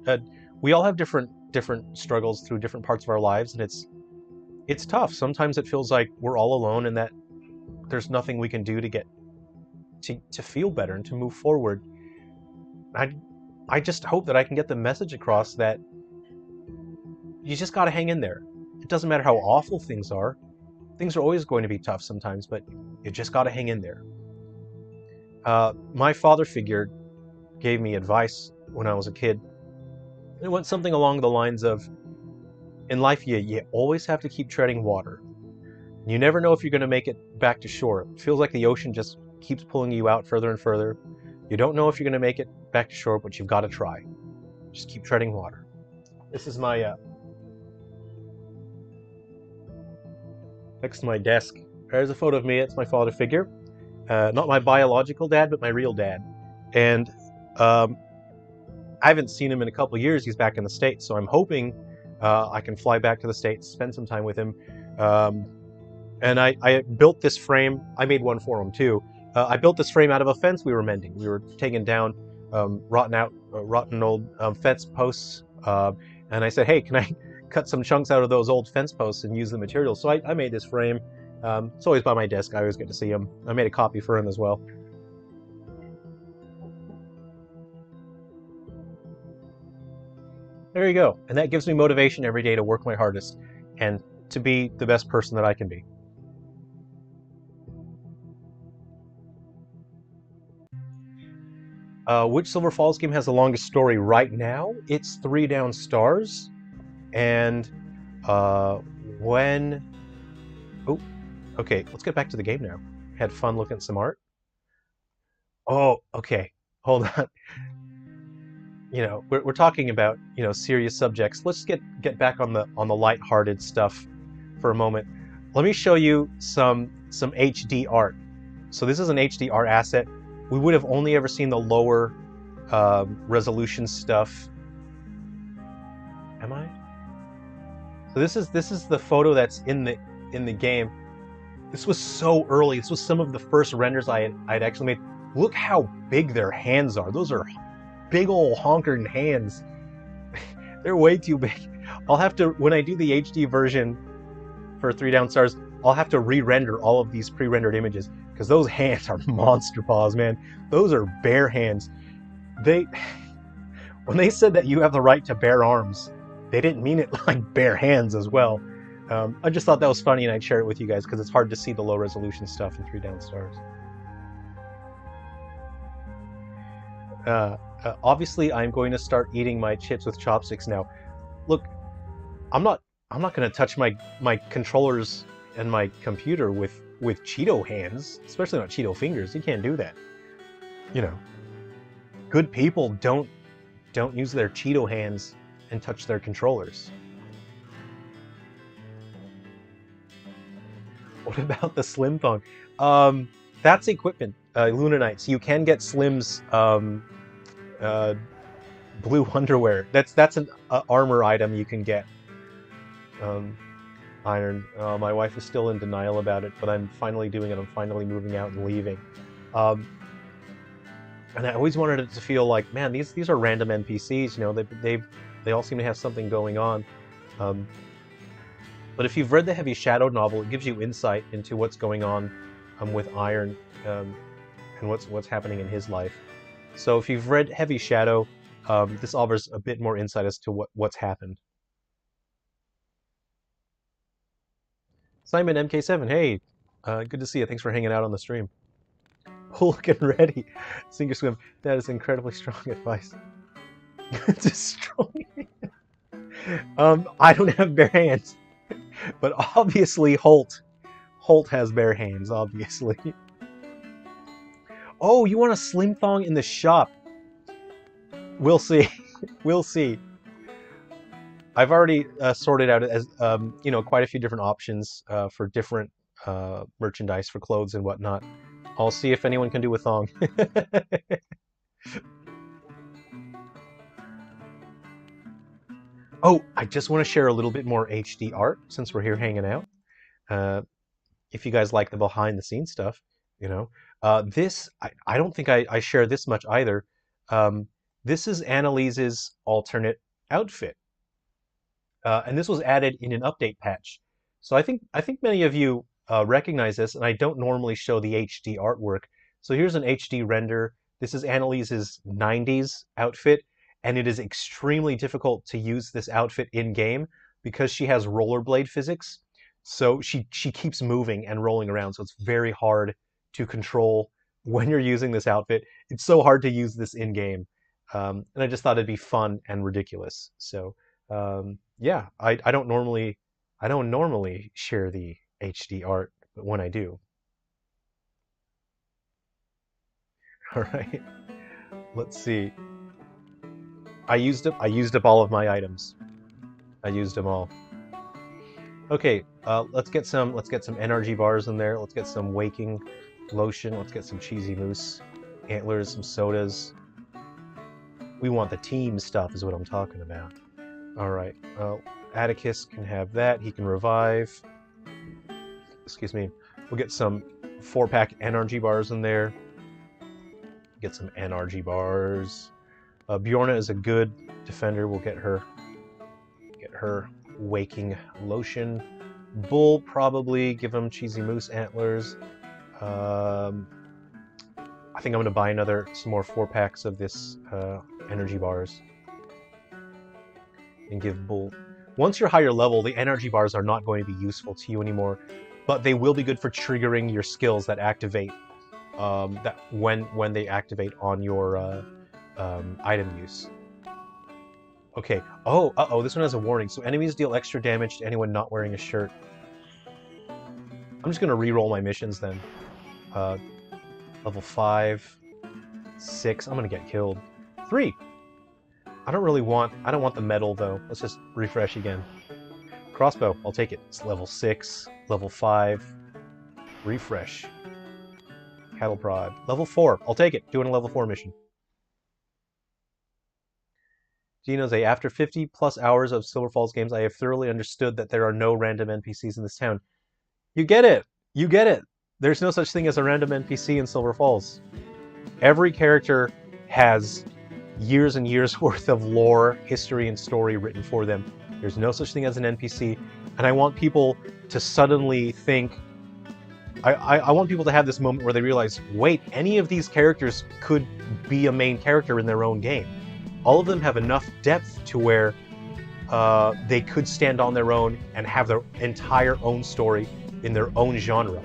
we all have different struggles through different parts of our lives, and it's tough. Sometimes it feels like we're all alone, and that there's nothing we can do to get to feel better and to move forward. I just hope that I can get the message across that you just got to hang in there. It doesn't matter how awful things are. Things are always going to be tough sometimes, but you just got to hang in there. My father figure gave me advice when I was a kid. It went something along the lines of, in life, you always have to keep treading water. You never know if you're going to make it back to shore. It feels like the ocean just keeps pulling you out further and further. You don't know if you're going to make it back to shore, but you've got to try. Just keep treading water. This is my next to my desk. There's a photo of me. It's my father figure. Not my biological dad, but my real dad. And I haven't seen him in a couple of years. He's back in the States, so I'm hoping I can fly back to the States, spend some time with him. And I built this frame. I made one for him too. I built this frame out of a fence we were mending. We were taking down rotten old fence posts, and I said, "Hey, can I cut some chunks out of those old fence posts and use the material?" So I made this frame. It's always by my desk. I always get to see him. I made a copy for him as well. There you go. And that gives me motivation every day to work my hardest and to be the best person that I can be. Which Silver Falls game has the longest story right now? It's 3 Down Stars. And when... Oh, okay, let's get back to the game now. Had fun looking at some art. Oh, okay, hold on. You know, we're talking about, you know, serious subjects. Let's get back on the lighthearted stuff for a moment. Let me show you some HD art. So this is an HD art asset. We would have only ever seen the lower resolution stuff. Am I? So this is the photo that's in the game. This was so early. This was some of the first renders I'd actually made. Look how big their hands are. Those are big old honking hands. They're way too big. I'll have to, when I do the HD version for 3 Down Stars, I'll have to re-render all of these pre-rendered images because those hands are monster paws, man. Those are bear hands. When they said that you have the right to bear arms, they didn't mean it like bare hands as well. I just thought that was funny and I'd share it with you guys because it's hard to see the low resolution stuff in 3 Down Stars. Obviously, I'm going to start eating my chips with chopsticks now. Look, I'm not going to touch my controllers and my computer with Cheeto hands, especially not Cheeto fingers. You can't do that. You know, good people don't use their Cheeto hands and touch their controllers. What about the Slim Thong? That's equipment. Luna Knights. You can get Slim's blue underwear. That's an armor item you can get. Iron. My wife is still in denial about it, but I'm finally doing it. I'm finally moving out and leaving. And I always wanted it to feel like, man, these are random NPCs. You know, they all seem to have something going on. But if you've read the Heavy Shadow novel, it gives you insight into what's going on with Iron and what's happening in his life. So if you've read Heavy Shadow, this offers a bit more insight as to what's happened. Simon MK7, hey, good to see you. Thanks for hanging out on the stream. Hulk and ready. Sink or swim. That is incredibly strong advice. Destroy. I don't have bare hands, but obviously Holt has bare hands. Obviously. Oh, you want a Slim Thong in the shop? We'll see. We'll see. I've already sorted out as you know, quite a few different options for different merchandise for clothes and whatnot. I'll see if anyone can do a thong. Oh, I just want to share a little bit more HD art since we're here hanging out. If you guys like the behind the scenes stuff, you know. This, I don't think I share this much either. This is Annalise's alternate outfit. And this was added in an update patch. So I think many of you recognize this, and I don't normally show the HD artwork. So here's an HD render. This is Annalise's 90s outfit, and it is extremely difficult to use this outfit in-game because she has rollerblade physics. So she keeps moving and rolling around, so it's very hard to control when you're using this outfit. It's so hard to use this in-game. And I just thought it'd be fun and ridiculous. So yeah, I don't normally share the HD art, but when I do. All right, let's see. I used up all of my items. I used them all. Okay, let's get some energy bars in there. Let's get some waking lotion. Let's get some cheesy moose antlers, some sodas. We want the team stuff is what I'm talking about. Alright, Atticus can have that. He can revive. Excuse me. We'll get some 4-pack NRG bars in there. Get some NRG bars. Bjorna is a good defender. We'll get her waking lotion. Bull, probably give him cheesy moose antlers. I think I'm gonna buy some more 4-packs of this energy bars and give Bull. Once you're higher level, the energy bars are not going to be useful to you anymore, but they will be good for triggering your skills that activate when they activate on your item use. Okay. Oh, this one has a warning. So enemies deal extra damage to anyone not wearing a shirt. I'm just gonna re-roll my missions then. Level 5, 6. I'm gonna get killed. 3. I don't want the medal though. Let's just refresh again. Crossbow, I'll take it. It's level 6, level 5. Refresh. Cattle prod. Level 4, I'll take it. Doing a level 4 mission. Gino's after 50 plus hours of Silver Falls games, I have thoroughly understood that there are no random NPCs in this town. You get it! You get it! There's no such thing as a random NPC in Silver Falls. Every character has years and years worth of lore, history, and story written for them. There's no such thing as an NPC, and I want people to suddenly think... I want people to have this moment where they realize, wait, any of these characters could be a main character in their own game. All of them have enough depth to where they could stand on their own and have their entire own story in their own genre.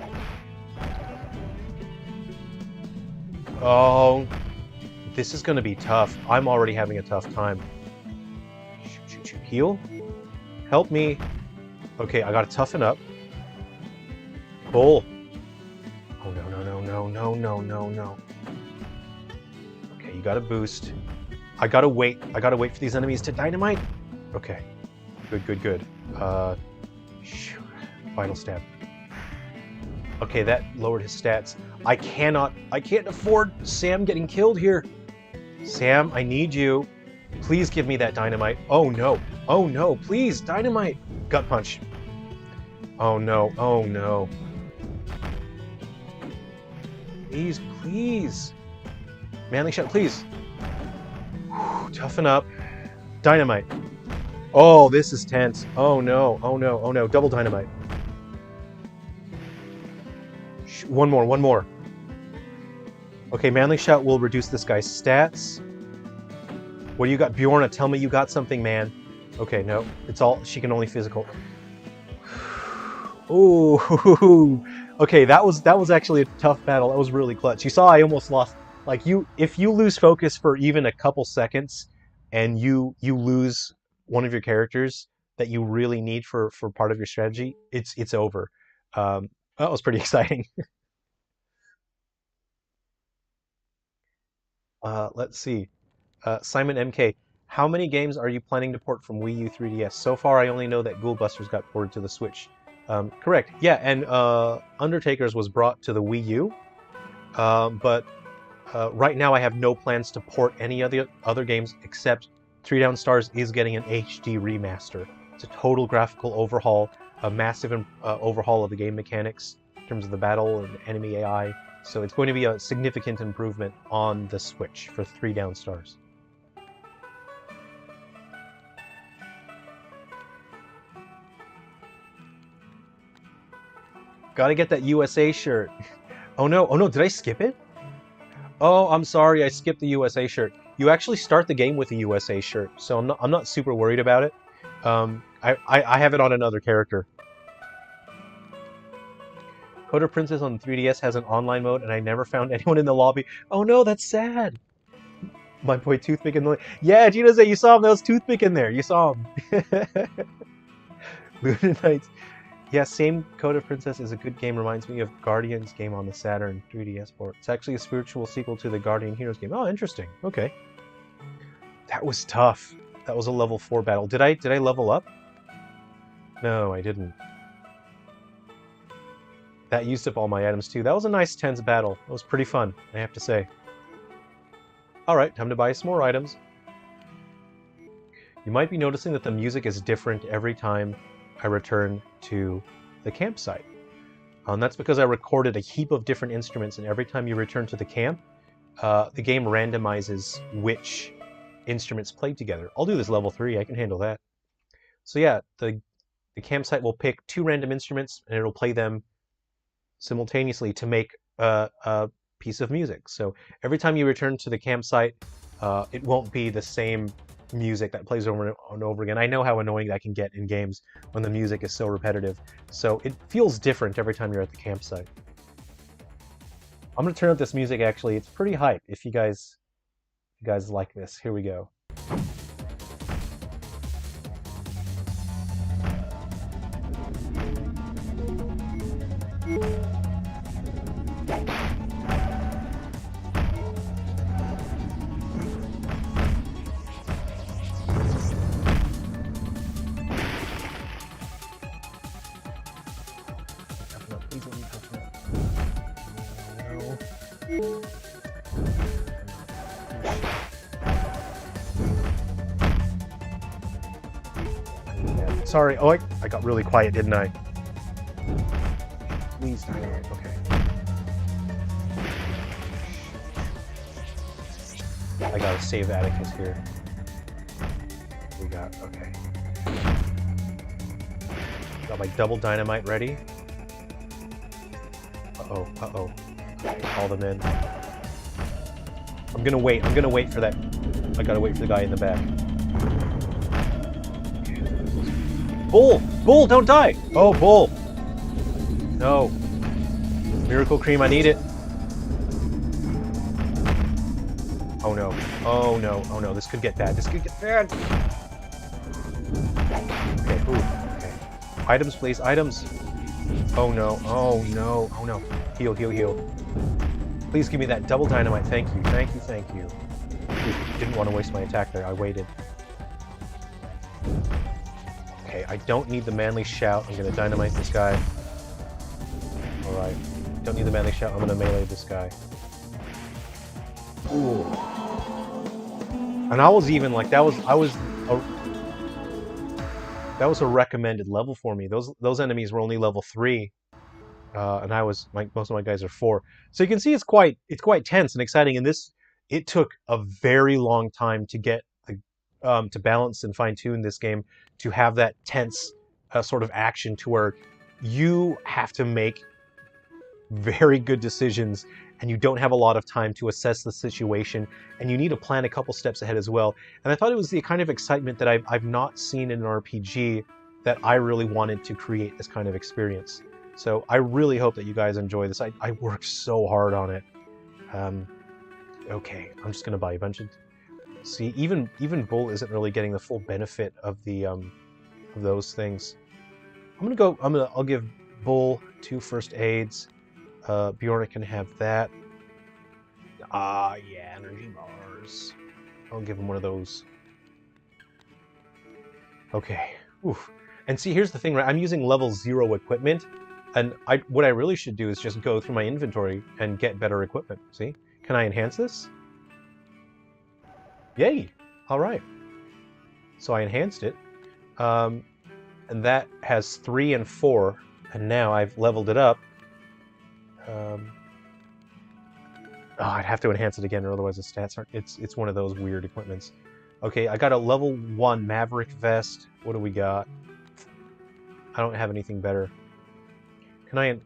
Oh, this is going to be tough. I'm already having a tough time. Shoot. Heal? Help me. Okay, I gotta toughen up. Bull. Oh, no. Okay, you gotta boost. I gotta wait for these enemies to dynamite. Okay. Good. Shoot. Final stab. Okay, that lowered his stats. I can't afford Sam getting killed here. Sam, I need you. Please give me that dynamite. Oh no, please, dynamite. Gut punch. Oh no. Please. Manly shot, please. Whew, toughen up. Dynamite. Oh, this is tense. Oh no. Double dynamite. One more. Okay, Manly Shout will reduce this guy's stats. What do you got? Bjorna, tell me you got something, man. Okay, no. It's all... She can only physical. Ooh. Okay, that was actually a tough battle. That was really clutch. You saw I almost lost... Like, if you lose focus for even a couple seconds, and you lose one of your characters that you really need for part of your strategy, it's over. That was pretty exciting. Let's see. Simon MK, how many games are you planning to port from Wii U 3DS? So far, I only know that Ghoul Busters got ported to the Switch. Correct. Yeah, and Undertakers was brought to the Wii U. But right now, I have no plans to port any of the other games except 3 Down Stars is getting an HD remaster. It's a total graphical overhaul, a massive overhaul of the game mechanics in terms of the battle and enemy AI. So it's going to be a significant improvement on the Switch for 3 Down Stars. Gotta get that USA shirt. Oh no, did I skip it? Oh, I'm sorry, I skipped the USA shirt. You actually start the game with the USA shirt, so I'm not super worried about it. I have it on another character. Coda Princess on the 3DS has an online mode, and I never found anyone in the lobby. Oh no, that's sad. My boy Toothpick in the... Yeah, Gino said you saw him. That was Toothpick in there. You saw him. Lunar Knights. Yeah, same Coda Princess is a good game. Reminds me of Guardians game on the Saturn 3DS port. It's actually a spiritual sequel to the Guardian Heroes game. Oh, interesting. Okay. That was tough. That was a level 4 battle. Did I level up? No, I didn't. That used up all my items too. That was a nice tense battle. It was pretty fun, I have to say. Alright, time to buy some more items. You might be noticing that the music is different every time I return to the campsite. That's because I recorded a heap of different instruments, and every time you return to the camp, the game randomizes which instruments played together. I'll do this level 3, I can handle that. So yeah, the campsite will pick 2 random instruments, and it'll play them simultaneously to make a piece of music. So every time you return to the campsite, it won't be the same music that plays over and over again. I know how annoying that can get in games when the music is so repetitive. So it feels different every time you're at the campsite. I'm gonna turn up this music actually. It's pretty hype if you guys like this. Here we go. Sorry, oh, I got really quiet, didn't I? Please, okay. I gotta save Atticus here. We got, okay. Got my double dynamite ready. Uh-oh, uh-oh. Okay, call them in. I'm gonna wait for that. I gotta wait for the guy in the back. Bull! Bull, don't die! Oh, Bull! No. Miracle Cream, I need it. Oh no. Oh no. Oh no. This could get bad. This could get bad. Okay, ooh. Okay. Items, please. Items. Oh no. Oh no. Oh no. Heal, heal, heal. Please give me that double dynamite. Thank you. Thank you. Thank you. Ooh, didn't want to waste my attack there. I waited. Okay, I don't need the manly shout. I'm gonna dynamite this guy. Alright. Don't need the manly shout. I'm gonna melee this guy. Ooh. And I was even like, that was a recommended level for me. Those enemies were only level 3. And I was, most of my guys are 4. So you can see it's quite tense and exciting. And it took a very long time to get to balance and fine-tune this game to have that tense sort of action to where you have to make very good decisions and you don't have a lot of time to assess the situation, and you need to plan a couple steps ahead as well. And I thought it was the kind of excitement that I've not seen in an RPG that I really wanted to create this kind of experience. So I really hope that you guys enjoy this. I worked so hard on it. Okay, I'm just gonna buy a bunch of. See, even Bull isn't really getting the full benefit of the of those things. I'll give Bull 2 first aids. Bjorn can have that. Ah, yeah, energy bars. I'll give him one of those. Okay. Oof. And see, here's the thing, right? I'm using level 0 equipment, and what I really should do is just go through my inventory and get better equipment. See? Can I enhance this? Yay! All right. So I enhanced it, and that has 3 and 4, and now I've leveled it up. I'd have to enhance it again, or otherwise the stats aren't. It's one of those weird equipments. Okay, I got a level 1 Maverick vest. What do we got? I don't have anything better. Can I?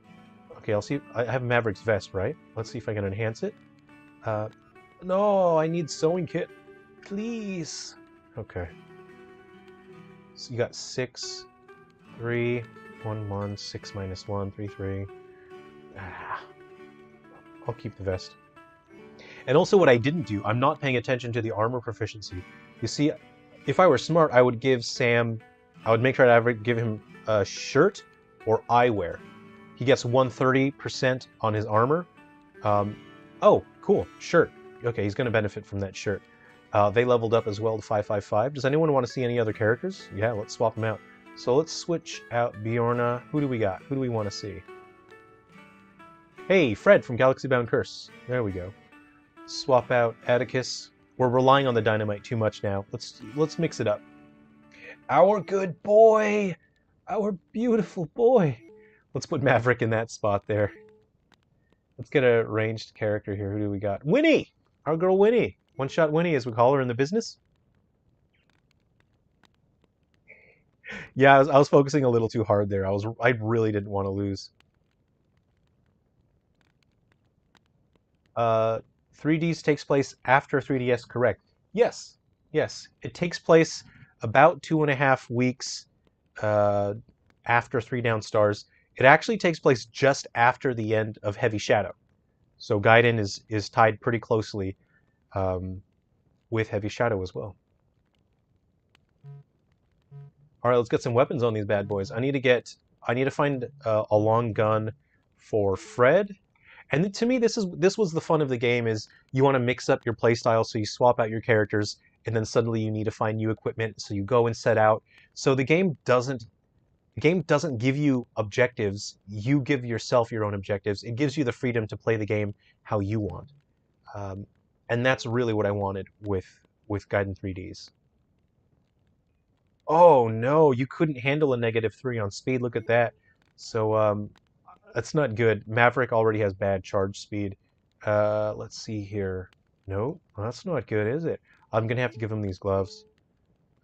Okay, I'll see. I have Maverick's vest, right? Let's see if I can enhance it. No, I need sewing kit. Please. Okay. So you got 6, 3, 1, 1, 6 minus 1, 3, 3. I'll keep the vest. And also what I didn't do, I'm not paying attention to the armor proficiency. You see, if I were smart, I would give Sam, I would make sure I would give him a shirt or eyewear. He gets 130% on his armor. Oh, cool, shirt. Okay, he's going to benefit from that shirt. They leveled up as well to 555. Does anyone want to see any other characters? Yeah, let's swap them out. So let's switch out Bjorna. Who do we got? Who do we want to see? Hey, Fred from Galaxy Bound Curse. There we go. Swap out Atticus. We're relying on the dynamite too much now. Let's mix it up. Our good boy! Our beautiful boy! Let's put Maverick in that spot there. Let's get a ranged character here. Who do we got? Winnie! Our girl Winnie! One-shot Winnie, as we call her in the business. Yeah, I was focusing a little too hard there. I really didn't want to lose. 3Ds takes place after 3DS, correct? Yes, yes. It takes place about 2.5 weeks after 3 Down Stars. It actually takes place just after the end of Heavy Shadow. So Gaiden is tied pretty closely with Heavy Shadow as well. All right, let's get some weapons on these bad boys. I need to find a long gun for Fred. And to me, this was the fun of the game, is you want to mix up your playstyle, so you swap out your characters, and then suddenly you need to find new equipment, so you go and set out. So the game doesn't give you objectives. You give yourself your own objectives. It gives you the freedom to play the game how you want. And that's really what I wanted with Gaiden 3Ds. Oh no, you couldn't handle a -3 on speed. Look at that. So that's not good. Maverick already has bad charge speed. Let's see here. No, that's not good, is it? I'm gonna have to give him these gloves.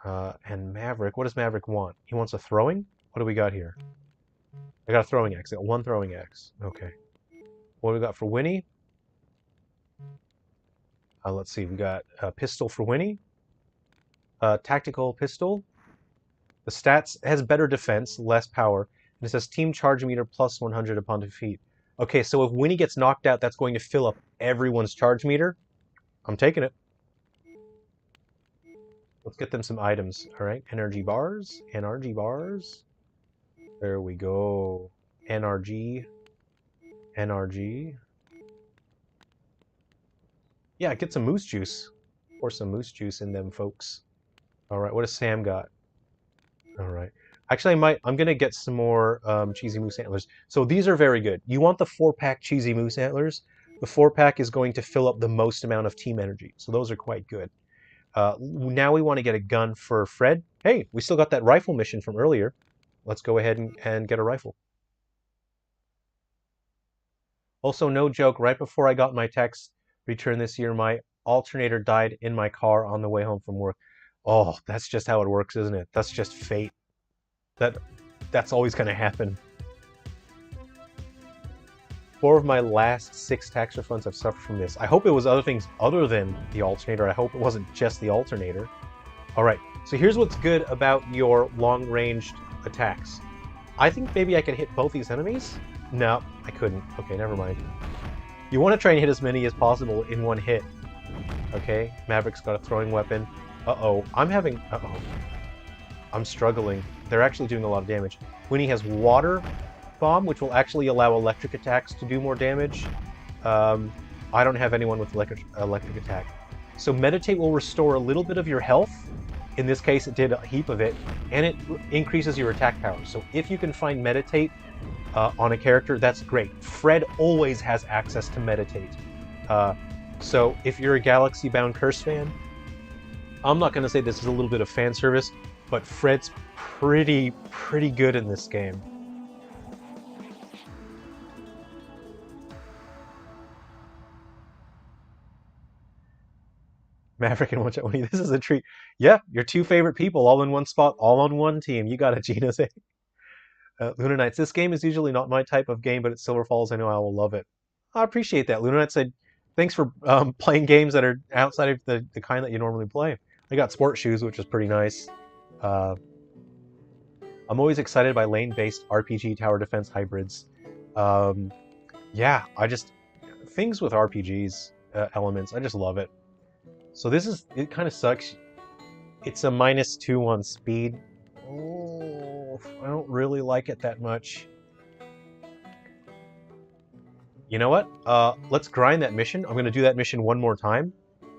And Maverick, what does Maverick want? He wants a throwing? What do we got here? I got a throwing axe. I got 1 throwing axe. Okay. What do we got for Winnie? Let's see. We got a pistol for Winnie. Tactical pistol. The stats has better defense, less power. And it says team charge meter plus 100 upon defeat. Okay, so if Winnie gets knocked out, that's going to fill up everyone's charge meter. I'm taking it. Let's get them some items. All right, energy bars, NRG bars. There we go. NRG. NRG. Yeah, get some moose juice. Pour some moose juice in them, folks. All right, what does Sam got? All right. Actually, I'm going to get some more cheesy moose antlers. So these are very good. You want the 4-pack cheesy moose antlers. The 4-pack is going to fill up the most amount of team energy. So those are quite good. Now we want to get a gun for Fred. Hey, we still got that rifle mission from earlier. Let's go ahead and get a rifle. Also, no joke, right before I got my tax return this year, my alternator died in my car on the way home from work. Oh, that's just how it works, isn't it? That's just fate. That's always going to happen. 4 of my last 6 tax refunds have suffered from this. I hope it was other things other than the alternator. I hope it wasn't just the alternator. All right, so here's what's good about your long-ranged attacks. I think maybe I could hit both these enemies. No, I couldn't. Okay, never mind. You want to try and hit as many as possible in one hit. Okay, Maverick's got a throwing weapon. Uh-oh, I'm struggling. They're actually doing a lot of damage. Winnie has water bomb, which will actually allow electric attacks to do more damage. I don't have anyone with electric attack. So meditate will restore a little bit of your health. In this case, it did a heap of it, and it increases your attack power. So if you can find meditate on a character, that's great. Fred always has access to meditate. So if you're a Galaxy Bound Curse fan, I'm not going to say this is a little bit of fan service, but Fred's pretty good in this game. Maverick and One-Shot Winnie, this is a treat. Yeah, your 2 favorite people all in one spot, all on one team. You got it, Gina. Luna Knights, this game is usually not my type of game, but at Silver Falls, I know I will love it. I appreciate that. Luna Knights said, thanks for playing games that are outside of the kind that you normally play. I got sport shoes, which is pretty nice. I'm always excited by lane-based RPG tower defense hybrids. Yeah, things with RPGs elements, I just love it. So it kind of sucks. It's a -2 on speed. Oh, I don't really like it that much. You know what? Let's grind that mission. I'm going to do that mission one more time.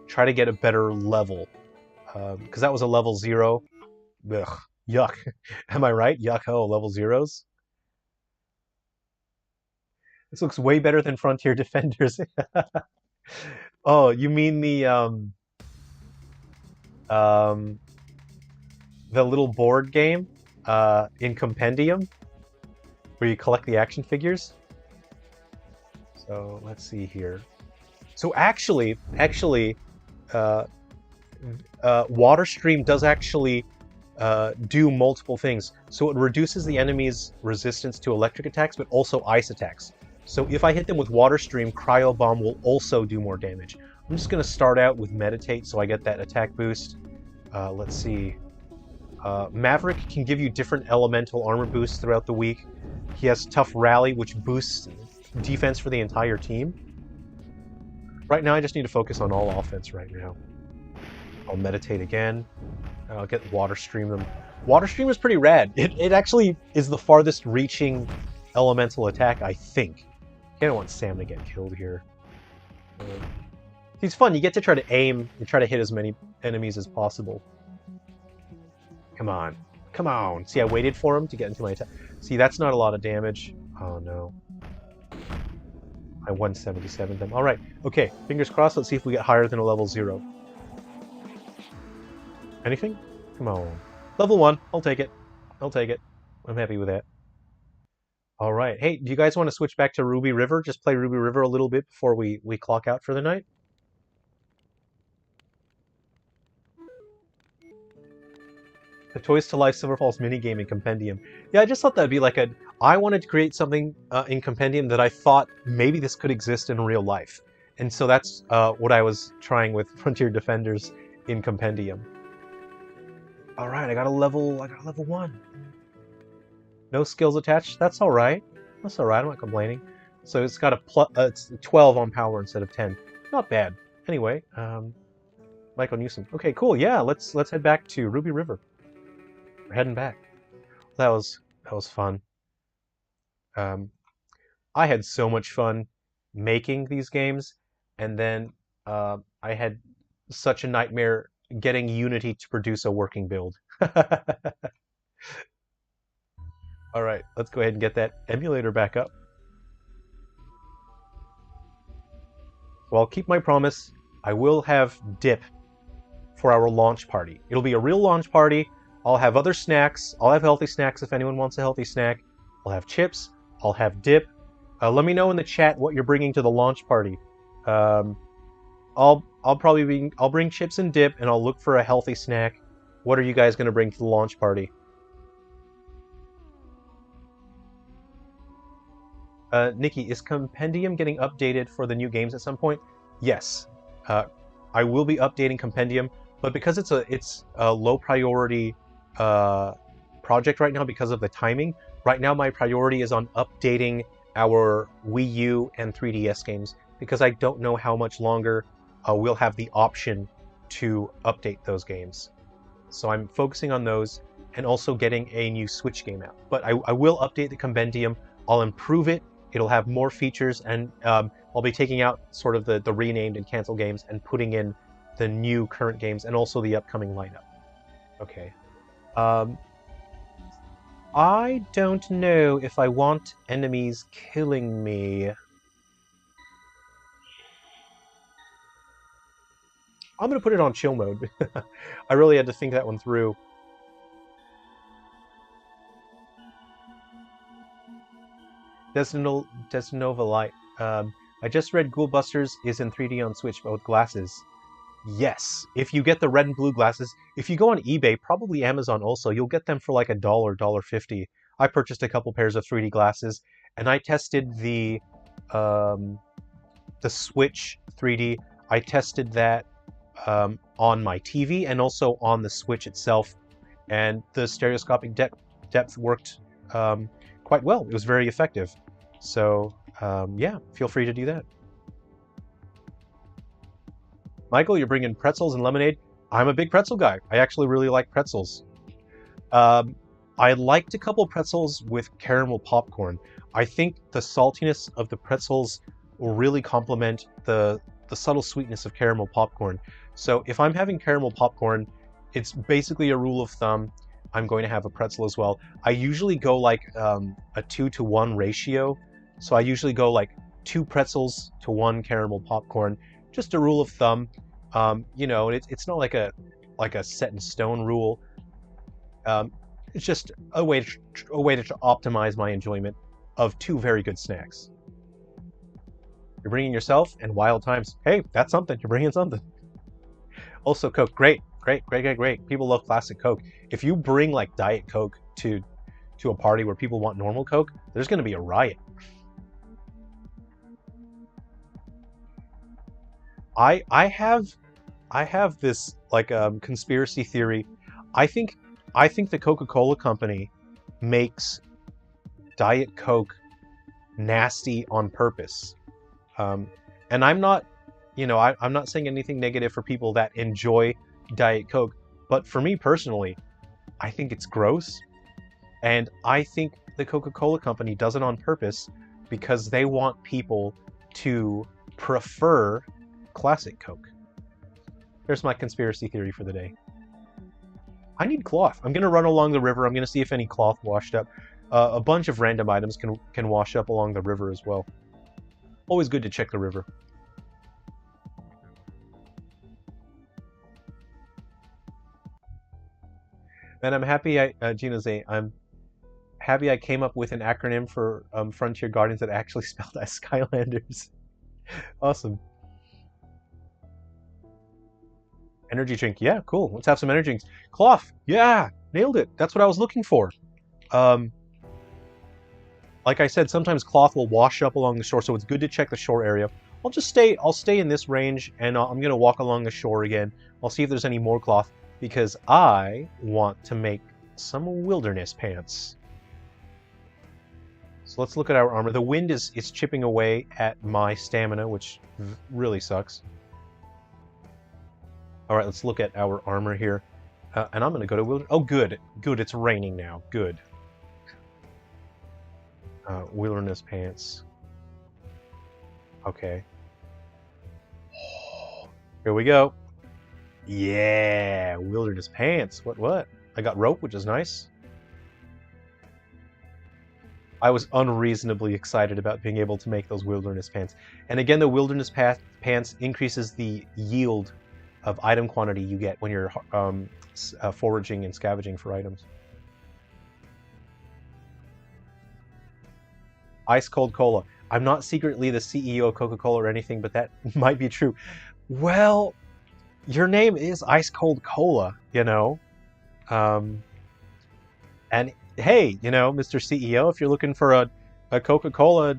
Try to get a better level. Because that was a level 0. Ugh, yuck. Am I right? Yuck, oh, level 0s. This looks way better than Frontier Defenders. Oh, you mean the the little board game in Compendium where you collect the action figures. So let's see here. So actually, Water Stream does actually do multiple things. So it reduces the enemy's resistance to electric attacks, but also ice attacks. So if I hit them with Water Stream, Cryo Bomb will also do more damage. I'm just going to start out with Meditate so I get that attack boost. Let's see. Maverick can give you different elemental armor boosts throughout the week. He has Tough Rally, which boosts defense for the entire team. Right now, I just need to focus on all offense right now. I'll Meditate again. And I'll get Water Stream them. Water Stream is pretty rad. It actually is the farthest reaching elemental attack, I think. I don't want Sam to get killed here. It's fun. You get to try to aim and try to hit as many enemies as possible. Come on. Come on. See, I waited for him to get into my attack. See, that's not a lot of damage. Oh, no. I 177 them. All right. Okay. Fingers crossed. Let's see if we get higher than a level 0. Anything? Come on. Level 1. I'll take it. I'll take it. I'm happy with that. All right. Hey, do you guys want to switch back to Ruby River? Just play Ruby River a little bit before we clock out for the night? The Toys to Life Silver Falls minigame in Compendium. Yeah, I just thought that'd be like a... I wanted to create something in Compendium that I thought maybe this could exist in real life. And so that's what I was trying with Frontier Defenders in Compendium. All right, I got a level 1. No skills attached. That's all right. That's all right. I'm not complaining. So it's got it's 12 on power instead of 10. Not bad. Anyway, Michael Newsom. Okay, cool. Yeah, let's head back to Ruby River. We're heading back. That was fun. I had so much fun making these games, and then I had such a nightmare getting Unity to produce a working build. All right, let's go ahead and get that emulator back up. So I'll keep my promise. I will have dip for our launch party. It'll be a real launch party. I'll have other snacks. I'll have healthy snacks if anyone wants a healthy snack. I'll have chips. I'll have dip. Let me know in the chat what you're bringing to the launch party. I'll bring chips and dip, and I'll look for a healthy snack. What are you guys going to bring to the launch party? Nikki, is Compendium getting updated for the new games at some point? Yes. I will be updating Compendium, but because it's a low priority project right now because of the timing, right now my priority is on updating our Wii U and 3DS games because I don't know how much longer we'll have the option to update those games. So I'm focusing on those and also getting a new Switch game out. But I will update the Compendium. I'll improve it. It'll have more features, and I'll be taking out sort of the renamed and canceled games and putting in the new current games and also the upcoming lineup. Okay. I don't know if I want enemies killing me. I'm going to put it on chill mode. I really had to think that one through. Desnova Light. I just read Ghoul Busters is in 3D on Switch, but with glasses. Yes, if you get the red and blue glasses, if you go on eBay, probably Amazon also, you'll get them for like $1, $1.50. I purchased a couple pairs of 3D glasses, and I tested the Switch 3D. I tested that on my TV and also on the Switch itself, and the stereoscopic depth worked quite well. It was very effective. So yeah, feel free to do that. Michael, you're bringing pretzels and lemonade. I'm a big pretzel guy. I actually really like pretzels. I liked a couple pretzels with caramel popcorn. I think the saltiness of the pretzels will really complement the subtle sweetness of caramel popcorn. So if I'm having caramel popcorn, it's basically a rule of thumb. I'm going to have a pretzel as well. I usually go like a 2-to-1 ratio. So I usually go like 2 pretzels to 1 caramel popcorn. Just a rule of thumb. You know, it's not like a set in stone rule. It's just a way to optimize my enjoyment of two very good snacks. You're bringing yourself and Wild Times. Hey, that's something. You're bringing something. Also, Coke. Great. People love classic Coke. If you bring like Diet Coke to a party where people want normal Coke, there's going to be a riot. I have this like conspiracy theory. I think the Coca-Cola company makes Diet Coke nasty on purpose. And I'm not, I'm not saying anything negative for people that enjoy Diet Coke, but for me personally, I think it's gross. And I think the Coca-Cola company does it on purpose because they want people to prefer classic Coke. There's my conspiracy theory for the day. I need cloth. I'm gonna run along the river. I'm gonna see if any cloth washed up. A bunch of random items can wash up along the river as well. Always good to check the river. And I'm happy I'm happy I came up with an acronym for Frontier Guardians that actually spelled as Skylanders. Awesome. Energy drink, yeah, cool. Let's have some energy drinks. Cloth, yeah, nailed it. That's what I was looking for. Like I said, sometimes cloth will wash up along the shore, so it's good to check the shore area. I'll stay in this range, and I'm gonna walk along the shore again. I'll see if there's any more cloth, because I want to make some wilderness pants. So let's look at our armor. The wind is chipping away at my stamina, which really sucks. All right, let's look at our armor here. And I'm gonna go to wilderness. Oh, good, it's raining now, good. Wilderness pants. Okay. Here we go. Yeah, wilderness pants. What? I got rope, which is nice. I was unreasonably excited about being able to make those wilderness pants. And again, the wilderness pants increases the yield of item quantity you get when you're foraging and scavenging for items. Ice Cold Cola. I'm not secretly the CEO of Coca-Cola or anything, but that might be true. Well, your name is Ice Cold Cola, you know. And hey, Mr. CEO, if you're looking for a Coca-Cola,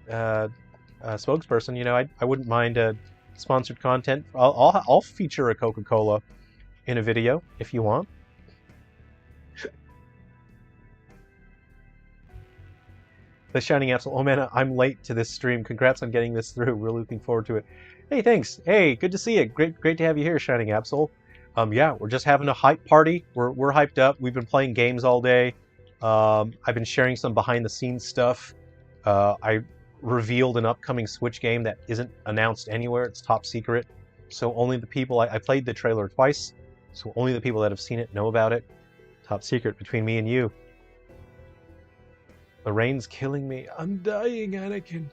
spokesperson, I wouldn't mind sponsored content. I'll feature a Coca-Cola in a video if you want. The Shining Absol. Oh man, I'm late to this stream. Congrats on getting this through. We're looking forward to it. Hey, thanks. Hey, good to see you. Great to have you here, Shining Absol. Yeah, we're just having a hype party. We're hyped up. We've been playing games all day. I've been sharing some behind the scenes stuff. I revealed an upcoming Switch game that isn't announced anywhere. It's top secret. So only the people I played the trailer twice. So only the people that have seen it know about it. Top secret between me and you. The rain's killing me. I'm dying, Anakin.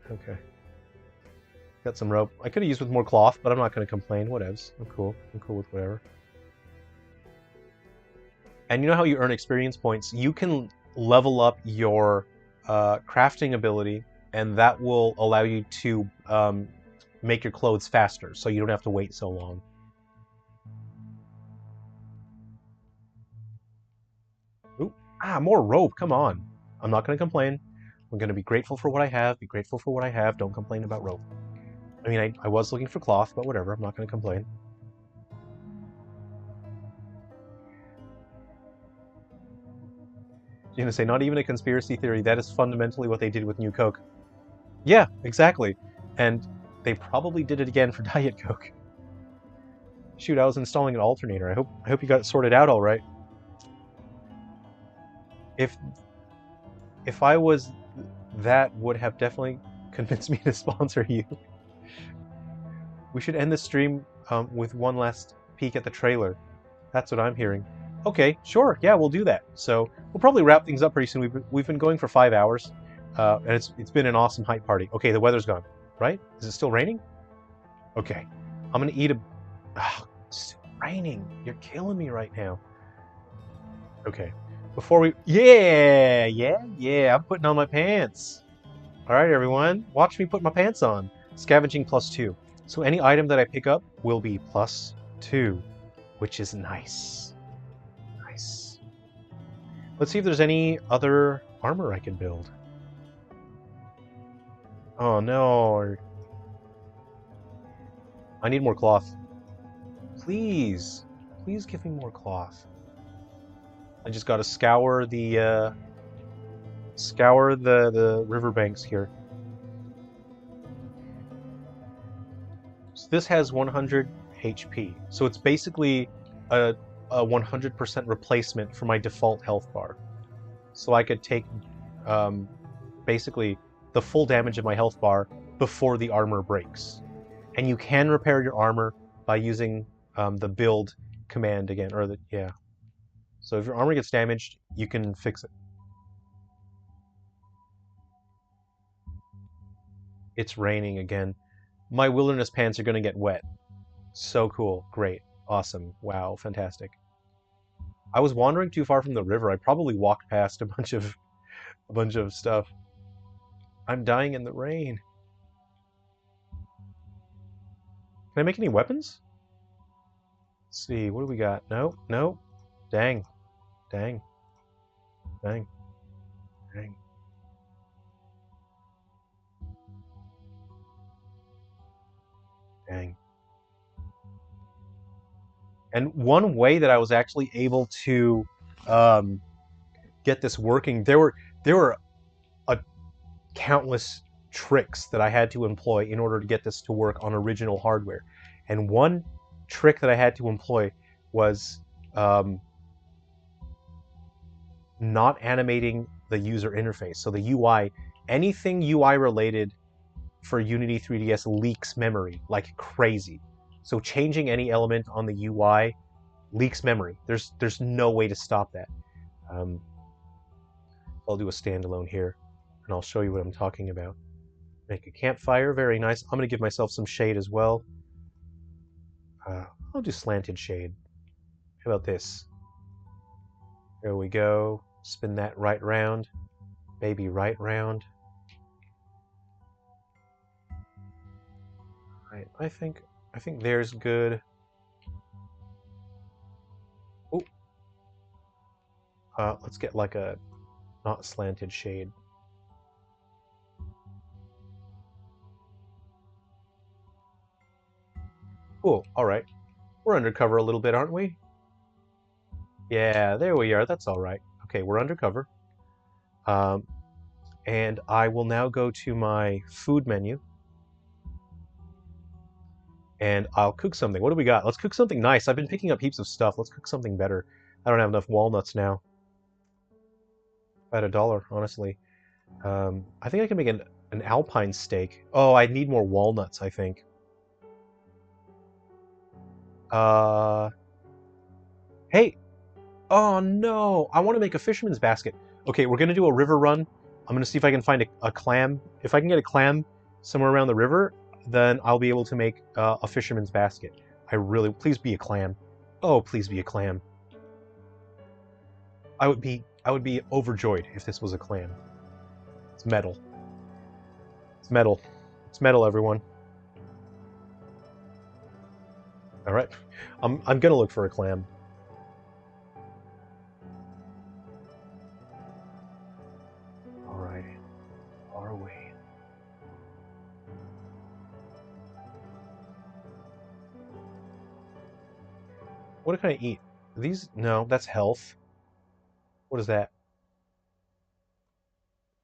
Okay. Got some rope. I could have used with more cloth, but I'm not going to complain. Whatevs. I'm cool. I'm cool with whatever. And you know how you earn experience points? You can level up your crafting ability, and that will allow you to make your clothes faster, so you don't have to wait so long. Ooh, more rope. Come on. I'm not going to complain. I'm going to be grateful for what I have. Be grateful for what I have. Don't complain about rope. I mean, I was looking for cloth, but whatever. I'm not going to complain. You're going to say, not even a conspiracy theory. That is fundamentally what they did with New Coke. Yeah, exactly. And they probably did it again for Diet Coke. Shoot, I was installing an alternator. I hope you got it sorted out all right. If I was, that would have definitely convinced me to sponsor you. We should end the stream with one last peek at the trailer. That's what I'm hearing. Okay, sure, yeah, we'll do that. So we'll probably wrap things up pretty soon. We've been going for 5 hours, and it's been an awesome hype party. Okay, the weather's gone, right? Is it still raining? Okay, I'm gonna eat a. Oh, it's still raining. You're killing me right now. Okay. Before we... Yeah, I'm putting on my pants. All right, everyone. Watch me put my pants on. Scavenging +2. So any item that I pick up will be +2, which is nice. Nice. Let's see if there's any other armor I can build. Oh, no. I need more cloth. Please. Please give me more cloth. I just gotta scour the riverbanks here. So this has 100 HP. So it's basically a 100% replacement for my default health bar. So I could take basically the full damage of my health bar before the armor breaks. And you can repair your armor by using the build command again, or the, yeah. So if your armor gets damaged, you can fix it. It's raining again. My wilderness pants are going to get wet. So cool. Great. Awesome. Wow. Fantastic. I was wandering too far from the river. I probably walked past a bunch of stuff. I'm dying in the rain. Can I make any weapons? Let's see. What do we got? No. No. Dang. Dang. Dang. Dang. Dang. And one way that I was actually able to get this working, there were a countless tricks that I had to employ in order to get this to work on original hardware. And one trick that I had to employ was not animating the user interface. So the UI, anything UI related for Unity 3DS leaks memory like crazy. So changing any element on the UI leaks memory. There's no way to stop that. I'll do a standalone here, and I'll show you what I'm talking about. Make a campfire, very nice. I'm going to give myself some shade as well. I'll do slanted shade. How about this? There we go. Spin that right round. Baby right round. Right, I think there's good. Oh. Let's get like a not slanted shade. Cool. All right. We're undercover a little bit, aren't we? Yeah, there we are. That's all right. Okay, we're undercover. And I will now go to my food menu. And I'll cook something. What do we got? Let's cook something nice. I've been picking up heaps of stuff. Let's cook something better. I don't have enough walnuts now. About $1, honestly. I think I can make an alpine steak. Oh, I need more walnuts, I think. Hey! Oh no! I want to make a fisherman's basket. Okay, we're gonna do a river run. I'm gonna see if I can find a clam. If I can get a clam somewhere around the river, then I'll be able to make a fisherman's basket. Please be a clam. Oh, please be a clam. I would be overjoyed if this was a clam. It's metal. It's metal. It's metal, everyone. All right, I'm gonna look for a clam. All right, far away. What can I eat? These? No, that's health. What is that?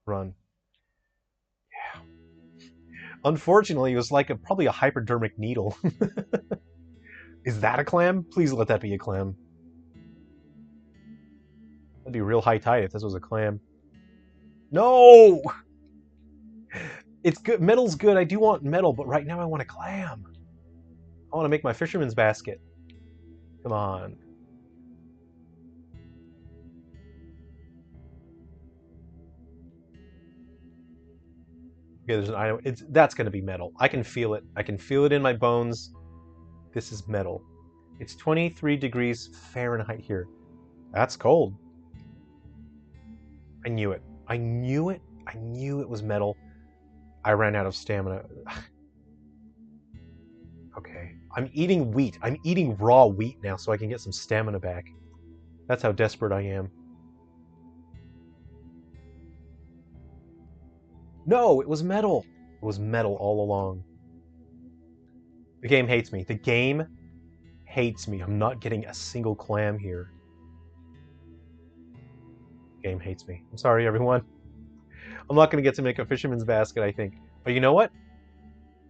Run. Yeah. Unfortunately, it was like probably a hypodermic needle. Is that a clam? Please let that be a clam. That'd be real high tide if this was a clam. No! It's good. Metal's good. I do want metal, but right now I want a clam. I want to make my fisherman's basket. Come on. Okay, there's an item. That's going to be metal. I can feel it. I can feel it in my bones. This is metal. It's 23 degrees Fahrenheit here. That's cold. I knew it. I knew it. I knew it was metal. I ran out of stamina. Okay. I'm eating wheat. I'm eating raw wheat now so I can get some stamina back. That's how desperate I am. No, it was metal. It was metal all along. The game hates me. The game hates me. I'm not getting a single clam here. The game hates me. I'm sorry, everyone. I'm not going to get to make a fisherman's basket, I think. But you know what?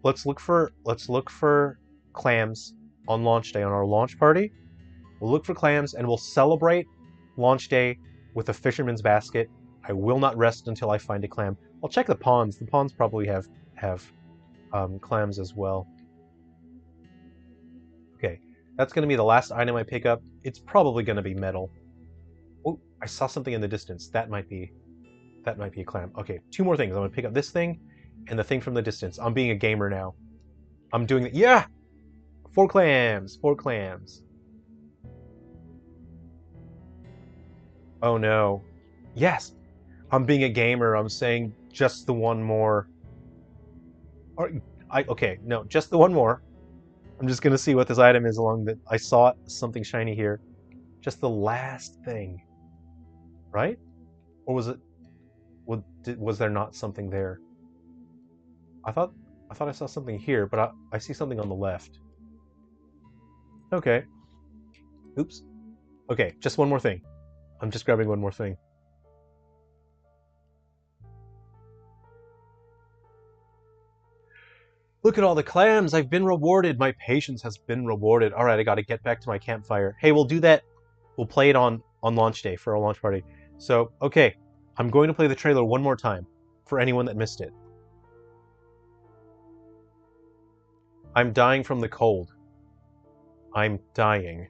Let's look for clams on launch day on our launch party. We'll look for clams and we'll celebrate launch day with a fisherman's basket. I will not rest until I find a clam. I'll check the ponds. The ponds probably have clams as well. Okay, that's going to be the last item I pick up. It's probably going to be metal. Oh, I saw something in the distance. That might be a clam. Okay, 2 more things. I'm going to pick up this thing and the thing from the distance. I'm being a gamer now. I'm doing it. Yeah! 4 clams! 4 clams. Oh no. Yes! I'm being a gamer. I'm saying just the one more. Okay, no, just the one more. I'm just gonna see what this item is along the... I saw something shiny here. Just the last thing. Right? Or was it... Was there not something there? I thought I saw something here, but I see something on the left. Okay. Oops. Okay, just one more thing. I'm just grabbing one more thing. Look at all the clams! I've been rewarded! My patience has been rewarded. Alright, I gotta get back to my campfire. Hey, we'll do that. We'll play it on launch day for our launch party. So, okay. I'm going to play the trailer one more time for anyone that missed it. I'm dying from the cold. I'm dying.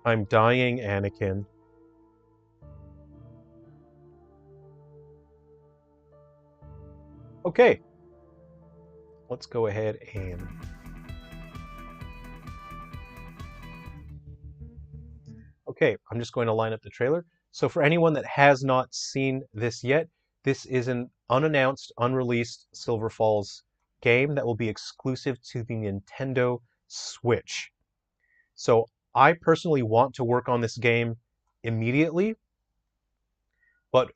I'm dying, Anakin. Okay. Let's go ahead and... Okay, I'm just going to line up the trailer. So for anyone that has not seen this yet, this is an unannounced, unreleased Silver Falls game that will be exclusive to the Nintendo Switch. So I personally want to work on this game immediately, but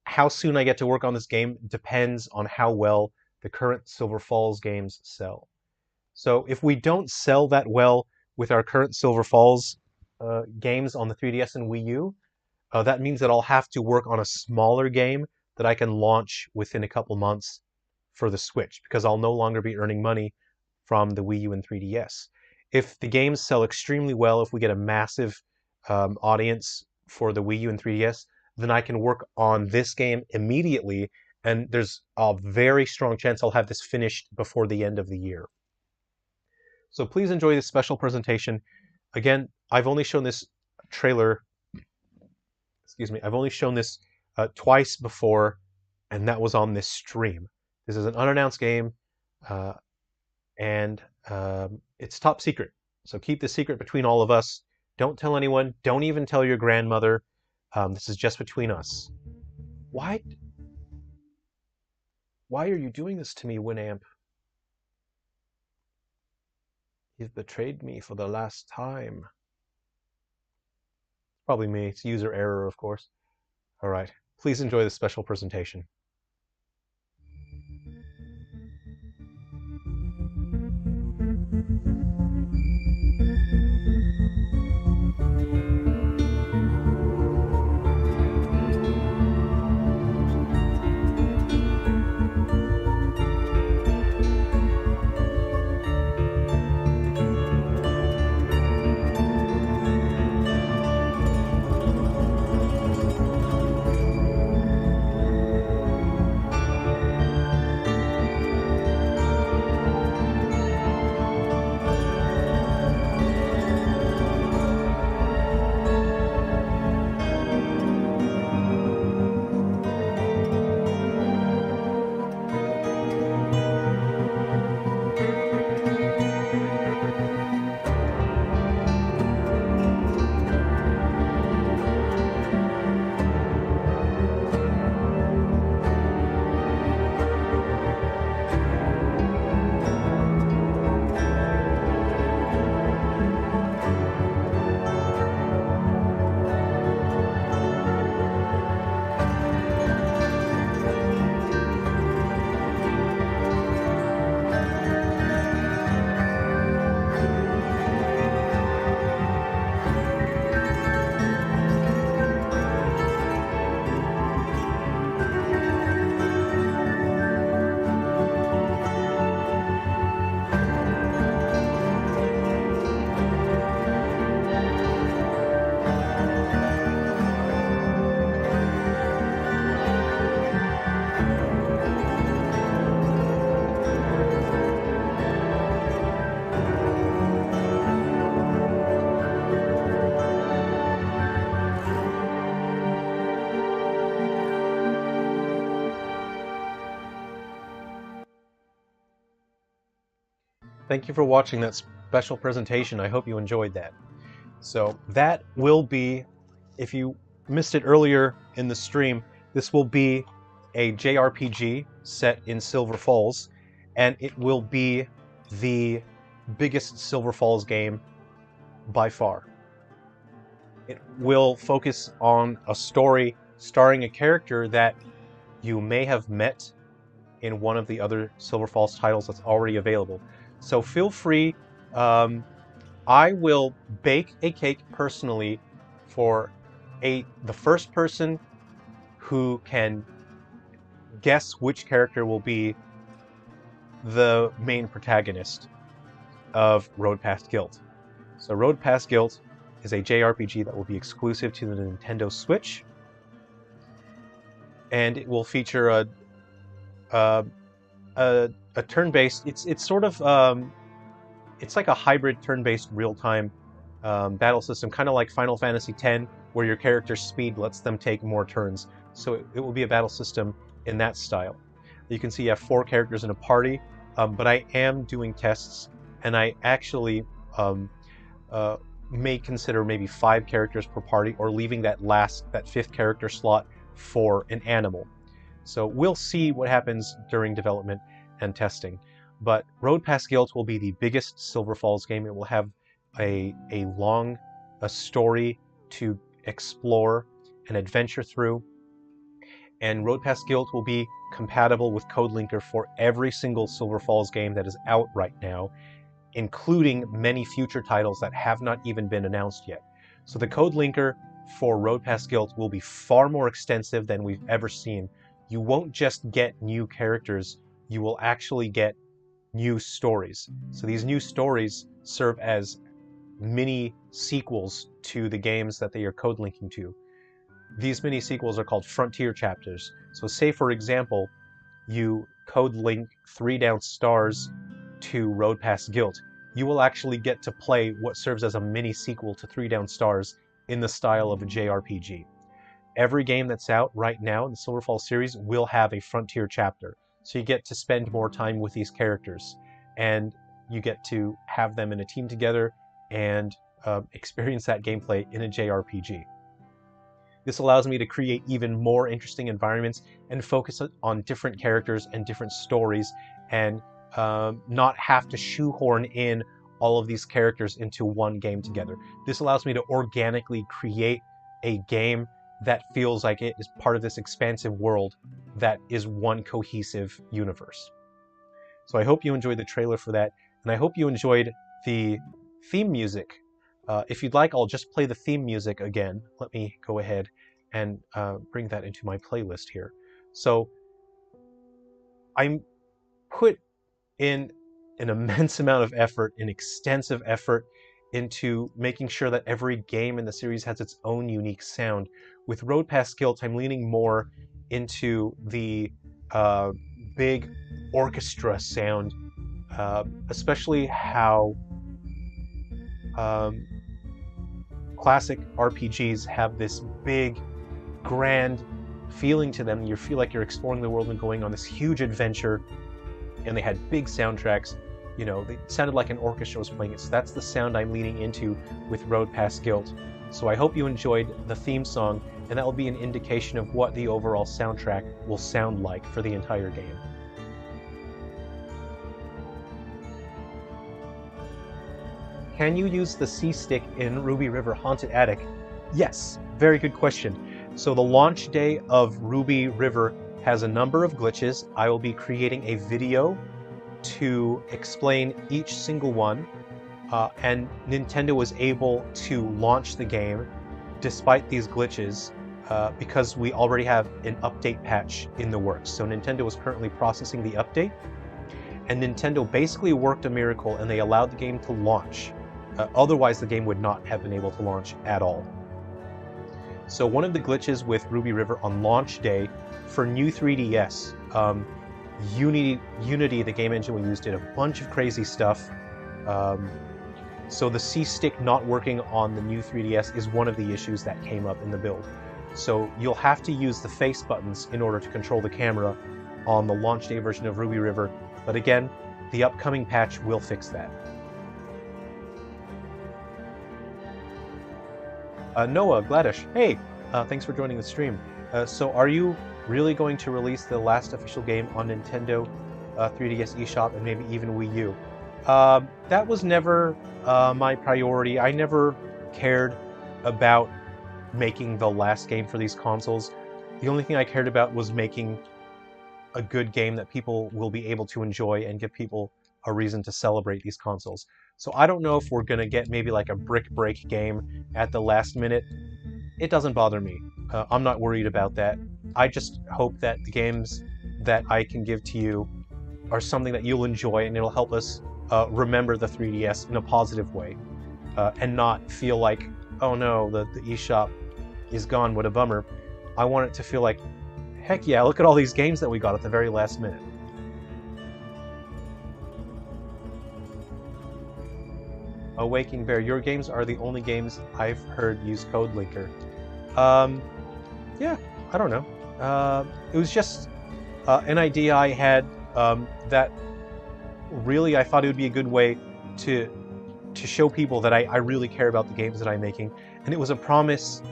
how soon I get to work on this game depends on how well the current Silver Falls games sell. So if we don't sell that well with our current Silver Falls games on the 3DS and Wii U, that means that I'll have to work on a smaller game that I can launch within a couple months for the Switch, because I'll no longer be earning money from the Wii U and 3DS. If the games sell extremely well, if we get a massive audience for the Wii U and 3DS, then I can work on this game immediately, and there's a very strong chance I'll have this finished before the end of the year. So please enjoy this special presentation. Again, I've only shown this trailer, I've only shown this twice before, and that was on this stream. This is an unannounced game, and it's top secret. So keep the secret between all of us. Don't tell anyone. Don't even tell your grandmother. This is just between us. Why are you doing this to me, Winamp? You've betrayed me for the last time. Probably me. It's user error, of course. All right. Please enjoy this special presentation. Thank you for watching that special presentation. I hope you enjoyed that. So that will be, if you missed it earlier in the stream, this will be a JRPG set in Silver Falls, and it will be the biggest Silver Falls game by far. It will focus on a story starring a character that you may have met in one of the other Silver Falls titles that's already available. So feel free. I will bake a cake personally for the first person who can guess which character will be the main protagonist of Road Past Guilt. So Road Past Guilt is a JRPG that will be exclusive to the Nintendo Switch, and it will feature a turn-based. It's sort of it's like a hybrid turn-based real-time battle system, kind of like Final Fantasy X, where your character's speed lets them take more turns. So it will be a battle system in that style. You can see you have 4 characters in a party, but I am doing tests, and I actually may consider maybe 5 characters per party, or leaving that 5th character slot for an animal. So we'll see what happens during development and testing. But Road Past Guilt will be the biggest Silver Falls game. It will have a long story to explore and adventure through. And Road Past Guilt will be compatible with Code Linker for every single Silver Falls game that is out right now, including many future titles that have not even been announced yet. So the Code Linker for Road Past Guilt will be far more extensive than we've ever seen. You won't just get new characters, you will actually get new stories. So these new stories serve as mini sequels to the games that they are code linking to. These mini sequels are called frontier chapters. So say, for example, you code link 3 Down Stars to Road Past Guilt. You will actually get to play what serves as a mini sequel to 3 Down Stars in the style of a JRPG. Every game that's out right now in the Silver Falls series will have a frontier chapter. So you get to spend more time with these characters, and you get to have them in a team together and experience that gameplay in a JRPG. This allows me to create even more interesting environments and focus on different characters and different stories, and not have to shoehorn in all of these characters into one game together. This allows me to organically create a game that feels like it is part of this expansive world that is one cohesive universe. So I hope you enjoyed the trailer for that, and I hope you enjoyed the theme music. If you'd like, I'll just play the theme music again. Let me go ahead and bring that into my playlist here. So I'm put in an immense amount of effort, an extensive effort, into making sure that every game in the series has its own unique sound. With Road Past Guilt, I'm leaning more into the big orchestra sound, especially how classic RPGs have this big, grand feeling to them. You feel like you're exploring the world and going on this huge adventure, and they had big soundtracks. You know, they sounded like an orchestra was playing it, so that's the sound I'm leaning into with Road Past Guilt. So I hope you enjoyed the theme song, and that will be an indication of what the overall soundtrack will sound like for the entire game. Can you use the C-Stick in Ruby River Haunted Attic? Yes, very good question. So the launch day of Ruby River has a number of glitches. I will be creating a video to explain each single one, and Nintendo was able to launch the game despite these glitches because we already have an update patch in the works. So Nintendo is currently processing the update, and Nintendo basically worked a miracle and they allowed the game to launch. Otherwise the game would not have been able to launch at all. So one of the glitches with Ruby River on launch day for new 3DS, Unity, the game engine we used, did a bunch of crazy stuff. So the C-Stick not working on the new 3DS is one of the issues that came up in the build. So you'll have to use the face buttons in order to control the camera on the launch day version of Ruby River. But again, the upcoming patch will fix that. Noah, Gladish, hey, thanks for joining the stream. So are you really going to release the last official game on Nintendo 3DS eShop and maybe even Wii U? That was never my priority. I never cared about making the last game for these consoles. The only thing I cared about was making a good game that people will be able to enjoy and give people a reason to celebrate these consoles. So I don't know if we're gonna get maybe like a brick break game at the last minute. It doesn't bother me. I'm not worried about that. I just hope that the games that I can give to you are something that you'll enjoy and it'll help us remember the 3DS in a positive way and not feel like, oh no, the eShop is gone, what a bummer. I want it to feel like, heck yeah, look at all these games that we got at the very last minute. Waking Bear, your games are the only games I've heard use Code Linker. Yeah, I don't know. It was just an idea I had that really I thought it would be a good way to show people that I really care about the games that I'm making. And it was a promise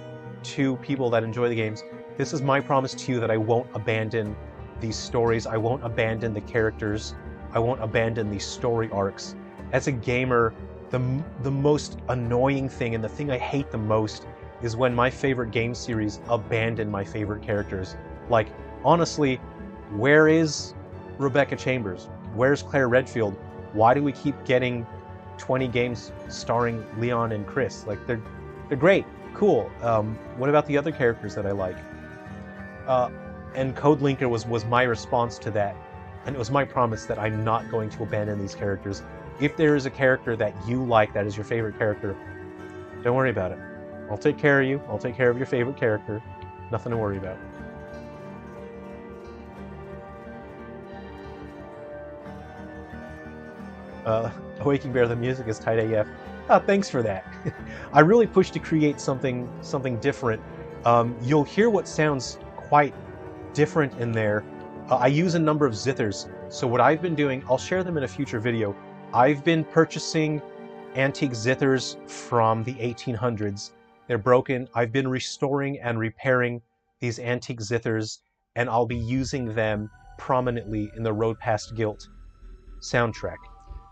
to people that enjoy the games. This is my promise to you that I won't abandon these stories. I won't abandon the characters. I won't abandon these story arcs. As a gamer, the most annoying thing and the thing I hate the most is when my favorite game series abandon my favorite characters. Like, honestly, where is Rebecca Chambers? Where's Claire Redfield? Why do we keep getting 20 games starring Leon and Chris? Like, they're great, cool. What about the other characters that I like? And Code Linker was my response to that, and it was my promise that I'm not going to abandon these characters. If there is a character that you like that is your favorite character, don't worry about it. I'll take care of you. I'll take care of your favorite character. Nothing to worry about. Waking Bear, the music is tight AF. Thanks for that. I really pushed to create something different. You'll hear what sounds quite different in there. I use a number of zithers. So what I've been doing, I'll share them in a future video. I've been purchasing antique zithers from the 1800s. They're broken. I've been restoring and repairing these antique zithers, and I'll be using them prominently in the Road Past Guilt soundtrack.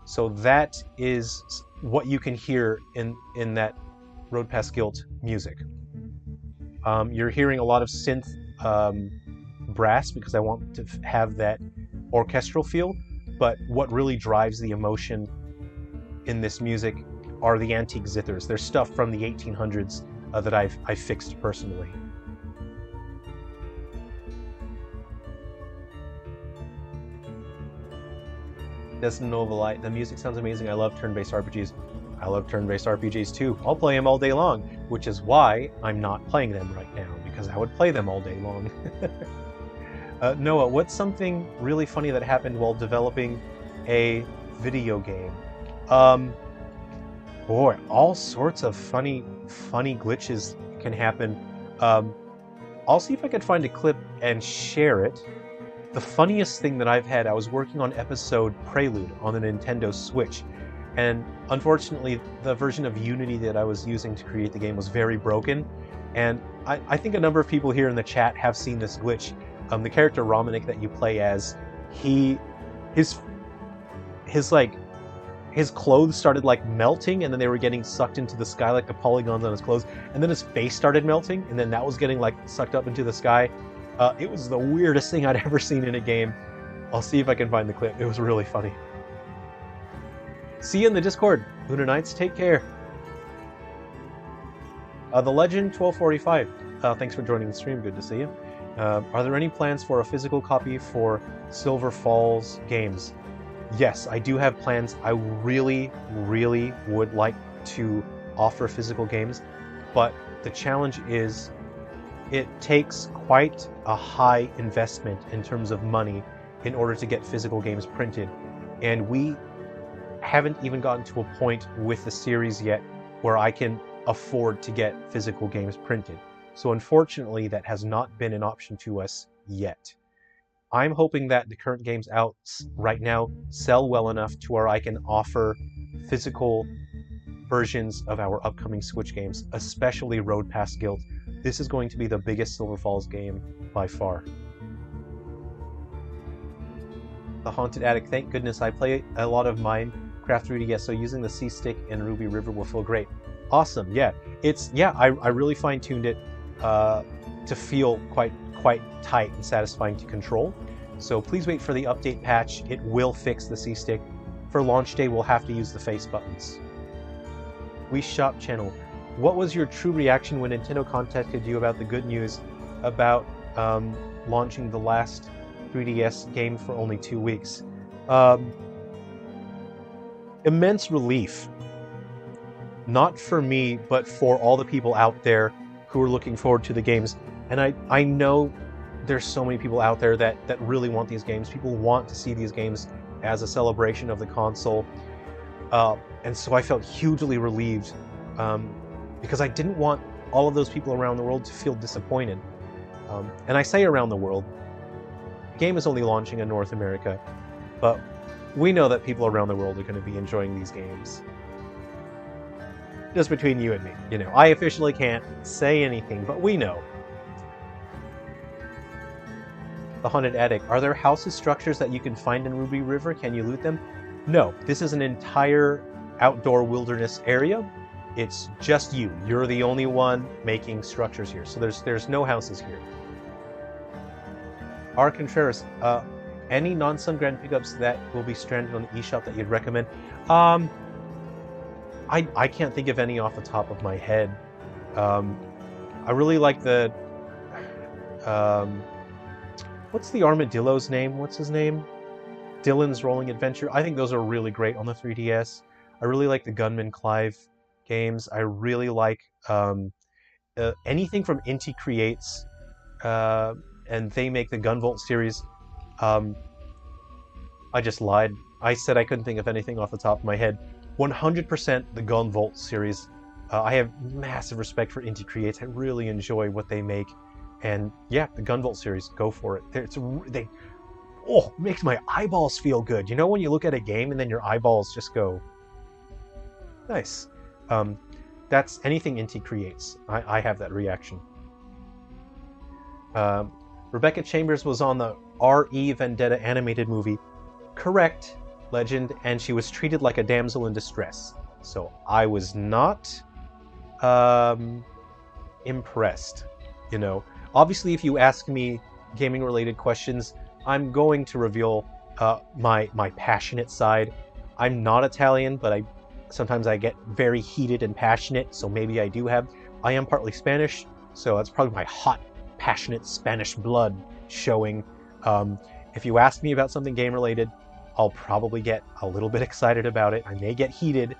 So that is what you can hear in that Road Past Guilt music. You're hearing a lot of synth brass because I want to have that orchestral feel, but what really drives the emotion in this music are the antique zithers. They're stuff from the 1800s that I've fixed personally. Destin Novalite, the music sounds amazing. I love turn-based RPGs. I love turn-based RPGs too. I'll play them all day long, which is why I'm not playing them right now, because I would play them all day long. Noah, what's something really funny that happened while developing a video game? Boy, all sorts of funny glitches can happen. I'll see if I could find a clip and share it. The funniest thing that I've had, I was working on episode Prelude on the Nintendo Switch, and unfortunately the version of Unity that I was using to create the game was very broken, and I think a number of people here in the chat have seen this glitch. The character Romanik that you play as, his clothes started like melting, and then they were getting sucked into the sky, like the polygons on his clothes, and then his face started melting, and then that was getting like sucked up into the sky. It was the weirdest thing I'd ever seen in a game. I'll see if I can find the clip. It was really funny. See you in the Discord, Lunar Knights. Take care. The Legend 1245. Thanks for joining the stream. Good to see you. Are there any plans for a physical copy for Silver Falls games? Yes, I do have plans. I really would like to offer physical games, but the challenge is it takes quite a high investment in terms of money in order to get physical games printed, and we haven't even gotten to a point with the series yet where I can afford to get physical games printed. So unfortunately, that has not been an option to us yet. I'm hoping that the current games out right now sell well enough to where I can offer physical versions of our upcoming Switch games, especially Road Past Guild. This is going to be the biggest Silver Falls game by far. The Haunted Attic, thank goodness. I play a lot of Minecraft 3DS, so using the C-Stick and Ruby River will feel great. Awesome, yeah. I really fine-tuned it to feel quite tight and satisfying to control. So please wait for the update patch. It will fix the C-Stick. For launch day, we'll have to use the face buttons. We Shop channel. What was your true reaction when Nintendo contacted you about the good news about launching the last 3DS game for only 2 weeks? Immense relief. Not for me, but for all the people out there who are looking forward to the games. And I know there's so many people out there that really want these games. People want to see these games as a celebration of the console. And so I felt hugely relieved because I didn't want all of those people around the world to feel disappointed. And I say around the world, the game is only launching in North America, but we know that people around the world are going to be enjoying these games. Just between you and me, you know, I officially can't say anything, but we know. The Haunted Attic. Are there houses, structures that you can find in Ruby River? Can you loot them? No, this is an entire outdoor wilderness area. It's just you. You're the only one making structures here. So there's no houses here. R. Contreras, any non-Sungrand pickups that will be stranded on the eShop that you'd recommend? I can't think of any off the top of my head. I really like the... what's the Armadillo's name? What's his name? Dylan's Rolling Adventure. I think those are really great on the 3DS. I really like the Gunman Clive games. I really like anything from Inti Creates, and they make the Gunvolt series. I just lied. I said I couldn't think of anything off the top of my head. 100% the Gunvolt series. I have massive respect for Inti Creates. I really enjoy what they make. And yeah, the Gunvolt series, go for it. It makes my eyeballs feel good. You know when you look at a game and then your eyeballs just go, nice. That's anything Inti Creates. I have that reaction. Rebecca Chambers was on the R.E. Vendetta animated movie. Correct, Legend, and she was treated like a damsel in distress. So I was not impressed, you know. Obviously, if you ask me gaming-related questions, I'm going to reveal my passionate side. I'm not Italian, but sometimes I get very heated and passionate, so maybe I do have... I am partly Spanish, so that's probably my hot, passionate Spanish blood showing. If you ask me about something game-related, I'll probably get a little bit excited about it. I may get heated,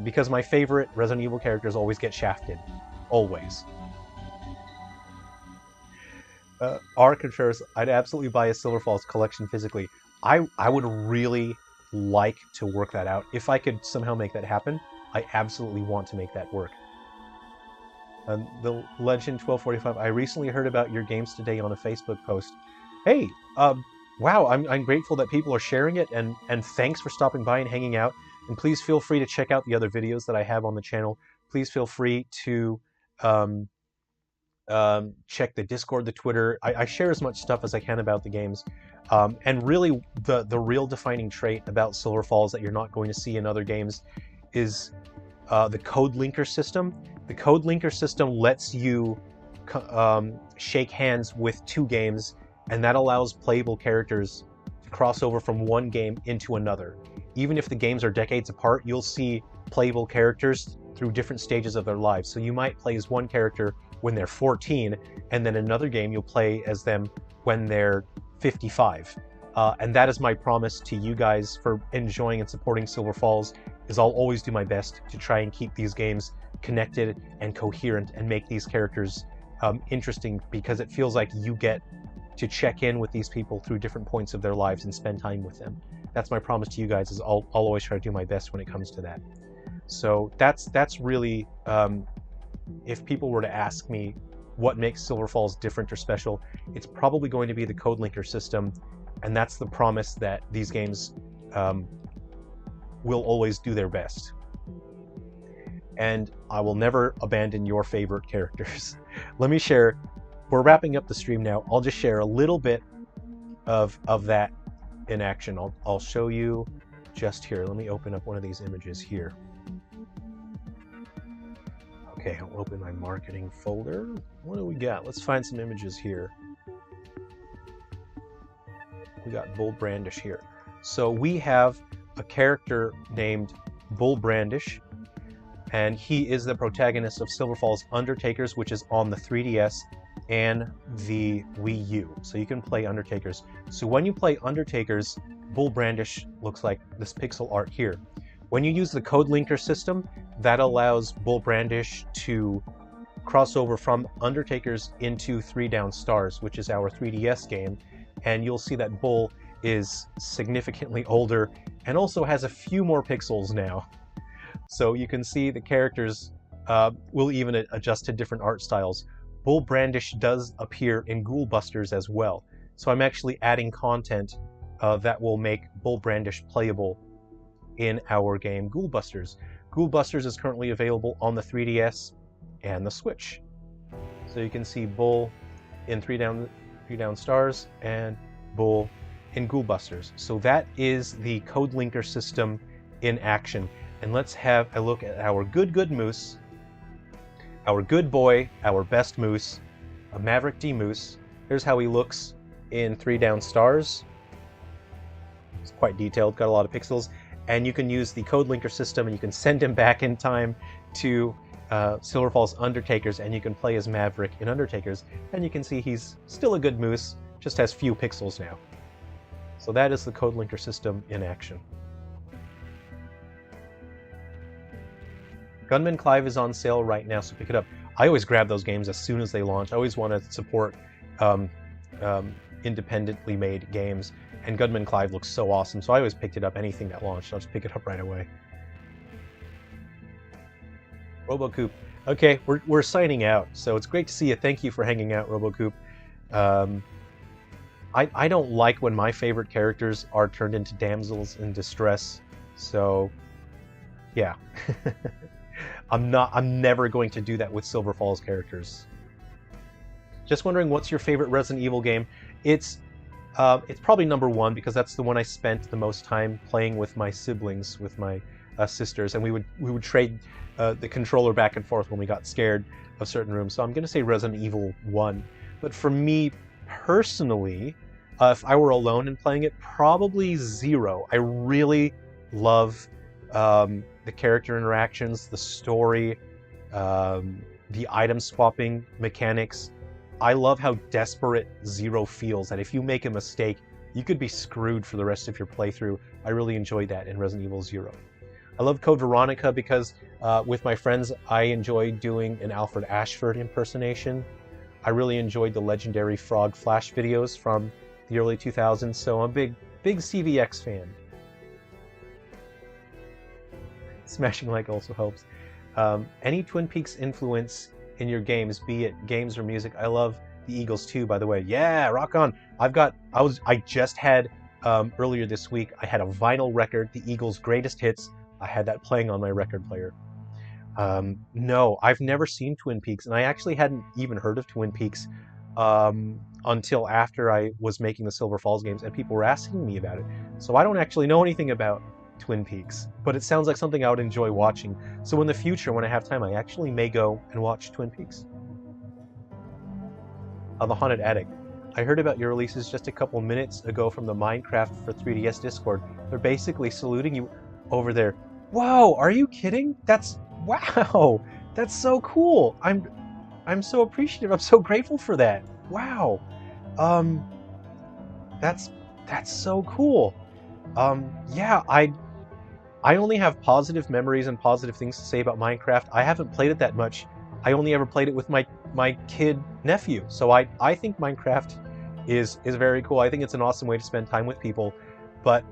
because my favorite Resident Evil characters always get shafted. Always. R. Contreras, I'd absolutely buy a Silver Falls collection physically. I would really like to work that out. If I could somehow make that happen, I absolutely want to make that work. The Legend 1245, I recently heard about your games today on a Facebook post. Hey, wow, I'm grateful that people are sharing it, and thanks for stopping by and hanging out. And please feel free to check out the other videos that I have on the channel. Please feel free to check the Discord, the Twitter. I share as much stuff as I can about the games. And really, the real defining trait about Silver Falls that you're not going to see in other games is the code linker system. The code linker system lets you shake hands with 2 games, and that allows playable characters to cross over from one game into another. Even if the games are decades apart, you'll see playable characters through different stages of their lives. So you might play as one character when they're 14, and then another game you'll play as them when they're 55. And that is my promise to you guys for enjoying and supporting Silver Falls, is I'll always do my best to try and keep these games connected and coherent and make these characters interesting, because it feels like you get to check in with these people through different points of their lives and spend time with them. That's my promise to you guys, is I'll always try to do my best when it comes to that. So that's really, if people were to ask me what makes Silver Falls different or special, it's probably going to be the code linker system, and that's the promise that these games will always do their best. And I will never abandon your favorite characters. Let me share, we're wrapping up the stream now, I'll just share a little bit of that in action. I'll show you just here. Let me open up one of these images here. Okay, I'll open my marketing folder. What do we got? Let's find some images here. We got Bull Brandish here. So we have a character named Bull Brandish, and he is the protagonist of Silver Falls Undertakers, which is on the 3DS and the Wii U. So you can play Undertakers. So when you play Undertakers, Bull Brandish looks like this pixel art here. When you use the code linker system, that allows Bull Brandish to cross over from Undertakers into 3 Down Stars, which is our 3DS game, and you'll see that Bull is significantly older and also has a few more pixels now. So you can see the characters will even adjust to different art styles. Bull Brandish does appear in Ghoul Busters as well. So I'm actually adding content that will make Bull Brandish playable in our game Ghoul Busters. Ghoul Busters is currently available on the 3DS and the Switch. So you can see Bull in 3 Down Stars and Bull in Ghoul Busters. So that is the code linker system in action. And let's have a look at our good moose, our good boy, our best moose, a Maverick D Moose. Here's how he looks in 3 Down Stars. It's quite detailed, got a lot of pixels. And you can use the code linker system and you can send him back in time to Silver Falls Undertakers, and you can play as Maverick in Undertakers. And you can see he's still a good moose, just has few pixels now. So that is the code linker system in action. Gunman Clive is on sale right now, so pick it up. I always grab those games as soon as they launch. I always want to support independently made games, and Gunman Clive looks so awesome, so I always picked it up. Anything that launched, I'll just pick it up right away. RoboCoop. Okay, we're signing out, so it's great to see you. Thank you for hanging out, RoboCoop. I don't like when my favorite characters are turned into damsels in distress, so yeah. I'm never going to do that with Silver Falls characters. Just wondering, what's your favorite Resident Evil game? It's probably number 1 because that's the one I spent the most time playing with my siblings, with my sisters, and we would trade the controller back and forth when we got scared of certain rooms. So I'm going to say Resident Evil 1. But for me personally, if I were alone and playing it, probably 0. I really love the character interactions, the story, the item swapping mechanics. I love how desperate 0 feels, that if you make a mistake, you could be screwed for the rest of your playthrough. I really enjoyed that in Resident Evil 0. I love Code Veronica because with my friends, I enjoyed doing an Alfred Ashford impersonation. I really enjoyed the legendary Frog Flash videos from the early 2000s, so I'm a big CVX fan. Smashing like also helps. Any Twin Peaks influence in your games, be it games or music? I love the Eagles too, by the way. Yeah, rock on. I just had earlier this week, I had a vinyl record, the Eagles' greatest hits. I had that playing on my record player. No, I've never seen Twin Peaks, and I actually hadn't even heard of Twin Peaks until after I was making the Silver Falls games, and people were asking me about it. So I don't actually know anything about Twin Peaks, but it sounds like something I would enjoy watching. So in the future, when I have time, I actually may go and watch Twin Peaks. The Haunted Attic. I heard about your releases just a couple minutes ago from the Minecraft for 3DS Discord. They're basically saluting you over there. Whoa, are you kidding? Wow, that's so cool. I'm so appreciative. I'm so grateful for that. Wow. That's so cool. Yeah, I only have positive memories and positive things to say about Minecraft. I haven't played it that much. I only ever played it with my kid nephew. So I think Minecraft is very cool. I think it's an awesome way to spend time with people. But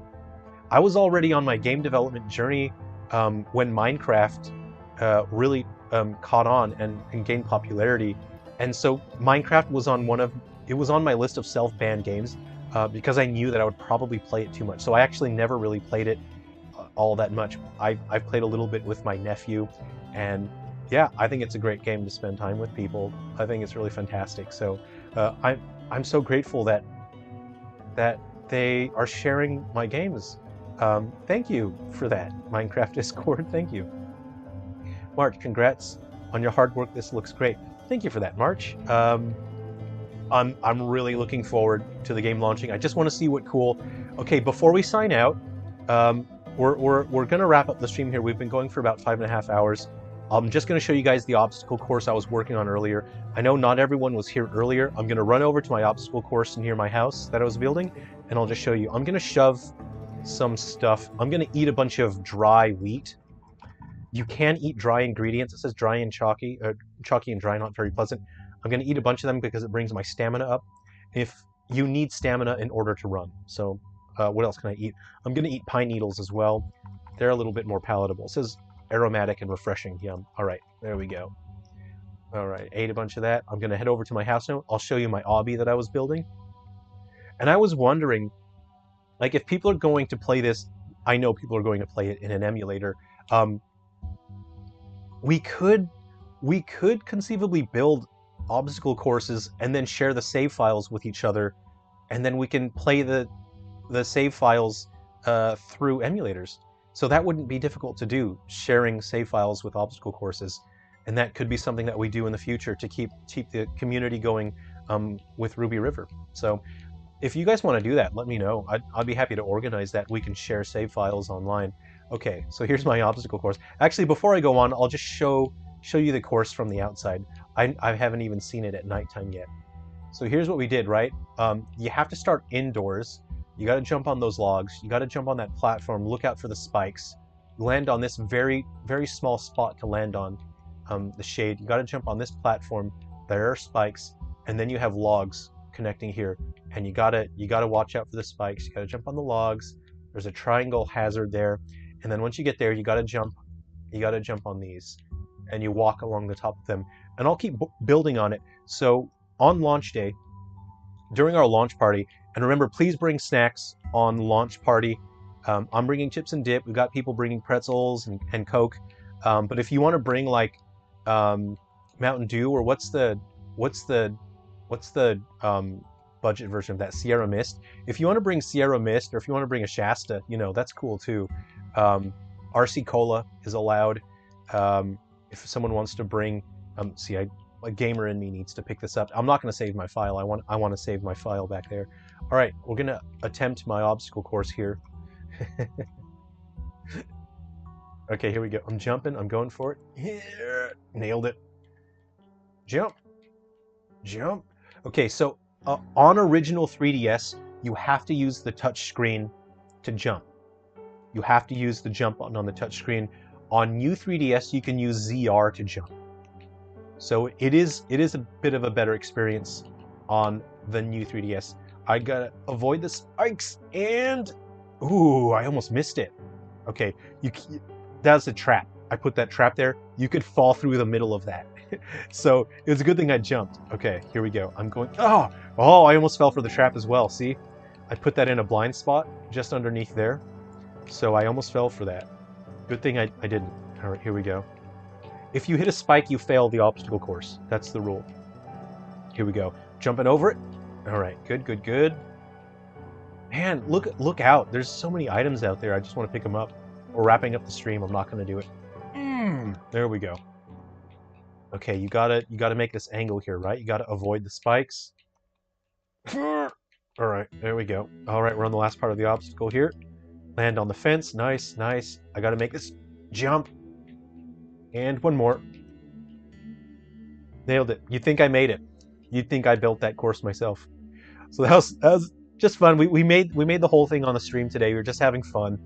I was already on my game development journey when Minecraft really caught on and gained popularity. And so Minecraft was on my list of self-banned games because I knew that I would probably play it too much. So I actually never really played it all that much. I've played a little bit with my nephew, and yeah, I think it's a great game to spend time with people. I think it's really fantastic. So I'm so grateful that they are sharing my games. Thank you for that, Minecraft Discord. Thank you. March, congrats on your hard work. This looks great. Thank you for that, March. I'm really looking forward to the game launching. I just want to see what cool. Okay, before we sign out, we're gonna wrap up the stream here. We've been going for about 5.5 hours. I'm just gonna show you guys the obstacle course I was working on earlier. I know not everyone was here earlier. I'm gonna run over to my obstacle course near my house that I was building, and I'll just show you. I'm gonna shove some stuff. I'm gonna eat a bunch of dry wheat. You can eat dry ingredients. It says dry and chalky. Chalky and dry, not very pleasant. I'm going to eat a bunch of them because it brings my stamina up. If you need stamina in order to run. So what else can I eat? I'm going to eat pine needles as well. They're a little bit more palatable. It says aromatic and refreshing. Yum. All right, there we go. All right, ate a bunch of that. I'm going to head over to my house now. I'll show you my obby that I was building. And I was wondering, like, if people are going to play this, I know people are going to play it in an emulator. We could conceivably build obstacle courses and then share the save files with each other, and then we can play the save files through emulators. So that wouldn't be difficult to do, sharing save files with obstacle courses, and that could be something that we do in the future to keep the community going with Ruby River. So if you guys want to do that, let me know. I'd be happy to organize that. We can share save files online. Okay, so here's my obstacle course. Actually, before I go on, I'll just show you the course from the outside. I haven't even seen it at nighttime yet. So here's what we did, right? You have to start indoors. You got to jump on those logs. You got to jump on that platform. Look out for the spikes. Land on this very, very small spot to land on, the shade. You got to jump on this platform. There are spikes, and then you have logs connecting here, and you gotta watch out for the spikes. You gotta jump on the logs. There's a triangle hazard there, and then once you get there, you gotta jump on these, and you walk along the top of them. And I'll keep building on it. So on launch day, during our launch party, and remember, please bring snacks on launch party. I'm bringing chips and dip. We've got people bringing pretzels and Coke. But if you want to bring like Mountain Dew, or what's the budget version of that, Sierra Mist. If you want to bring Sierra Mist, or if you want to bring a Shasta, that's cool too. RC Cola is allowed. If someone wants to bring, a gamer in me needs to pick this up. I'm not going to save my file. I want to save my file back there. All right, we're going to attempt my obstacle course here. Okay, here we go. I'm jumping. I'm going for it. Yeah, nailed it. Jump. Jump. Okay, so on original 3DS, you have to use the touch screen to jump. You have to use the jump button on the touch screen. On new 3DS, you can use ZR to jump. So it is a bit of a better experience on the new 3DS. I gotta avoid the spikes, and ooh, I almost missed it. Okay, that's a trap. I put that trap there. You could fall through the middle of that. So it was a good thing I jumped. Okay, here we go. I'm going. Oh, I almost fell for the trap as well. See, I put that in a blind spot just underneath there. So I almost fell for that. Good thing I didn't. All right, here we go. If you hit a spike, you fail the obstacle course. That's the rule. Here we go. Jumping over it. All right, good, good, good. Man, look out. There's so many items out there. I just want to pick them up. We're wrapping up the stream. I'm not going to do it. There we go. Okay, you gotta make this angle here, right? You gotta avoid the spikes. All right, there we go. All right, we're on the last part of the obstacle here. Land on the fence. Nice, nice. I gotta make this jump. And one more. Nailed it. You'd think I made it. You'd think I built that course myself. So that was just fun. We made the whole thing on the stream today. We were just having fun.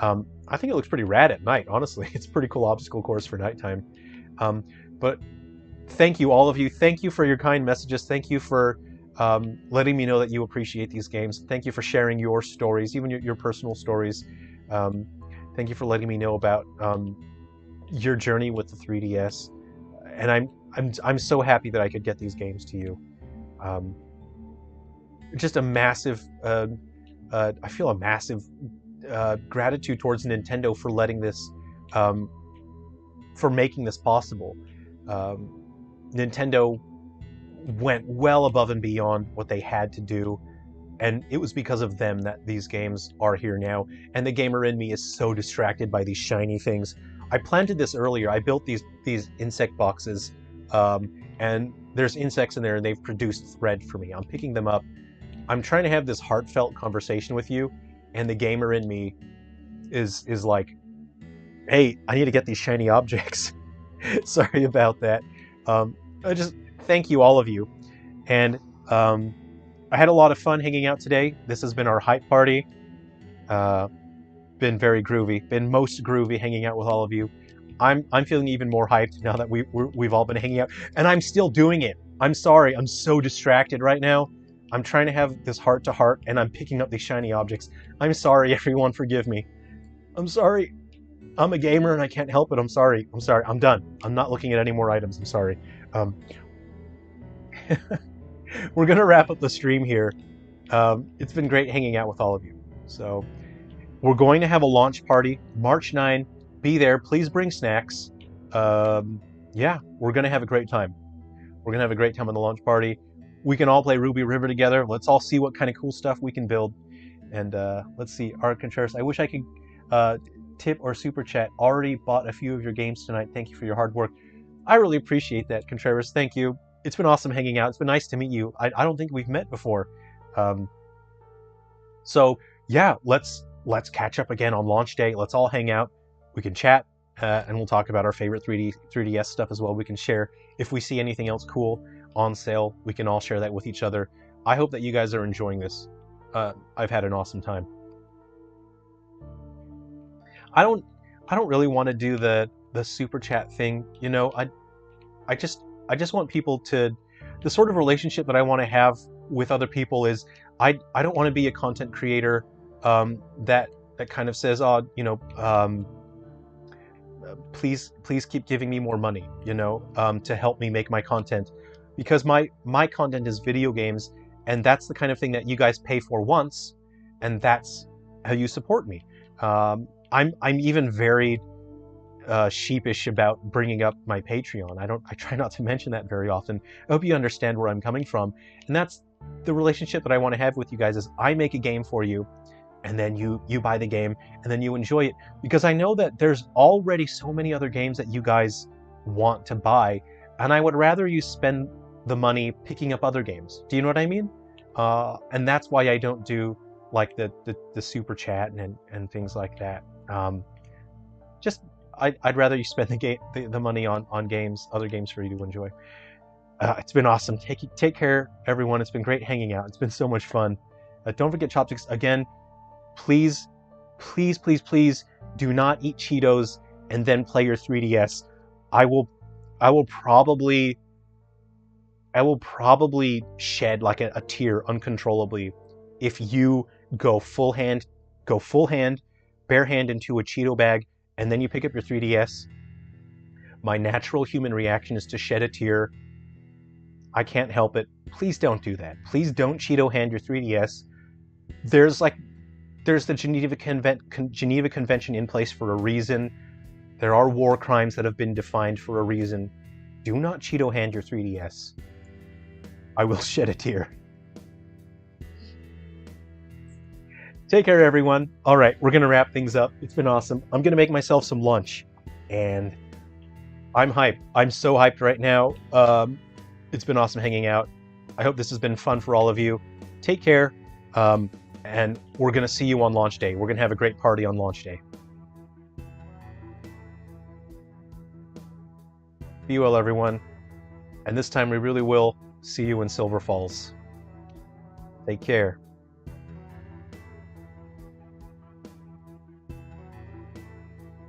I think it looks pretty rad at night, honestly. It's a pretty cool obstacle course for nighttime. But thank you, all of you. Thank you for your kind messages. Thank you for letting me know that you appreciate these games. Thank you for sharing your stories, even your personal stories. Thank you for letting me know about your journey with the 3DS. And I'm so happy that I could get these games to you. Just a massive, I feel a massive gratitude towards Nintendo for letting this, for making this possible. Nintendo went well above and beyond what they had to do, and it was because of them that these games are here now. And the gamer in me is so distracted by these shiny things. I planted this earlier. I built these insect boxes, and there's insects in there, and they've produced thread for me. I'm picking them up. I'm trying to have this heartfelt conversation with you, and the gamer in me is like, hey, I need to get these shiny objects. Sorry about that. I just thank you, all of you. And I had a lot of fun hanging out today. This has been our hype party. Been very groovy. Been most groovy hanging out with all of you. I'm feeling even more hyped now that we've all been hanging out, and I'm still doing it. I'm sorry. I'm so distracted right now. I'm trying to have this heart to heart, and I'm picking up these shiny objects. I'm sorry, everyone. Forgive me. I'm sorry. I'm a gamer and I can't help it. I'm sorry. I'm sorry. I'm done. I'm not looking at any more items. I'm sorry. We're gonna wrap up the stream here. It's been great hanging out with all of you. So we're going to have a launch party March 9. Be there. Please bring snacks. Yeah, we're gonna have a great time. We're gonna have a great time on the launch party. We can all play Ruby River together. Let's all see what kind of cool stuff we can build. And let's see, Art Contreras. I wish I could tip or super chat. Already bought a few of your games tonight. Thank you for your hard work. I really appreciate that, Contreras. Thank you. It's been awesome hanging out. It's been nice to meet you. I don't think we've met before. So yeah, let's catch up again on launch day. Let's all hang out. We can chat, and we'll talk about our favorite 3DS stuff as well. We can share if we see anything else cool on sale. We can all share that with each other. I hope that you guys are enjoying this. I've had an awesome time. I don't really want to do the super chat thing. You know, I just want people to, the sort of relationship that I want to have with other people is, I don't want to be a content creator that kind of says, oh, you know, please keep giving me more money, you know, to help me make my content, because my content is video games, and that's the kind of thing that you guys pay for once, and that's how you support me. I'm even very sheepish about bringing up my Patreon. I try not to mention that very often. I hope you understand where I'm coming from, and that's the relationship that I want to have with you guys. Is I make a game for you, and then you buy the game, and then you enjoy it, because I know that there's already so many other games that you guys want to buy, and I would rather you spend the money picking up other games. Do you know what I mean? And that's why I don't do like the super chat and things like that. Just I'd rather you spend the money on games, other games for you to enjoy. It's been awesome. Take care, everyone. It's been great hanging out. It's been so much fun. Don't forget Chopsticks again. Please do not eat Cheetos and then play your 3DS. I will probably shed like a tear uncontrollably if you go full hand, bare hand into a Cheeto bag, and then you pick up your 3DS. My natural human reaction is to shed a tear. I can't help it. Please don't do that. Please don't Cheeto hand your 3DS. There's the Geneva Convention in place for a reason. There are war crimes that have been defined for a reason. Do not Cheeto hand your 3DS. I will shed a tear. Take care, everyone. All right, we're going to wrap things up. It's been awesome. I'm going to make myself some lunch, and I'm hyped. I'm so hyped right now. It's been awesome hanging out. I hope this has been fun for all of you. Take care, and we're going to see you on launch day. We're going to have a great party on launch day. Be well, everyone. And this time we really will see you in Silver Falls. Take care.